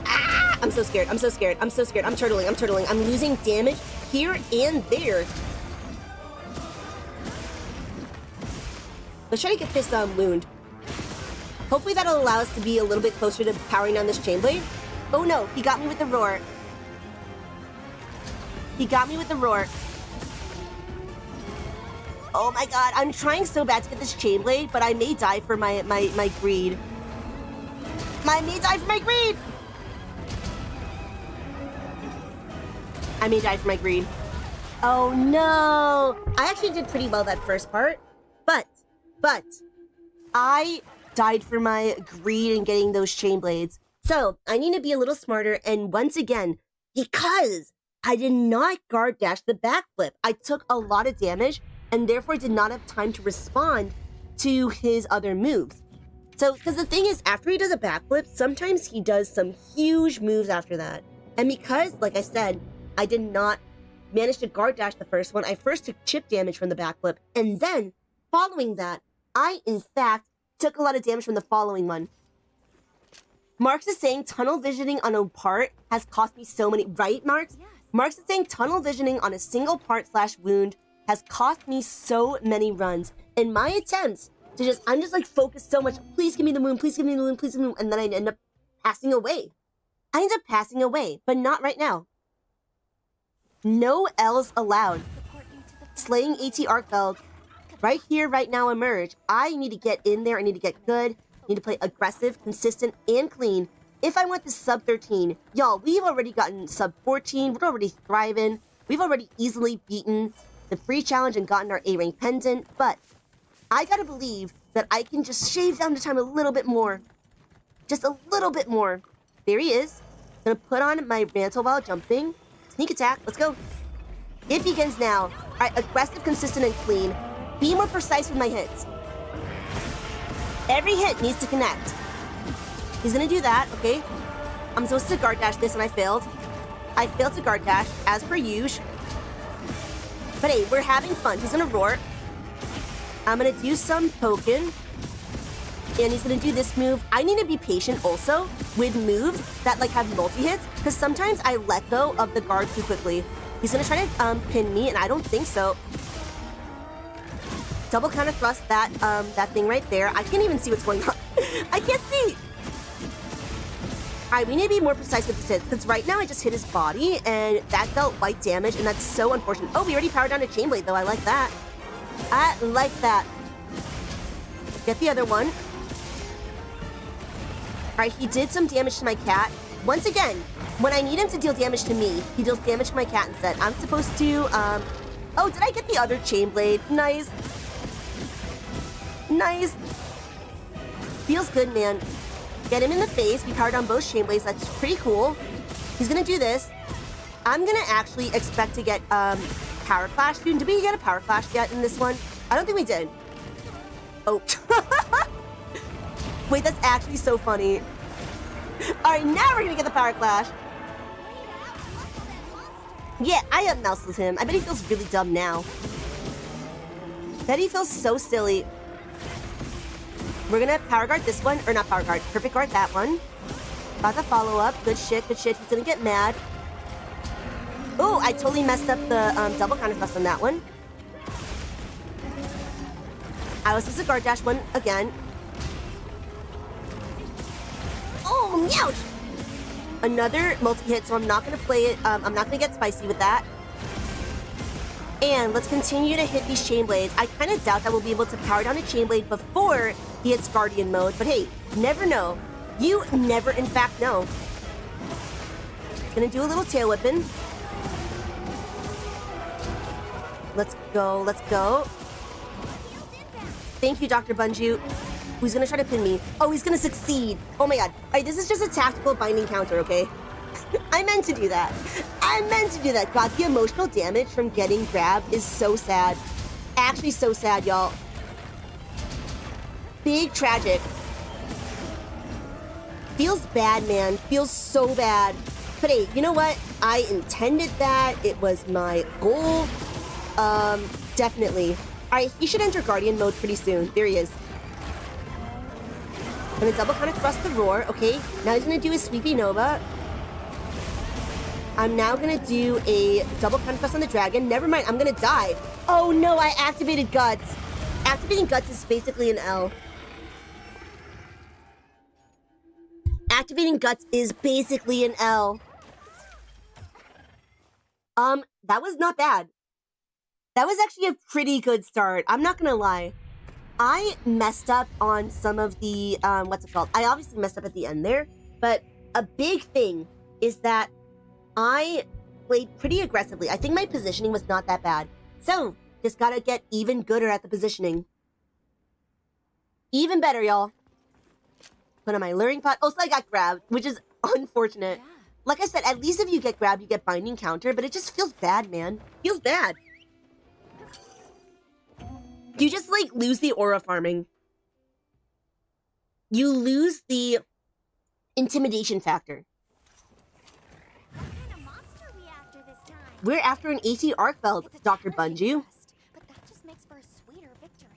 Ah! I'm so scared, I'm so scared, I'm so scared. I'm turtling. I'm losing damage here and there. Let's try to get this wound. Hopefully that'll allow us to be a little bit closer to powering down this chain blade. Oh no, he got me with the roar. He got me with the roar. Oh my god, I'm trying so bad to get this chain blade, but I may die for my greed. I may die for my greed! I may die for my greed. Oh no! I actually did pretty well that first part, but I died for my greed in getting those chain blades. So I need to be a little smarter, and once again, because I did not guard dash the backflip, I took a lot of damage and therefore did not have time to respond to his other moves. So, because the thing is, after he does a backflip, sometimes he does some huge moves after that. And because, like I said, I did not manage to guard dash the first one, I first took chip damage from the backflip, and then, following that, I, in fact, took a lot of damage from the following one. Marx is saying tunnel visioning on a part has cost me so many... Right, Marx? Yes. Marx is saying tunnel visioning on a single part / wound has cost me so many runs. In my attempts to just... I'm just like focused so much. Please give me the wound, please give me the wound, please give me the wound. And then I end up passing away. I end up passing away, but not right now. No L's allowed. Support you to the best. Slaying AT ARKVELD. Right here, right now, emerge. I need to get in there. I need to get good. I need to play aggressive, consistent, and clean. If I want this sub-13, y'all, we've already gotten sub-14. We're already thriving. We've already easily beaten the free challenge and gotten our A-rank pendant. But I gotta believe that I can just shave down the time a little bit more. Just a little bit more. There he is. Gonna put on my mantle while jumping. Sneak attack. Let's go. It begins now. All right, aggressive, consistent, and clean. Be more precise with my hits. Every hit needs to connect. He's gonna do that, okay? I'm supposed to guard dash this and I failed. I failed to guard dash, as per usual. But hey, we're having fun. He's gonna roar. I'm gonna do some poking. And he's gonna do this move. I need to be patient also with moves that like have multi-hits, because sometimes I let go of the guard too quickly. He's gonna try to pin me, and I don't think so. Double counter thrust that thing right there. I can't even see what's going on. I can't see. Alright, we need to be more precise with the hits, because right now I just hit his body, and that dealt light damage, and that's so unfortunate. Oh, we already powered down a chain blade, though. I like that. I like that. Get the other one. Alright, he did some damage to my cat. Once again, when I need him to deal damage to me, he deals damage to my cat instead. I'm supposed to, Oh, did I get the other chain blade? Nice. Nice. Feels good, man. Get him in the face. We powered on both chain blades. That's pretty cool. He's gonna do this. I'm gonna actually expect to get, Power Clash. Dude, did we get a Power Clash yet in this one? I don't think we did. Oh. Wait, that's actually so funny. Alright, now we're gonna get the Power Clash. Yeah, I out-muscled him. I bet he feels really dumb now. Bet he feels so silly. We're gonna Power Guard this one. Or not Power Guard. Perfect Guard that one. About to follow up. Good shit, good shit. He's gonna get mad. Oh, I totally messed up the double counter thrust on that one. I was supposed to guard dash one again. Oh, ouch! Another multi-hit, so I'm not going to play it. I'm not going to get spicy with that. And let's continue to hit these chain blades. I kind of doubt that we'll be able to power down a chain blade before he hits Guardian mode. But hey, never know. You never, in fact, know. Gonna do a little tail whipping. Let's go, let's go. Thank you, Dr. Bunju. Who's gonna try to pin me? Oh, he's gonna succeed. Oh my god. Alright, this is just a tactical binding counter, okay? I meant to do that. I meant to do that. God, the emotional damage from getting grabbed is so sad. Actually so sad, y'all. Big tragic. Feels bad, man. Feels so bad. But hey, you know what? I intended that. It was my goal. Definitely. Alright, he should enter Guardian mode pretty soon. There he is. I'm gonna double counter thrust the roar. Okay, now he's gonna do his sweepy Nova. I'm now gonna do a double counter thrust on the dragon. Never mind, I'm gonna die. Oh no, I activated Guts. Activating Guts is basically an L. Activating Guts is basically an L. That was not bad. That was actually a pretty good start. I'm not gonna lie. I messed up on some of the, what's it called? I obviously messed up at the end there, but a big thing is that I played pretty aggressively. I think my positioning was not that bad. So, just gotta get even gooder at the positioning. Even better, y'all. Put on my luring pot. Also, I got grabbed, which is unfortunate. Yeah. Like I said, at least if you get grabbed, you get binding counter, but it just feels bad, man. Feels bad. You just, like, lose the aura farming. You lose the intimidation factor. What kind of monster we after this time? We're after an AT ARKVELD, It's a Dr. challenging Bunju. quest, but that just makes for a sweeter victory.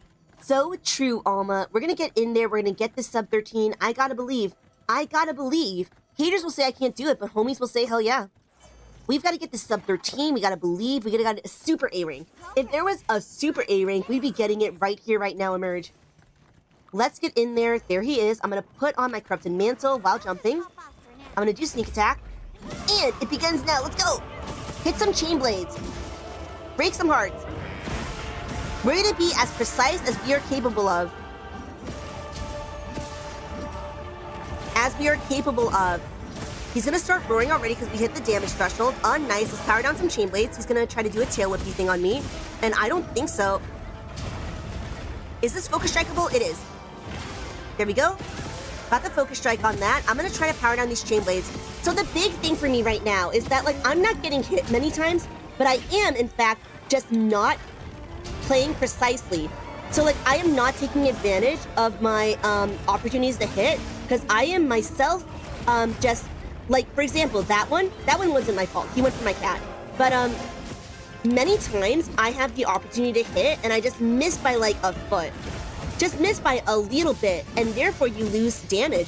So true, Alma. We're gonna get in there. We're gonna get this sub-13. I gotta believe. I gotta believe. Haters will say I can't do it, but homies will say hell yeah. We've got to get this sub-13. We got to believe. We got to get a super A rank. If there was a super A rank, we'd be getting it right here, right now, Emerge. Let's get in there. There he is. I'm going to put on my Corrupted Mantle while jumping. I'm going to do sneak attack. And it begins now. Let's go. Hit some chain blades. Break some hearts. We're going to be as precise as we are capable of. As we are capable of. He's gonna start roaring already because we hit the damage threshold. Nice. Let's power down some chain blades. He's gonna try to do a tail whippy thing on me. And I don't think so. Is this focus strikeable? It is. There we go. Got the focus strike on that. I'm gonna try to power down these chain blades. So the big thing for me right now is that, like, I'm not getting hit many times, but I am, in fact, just not playing precisely. So, like, I am not taking advantage of my opportunities to hit because I am myself just... Like, for example, that one wasn't my fault. He went for my cat. But, many times I have the opportunity to hit and I just miss by like a foot. Just miss by a little bit and therefore you lose damage.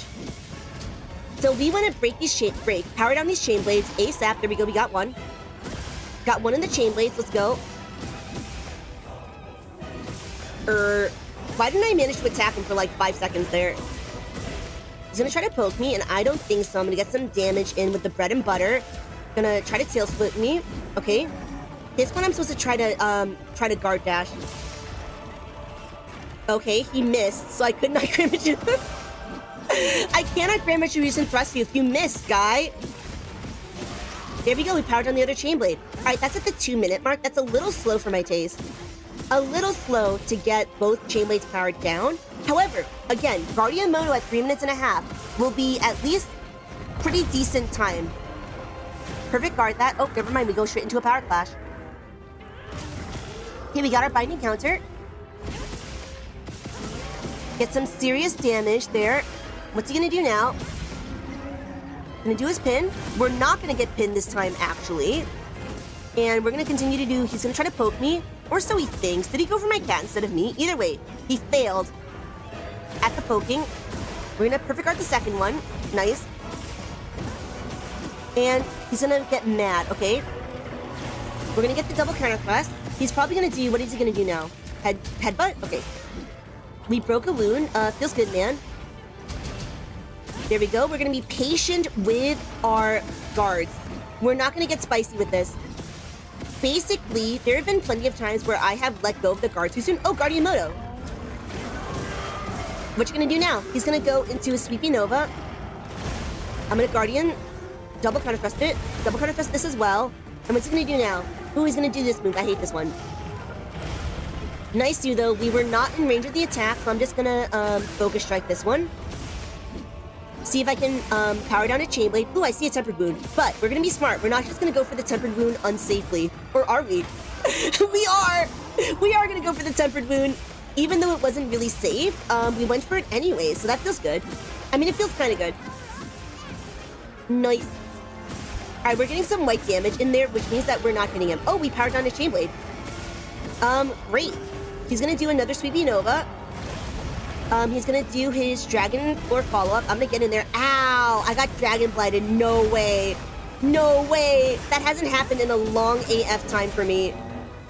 So we want to break these power down these chain blades ASAP. There we go, we got one. Got one in the chain blades, let's go. Why didn't I manage to attack him for like 5 seconds there? He's gonna try to poke me, and I don't think so. I'm gonna get some damage in with the bread and butter. Gonna try to tail split me. Okay. This one I'm supposed to try to guard dash. Okay, he missed, so I could not grab it. I cannot grab retribution thrust you if you missed, guy. There we go, we powered on the other chain blade. Alright, that's at the 2-minute mark. That's a little slow for my taste. A little slow to get both chain blades powered down. However, again, Guardian Moto at 3 minutes and a half will be at least pretty decent time. Perfect guard that. Oh, never mind, we go straight into a power clash. Okay, we got our binding counter. Get some serious damage there. What's he gonna do now? Gonna do his pin. We're not gonna get pinned this time, actually. And we're gonna continue to do, he's gonna try to poke me, or so he thinks. Did he go for my cat instead of me? Either way, he failed at the poking. We're gonna perfect guard the second one. Nice. And he's gonna get mad, okay? We're gonna get the double counter thrust. He's probably gonna do, what is he gonna do now? Headbutt? Okay. We broke a wound. Feels good, man. There we go. We're gonna be patient with our guards. We're not gonna get spicy with this. Basically, there have been plenty of times where I have let go of the guard too soon. Oh, Guardian Moto. What you gonna do now? He's gonna go into a Sweepy Nova. I'm gonna Guardian, double counter thrust it, double counter thrust this as well. And what's he gonna do now? Ooh, he's gonna do this move. I hate this one. Nice do though. We were not in range of the attack, so I'm just gonna focus strike this one. See if I can power down a chain blade. Ooh, I see a tempered wound. But we're gonna be smart. We're not just gonna go for the tempered wound unsafely. Or are we? We are! We are gonna go for the tempered wound. Even though it wasn't really safe, we went for it anyway, so that feels good. I mean, it feels kind of good. Nice. Alright, we're getting some white damage in there, which means that we're not hitting him. Oh, we powered down his chain blade. Great. He's gonna do another Sweepy Nova. He's gonna do his Dragon Floor follow-up. I'm gonna get in there. Ow! I got Dragon Blighted. No way. No way. That hasn't happened in a long AF time for me.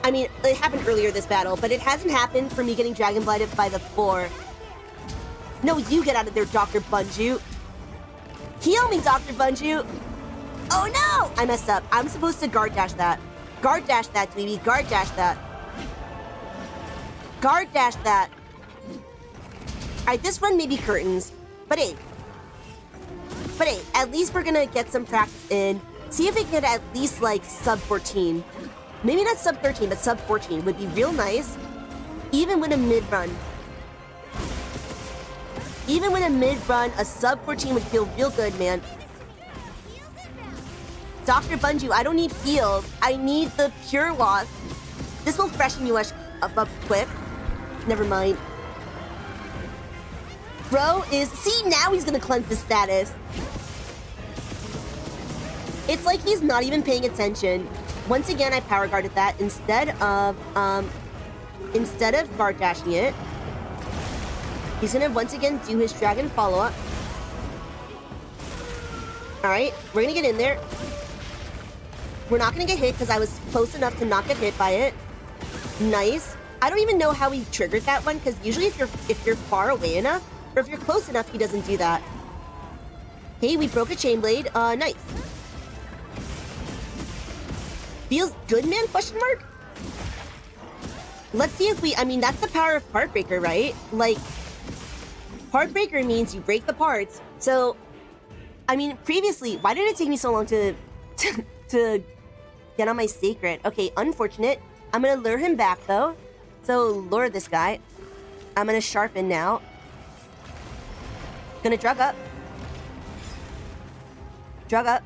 I mean, it happened earlier this battle, but it hasn't happened for me getting Dragon Blighted by the floor. No, you get out of there, Dr. Bunju. Heal me, Dr. Bunju. Oh no! I messed up. I'm supposed to guard dash that. Guard dash that, Dweeby. Guard dash that. Guard dash that. Alright, this run may be curtains. But hey, at least we're gonna get some practice in. See if we can get at least like sub-14. Maybe not sub-13, but sub-14 would be real nice. Even with a mid-run. Even with a mid-run, a sub-14 would feel real good, man. Dr. Bunju, I don't need heals. I need the pure loss. This will freshen you up quick. Never mind. Bro is... See, now he's gonna cleanse the status. It's like he's not even paying attention. Once again, I power guarded that instead of guard dashing it. He's gonna once again do his dragon follow-up. Alright, we're gonna get in there. We're not gonna get hit because I was close enough to not get hit by it. Nice. I don't even know how he triggered that one because usually if you're far away enough, or if you're close enough, he doesn't do that. Hey, we broke a chain blade. Nice. Feels good, man? Question mark? Let's see if we... I mean, that's the power of Heartbreaker, right? Like, Heartbreaker means you break the parts. So, I mean, previously, why did it take me so long to get on my Sacred? Okay, unfortunate. I'm gonna lure him back, though. So, lure this guy. I'm gonna sharpen now. Gonna drug up. Drug up.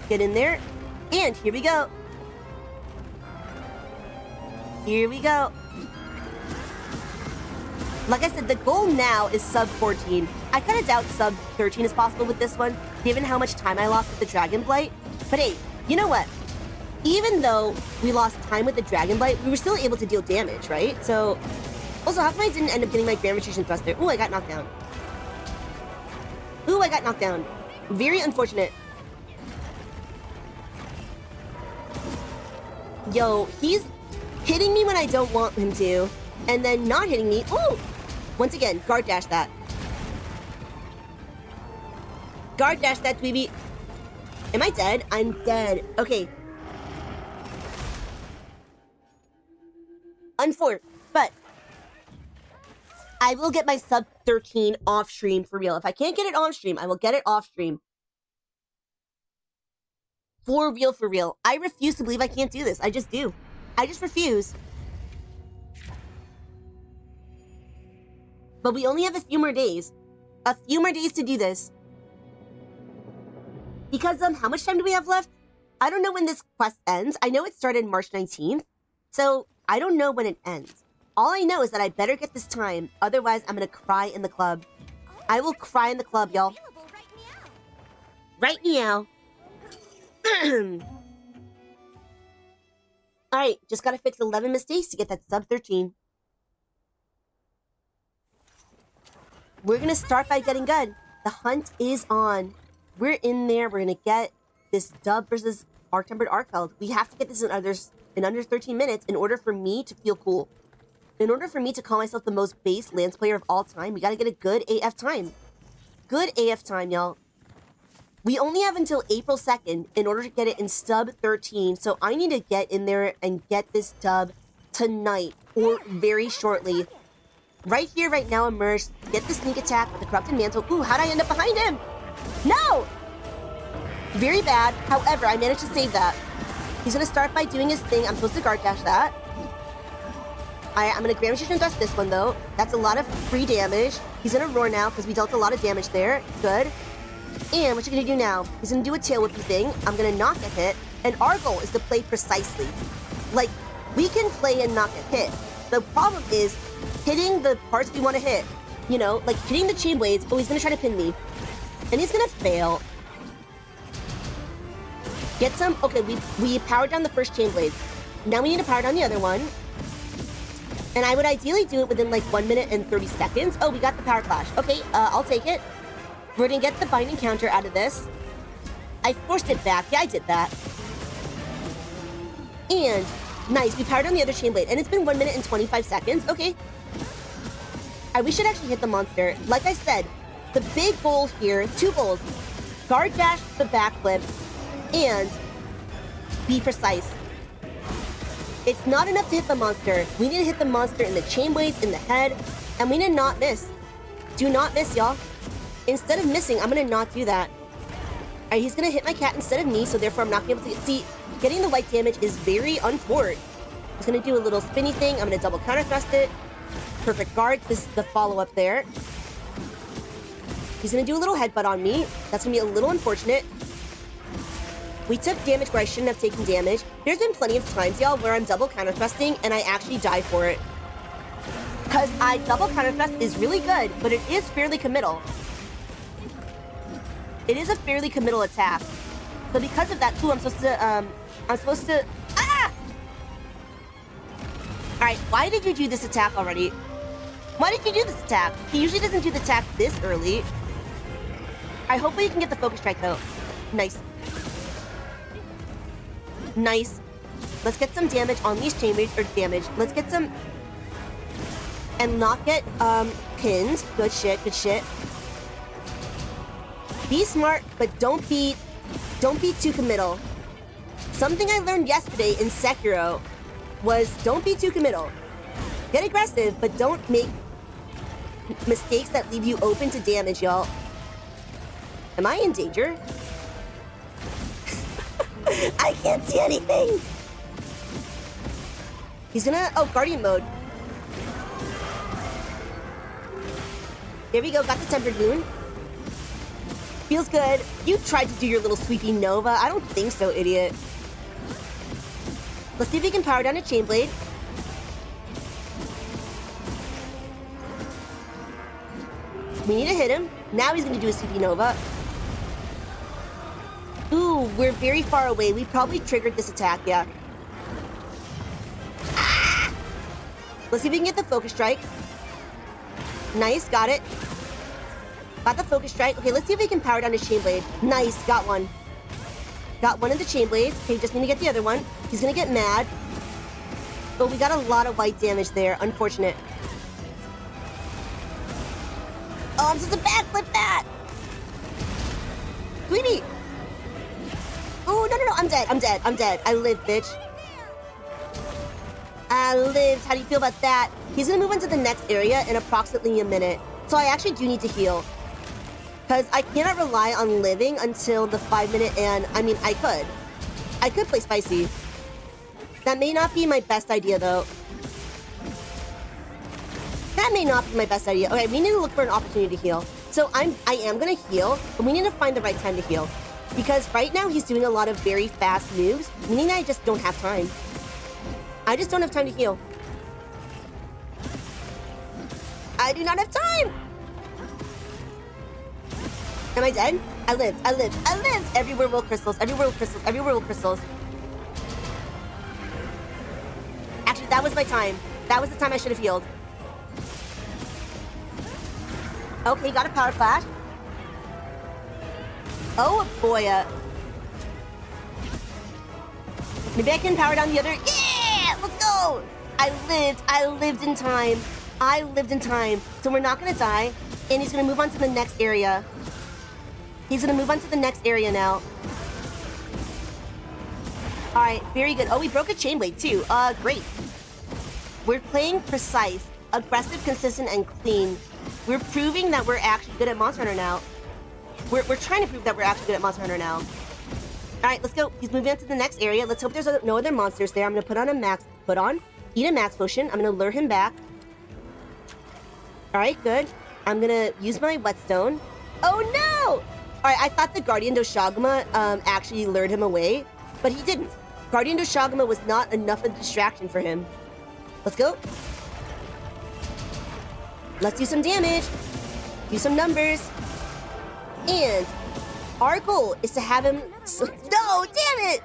Get in there. And here we go. Here we go. Like I said, the goal now is sub-14. I kind of doubt sub-13 is possible with this one, given how much time I lost with the Dragon Blight. But hey, you know what? Even though we lost time with the Dragon Blight, we were still able to deal damage, right? So, also, how come I didn't end up getting my Grand Retreation Thrust there? Ooh, I got knocked down. Ooh, I got knocked down. Very unfortunate. Yo, he's hitting me when I don't want him to, and then not hitting me. Ooh! Once again, guard dash that. Guard dash that dweeby. Am I dead? I'm dead. Okay. Unfortunate, but I will get my sub-13 off stream for real. If I can't get it on stream, I will get it off stream. For real, for real. I refuse to believe I can't do this. I just do. I just refuse. But we only have a few more days. A few more days to do this. Because, how much time do we have left? I don't know when this quest ends. I know it started March 19th. So, I don't know when it ends. All I know is that I better get this time. Otherwise, I'm gonna cry in the club. I will cry in the club, y'all. Right meow. Alright, just gotta fix 11 mistakes to get that sub-13. We're gonna start by getting good. The hunt is on. We're in there. We're gonna get this dub versus Arc-Tempered ARKVELD. We have to get this in under 13 minutes in order for me to feel cool. In order for me to call myself the most base Lance player of all time, we gotta get a good AF time. Good AF time, y'all. We only have until April 2nd in order to get it in sub-13, so I need to get in there and get this dub tonight or very shortly. Right here, right now, immersed. Get the sneak attack with the Corrupted Mantle. Ooh, how'd I end up behind him? No! Very bad. However, I managed to save that. He's gonna start by doing his thing. I'm supposed to guard dash that. I'm gonna Grand Magician Dust this one, though. That's a lot of free damage. He's gonna roar now because we dealt a lot of damage there. Good. And what you're gonna do now? He's gonna do a tail whippy thing. I'm gonna not get hit. And our goal is to play precisely. Like, we can play and not get hit. The problem is hitting the parts we want to hit. You know, like hitting the chain blades. Oh, he's gonna try to pin me. And he's gonna fail. Get some. Okay, we powered down the first chain blade. Now we need to power down the other one. And I would ideally do it within like 1 minute and 30 seconds. Oh, we got the power clash. Okay, I'll take it. We're gonna get the binding counter out of this. I forced it back. Yeah, I did that. And nice, we powered on the other chain blade. And it's been 1 minute and 25 seconds. Okay. We should actually hit the monster. Like I said, the big goal here, 2 goals. Guard dash the backflip and be precise. It's not enough to hit the monster. We need to hit the monster in the chain blades, in the head, and we need to not miss. Do not miss, y'all. Instead of missing, I'm gonna not do that. Alright, he's gonna hit my cat instead of me, so therefore I'm not gonna be able to get... See, getting the white damage is very untoward. He's gonna do a little spinny thing. I'm gonna double counter thrust it. Perfect guard. This is the follow-up there. He's gonna do a little headbutt on me. That's gonna be a little unfortunate. We took damage where I shouldn't have taken damage. There's been plenty of times, y'all, where I'm double counter thrusting and I actually die for it. Because double counter thrust is really good, but it is fairly committal. It is a fairly committal attack. So because of that, too, I'm supposed to, ah! Alright, why did you do this attack already? Why did you do this attack? He usually doesn't do the attack this early. Alright, hopefully you can get the focus strike, though. Nice. Nice. Let's get some damage on these chambers, or damage. Let's get some... And not get, pinned. Good shit, good shit. Be smart, but don't be too committal. Something I learned yesterday in Sekiro was don't be too committal. Get aggressive, but don't make mistakes that leave you open to damage, y'all. Am I in danger? I can't see anything! He's gonna... Oh, Guardian mode. There we go, got the Tempered Moon. Feels good. You tried to do your little sweepy Nova. I don't think so, idiot. Let's see if we can power down a Chain Blade. We need to hit him. Now he's gonna do a sweepy Nova. Ooh, we're very far away. We probably triggered this attack, yeah. Ah! Let's see if we can get the Focus Strike. Nice, got it. Got the Focus Strike. Okay, let's see if we can power down his Chain Blade. Nice, got one. Got one of the Chain Blades. Okay, just need to get the other one. He's gonna get mad. Oh, we got a lot of white damage there. Unfortunate. Oh, I'm supposed to backflip that! Dweeby! Oh, no, I'm dead. I live, bitch. I lived. How do you feel about that? He's gonna move on to the next area in approximately a minute. So I actually do need to heal. Because I cannot rely on living until the 5-minute, and I mean, I could play spicy. That may not be my best idea, though. That may not be my best idea. Okay, we need to look for an opportunity to heal. So I am gonna heal, but we need to find the right time to heal. Because right now he's doing a lot of very fast moves, meaning that I just don't have time. I just don't have time to heal. I do not have time! Am I dead? I lived. Everywhere will crystals. Actually, that was my time. That was the time I should have healed. Okay, got a power flash. Oh boy. Maybe I can power down the other. Yeah! Let's go! I lived in time. So we're not gonna die. And he's gonna move on to the next area. Now. Alright, very good. Oh, we broke a chain blade too. Great. We're playing precise, aggressive, consistent, and clean. We're proving that we're actually good at Monster Hunter now. We're trying to prove that we're actually good at Monster Hunter now. Alright, let's go. He's moving on to the next area. Let's hope there's no other monsters there. I'm gonna eat a max potion. I'm gonna lure him back. Alright, good. I'm gonna use my whetstone. Oh no! Alright, I thought the Guardian Doshaguma actually lured him away, but he didn't. Guardian Doshaguma was not enough of a distraction for him. Let's go. Let's do some damage. Do some numbers. And our goal is to have him... No, damn it!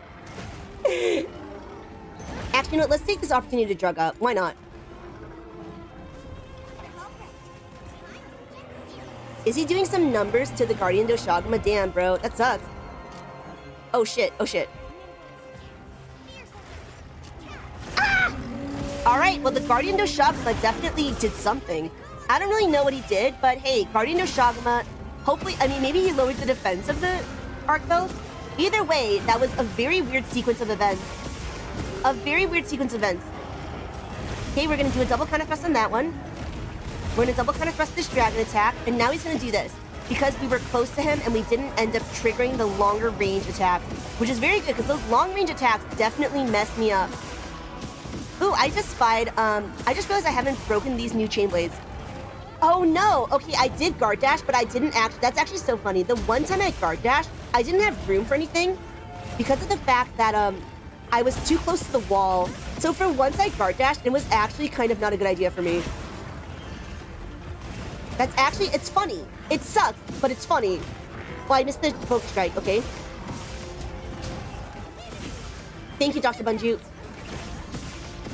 Actually, you know what? Let's take this opportunity to drug up. Why not? Is he doing some numbers to the Guardian Doshaguma? Damn, bro. That sucks. Oh, shit. Ah! Alright, well, the Guardian Doshaguma definitely did something. I don't really know what he did, but hey, Guardian Doshaguma, hopefully, I mean, maybe he lowered the defense of the ARKVELD. Either way, that was a very weird sequence of events. Okay, we're gonna do a double counter thrust on that one. We're gonna double counter thrust this dragon attack, and now he's gonna do this. Because we were close to him and we didn't end up triggering the longer range attacks, which is very good, because those long range attacks definitely messed me up. Ooh, I just realized I haven't broken these new chain blades. Oh no! Okay, I did guard dash, but I didn't actually. That's actually so funny. The one time I guard dashed, I didn't have room for anything because of the fact that I was too close to the wall. So for once I guard dashed, it was actually kind of not a good idea for me. That's actually, it's funny. It sucks, but it's funny. Well, I missed the poke strike. Okay. Thank you, Dr. Bunju.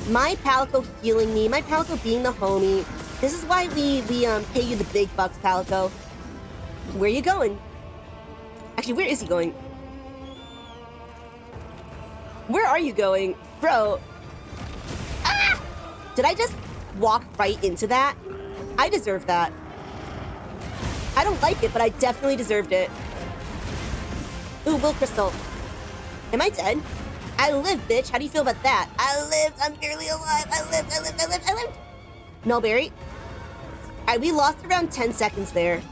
My Palico healing me. My Palico being the homie. This is why we pay you the big bucks, Palico. Where are you going? Actually, where is he going? Where are you going? Bro. Ah! Did I just walk right into that? I deserve that. I don't like it, but I definitely deserved it. Ooh, Will Crystal. Am I dead? I live, bitch. How do you feel about that? I lived. I'm barely alive. I lived. Melberry. Alright, we lost around 10 seconds there.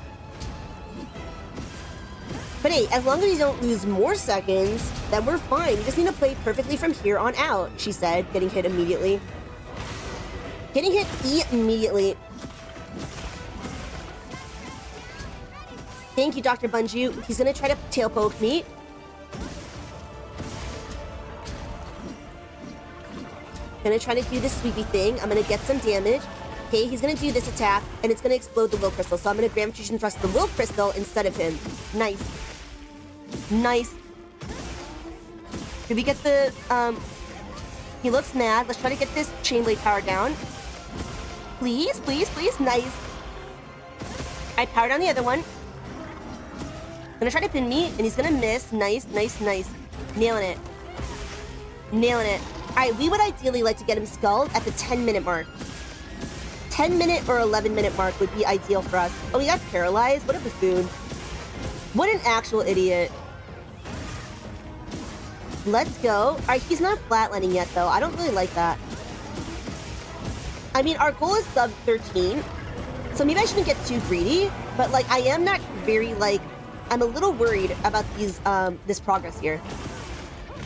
But hey, as long as we don't lose more seconds, then we're fine. We just need to play perfectly from here on out, she said, getting hit immediately. Getting hit immediately. Thank you, Dr. Bunju. He's gonna try to tail poke me. Gonna try to do this sweepy thing. I'm gonna get some damage. Okay, he's gonna do this attack, and it's gonna explode the Will Crystal. So I'm gonna Gravitation Thrust the Will Crystal instead of him. Nice. Nice. Did we get the, he looks mad. Let's try to get this Chain Blade power down. Please, please, please. Nice. I power down the other one. Gonna try to pin me, and he's gonna miss. Nice, nice, nice. Nailing it. Nailing it. Alright, we would ideally like to get him skulled at the 10-minute mark. 10-minute or 11-minute mark would be ideal for us. Oh, he got paralyzed? What a buffoon. What an actual idiot. Let's go. All right, he's not flatlining yet, though. I don't really like that. I mean, our goal is sub-13, so maybe I shouldn't get too greedy, but, like, I am not very, like, I'm a little worried about these, this progress here.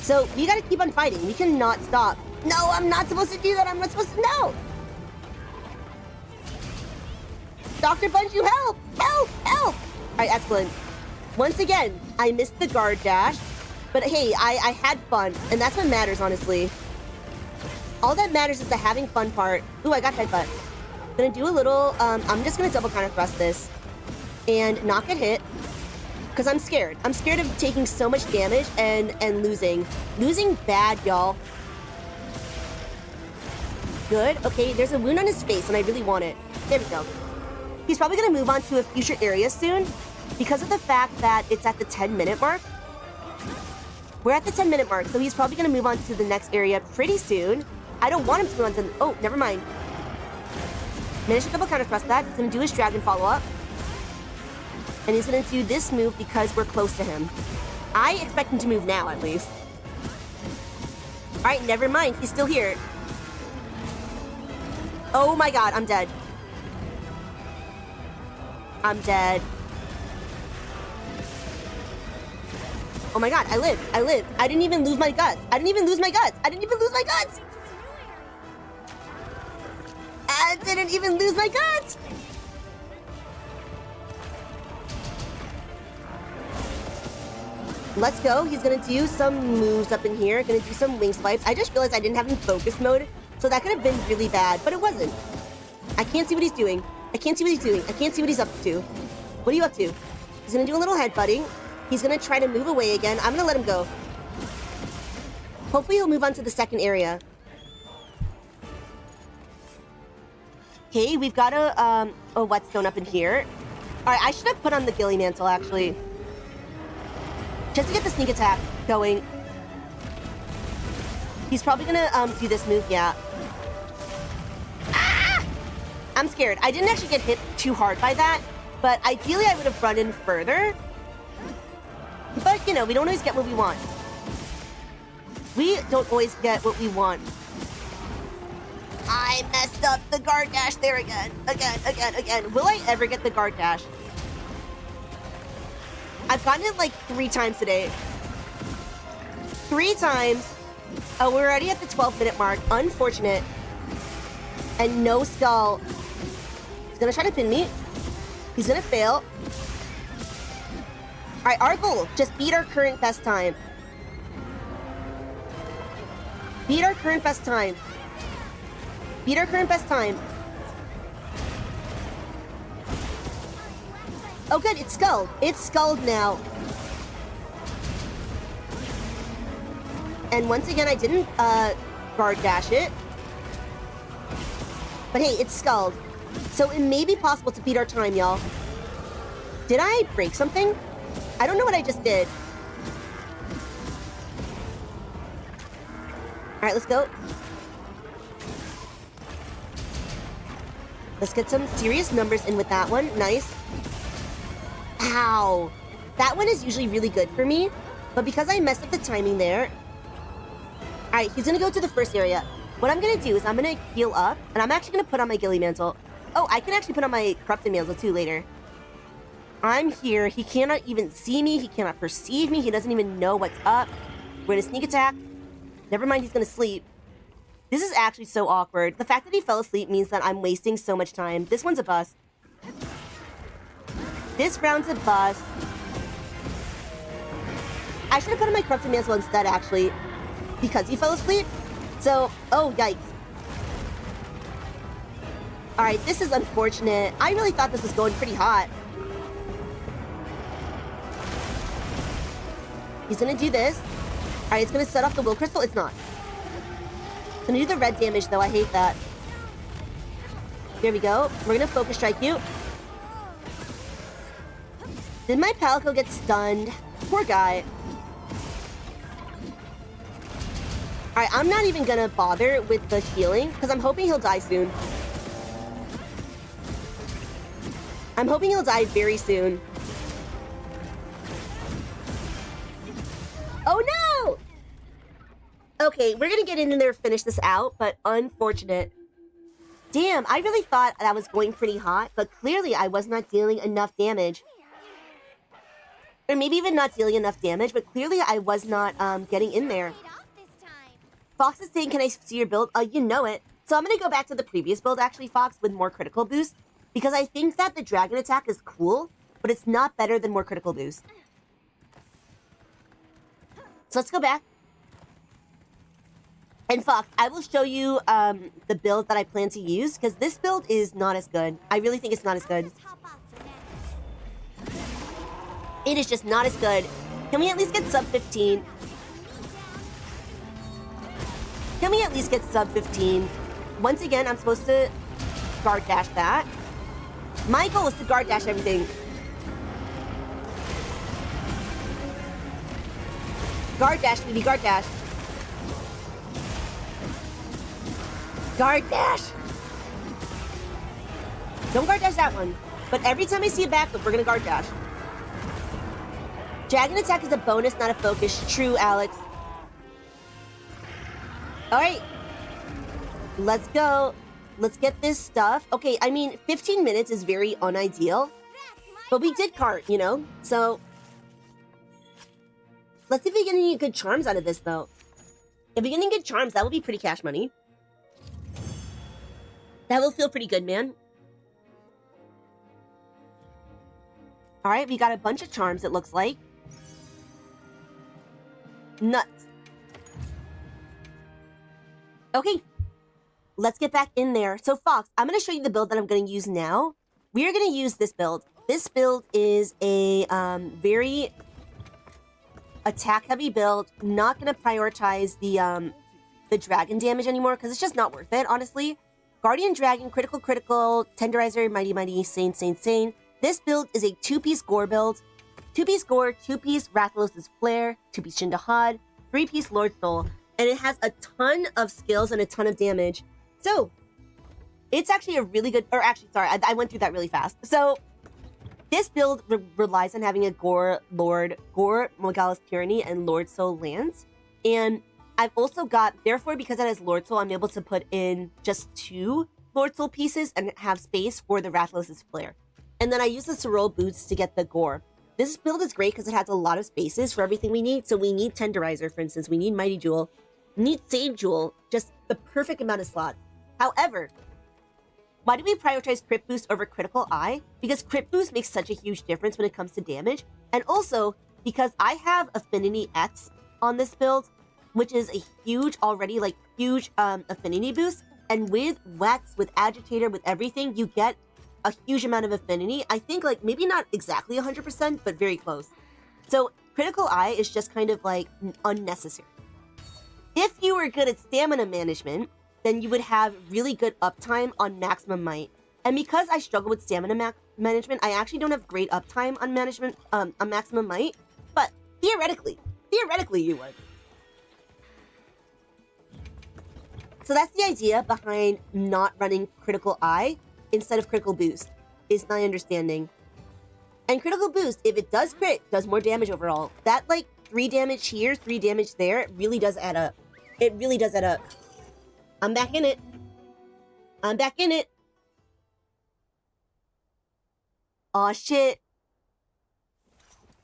So, we gotta keep on fighting. We cannot stop. No, I'm not supposed to do that. I'm not supposed to, no! Dr. Bunju, help! Help! Help! All right, excellent. Once again, I missed the guard dash, but hey, I had fun, and that's what matters, honestly. All that matters is the having fun part. Ooh, I got headbutt. Gonna do a little, I'm just gonna double counter thrust this and not get hit because I'm scared. I'm scared of taking so much damage and losing. Losing bad, y'all. Good. Okay, there's a wound on his face and I really want it. There we go. He's probably gonna move on to a future area soon because of the fact that it's at the 10-minute mark. We're at the 10-minute mark, so he's probably gonna move on to the next area pretty soon. I don't want him to move on to... Oh, never mind. Managed to double counter thrust that. He's gonna do his dragon follow-up. And he's gonna do this move because we're close to him. I expect him to move now, at least. Alright, never mind. He's still here. Oh my god, I'm dead. I'm dead. Oh my god, I lived. I lived. I didn't even lose my guts. I didn't even lose my guts. I didn't even lose my guts. I didn't even lose my guts. Let's go. He's gonna do some moves up in here. Gonna do some wing swipes. I just realized I didn't have him in focus mode, so that could have been really bad, but it wasn't. I can't see what he's doing. I can't see what he's doing. I can't see what he's up to. What are you up to? He's gonna do a little headbutting. He's gonna try to move away again. I'm gonna let him go. Hopefully he'll move on to the second area. Okay, we've got a whetstone up in here. All right, I should have put on the ghillie mantle, actually. Just to get the sneak attack going. He's probably gonna do this move, yeah. Ah! I'm scared. I didn't actually get hit too hard by that, but ideally I would have run in further. But, you know, we don't always get what we want. We don't always get what we want. I messed up the guard dash there again. Again. Will I ever get the guard dash? I've gotten it like 3 times today. 3 times. Oh, we're already at the 12-minute mark. Unfortunate. And no skull. He's gonna try to pin me. He's gonna fail. All right, our goal, just beat our current best time. Beat our current best time. Beat our current best time. Oh good, it's skulled. It's skulled now. And once again, I didn't guard dash it. But hey, it's skulled. So it may be possible to beat our time, y'all. Did I break something? I don't know what I just did. All right, let's go. Let's get some serious numbers in with that one. Nice. Ow. That one is usually really good for me, but because I messed up the timing there. All right, he's gonna go to the first area. What I'm gonna do is I'm gonna heal up, and I'm actually gonna put on my ghillie mantle. Oh, I can actually put on my corrupted mantle too later. I'm here. He cannot even see me. He cannot perceive me. He doesn't even know what's up. We're gonna sneak attack. Never mind, he's gonna sleep. This is actually so awkward. The fact that he fell asleep means that I'm wasting so much time. This one's a bust. This round's a bust. I should have put on my corrupted mantle instead, actually, because he fell asleep. So, oh, yikes. All right, this is unfortunate. I really thought this was going pretty hot. He's gonna do this. All right, it's gonna set off the will crystal. It's not. It's gonna do the red damage, though. I hate that. There we go. We're gonna focus strike you. Did my Palico get stunned? Poor guy. All right, I'm not even gonna bother with the healing because I'm hoping he'll die soon. I'm hoping he'll die very soon. Okay, we're gonna get in there, finish this out, but unfortunate. Damn, I really thought that was going pretty hot, but clearly I was not dealing enough damage. Or maybe even not dealing enough damage, but clearly I was not getting in there. Fox is saying, can I see your build? You know it. So I'm gonna go back to the previous build, actually, Fox, with more critical boost, because I think that the dragon attack is cool, but it's not better than more critical boost. So let's go back. And Fox, I will show you the build that I plan to use, because this build is not as good. I really think it's not as good. It is just not as good. Can we at least get sub-15? Can we at least get sub-15? Once again, I'm supposed to guard dash that. My goal is to guard dash everything. Guard dash, baby, guard dash. Guard dash! Don't guard dash that one. But every time I see a backflip, we're gonna guard dash. Dragon attack is a bonus, not a focus. True, Alex. Alright. Let's go. Let's get this stuff. Okay, I mean, 15 minutes is very unideal. But we did cart, you know? So, let's see if we get any good charms out of this, though. If we get any good charms, that will be pretty cash money. That will feel pretty good, man. Alright, we got a bunch of charms, it looks like. Nuts. Okay. Let's get back in there. So, Fox, I'm going to show you the build that I'm going to use now. We are going to use this build. This build is a very attack-heavy build. Not going to prioritize the dragon damage anymore, because it's just not worth it, honestly. Guardian Dragon, critical, tenderizer, mighty, sane. This build is a 2-piece gore build. 2-piece gore, 2-piece Rathalos' Flare, 2-piece Shindahad, 3-piece Lord Soul. And it has a ton of skills and a ton of damage. So, it's actually a really good... Or actually, sorry, I went through that really fast. So, this build relies on having a Gore, Mogala's Tyranny, and Lord Soul lands. And I've also got... Therefore, because it has Lord Soul, I'm able to put in just 2 Lord Soul pieces and have space for the Rathalos' Flare. And then I use the Sorrel Boots to get the Gore. This build is great because it has a lot of spaces for everything we need. So we need Tenderizer, for instance. We need Mighty Jewel. We need Save Jewel. Just the perfect amount of slots. However, why do we prioritize Crit Boost over Critical Eye? Because Crit Boost makes such a huge difference when it comes to damage. And also, because I have Affinity X on this build, which is a huge, already, like, huge affinity boost. And with Wax, with Agitator, with everything, you get a huge amount of affinity. I think, like, maybe not exactly 100%, but very close. So, Critical Eye is just kind of, like, unnecessary. If you were good at stamina management, then you would have really good uptime on Maximum Might. And because I struggle with stamina management, I actually don't have great uptime on on Maximum Might. But theoretically you would. So that's the idea behind not running Critical Eye instead of Critical Boost, is my understanding. And Critical Boost, if it does crit, does more damage overall. That, like, 3 damage here, 3 damage there, it really does add up. It really does add up. I'm back in it. I'm back in it. Aw, shit.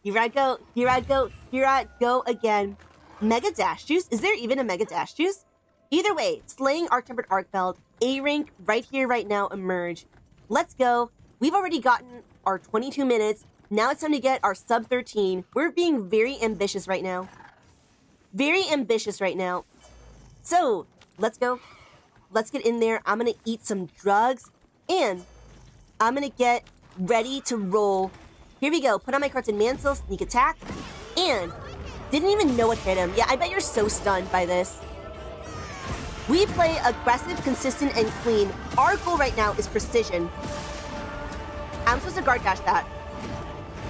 Here I go. Here I go. Here I go again. Mega Dash Juice? Is there even a Mega Dash Juice? Either way, slaying Arc-Tempered ARKVELD, A-Rank, right here, right now, emerge. Let's go. We've already gotten our 22 minutes. Now it's time to get our sub-13. We're being very ambitious right now. Very ambitious right now. So, let's go. Let's get in there. I'm going to eat some drugs. And I'm going to get ready to roll. Here we go. Put on my cards in Mantle, sneak attack. And didn't even know what hit him. Yeah, I bet you're so stunned by this. We play aggressive, consistent, and clean. Our goal right now is precision. I'm supposed to guard dash that.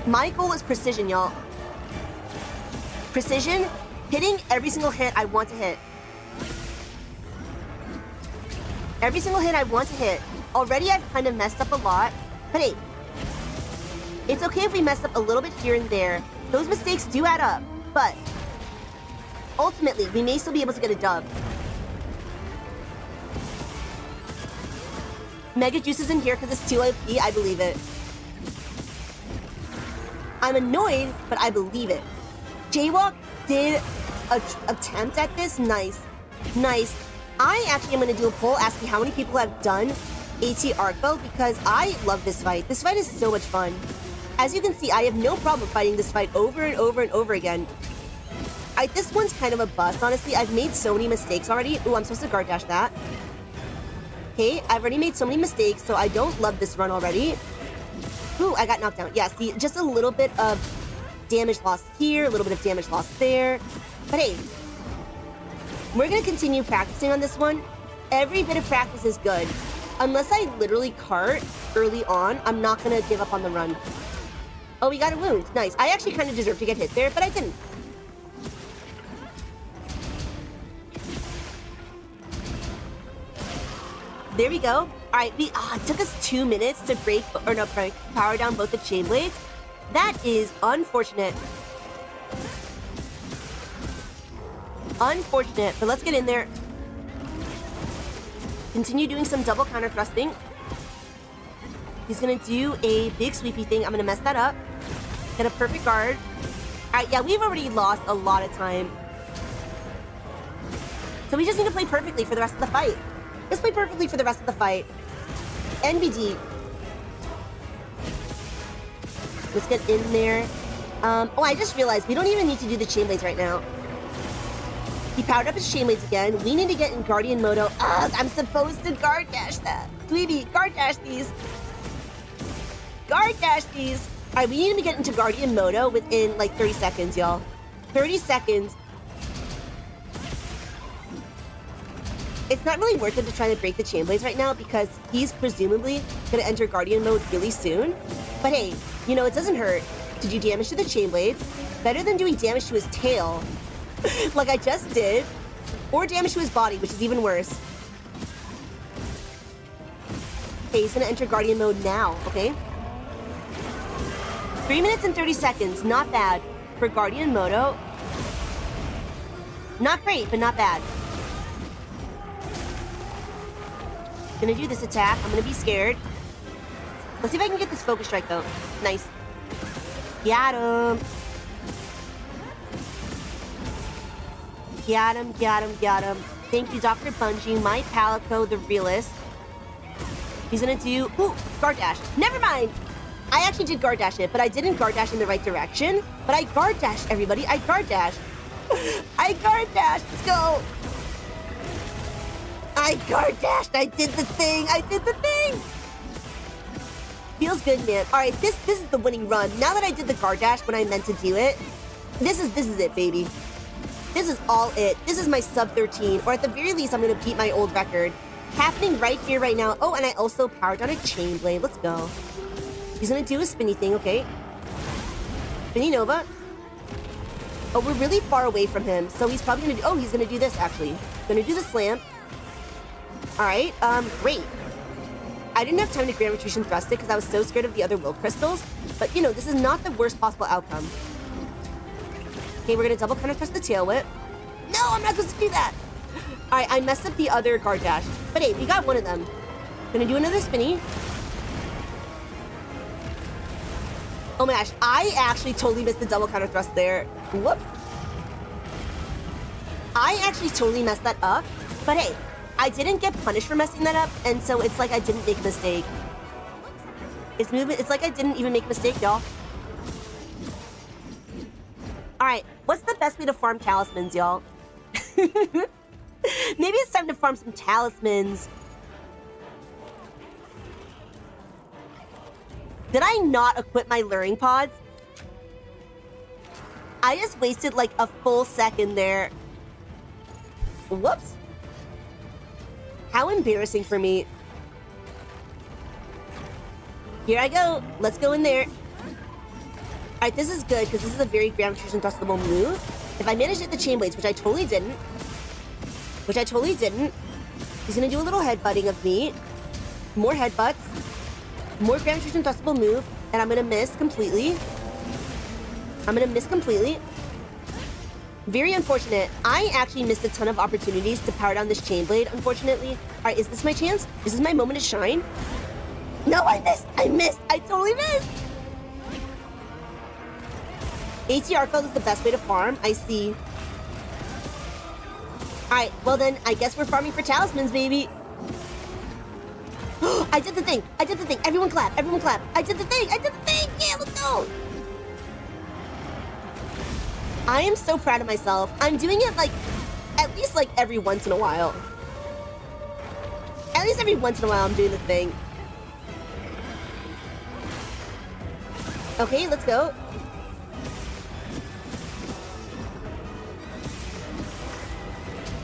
My goal is precision, y'all. Precision, hitting every single hit I want to hit. Every single hit I want to hit. Already I've kind of messed up a lot. But hey, it's okay if we mess up a little bit here and there. Those mistakes do add up. But ultimately, we may still be able to get a dub. Mega Juice is in here because it's 2 OP. I believe it. I'm annoyed, but I believe it. Jaywalk did an attempt at this. Nice. Nice. I actually am going to do a poll asking how many people have done AT ARKVELD because I love this fight. This fight is so much fun. As you can see, I have no problem fighting this fight over and over and over again. This one's kind of a bust, honestly. I've made so many mistakes already. Ooh, I'm supposed to guard dash that. Okay, I've already made so many mistakes, so I don't love this run already. Ooh, I got knocked down. Yeah, see, just a little bit of damage loss here, a little bit of damage loss there. But hey, we're going to continue practicing on this one. Every bit of practice is good. Unless I literally cart early on, I'm not going to give up on the run. Oh, we got a wound. Nice. I actually kind of deserved to get hit there, but I didn't. There we go. All right, it took us 2 minutes to power down both the chain blades. That is unfortunate. Unfortunate, but let's get in there. Continue doing some double counter thrusting. He's gonna do a big sweepy thing. I'm gonna mess that up. Get a perfect guard. All right, yeah, we've already lost a lot of time. So we just need to play perfectly for the rest of the fight. Let's play perfectly for the rest of the fight. NBD. Let's get in there. Oh, I just realized we don't even need to do the chain blades right now. He powered up his chain blades again. We need to get in Guardian Moto. Ugh, I'm supposed to guard dash that. Dweeby, guard dash these. Guard dash these. All right, we need to get into Guardian Moto within like 30 seconds, y'all. 30 seconds. It's not really worth it to try to break the chain blades right now because he's presumably going to enter Guardian mode really soon. But hey, you know, it doesn't hurt to do damage to the chain blades. Better than doing damage to his tail, like I just did, or damage to his body, which is even worse. Okay, he's going to enter Guardian mode now, okay? 3 minutes and 30 seconds, not bad for Guardian Moto. Not great, but not bad. Gonna do this attack. I'm gonna be scared. Let's see if I can get this focus strike though. Nice. Got him. Got him, got him, got him. Thank you, Dr. Bungie, my Palico, the realist. He's gonna do, ooh, guard dash. Never mind. I actually did guard dash it, but I didn't guard dash in the right direction. But I guard dashed, everybody. I guard dashed. I guard dashed. Let's go. I guard dashed. I did the thing. I did the thing. Feels good, man. All right, this is the winning run. Now that I did the guard dash when I meant to do it, this is it, baby. This is all it. This is my sub-13, or at the very least, I'm gonna beat my old record. Happening right here, right now. Oh, and I also powered on a chain blade. Let's go. He's gonna do a spinny thing, okay? Spinny Nova. Oh, we're really far away from him, so he's probably gonna do, oh, he's gonna do this, actually. Gonna do the slam. All right, great. I didn't have time to Grand Retreat thrust it because I was so scared of the other will crystals, but you know, this is not the worst possible outcome. Okay, we're gonna double counter thrust the tail whip. No, I'm not supposed to do that. All right, I messed up the other guard dash, but hey, we got one of them. Gonna do another spinny. Oh my gosh, I actually totally missed the double counter thrust there. Whoop. I actually totally messed that up, but hey, I didn't get punished for messing that up, and so it's like I didn't make a mistake. It's like I didn't even make a mistake, y'all. Alright, what's the best way to farm talismans, y'all? Maybe it's time to farm some talismans. Did I not equip my luring pods? I just wasted like a full second there. Whoops. How embarrassing for me. Here I go. Let's go in there. Alright, this is good because this is a very Grand Retreat thrustable move. If I manage to hit the chain blades, which I totally didn't. He's gonna do a little headbutting of me. More headbutts. More Grand Retreat thrustable move. And I'm gonna miss completely. Very unfortunate. I actually missed a ton of opportunities to power down this chain blade, unfortunately. All right, is this my chance? Is this my moment to shine? No, I missed. I missed. I totally missed. ARKVELD is the best way to farm. I see. All right, well then, I guess we're farming for talismans, baby. I did the thing. I did the thing. Everyone clap. Everyone clap. I did the thing. I did the thing. Yeah, let's go. I am so proud of myself. I'm doing it like, at least like every once in a while. At least every once in a while I'm doing the thing. Okay, let's go.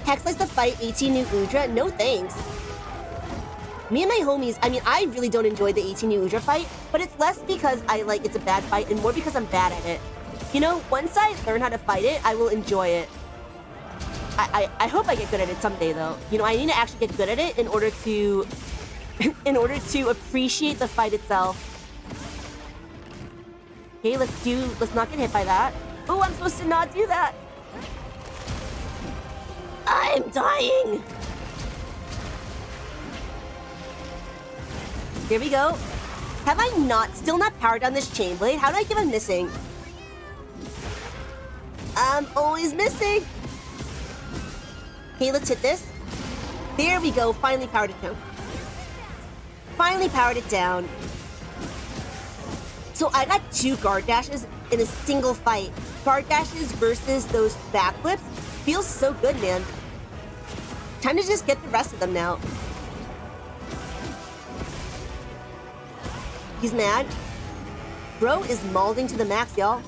Hex likes to fight 18 new Udra. No thanks. Me and my homies, I mean, I really don't enjoy the 18 new Udra fight, but it's less because I like it's a bad fight and more because I'm bad at it. You know, once I learn how to fight it, I will enjoy it. I hope I get good at it someday, though. You know, I need to actually get good at it in order to appreciate the fight itself. Okay, let's not get hit by that. Oh, I'm supposed to not do that. I'm dying. Here we go. Have I still not powered down this chain blade? How do I keep on missing? I'm always missing. Okay, let's hit this. There we go. Finally powered it down. Finally powered it down. So I got 2 guard dashes in a single fight. Guard dashes versus those backflips feels so good, man. Time to just get the rest of them now. He's mad. Bro is mauling to the max, y'all.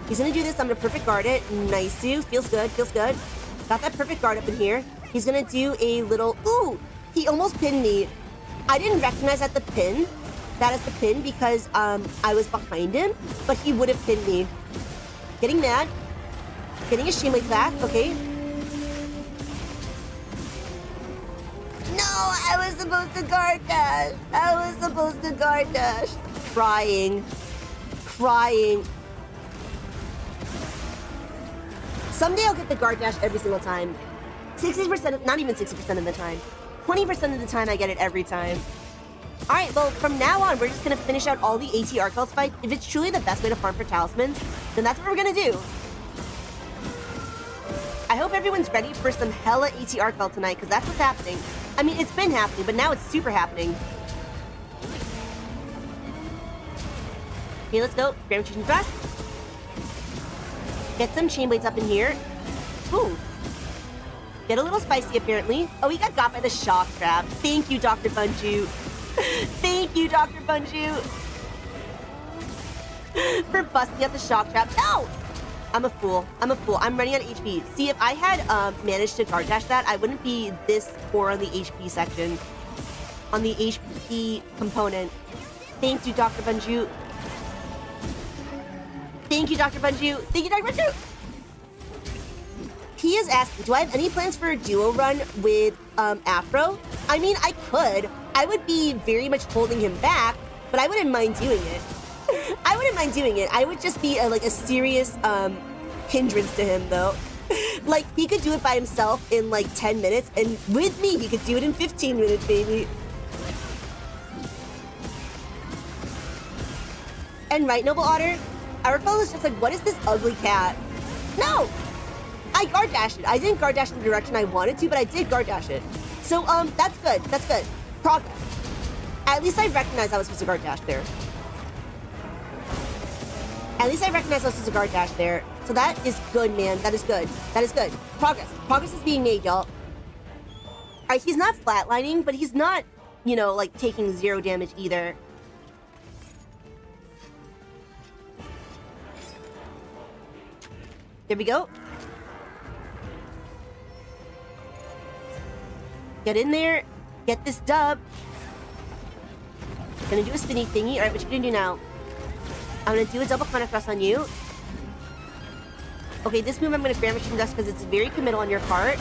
He's gonna do this. I'm gonna perfect guard it. Nice, you. Feels good. Feels good. Got that perfect guard up in here. He's gonna do a little. Ooh! He almost pinned me. I didn't recognize that the pin. That is the pin because I was behind him, but he would have pinned me. Getting mad. Getting his chain blade back. Okay. No, I was supposed to guard dash. I was supposed to guard dash. Crying. Crying. Someday I'll get the guard dash every single time. 60%, not even 60% of the time. 20% of the time I get it every time. Alright, well, from now on, we're just gonna finish out all the ARKVELD fights. If it's truly the best way to farm for talismans, then that's what we're gonna do. I hope everyone's ready for some hella ARKVELD tonight, because that's what's happening. I mean, it's been happening, but now it's super happening. Okay, let's go. Gravitation thrust. Get some chain blades up in here. Ooh. Get a little spicy, apparently. Oh, he got by the shock trap. Thank you, Dr. Bunju. Thank you, Dr. Bunju. For busting out the shock trap. No! I'm a fool. I'm a fool. I'm running out of HP. See, if I had managed to guard dash that, I wouldn't be this poor on the HP section. On the HP component. Thank you, Dr. Bunju. Thank you, Dr. Bunju. Thank you, Dr. Bunju. He is asking, do I have any plans for a duo run with Afro? I mean, I could. I would be very much holding him back, but I wouldn't mind doing it. I wouldn't mind doing it. I would just be like a serious hindrance to him, though. Like, he could do it by himself in like 10 minutes, and with me, he could do it in 15 minutes, baby. And right, Noble Otter? ARKVELD is just like, what is this ugly cat? No! I guard dashed it. I didn't guard dash in the direction I wanted to, but I did guard dash it. So, that's good. That's good. Progress. At least I recognized I was supposed to guard dash there. At least I recognized I was supposed to guard dash there. So that is good, man. That is good. That is good. Progress. Progress is being made, y'all. Alright, he's not flatlining, but he's not, you know, like, taking 0 damage either. There we go. Get in there. Get this dub. Gonna do a spinny thingy. Alright, what you gonna do now? I'm gonna do a double counter thrust on you. Okay, this move I'm gonna grab machine dust because it's very committal on your part.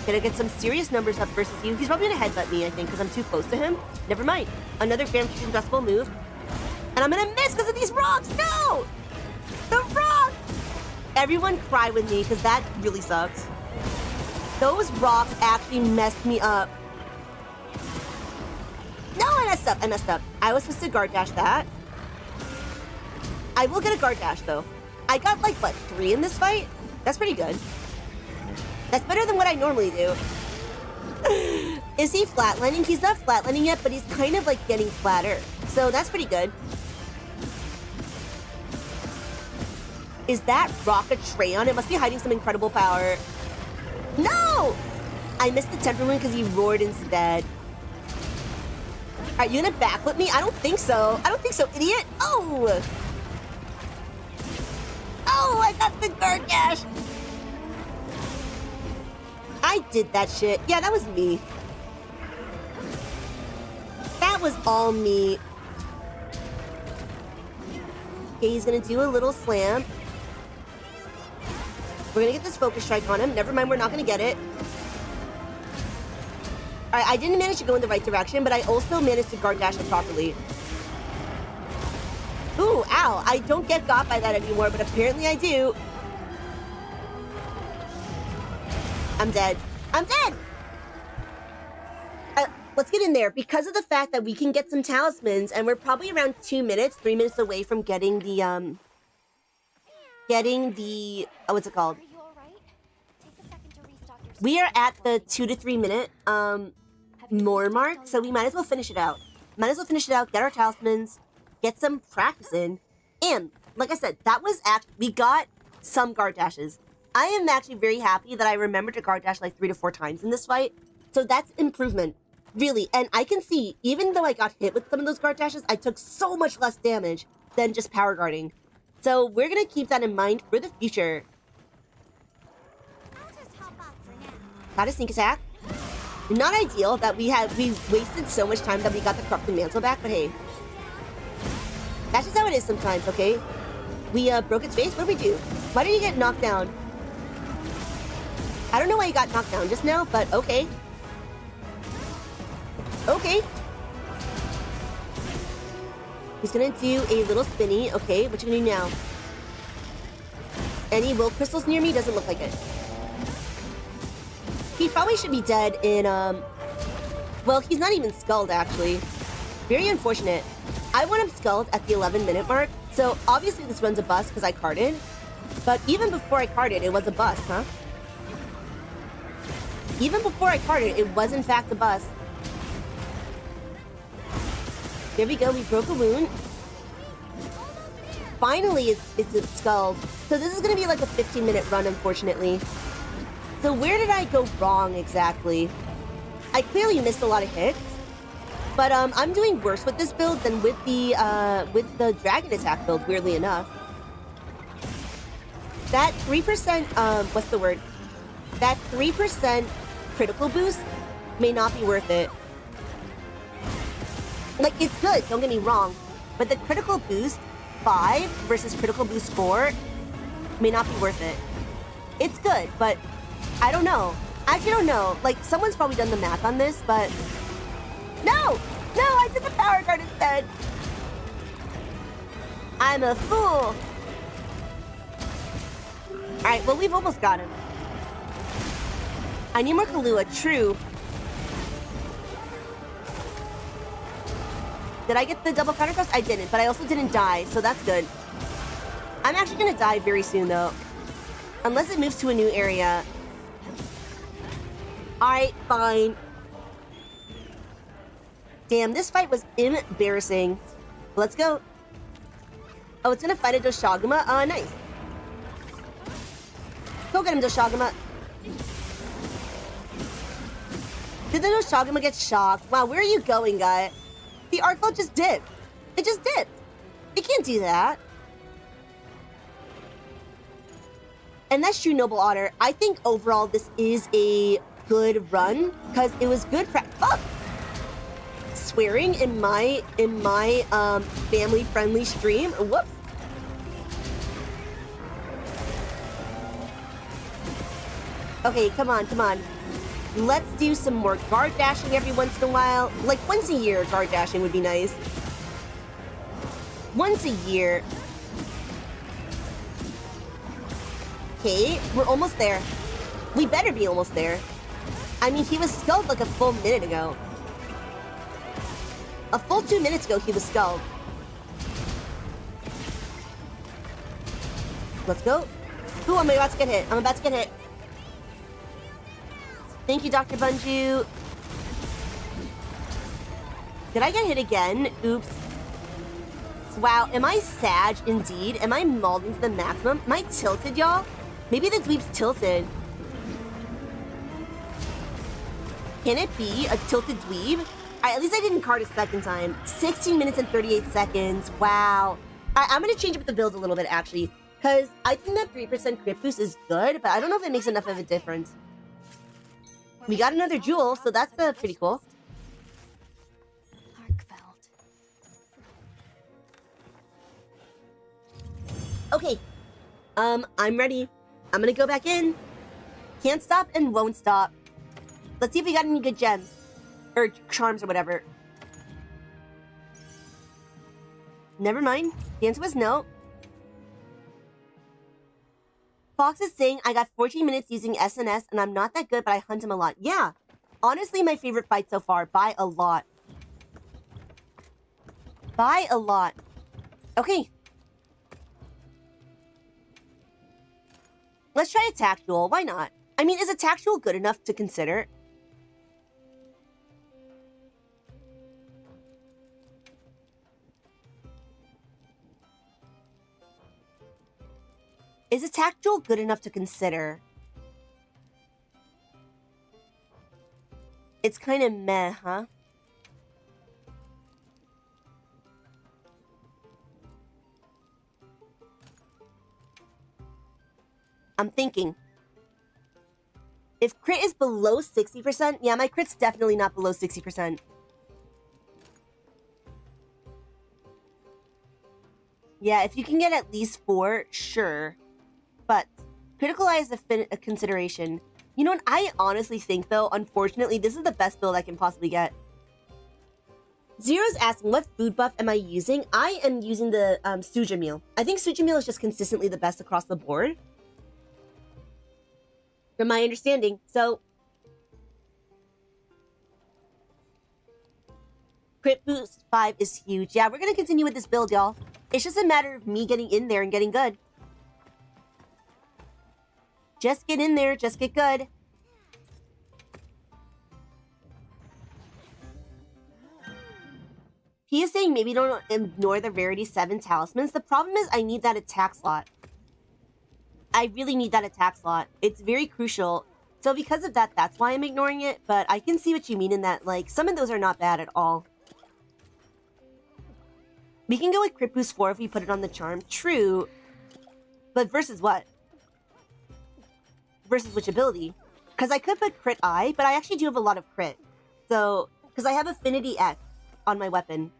Gonna get some serious numbers up versus you. He's probably gonna headbutt me, I think, because I'm too close to him. Never mind. Another grand machine dustable move. And I'm gonna miss because of these rocks! No! The rocks! Everyone cry with me, because that really sucks. Those rocks actually messed me up. No, I messed up. I messed up. I was supposed to guard dash that. I will get a guard dash, though. I got, like, what, 3 in this fight? That's pretty good. That's better than what I normally do. Is he flatlining? He's not flatlining yet, but he's kind of, like, getting flatter. So that's pretty good. Is that rock a Treon? It must be hiding some incredible power. No! I missed the temper wound because he roared instead. Alright, you gonna backflip me? I don't think so. I don't think so, idiot. Oh! Oh, I got the guard dash. I did that shit. Yeah, that was me. That was all me. Okay, he's gonna do a little slam. We're gonna get this focus strike on him. Never mind, we're not gonna get it. Alright, I didn't manage to go in the right direction, but I also managed to guard dash it properly. Ooh, ow. I don't get got by that anymore, but apparently I do. I'm dead. I'm dead! Let's get in there. Because of the fact that we can get some talismans, and we're probably around 2 minutes, 3 minutes away from getting the, what's it called? Are you alright? Take a second to restock your We are at the 2 to 3 minute, more mark, so we might as well finish it out. Might as well finish it out, get our talismans, get some practice in, and, like I said, that was we got some guard dashes. I am actually very happy that I remembered to guard dash like 3 to 4 times in this fight, so that's improvement. Really, and I can see, even though I got hit with some of those guard dashes, I took so much less damage than just power guarding. So we're gonna keep that in mind for the future. I'll just hop off for now. Got a sneak attack. Not ideal that we wasted so much time that we got the corrupted mantle back, but hey. That's just how it is sometimes, okay? We broke its face? What did we do? Why did he get knocked down? I don't know why he got knocked down just now, but okay. Okay. He's gonna do a little spinny. Okay, what you gonna do now? Any will crystals near me? Doesn't look like it. He probably should be dead in, well, he's not even skulled, actually. Very unfortunate. I want him skulled at the 11-minute mark, so obviously this run's a bust because I carded. But even before I carded, it was a bust, huh? Even before I carded, it was in fact a bust. There we go, we broke a wound. Finally, it's skulled. So this is gonna be like a 15-minute run, unfortunately. So where did I go wrong exactly? I clearly missed a lot of hits, but I'm doing worse with this build than with the dragon attack build, weirdly enough. That 3%, what's the word? That 3% critical boost may not be worth it. Like, it's good, don't get me wrong, but the critical boost 5 versus critical boost 4 may not be worth it. It's good, but I don't know. I actually don't know. Like, someone's probably done the math on this, but... No! No, I did the power card instead! I'm a fool! Alright, well, we've almost got him. I need more Kahlua, true. Did I get the double counter thrust? I didn't, but I also didn't die, so that's good. I'm actually gonna die very soon, though. Unless it moves to a new area. Alright, fine. Damn, this fight was embarrassing. Let's go. Oh, it's gonna fight a Doshaguma? Nice. Go get him, Doshaguma. Did the Doshaguma get shocked? Wow, where are you going, guy? The ARKVELD just dipped. It just dipped. It can't do that. And that's true, Noble Otter. I think overall this is a good run because it was good swearing in my family-friendly stream. Whoops. Okay, come on, come on. Let's do some more guard dashing every once in a while. Like, once a year, guard dashing would be nice. Once a year. okay. We're almost there. We better be almost there. I mean, he was skulled like a full minute ago. A full 2 minutes ago, he was skulled. Let's go. Ooh, I'm about to get hit. I'm about to get hit. Thank you, Dr. Bunju. Did I get hit again? Oops. Wow, am I Sag indeed? Am I mauled into the maximum? Am I tilted, y'all? Maybe the dweeb's tilted. Can it be a tilted dweeb? Alright, at least I didn't card a second time. 16 minutes and 38 seconds. Wow. I'm gonna change up the build a little bit, actually. Because I think that 3% crit boost is good, but I don't know if it makes enough of a difference. We got another jewel, so that's pretty cool. ARKVELD. Okay. I'm ready. I'm gonna go back in. Can't stop and won't stop. Let's see if we got any good gems. Or charms or whatever. Never mind. The answer was no. Fox is saying, I got 14 minutes using SNS and I'm not that good, but I hunt him a lot. Yeah. Honestly, my favorite fight so far. By a lot. By a lot. Okay. Let's try attack duel. Why not? I mean, is attack duel good enough to consider? Is attack duel good enough to consider? It's kind of meh, huh? I'm thinking. If crit is below 60%, yeah, my crit's definitely not below 60%. Yeah, if you can get at least 4, sure. But critical eye is a consideration. You know what? I honestly think, though, unfortunately, this is the best build I can possibly get. Zero's asking, what food buff am I using? I am using the Suja meal. I think Suja meal is just consistently the best across the board. From my understanding. So, crit boost 5 is huge. Yeah, we're going to continue with this build, y'all. It's just a matter of me getting in there and getting good. Just get in there, just get good. He is saying maybe don't ignore the rarity 7 talismans. The problem is I need that attack slot. I really need that attack slot. It's very crucial. So because of that, that's why I'm ignoring it. But I can see what you mean in that, like, some of those are not bad at all. We can go with crit boost 4 if we put it on the charm. True. But versus what? Versus which ability? Because I could put crit eye, but I actually do have a lot of crit. So, because I have affinity X on my weapon.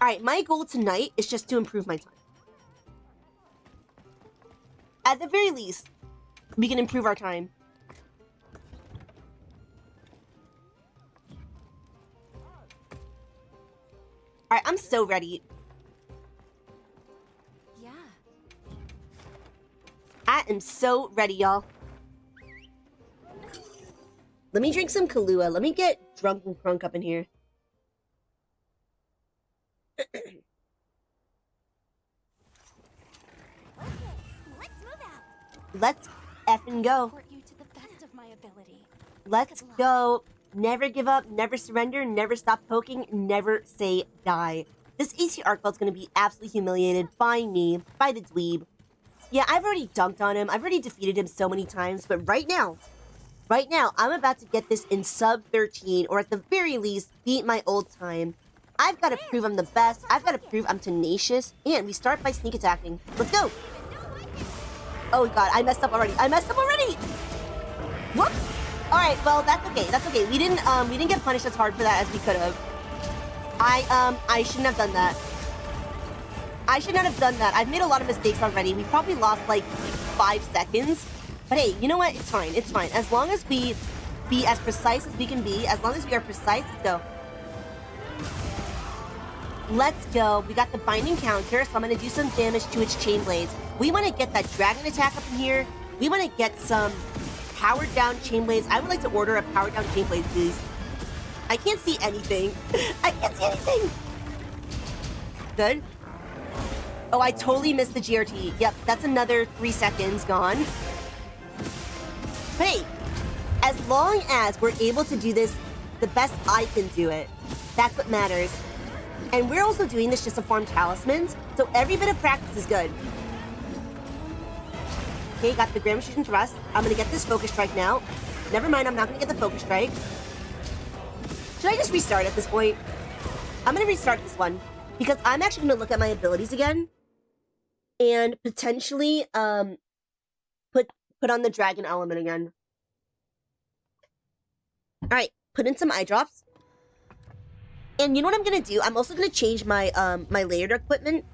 Alright, my goal tonight is just to improve my time. At the very least, we can improve our time. Alright, I'm so ready. Yeah. I am so ready, y'all. Let me drink some Kahlua. Let me get drunk and crunk up in here. Let's move out. Let's effing go. Support you to the best of my ability. Let's go. Never give up, never surrender, never stop poking, never say die. This AC ARKVELD's gonna be absolutely humiliated by me, by the dweeb. Yeah, I've already dunked on him. I've already defeated him so many times, but right now, I'm about to get this in sub-13, or at the very least, beat my old time. I've got to prove I'm the best. I've got to prove I'm tenacious. And we start by sneak attacking. Let's go. Oh god, I messed up already. Whoops. All right, well, that's okay. That's okay. We didn't get punished as hard for that as we could have. I shouldn't have done that. I should not have done that. I've made a lot of mistakes already. We probably lost like 5 seconds. But hey, you know what? It's fine. It's fine. As long as we be as precise as we can be, as long as we are precise, let's go. Let's go. We got the binding counter, so I'm going to do some damage to its chain blades. We want to get that dragon attack up in here. We want to get some powered down chain blades. I would like to order a powered down chain blade, please. I can't see anything. I can't see anything. Good. Oh, I totally missed the GRT. Yep, that's another 3 seconds gone. But hey, as long as we're able to do this the best I can do it, that's what matters. And we're also doing this just to farm talismans, so every bit of practice is good. Okay, got the Grand Fusion Thrust. I'm gonna get this Focus Strike now. Never mind, I'm not gonna get the Focus Strike. Should I just restart at this point? I'm gonna restart this one, because I'm actually gonna look at my abilities again, and potentially, put on the Dragon element again. Alright, put in some eye drops. And you know what I'm gonna do? I'm also gonna change my my layered equipment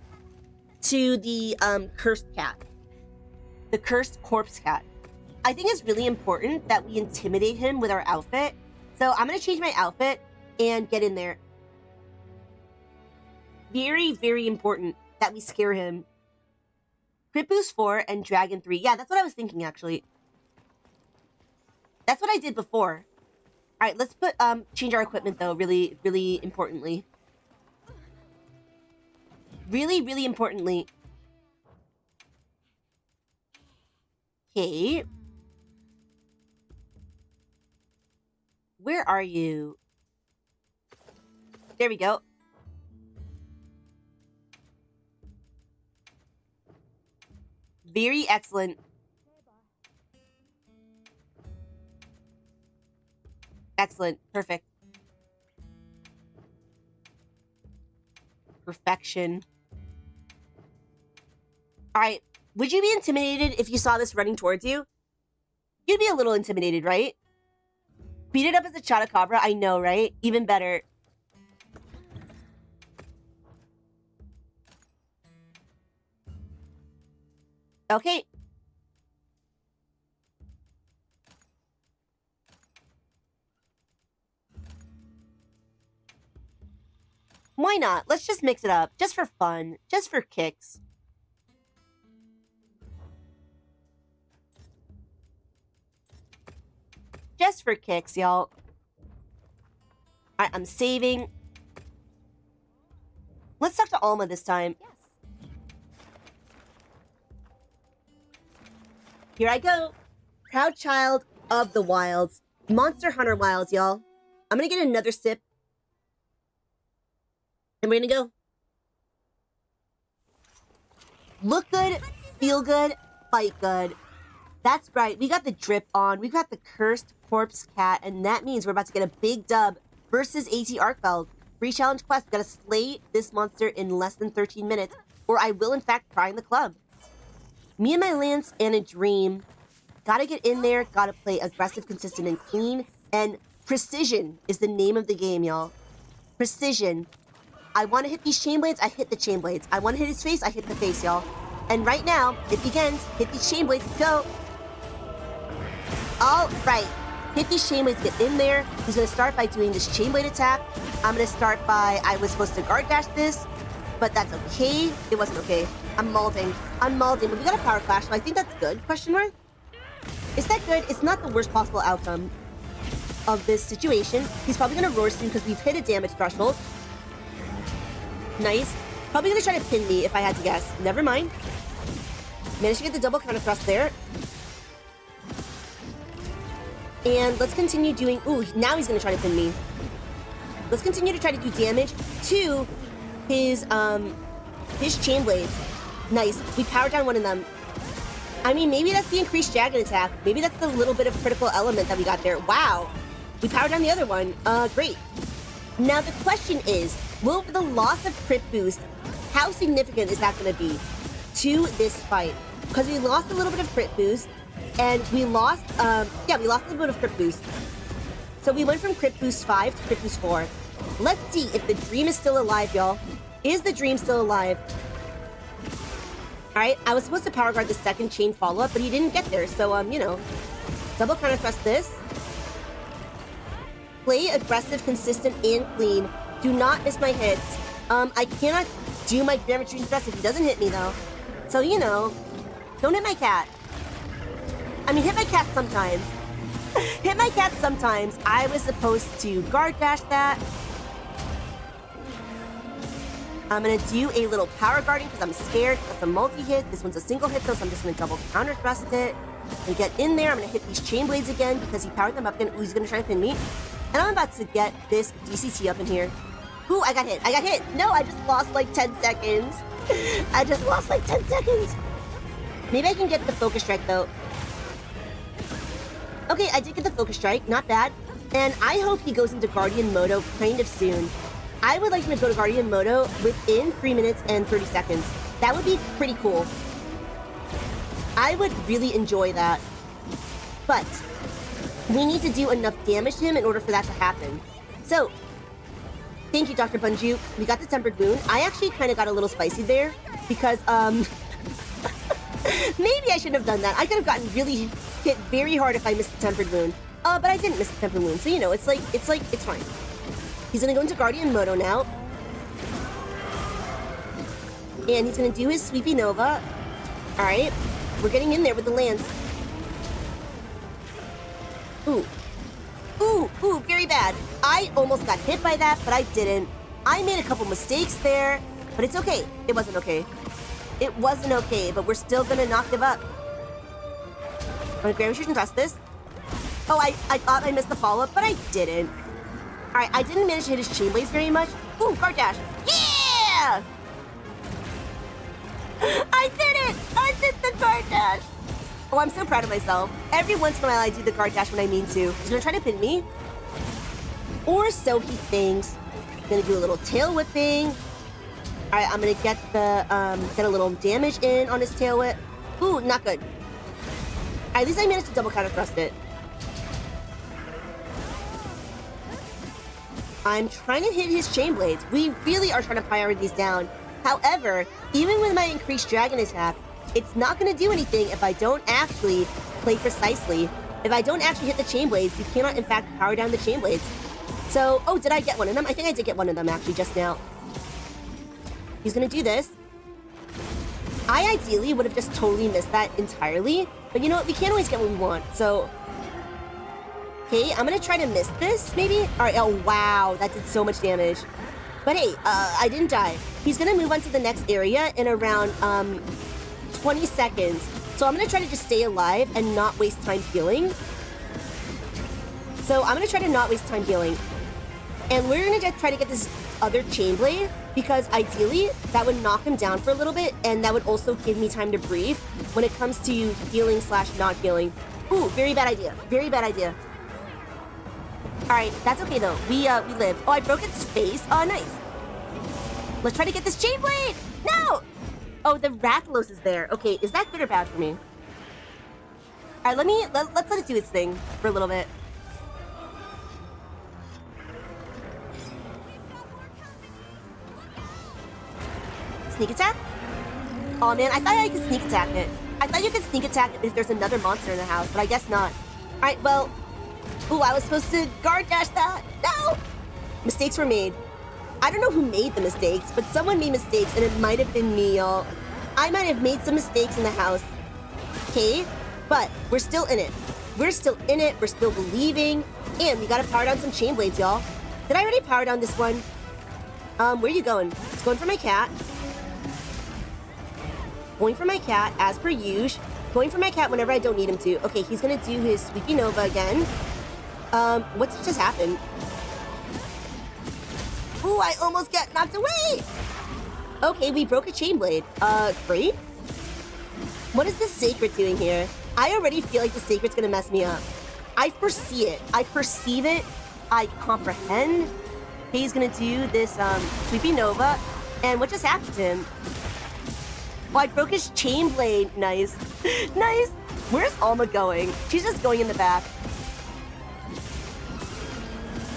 to the cursed cat. The cursed corpse cat. I think it's really important that we intimidate him with our outfit. So I'm gonna change my outfit and get in there. Very, very important that we scare him. Crit boost 4 and dragon 3. Yeah, that's what I was thinking actually. That's what I did before. Alright, let's put change our equipment though, really, really importantly. Really, really importantly. Okay. Where are you? There we go. Very excellent. Excellent. Perfect. Perfection. Alright. Would you be intimidated if you saw this running towards you? You'd be a little intimidated, right? Beat it up as a Chotacabra. I know, right? Even better. Okay. Why not? Let's just mix it up. Just for fun. Just for kicks. Just for kicks, y'all. Alright, I'm saving. Let's talk to Alma this time. Yes. Here I go. Proud child of the wilds. Monster Hunter wilds, y'all. I'm gonna get another sip. And we're gonna go. Look good, feel good, fight good. That's right, we got the drip on. We got the cursed corpse cat, and that means we're about to get a big dub versus AT ARKVELD. Free challenge quest, we gotta slay this monster in less than 13 minutes, or I will in fact prime the club. Me and my lance and a dream. Gotta get in there, gotta play aggressive, consistent, and clean. And precision is the name of the game, y'all. Precision. I want to hit these chain blades, I hit the chain blades. I want to hit his face, I hit the face, y'all. And right now, it begins. Hit these chain blades, let's go. All right. Hit these chain blades, get in there. He's going to start by doing this chain blade attack. I'm going to start by, I was supposed to guard dash this, but that's okay. It wasn't okay. I'm malding. But we got a power clash, so I think that's good, question mark? Is that good? It's not the worst possible outcome of this situation. He's probably going to roar soon because we've hit a damage threshold. Nice. Probably going to try to pin me if I had to guess. Never mind. Managed to get the double counter thrust there. And let's continue doing... Ooh, now he's going to try to pin me. Let's continue to try to do damage to his chain blade. Nice. We powered down one of them. I mean, maybe that's the increased dragon attack. Maybe that's the little bit of critical element that we got there. Wow. We powered down the other one. Great. Now the question is, will the loss of crit boost, how significant is that going to be to this fight? Because we lost a little bit of crit boost, and we lost, we lost a little bit of crit boost. So we went from crit boost 5 to crit boost 4. Let's see if the dream is still alive, y'all. Is the dream still alive? Alright, I was supposed to power guard the second chain follow-up, but he didn't get there, so, you know. Double counter thrust this. Play aggressive, consistent, and clean. Do not miss my hits. I cannot do my damage thrust if he doesn't hit me, though. So, you know, don't hit my cat. I mean, hit my cat sometimes. Hit my cat sometimes. I was supposed to guard dash that. I'm gonna do a little power guarding because I'm scared. That's a multi-hit. This one's a single hit though, so I'm just gonna double counter thrust it. And get in there. I'm gonna hit these chain blades again because he powered them up again. Ooh, he's gonna try to pin me. And I'm about to get this DCT up in here. Ooh, I got hit. I got hit. No, I just lost like 10 seconds. I just lost like 10 seconds. Maybe I can get the focus strike though. Okay, I did get the focus strike. Not bad. And I hope he goes into Guardian Moto kind of soon. I would like him to go to Guardian Moto within 3 minutes and 30 seconds. That would be pretty cool. I would really enjoy that. But we need to do enough damage to him in order for that to happen. So, thank you, Dr. Bunju. We got the Tempered Wound. I actually kind of got a little spicy there because, maybe I shouldn't have done that. I could have gotten really hit very hard if I missed the Tempered Wound. But I didn't miss the Tempered Wound. So, you know, it's fine. He's gonna go into Guardian Moto now. And he's gonna do his Sweepy Nova. Alright. We're getting in there with the lance. Ooh. Ooh, ooh, very bad. I almost got hit by that, but I didn't. I made a couple mistakes there, but it's okay. It wasn't okay. It wasn't okay, but we're still gonna knock him up. I'm gonna grab and trust this. Oh, I thought I missed the follow-up, but I didn't. Alright, I didn't manage to hit his chain blades very much. Ooh, guard dash. Yeah! I did it! I did the guard dash! Oh, I'm so proud of myself. Every once in a while, I do the guard dash when I mean to. He's gonna try to pin me. Or so he thinks. Gonna do a little tail whipping. Alright, I'm gonna get the, get a little damage in on his tail whip. Ooh, not good. At least I managed to double counter thrust it. I'm trying to hit his chain blades. We really are trying to fire these down. However, even with my increased dragon attack, it's not going to do anything if I don't actually play precisely. If I don't actually hit the chain blades, you cannot in fact power down the chain blades. So, oh, did I get one of them? I think I did get one of them actually just now. He's going to do this. I ideally would have just totally missed that entirely. But you know what? We can't always get what we want. So, okay, I'm gonna try to miss this, maybe? Alright, oh wow, that did so much damage. But hey, I didn't die. He's gonna move on to the next area in around, 20 seconds. So I'm gonna try to just stay alive and not waste time healing. So I'm gonna try to not waste time healing. And we're gonna try to get this other chain blade, because ideally, that would knock him down for a little bit, and that would also give me time to breathe when it comes to healing / not healing. Ooh, very bad idea. Very bad idea. Alright, that's okay though. We lived. Oh, I broke its face. Oh, nice. Let's try to get this chain blade! No! Oh, the Rathalos is there. Okay, is that good or bad for me? Alright, let's let it do its thing for a little bit. Sneak attack? Oh man, I thought I could sneak attack it. I thought you could sneak attack it if there's another monster in the house, but I guess not. Alright, well... Ooh, I was supposed to guard dash that. No! Mistakes were made. I don't know who made the mistakes, but someone made mistakes, and it might have been me, y'all. I might have made some mistakes in the house. Okay? But we're still in it. We're still in it. We're still believing. And we gotta power down some chain blades, y'all. Did I already power down this one? Where are you going? It's going for my cat. Going for my cat, as per usual. Going for my cat whenever I don't need him to. Okay, he's gonna do his Sweepy Nova again. What's just happened? Ooh, I almost got knocked away! Okay, we broke a chain blade. Great. What is the Sacred doing here? I already feel like the Sacred's gonna mess me up. I foresee it. I perceive it. I comprehend. Okay, he's gonna do this, Sweepy Nova. And what just happened to him? Well, I broke his chain blade. Nice. Nice. Where's Alma going? She's just going in the back.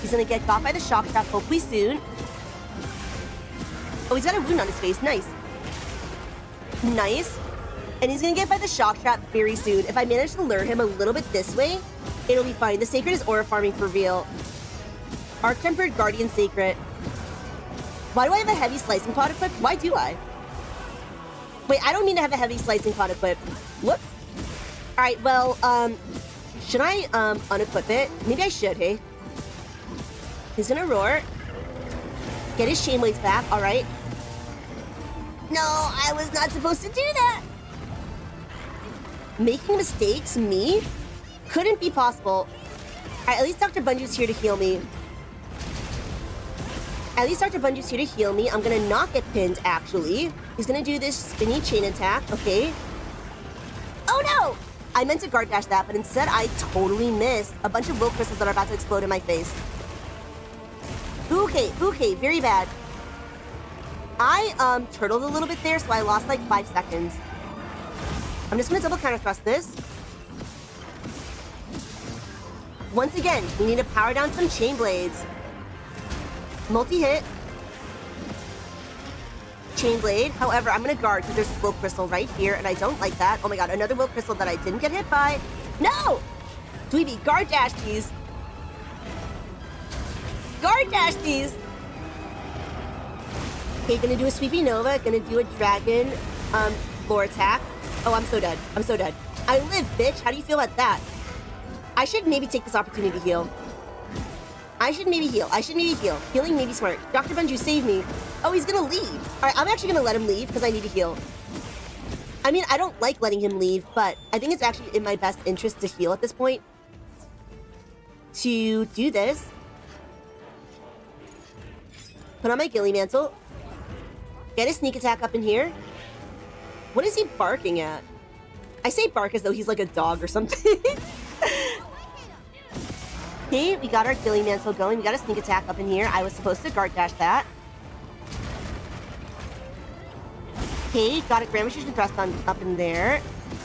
He's gonna get got by the shock trap hopefully soon. Oh, he's got a wound on his face. Nice. Nice. And he's gonna get by the shock trap very soon. If I manage to lure him a little bit this way, it'll be fine. The Sacred is aura farming for real. Arc Tempered Guardian Sacred. Why do I have a heavy slicing pod equipped? Why do I? Wait, I don't mean to have a heavy slicing pod equipped. Whoops. Alright, well, should I, unequip it? Maybe I should, hey? He's gonna roar. Get his chain blades back, alright. No, I was not supposed to do that! Making mistakes, me? Couldn't be possible. Alright, at least Dr. Bunju's here to heal me. At least Dr. Bunju's here to heal me. I'm gonna not get pinned, actually. He's gonna do this spinny chain attack, okay? Oh no! I meant to guard dash that, but instead I totally missed a bunch of will crystals that are about to explode in my face. Okay, very bad. I, turtled a little bit there, so I lost like 5 seconds. I'm just gonna double counter thrust this. Once again, we need to power down some chain blades. Multi-hit. Chain blade. However, I'm gonna guard because there's this will crystal right here, and I don't like that. Oh my god, another will crystal that I didn't get hit by. No! Dweeby, guard dash these. Guard dash these. Okay, gonna do a sweepy nova, gonna do a dragon, floor attack. Oh, I'm so dead. I'm so dead. I live, bitch. How do you feel about that? I should maybe take this opportunity to heal. I should maybe heal. Healing may be smart. Dr. Bunju, save me. Oh, he's gonna leave. All right, I'm actually gonna let him leave because I need to heal. I mean, I don't like letting him leave, but I think it's actually in my best interest to heal at this point. To do this. Put on my ghillie mantle. Get a sneak attack up in here. What is he barking at? I say bark as though he's like a dog or something. Okay, we got our ghillie mantle going. We got a sneak attack up in here. I was supposed to guard dash that. Okay, got a Grand Magician thrust on up in there.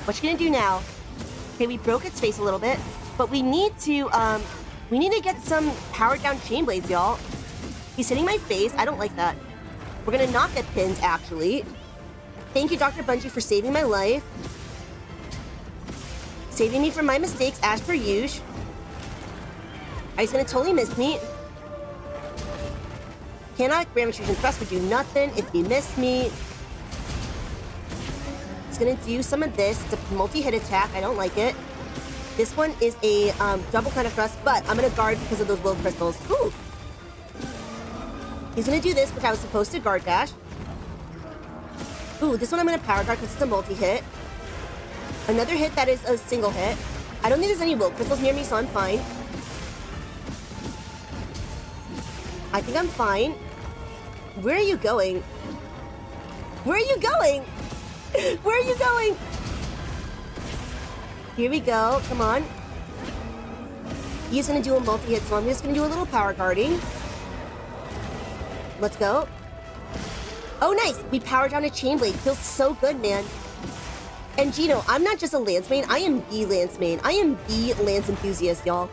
What you gonna do now? Okay, we broke its face a little bit, but we need to get some powered down chain blades, y'all. He's hitting my face. I don't like that. We're gonna not get pinned, actually. Thank you, Dr. Bunju, for saving my life. Saving me from my mistakes, as per usual. He's gonna totally miss me. Cannot Grand Magician thrust would do nothing if he missed me. He's gonna do some of this. It's a multi-hit attack. I don't like it. This one is a double kind of thrust, but I'm gonna guard because of those will crystals. Ooh. He's gonna do this, which I was supposed to guard dash. Ooh, this one I'm gonna power guard because it's a multi-hit. Another hit that is a single hit. I don't think there's any will crystals near me, so I'm fine. I think I'm fine. Where are you going? Where are you going? Where are you going? Here we go. Come on. He's gonna do a multi-hit, so I'm just gonna do a little power guarding. Let's go. Oh, nice! We powered down a chain blade. Feels so good, man. And Gino, I'm not just a Lance main. I am the Lance main. I am the Lance enthusiast, y'all.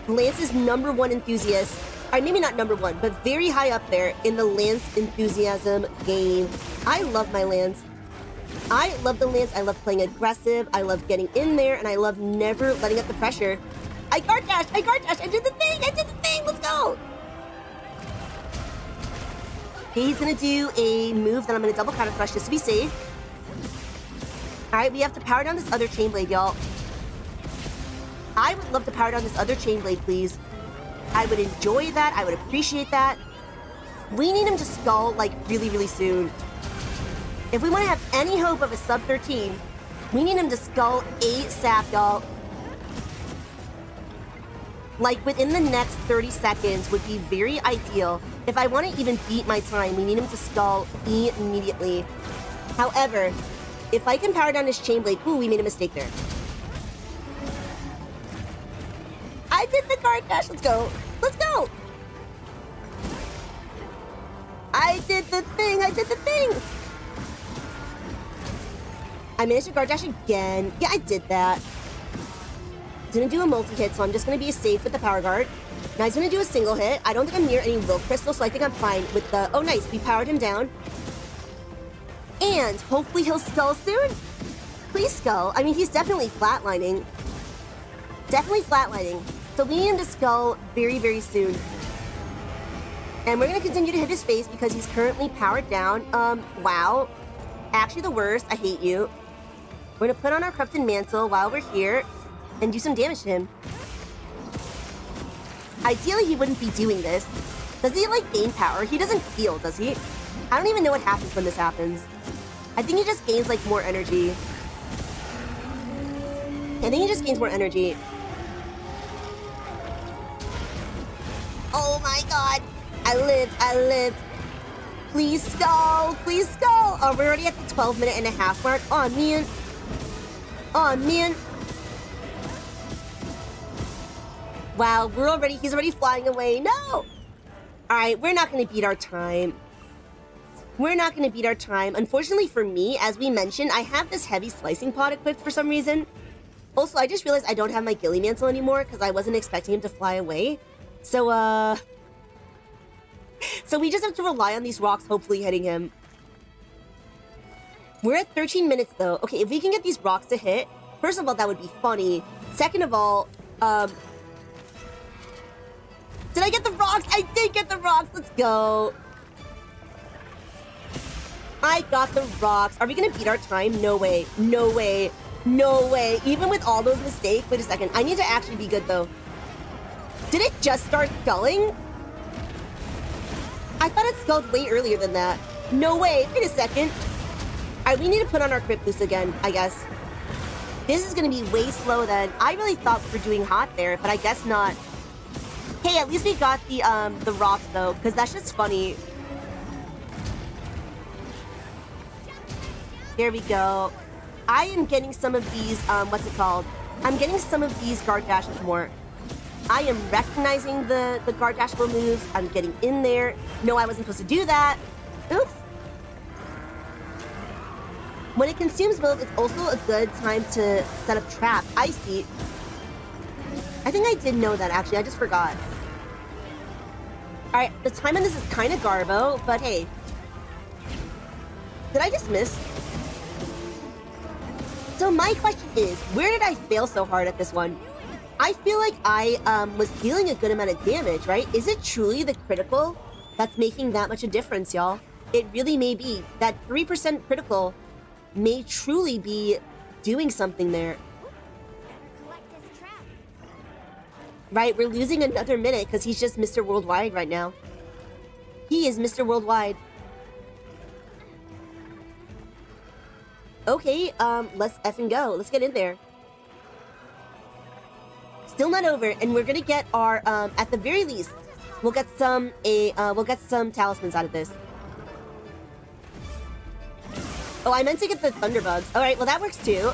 Lance is #1 enthusiast. Or maybe not #1, but very high up there in the Lance enthusiasm game. I love my Lance. I love the Lance. I love playing aggressive. I love getting in there, and I love never letting up the pressure. I guard dashed. I did the thing. Let's go. He's gonna do a move that I'm gonna double counter crush just to be safe. Alright, we have to power down this other chain blade, y'all. I would love to power down this other chain blade, please. I would enjoy that. I would appreciate that. We need him to skull, like, really, really soon. If we want to have any hope of a sub-13, we need him to skull ASAP, y'all. Like, within the next 30 seconds would be very ideal. If I want to even beat my time, we need him to skull immediately. However, if I can power down his chain blade... Ooh, we made a mistake there. I did the guard dash. Let's go. Let's go. I did the thing. I managed to guard dash again. Yeah, I did that. He's gonna do a multi-hit, so I'm just gonna be safe with the power guard. Now he's gonna do a single hit. I don't think I'm near any will crystal, so I think I'm fine with the... Oh, nice. We powered him down. And hopefully he'll skull soon. Please skull. I mean, he's definitely flatlining. So we need him to skull very, very soon. And we're gonna continue to hit his face because he's currently powered down. Wow. Actually the worst. I hate you. We're gonna put on our Corrupted Mantle while we're here and do some damage to him. Ideally, he wouldn't be doing this. Does he, like, gain power? He doesn't heal, does he? I don't even know what happens when this happens. I think he just gains, like, more energy. I think he just gains more energy. Oh my god! I lived. Please stall, please stall! Oh, we're already at the 12-minute-and-a-half mark. Oh, man. Oh, man. Wow, he's already flying away. No! Alright, we're not gonna beat our time. We're not gonna beat our time. Unfortunately for me, as we mentioned, I have this heavy slicing pod equipped for some reason. Also, I just realized I don't have my ghillie mantle anymore because I wasn't expecting him to fly away. So, so we just have to rely on these rocks hopefully hitting him. We're at 13 minutes though. Okay, if we can get these rocks to hit, first of all, that would be funny. Second of all, did I get the rocks? I did get the rocks. Let's go. I got the rocks. Are we gonna beat our time? No way. No way. No way. Even with all those mistakes. Wait a second. I need to actually be good though. Did it just start sculling? I thought it sculled way earlier than that. No way. Wait a second. Alright, we need to put on our Crypt Boost again, I guess. This is gonna be way slow then. I really thought we were doing hot there, but I guess not. Hey, at least we got the rocks though, because that's just funny. Here we go. I am getting some of these, what's it called? I'm getting some of these guard dashes more. I am recognizing the guard dashable moves. I'm getting in there. No, I wasn't supposed to do that. Oops. When it consumes build, it's also a good time to set up traps. I see. I think I did know that, actually. I just forgot. Alright, the time on this is kind of garbo, but hey. Did I just miss? So my question is, where did I fail so hard at this one? I feel like I was dealing a good amount of damage, right? Is it truly the critical that's making that much a difference, y'all? It really may be. That 3% critical may truly be doing something there. Right, we're losing another minute because he's just Mr. Worldwide right now. He is Mr. Worldwide. Okay, let's effing go. Let's get in there. Still not over, and we're gonna get our, at the very least, we'll get some talismans out of this. Oh, I meant to get the thunderbugs. Alright, well that works too.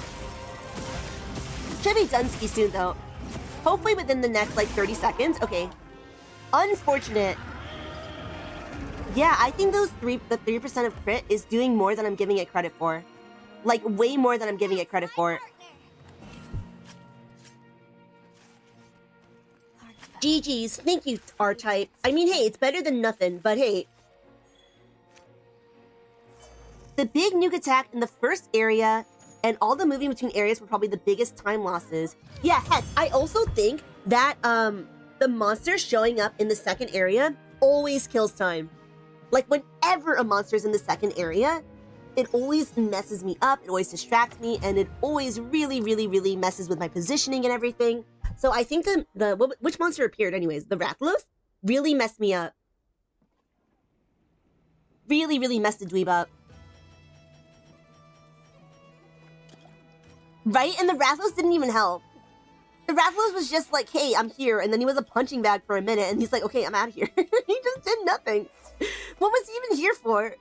Should be done ski soon though. Hopefully within the next, like, 30 seconds. Okay. Unfortunate. Yeah, I think the 3% of crit is doing more than I'm giving it credit for. Like, way more than I'm giving it credit for. GG's. Thank you, R-Type. I mean, hey, it's better than nothing, but hey. The big nuke attack in the first area and all the moving between areas were probably the biggest time losses. Yeah, heck, I also think that the monster showing up in the second area always kills time. Like, whenever a monster's in the second area, it always messes me up, it always distracts me, and it always really, really, really messes with my positioning and everything. So I think which monster appeared anyways? The Rathalos? Really messed me up. Really, really messed the dweeb up. Right? And the Rathalos didn't even help. The Rathalos was just like, hey, I'm here. And then he was a punching bag for a minute. And he's like, okay, I'm out of here. He just did nothing. What was he even here for?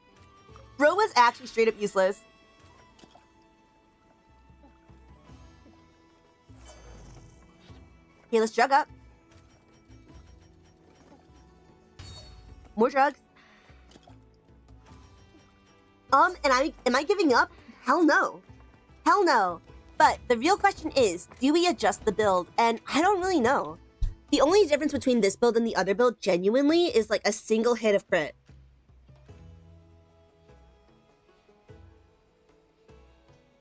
Bro was actually straight up useless. Okay, let's drug up. More drugs. Am I giving up? Hell no. Hell no. But the real question is, do we adjust the build? And I don't really know. The only difference between this build and the other build genuinely is like a single hit of crit.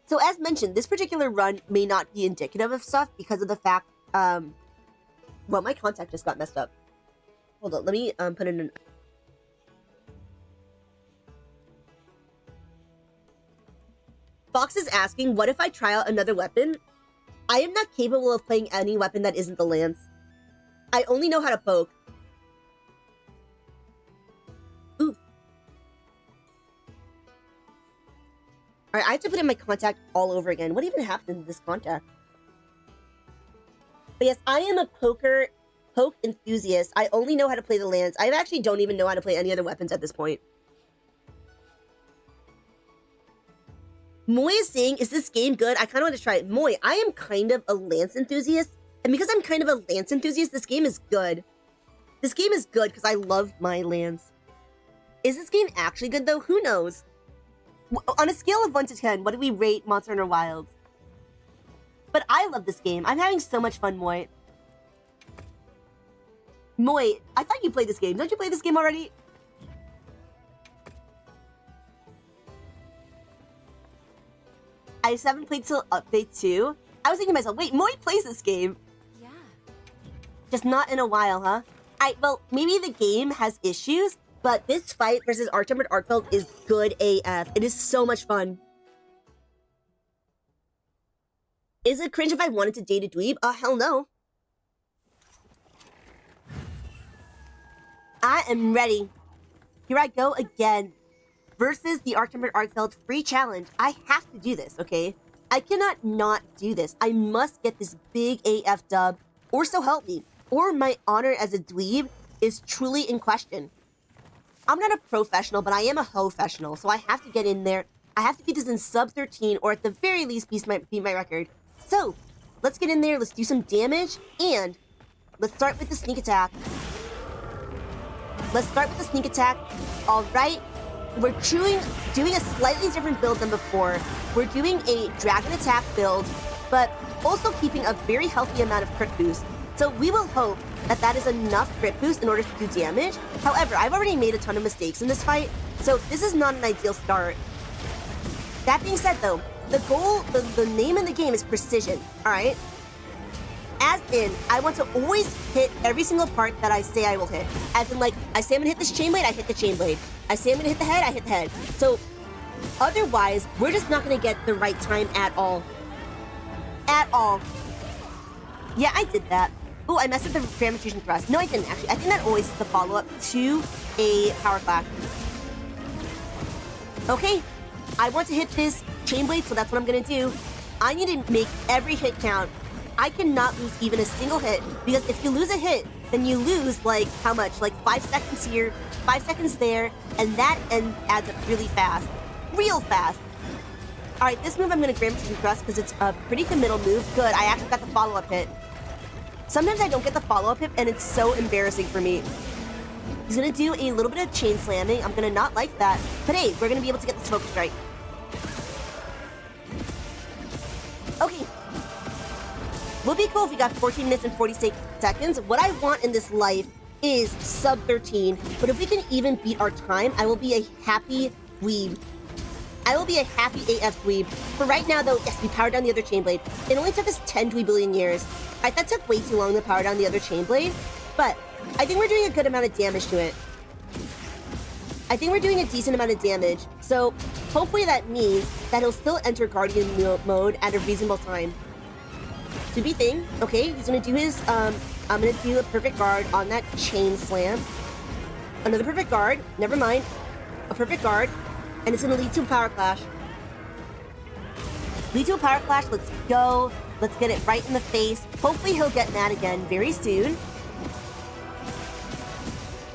So as mentioned, this particular run may not be indicative of stuff because of the fact, well, my contact just got messed up. Hold on, let me put in Fox is asking, what if I try out another weapon? I am not capable of playing any weapon that isn't the lance. I only know how to poke. Ooh. Alright, I have to put in my contact all over again. What even happened in this contact? But yes, I am a poke enthusiast. I only know how to play the lance. I actually don't even know how to play any other weapons at this point. Moy is saying, is this game good? I kind of want to try it. Moy, I am kind of a lance enthusiast. And because I'm kind of a lance enthusiast, this game is good. This game is good because I love my lance. Is this game actually good though? Who knows? On a scale of 1 to 10, what do we rate Monster Hunter Wilds? But I love this game. I'm having so much fun, Moy. Moy, I thought you played this game. Don't you play this game already? I just haven't played till update 2. I was thinking to myself, wait, Moy plays this game. Yeah. Just not in a while, huh? Well, maybe the game has issues, but this fight versus Archambered ARKVELD is good AF. It is so much fun. Is it cringe if I wanted to date a dweeb? Hell no. I am ready. Here I go again. Versus the Archambered ARKVELD free challenge. I have to do this, okay? I cannot not do this. I must get this big AF dub, or so help me. Or my honor as a dweeb is truly in question. I'm not a professional, but I am a ho-fessional, so I have to get in there. I have to beat this in sub-13, or at the very least beat my record. So, let's get in there, let's do some damage, and let's start with the sneak attack. Let's start with the sneak attack. Alright, we're doing a slightly different build than before. We're doing a dragon attack build, but also keeping a very healthy amount of crit boost. So we will hope that that is enough crit boost in order to do damage. However, I've already made a ton of mistakes in this fight, so this is not an ideal start. That being said though, the goal, the name of the game is precision, alright? As in, I want to always hit every single part that I say I will hit. As in, like, I say I'm gonna hit this chain blade, I hit the chain blade. I say I'm gonna hit the head, I hit the head. So, otherwise, we're just not gonna get the right time at all. At all. Yeah, I did that. Oh, I messed up the Grand Fusion Thrust. No, I didn't, actually. I think that always is the follow-up to a Power Clash. Okay, I want to hit this chain blade, so that's what I'm gonna do. I need to make every hit count. I cannot lose even a single hit, because if you lose a hit, then you lose, like, how much? Like, 5 seconds here, 5 seconds there, and that adds up really fast. Real fast. Alright, this move I'm going to Grand Fusion Thrust because it's a pretty committal move. Good, I actually got the follow-up hit. Sometimes I don't get the follow-up hit, and it's so embarrassing for me. He's going to do a little bit of chain slamming. I'm going to not like that. But hey, we're going to be able to get the smoke strike. Okay. Would be cool if we got 14 minutes and 46 seconds. What I want in this life is sub-13. But if we can even beat our time, I will be a happy dweeb. I will be a happy AF dweeb. For right now, though, yes, we powered down the other chain blade. It only took us 10 dweebillion years. Alright, that took way too long to power down the other chain blade. But I think we're doing a good amount of damage to it. I think we're doing a decent amount of damage. So hopefully that means that he'll still enter Guardian mode at a reasonable time. Subi thing. Okay, he's gonna do his, I'm gonna do a perfect guard on that chain slam. Another perfect guard. Never mind. A perfect guard. And it's gonna lead to a power clash. Lead to a power clash. Let's go. Let's get it right in the face. Hopefully he'll get mad again very soon.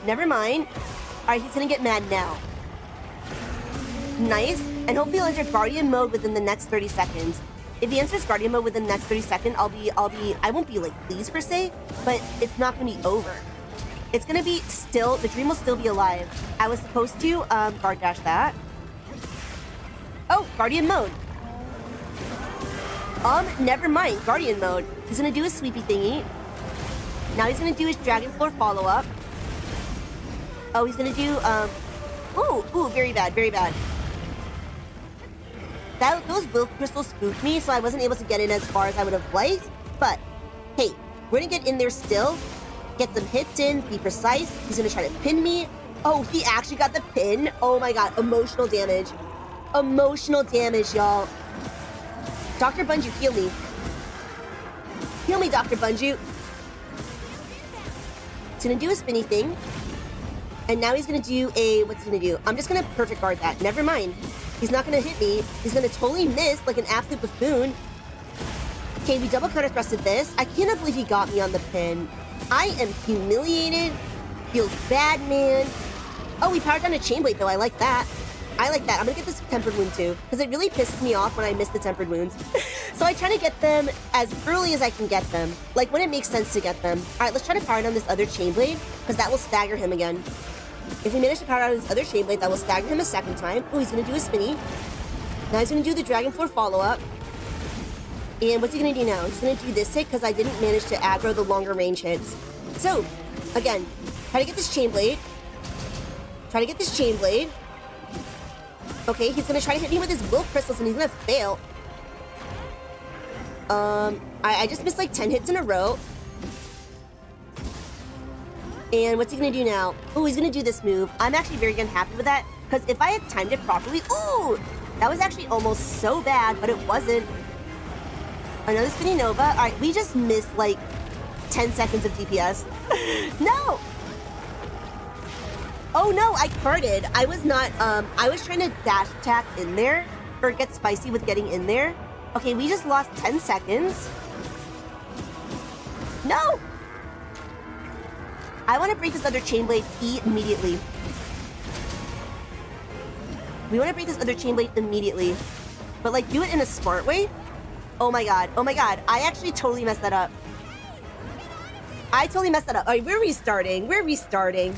Never mind. Alright, he's gonna get mad now. Nice. And hopefully he'll enter Guardian mode within the next 30 seconds. If he enters Guardian mode within the next 30 seconds, I won't be like pleased per se, but it's not gonna be over. It's gonna be still, the dream will still be alive. I was supposed to guard dash that. Oh, Guardian mode. Never mind, Guardian mode. He's gonna do his sweepy thingy. Now he's gonna do his Dragon Floor follow-up. Oh, he's gonna do, ooh, very bad, very bad. Those will crystals spooked me, so I wasn't able to get in as far as I would have liked. But, hey, we're gonna get in there still. Get some hits in, be precise. He's gonna try to pin me. Oh, he actually got the pin. Oh my god, emotional damage. Emotional damage, y'all. Dr. Bunju, heal me. Heal me, Dr. Bunju. He's gonna do a spinny thing. And now he's gonna do a, what's he gonna do? I'm just gonna perfect guard that. Never mind. He's not gonna hit me. He's gonna totally miss like an absolute buffoon. Okay, we double counter thrusted this. I cannot believe he got me on the pin. I am humiliated. Feels bad, man. Oh, we powered down a chain blade though. I like that. I like that. I'm gonna get this tempered wound too, because it really pisses me off when I miss the tempered wounds. So I try to get them as early as I can get them, like when it makes sense to get them. All right, let's try to power down this other chain blade, because that will stagger him again. If we manage to power down this other chain blade, that will stagger him a second time. Oh, he's gonna do a spinny. Now he's gonna do the dragon floor follow-up. And what's he gonna do now? He's gonna do this hit, because I didn't manage to aggro the longer range hits. So, again, try to get this chain blade. Try to get this chain blade. Okay, he's gonna try to hit me with his will crystals and he's gonna fail. I just missed like 10 hits in a row. And what's he gonna do now? Oh, he's gonna do this move. I'm actually very unhappy with that, because if I had timed it properly, ooh, that was actually almost so bad, but it wasn't. Another spinny nova. All right, we just missed like 10 seconds of DPS. No! Oh no, I carded. I was not, I was trying to dash attack in there, or get spicy with getting in there. Okay, we just lost 10 seconds. No! I want to break this other chain blade immediately. We want to break this other chain blade immediately. But like, do it in a smart way. Oh my god, oh my god. I actually totally messed that up. I totally messed that up. All right, we're restarting. We're restarting.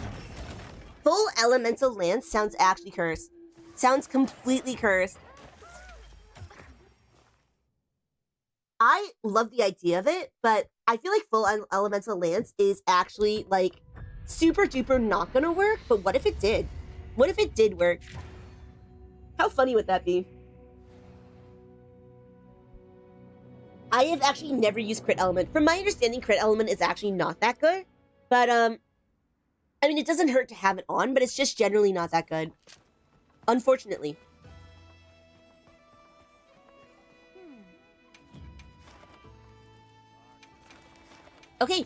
Full elemental lance sounds actually cursed. Sounds completely cursed. I love the idea of it, but I feel like full elemental lance is actually like super duper not gonna work. But what if it did? What if it did work? How funny would that be? I have actually never used crit element. From my understanding, crit element is actually not that good. But I mean, it doesn't hurt to have it on, but it's just generally not that good. Unfortunately. Okay.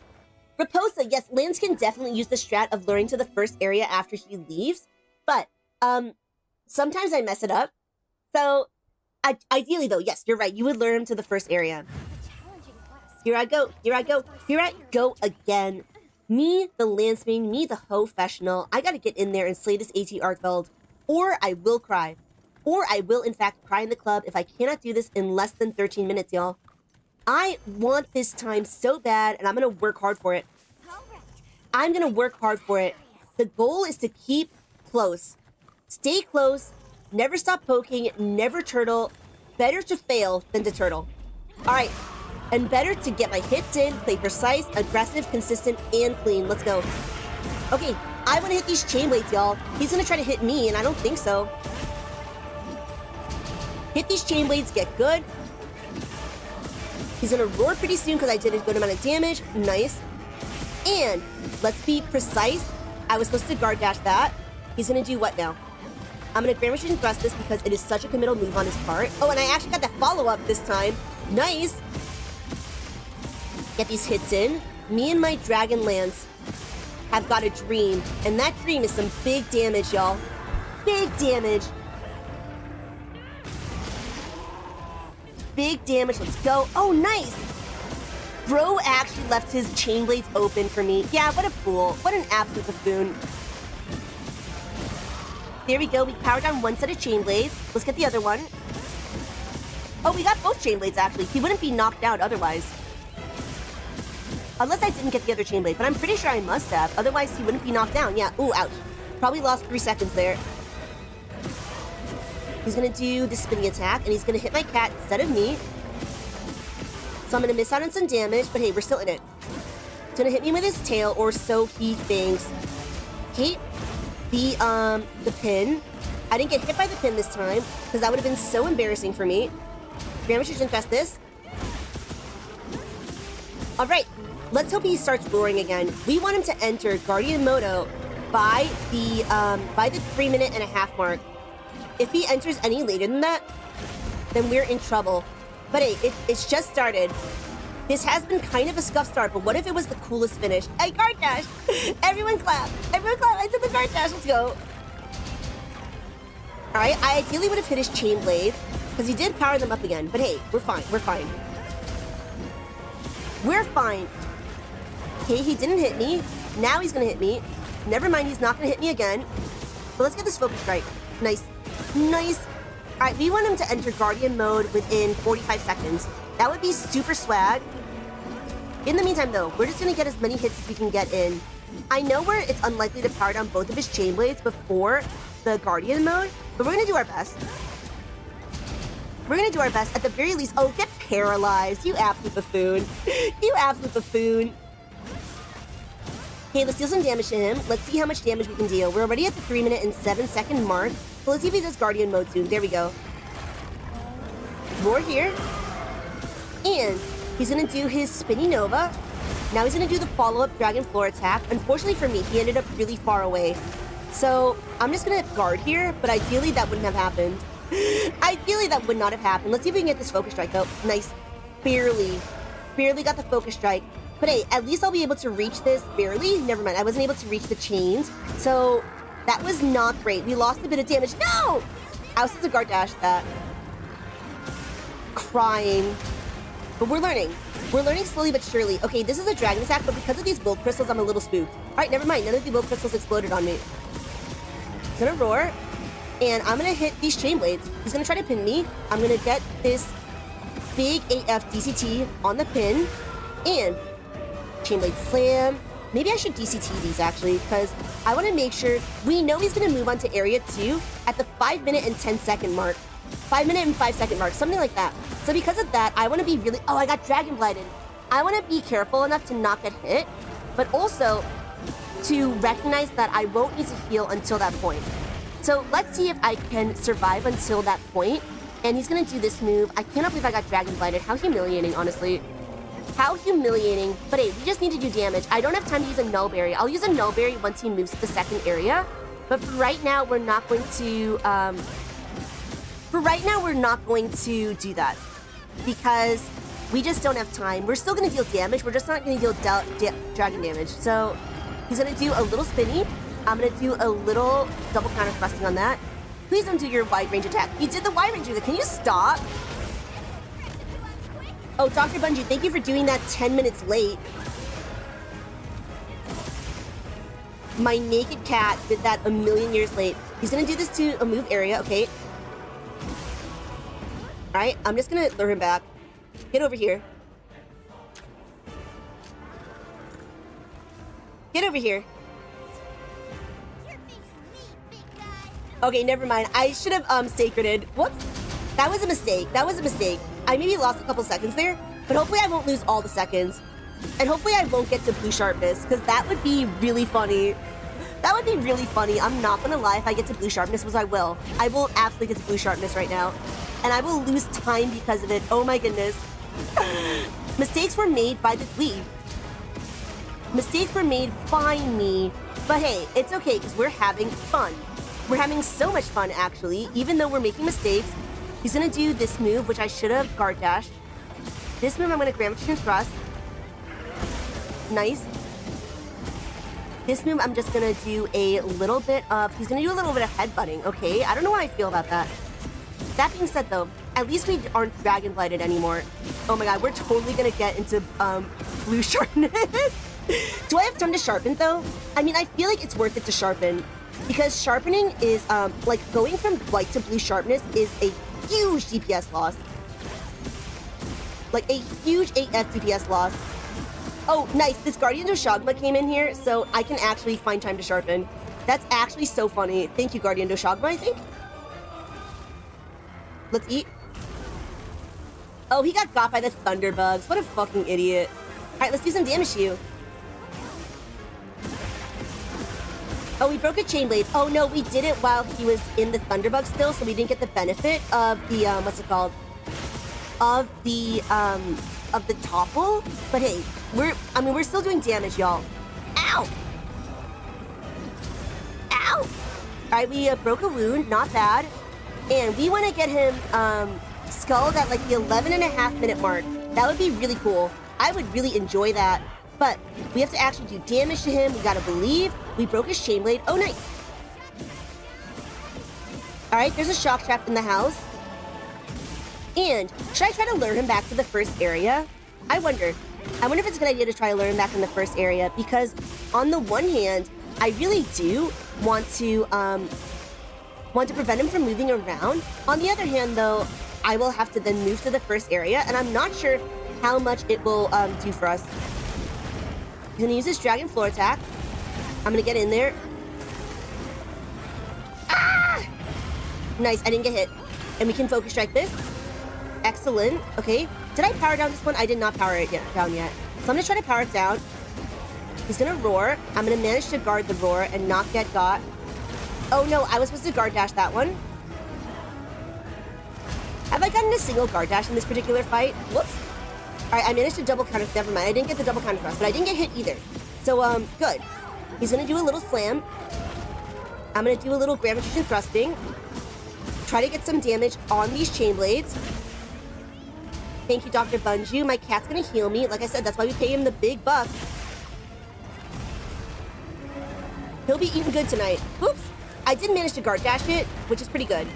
Raposa, yes, Lance can definitely use the strat of luring to the first area after he leaves. But, sometimes I mess it up. So, ideally though, yes, you're right. You would lure him to the first area. Here I go. Here I go. Here I go again. Me, the Lance main, me, the professional. I gotta get in there and slay this AT ARKVELD, or I will cry. Or I will, in fact, cry in the club if I cannot do this in less than 13 minutes, y'all. I want this time so bad, and I'm gonna work hard for it. I'm gonna work hard for it. The goal is to keep close. Stay close, never stop poking, never turtle. Better to fail than to turtle. Alright. And better to get my hits in, play precise, aggressive, consistent, and clean. Let's go. Okay, I want to hit these chain blades, y'all. He's going to try to hit me, and I don't think so. Hit these chain blades, get good. He's going to roar pretty soon because I did a good amount of damage. Nice. And let's be precise. I was supposed to guard dash that. He's going to do what now? I'm going to Grand Magician Thrust this because it is such a committal move on his part. Oh, and I actually got that follow-up this time. Nice. Get these hits in. Me and my Dragon Lance have got a dream. And that dream is some big damage, y'all. Big damage. Big damage. Let's go. Oh, nice. Bro actually left his chain blades open for me. Yeah, what a fool. What an absolute buffoon. There we go. We powered down one set of chain blades. Let's get the other one. Oh, we got both chain blades, actually. He wouldn't be knocked out otherwise. Unless I didn't get the other chain blade, but I'm pretty sure I must have. Otherwise, he wouldn't be knocked down. Yeah. Ooh, ouch. Probably lost 3 seconds there. He's going to do the spinning attack, and he's going to hit my cat instead of me. So I'm going to miss out on some damage, but hey, we're still in it. He's going to hit me with his tail, or so he thinks. Okay. The pin. I didn't get hit by the pin this time, because that would have been so embarrassing for me. Grand Magician Thrust this. Alright. Let's hope he starts roaring again. We want him to enter Guardian Moto by the 3-minute-and-a-half mark. If he enters any later than that, then we're in trouble. But hey, it's just started. This has been kind of a scuff start, but what if it was the coolest finish? Hey, guard dash! Everyone clap! Everyone clap! I did the guard dash. Let's go. All right, I ideally would have hit his chain blade because he did power them up again. But hey, we're fine. We're fine. We're fine. Okay, he didn't hit me. Now he's gonna hit me. Never mind, he's not gonna hit me again. But let's get this focus strike. Nice. Nice. All right, we want him to enter Guardian mode within 45 seconds. That would be super swag. In the meantime, though, we're just gonna get as many hits as we can get in. I know where it's unlikely to power down both of his chain blades before the Guardian mode, but we're gonna do our best. We're gonna do our best. At the very least, oh, get paralyzed, you absolute buffoon. You absolute buffoon. Okay, let's deal some damage to him. Let's see how much damage we can deal. We're already at the 3-minute and 7-second mark. So let's see if he does Guardian mode soon. There we go. More here. And he's gonna do his Spinny Nova. Now he's gonna do the follow-up Dragon Floor attack. Unfortunately for me, he ended up really far away. So I'm just gonna guard here, but ideally that wouldn't have happened. Ideally that would not have happened. Let's see if we can get this focus strike though. Nice. Barely got the focus strike. But hey, at least I'll be able to reach this barely. Never mind, I wasn't able to reach the chains. So that was not great. We lost a bit of damage. No! I was supposed to guard dash that. Crying. But we're learning. We're learning slowly but surely. Okay, this is a dragon attack, but because of these will crystals, I'm a little spooked. All right, never mind. None of the will crystals exploded on me. He's gonna roar, and I'm gonna hit these chain blades. He's gonna try to pin me. I'm gonna get this big AF DCT on the pin, and chain blade slam. Maybe I should DCT these actually, because I want to make sure we know he's gonna move on to area 2 at the 5-minute and 10-second mark. 5-minute and 5-second mark, something like that. So because of that, I want to be really, oh, I got dragon blinded. I want to be careful enough to not get hit, but also to recognize that I won't need to heal until that point. So let's see if I can survive until that point. And he's gonna do this move. I cannot believe I got dragon blinded. How humiliating, honestly. How humiliating. But hey, we just need to do damage. I don't have time to use a null berry. I'll use a null berry once he moves to the second area. But for right now, we're not going to do that because we just don't have time. We're still gonna deal damage. We're just not gonna deal dragon damage. So he's gonna do a little spinny. I'm gonna do a little double counter thrusting on that. Please don't do your wide range attack. You did the wide range attack. Can you stop? Oh, Dr. Bungie, thank you for doing that 10 minutes late. My naked cat did that a million years late. He's gonna do this to a move area, okay. All right, I'm just gonna lure him back. Get over here. Get over here. Okay, never mind. I should have sacreded. Whoops. That was a mistake. That was a mistake. I maybe lost a couple seconds there, but hopefully I won't lose all the seconds. And hopefully I won't get to blue sharpness, because that would be really funny. That would be really funny. I'm not gonna lie, if I get to blue sharpness, which I will. I will absolutely get to blue sharpness right now. And I will lose time because of it. Oh my goodness. Mistakes were made by the dweeb. Mistakes were made by me. But hey, it's okay, because we're having fun. We're having so much fun, actually, even though we're making mistakes. He's gonna do this move, which I should have guard dashed. This move, I'm gonna Grand Magician Thrust. Nice. This move, I'm just gonna do a little bit of, he's gonna do a little bit of headbutting, okay? I don't know how I feel about that. That being said, though, at least we aren't dragon blighted anymore. Oh my god, we're totally gonna get into blue sharpness. Do I have time to sharpen, though? I mean, I feel like it's worth it to sharpen. Because sharpening is, like, going from white to blue sharpness is a huge DPS loss. Like, a huge AF DPS loss. Oh, nice. This Guardian Doshagma came in here, so I can actually find time to sharpen. That's actually so funny. Thank you, Guardian Doshagma, I think. Let's eat. Oh, he got by the Thunderbugs. What a fucking idiot. All right, let's do some damage to you. Oh, we broke a chain blade. Oh no, we did it while he was in the Thunderbug still, so we didn't get the benefit of the, what's it called? Of the topple. But hey, we're still doing damage, y'all. Ow! Ow! All right, we broke a wound, not bad. And we want to get him, skulled at like the 11.5-minute mark. That would be really cool. I would really enjoy that. But we have to actually do damage to him. We gotta believe. We broke his chain blade. Oh, nice. All right, there's a shock trap in the house. And should I try to lure him back to the first area? I wonder if it's a good idea to try to lure him back in the first area, because on the one hand, I really do want to prevent him from moving around. On the other hand, though, I will have to then move to the first area, and I'm not sure how much it will do for us. He's gonna use his dragon floor attack. I'm gonna get in there. Ah! Nice, I didn't get hit. And we can focus strike this. Excellent. Okay. Did I power down this one? I did not power it down yet. So I'm gonna try to power it down. He's gonna roar. I'm gonna manage to guard the roar and not get got. Oh no, I was supposed to guard dash that one. Have I gotten a single guard dash in this particular fight? Whoops. Alright, I managed to double counter. Never mind, I didn't get the double counter thrust, but I didn't get hit either. So, good. He's gonna do a little slam. I'm gonna do a little Grand Magician thrusting. Try to get some damage on these chain blades. Thank you, Dr. Bunju. My cat's gonna heal me. Like I said, that's why we pay him the big bucks. He'll be eating good tonight. Oops. I did manage to guard dash it, which is pretty good.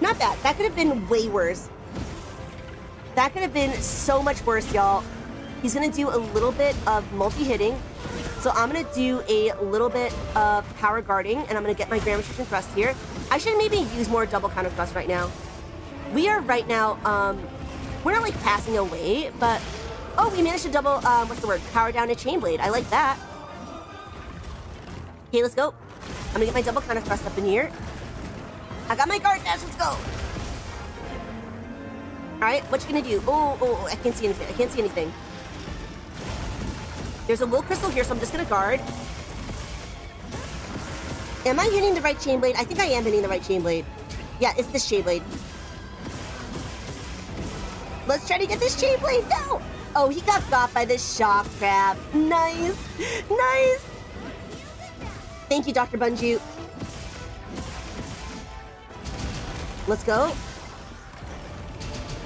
Not bad. That could have been way worse. That could have been so much worse, y'all. He's gonna do a little bit of multi-hitting. So I'm gonna do a little bit of power guarding, and I'm gonna get my Grand Magician thrust here. I should maybe use more double counter thrust right now. We are right now, we're not like passing away, but oh, we managed to double, power down a chain blade. I like that. Okay, let's go. I'm gonna get my double counter thrust up in here. I got my guard dash, let's go. All right, what you gonna do? Oh, I can't see anything. I can't see anything. There's a will crystal here, so I'm just gonna guard. Am I hitting the right chain blade? I think I am hitting the right chain blade. Yeah, it's this chain blade. Let's try to get this chain blade. No! Oh, he got by this shock trap. Nice. Nice. Thank you, Dr. Bunju. Let's go. All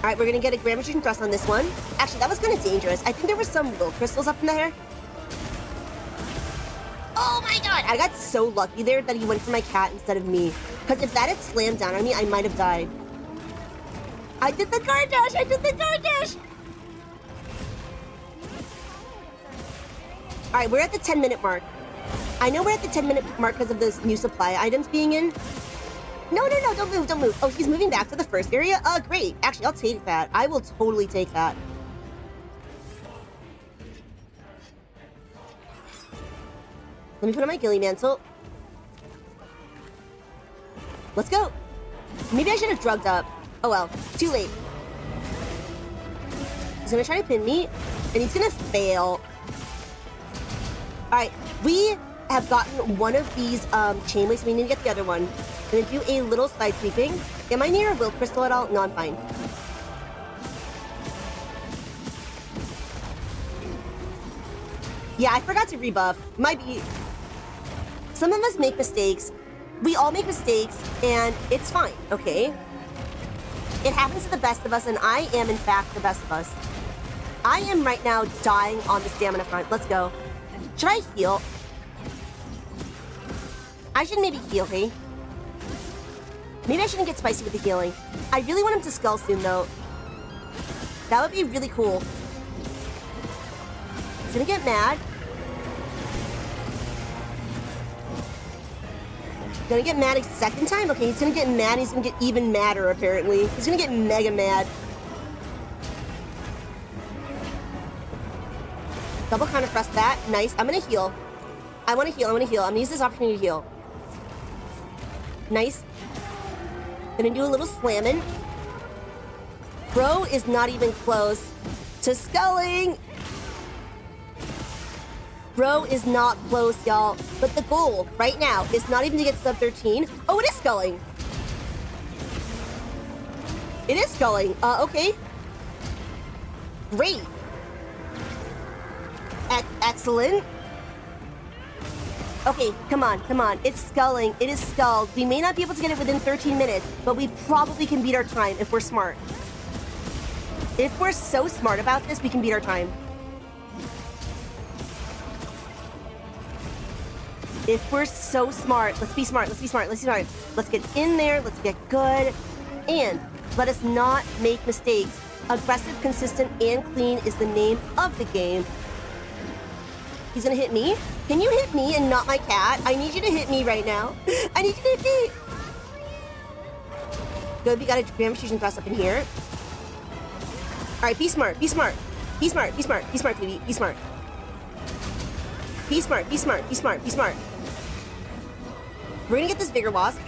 right, we're gonna get a Grand Magician thrust on this one. Actually, that was kind of dangerous. I think there were some will crystals up in there. Oh my god! I got so lucky there that he went for my cat instead of me. Because if that had slammed down on me, I might have died. I did the guard dash! I did the guard dash! All right, we're at the 10-minute mark. I know we're at the 10-minute mark because of those new supply items being in. No, don't move, don't move. Oh, he's moving back to the first area? Great. Actually, I'll take that. I will totally take that. Let me put on my ghillie mantle. Let's go. Maybe I should have drugged up. Oh well, too late. He's gonna try to pin me, and he's gonna fail. All right, we have gotten one of these chain links. We need to get the other one. I'm gonna do a little side sweeping. Am I near a will crystal at all? No, I'm fine. Yeah, I forgot to rebuff. Might be. Some of us make mistakes. We all make mistakes, and it's fine, okay? It happens to the best of us, and I am, in fact, the best of us. I am right now dying on the stamina front. Let's go. Should I heal? I should maybe heal, hey? Maybe I shouldn't get spicy with the healing. I really want him to skull soon, though. That would be really cool. He's gonna get mad. Gonna get mad a second time? Okay, he's gonna get mad. He's gonna get even madder, apparently. He's gonna get mega mad. Double counter press that. Nice. I'm gonna heal. I wanna heal. I'm gonna use this opportunity to heal. Nice. Gonna do a little slamming. Bro is not even close to sculling. Bro is not close, y'all. But the goal right now is not even to get sub-13. Oh, it is sculling. It is sculling. Okay. Great. Excellent. Okay, come on. It's sculling. It is sculled. We may not be able to get it within 13 minutes, but we probably can beat our time if we're smart. If we're so smart about this, we can beat our time. If we're so smart, let's be smart, let's be smart, let's be smart. Let's get in there, let's get good, and let us not make mistakes. Aggressive, consistent, and clean is the name of the game. He's gonna hit me? Can you hit me and not my cat? I need you to hit me right now. I need you to hit me. Good, we got a Grand Fusion Thrust up in here. All right, be smart, be smart. Be smart, be smart, be smart, baby, be smart. Be smart, be smart, be smart, be smart. We're gonna get this bigger wasp.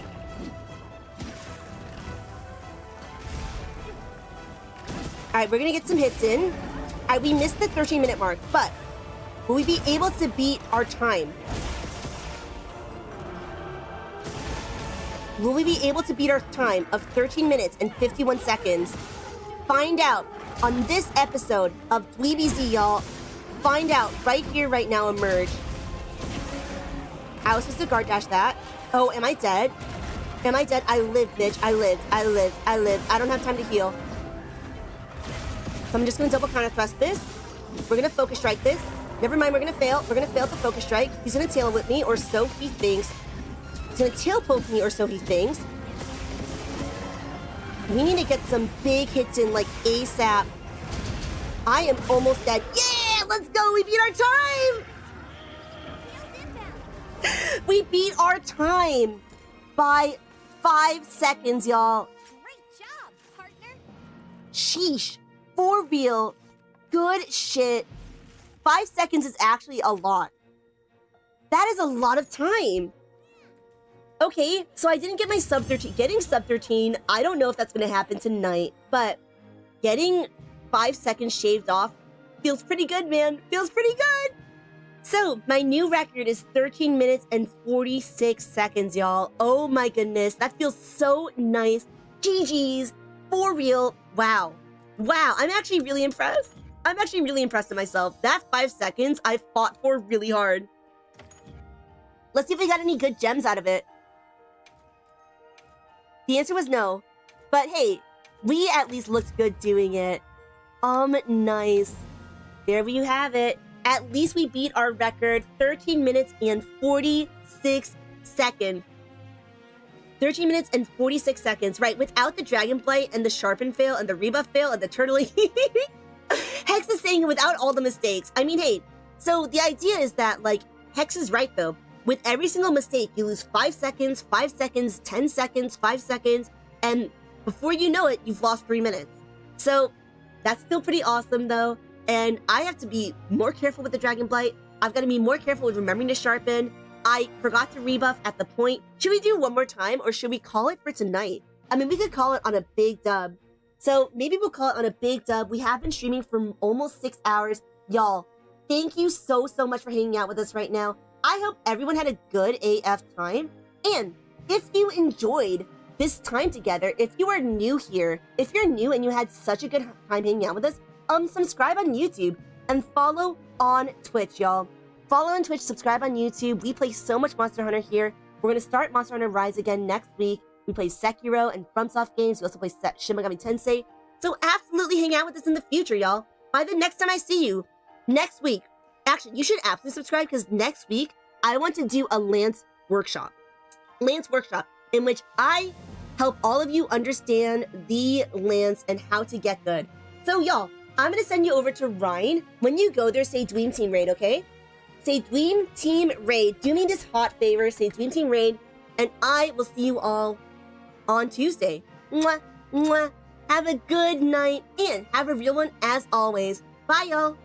All right, we're gonna get some hits in. All right, we missed the 13-minute mark, but will we be able to beat our time? Will we be able to beat our time of 13 minutes and 51 seconds? Find out on this episode of Dweeby Z, y'all. Find out right here, right now, Emerge. I was supposed to guard dash that. Oh, am I dead? Am I dead? I lived, bitch. I lived, I lived, I lived. I don't have time to heal. So I'm just gonna double counter thrust this. We're gonna focus strike this. Never mind, we're gonna fail. We're gonna fail at the focus strike. He's gonna tail whip me, or so he thinks. He's gonna tail poke me, or so he thinks. We need to get some big hits in, like ASAP. I am almost dead. Yeah, let's go. We beat our time. We beat our time by 5 seconds, y'all. Great job, partner. Sheesh. For real. Good shit. 5 seconds is actually a lot. That is a lot of time. Okay, so I didn't get my sub-13. Getting sub-13, I don't know if that's going to happen tonight, but getting 5 seconds shaved off feels pretty good, man. Feels pretty good. So, my new record is 13 minutes and 46 seconds, y'all. Oh my goodness, that feels so nice. GG's. For real. Wow. Wow, I'm actually really impressed. I'm actually really impressed with myself. That 5 seconds I fought for really hard. Let's see if we got any good gems out of it. The answer was no. But hey, we at least looked good doing it. Nice. There you have it. At least we beat our record, 13 minutes and 46 seconds. 13 minutes and 46 seconds, right? Without the Dragon Blight and the Sharpen fail and the Rebuff fail and the Turtling. Hex is saying it without all the mistakes. I mean, hey, so the idea is that, like, Hex is right, though. With every single mistake, you lose 5 seconds, 5 seconds, 10 seconds, 5 seconds, and before you know it, you've lost 3 minutes. So that's still pretty awesome, though. And I have to be more careful with the Dragon Blight. I've got to be more careful with remembering to sharpen. I forgot to rebuff at the point. Should we do one more time, or should we call it for tonight? I mean, we could call it on a big dub. So maybe we'll call it on a big dub. We have been streaming for almost 6 hours. Y'all, thank you so much for hanging out with us right now. I hope everyone had a good AF time. And if you enjoyed this time together, if you are new here, if you're new and you had such a good time hanging out with us, subscribe on YouTube and follow on Twitch, y'all. Follow on Twitch, subscribe on YouTube. We play so much Monster Hunter here. We're going to start Monster Hunter Rise again next week. We play Sekiro and FromSoft games. We also play Shin Megami Tensei. So absolutely hang out with us in the future, y'all. By the next time I see you, next week. Actually, you should absolutely subscribe, because next week, I want to do a Lance workshop. Lance workshop, in which I help all of you understand the Lance and how to get good. So, y'all, I'm going to send you over to Ryan. When you go there, say Dweeb Team Raid, okay? Say Dweeb Team Raid. Do me this hot favor. Say Dweeb Team Raid. And I will see you all on Tuesday. Mwah, mwah. Have a good night and have a real one as always. Bye, y'all.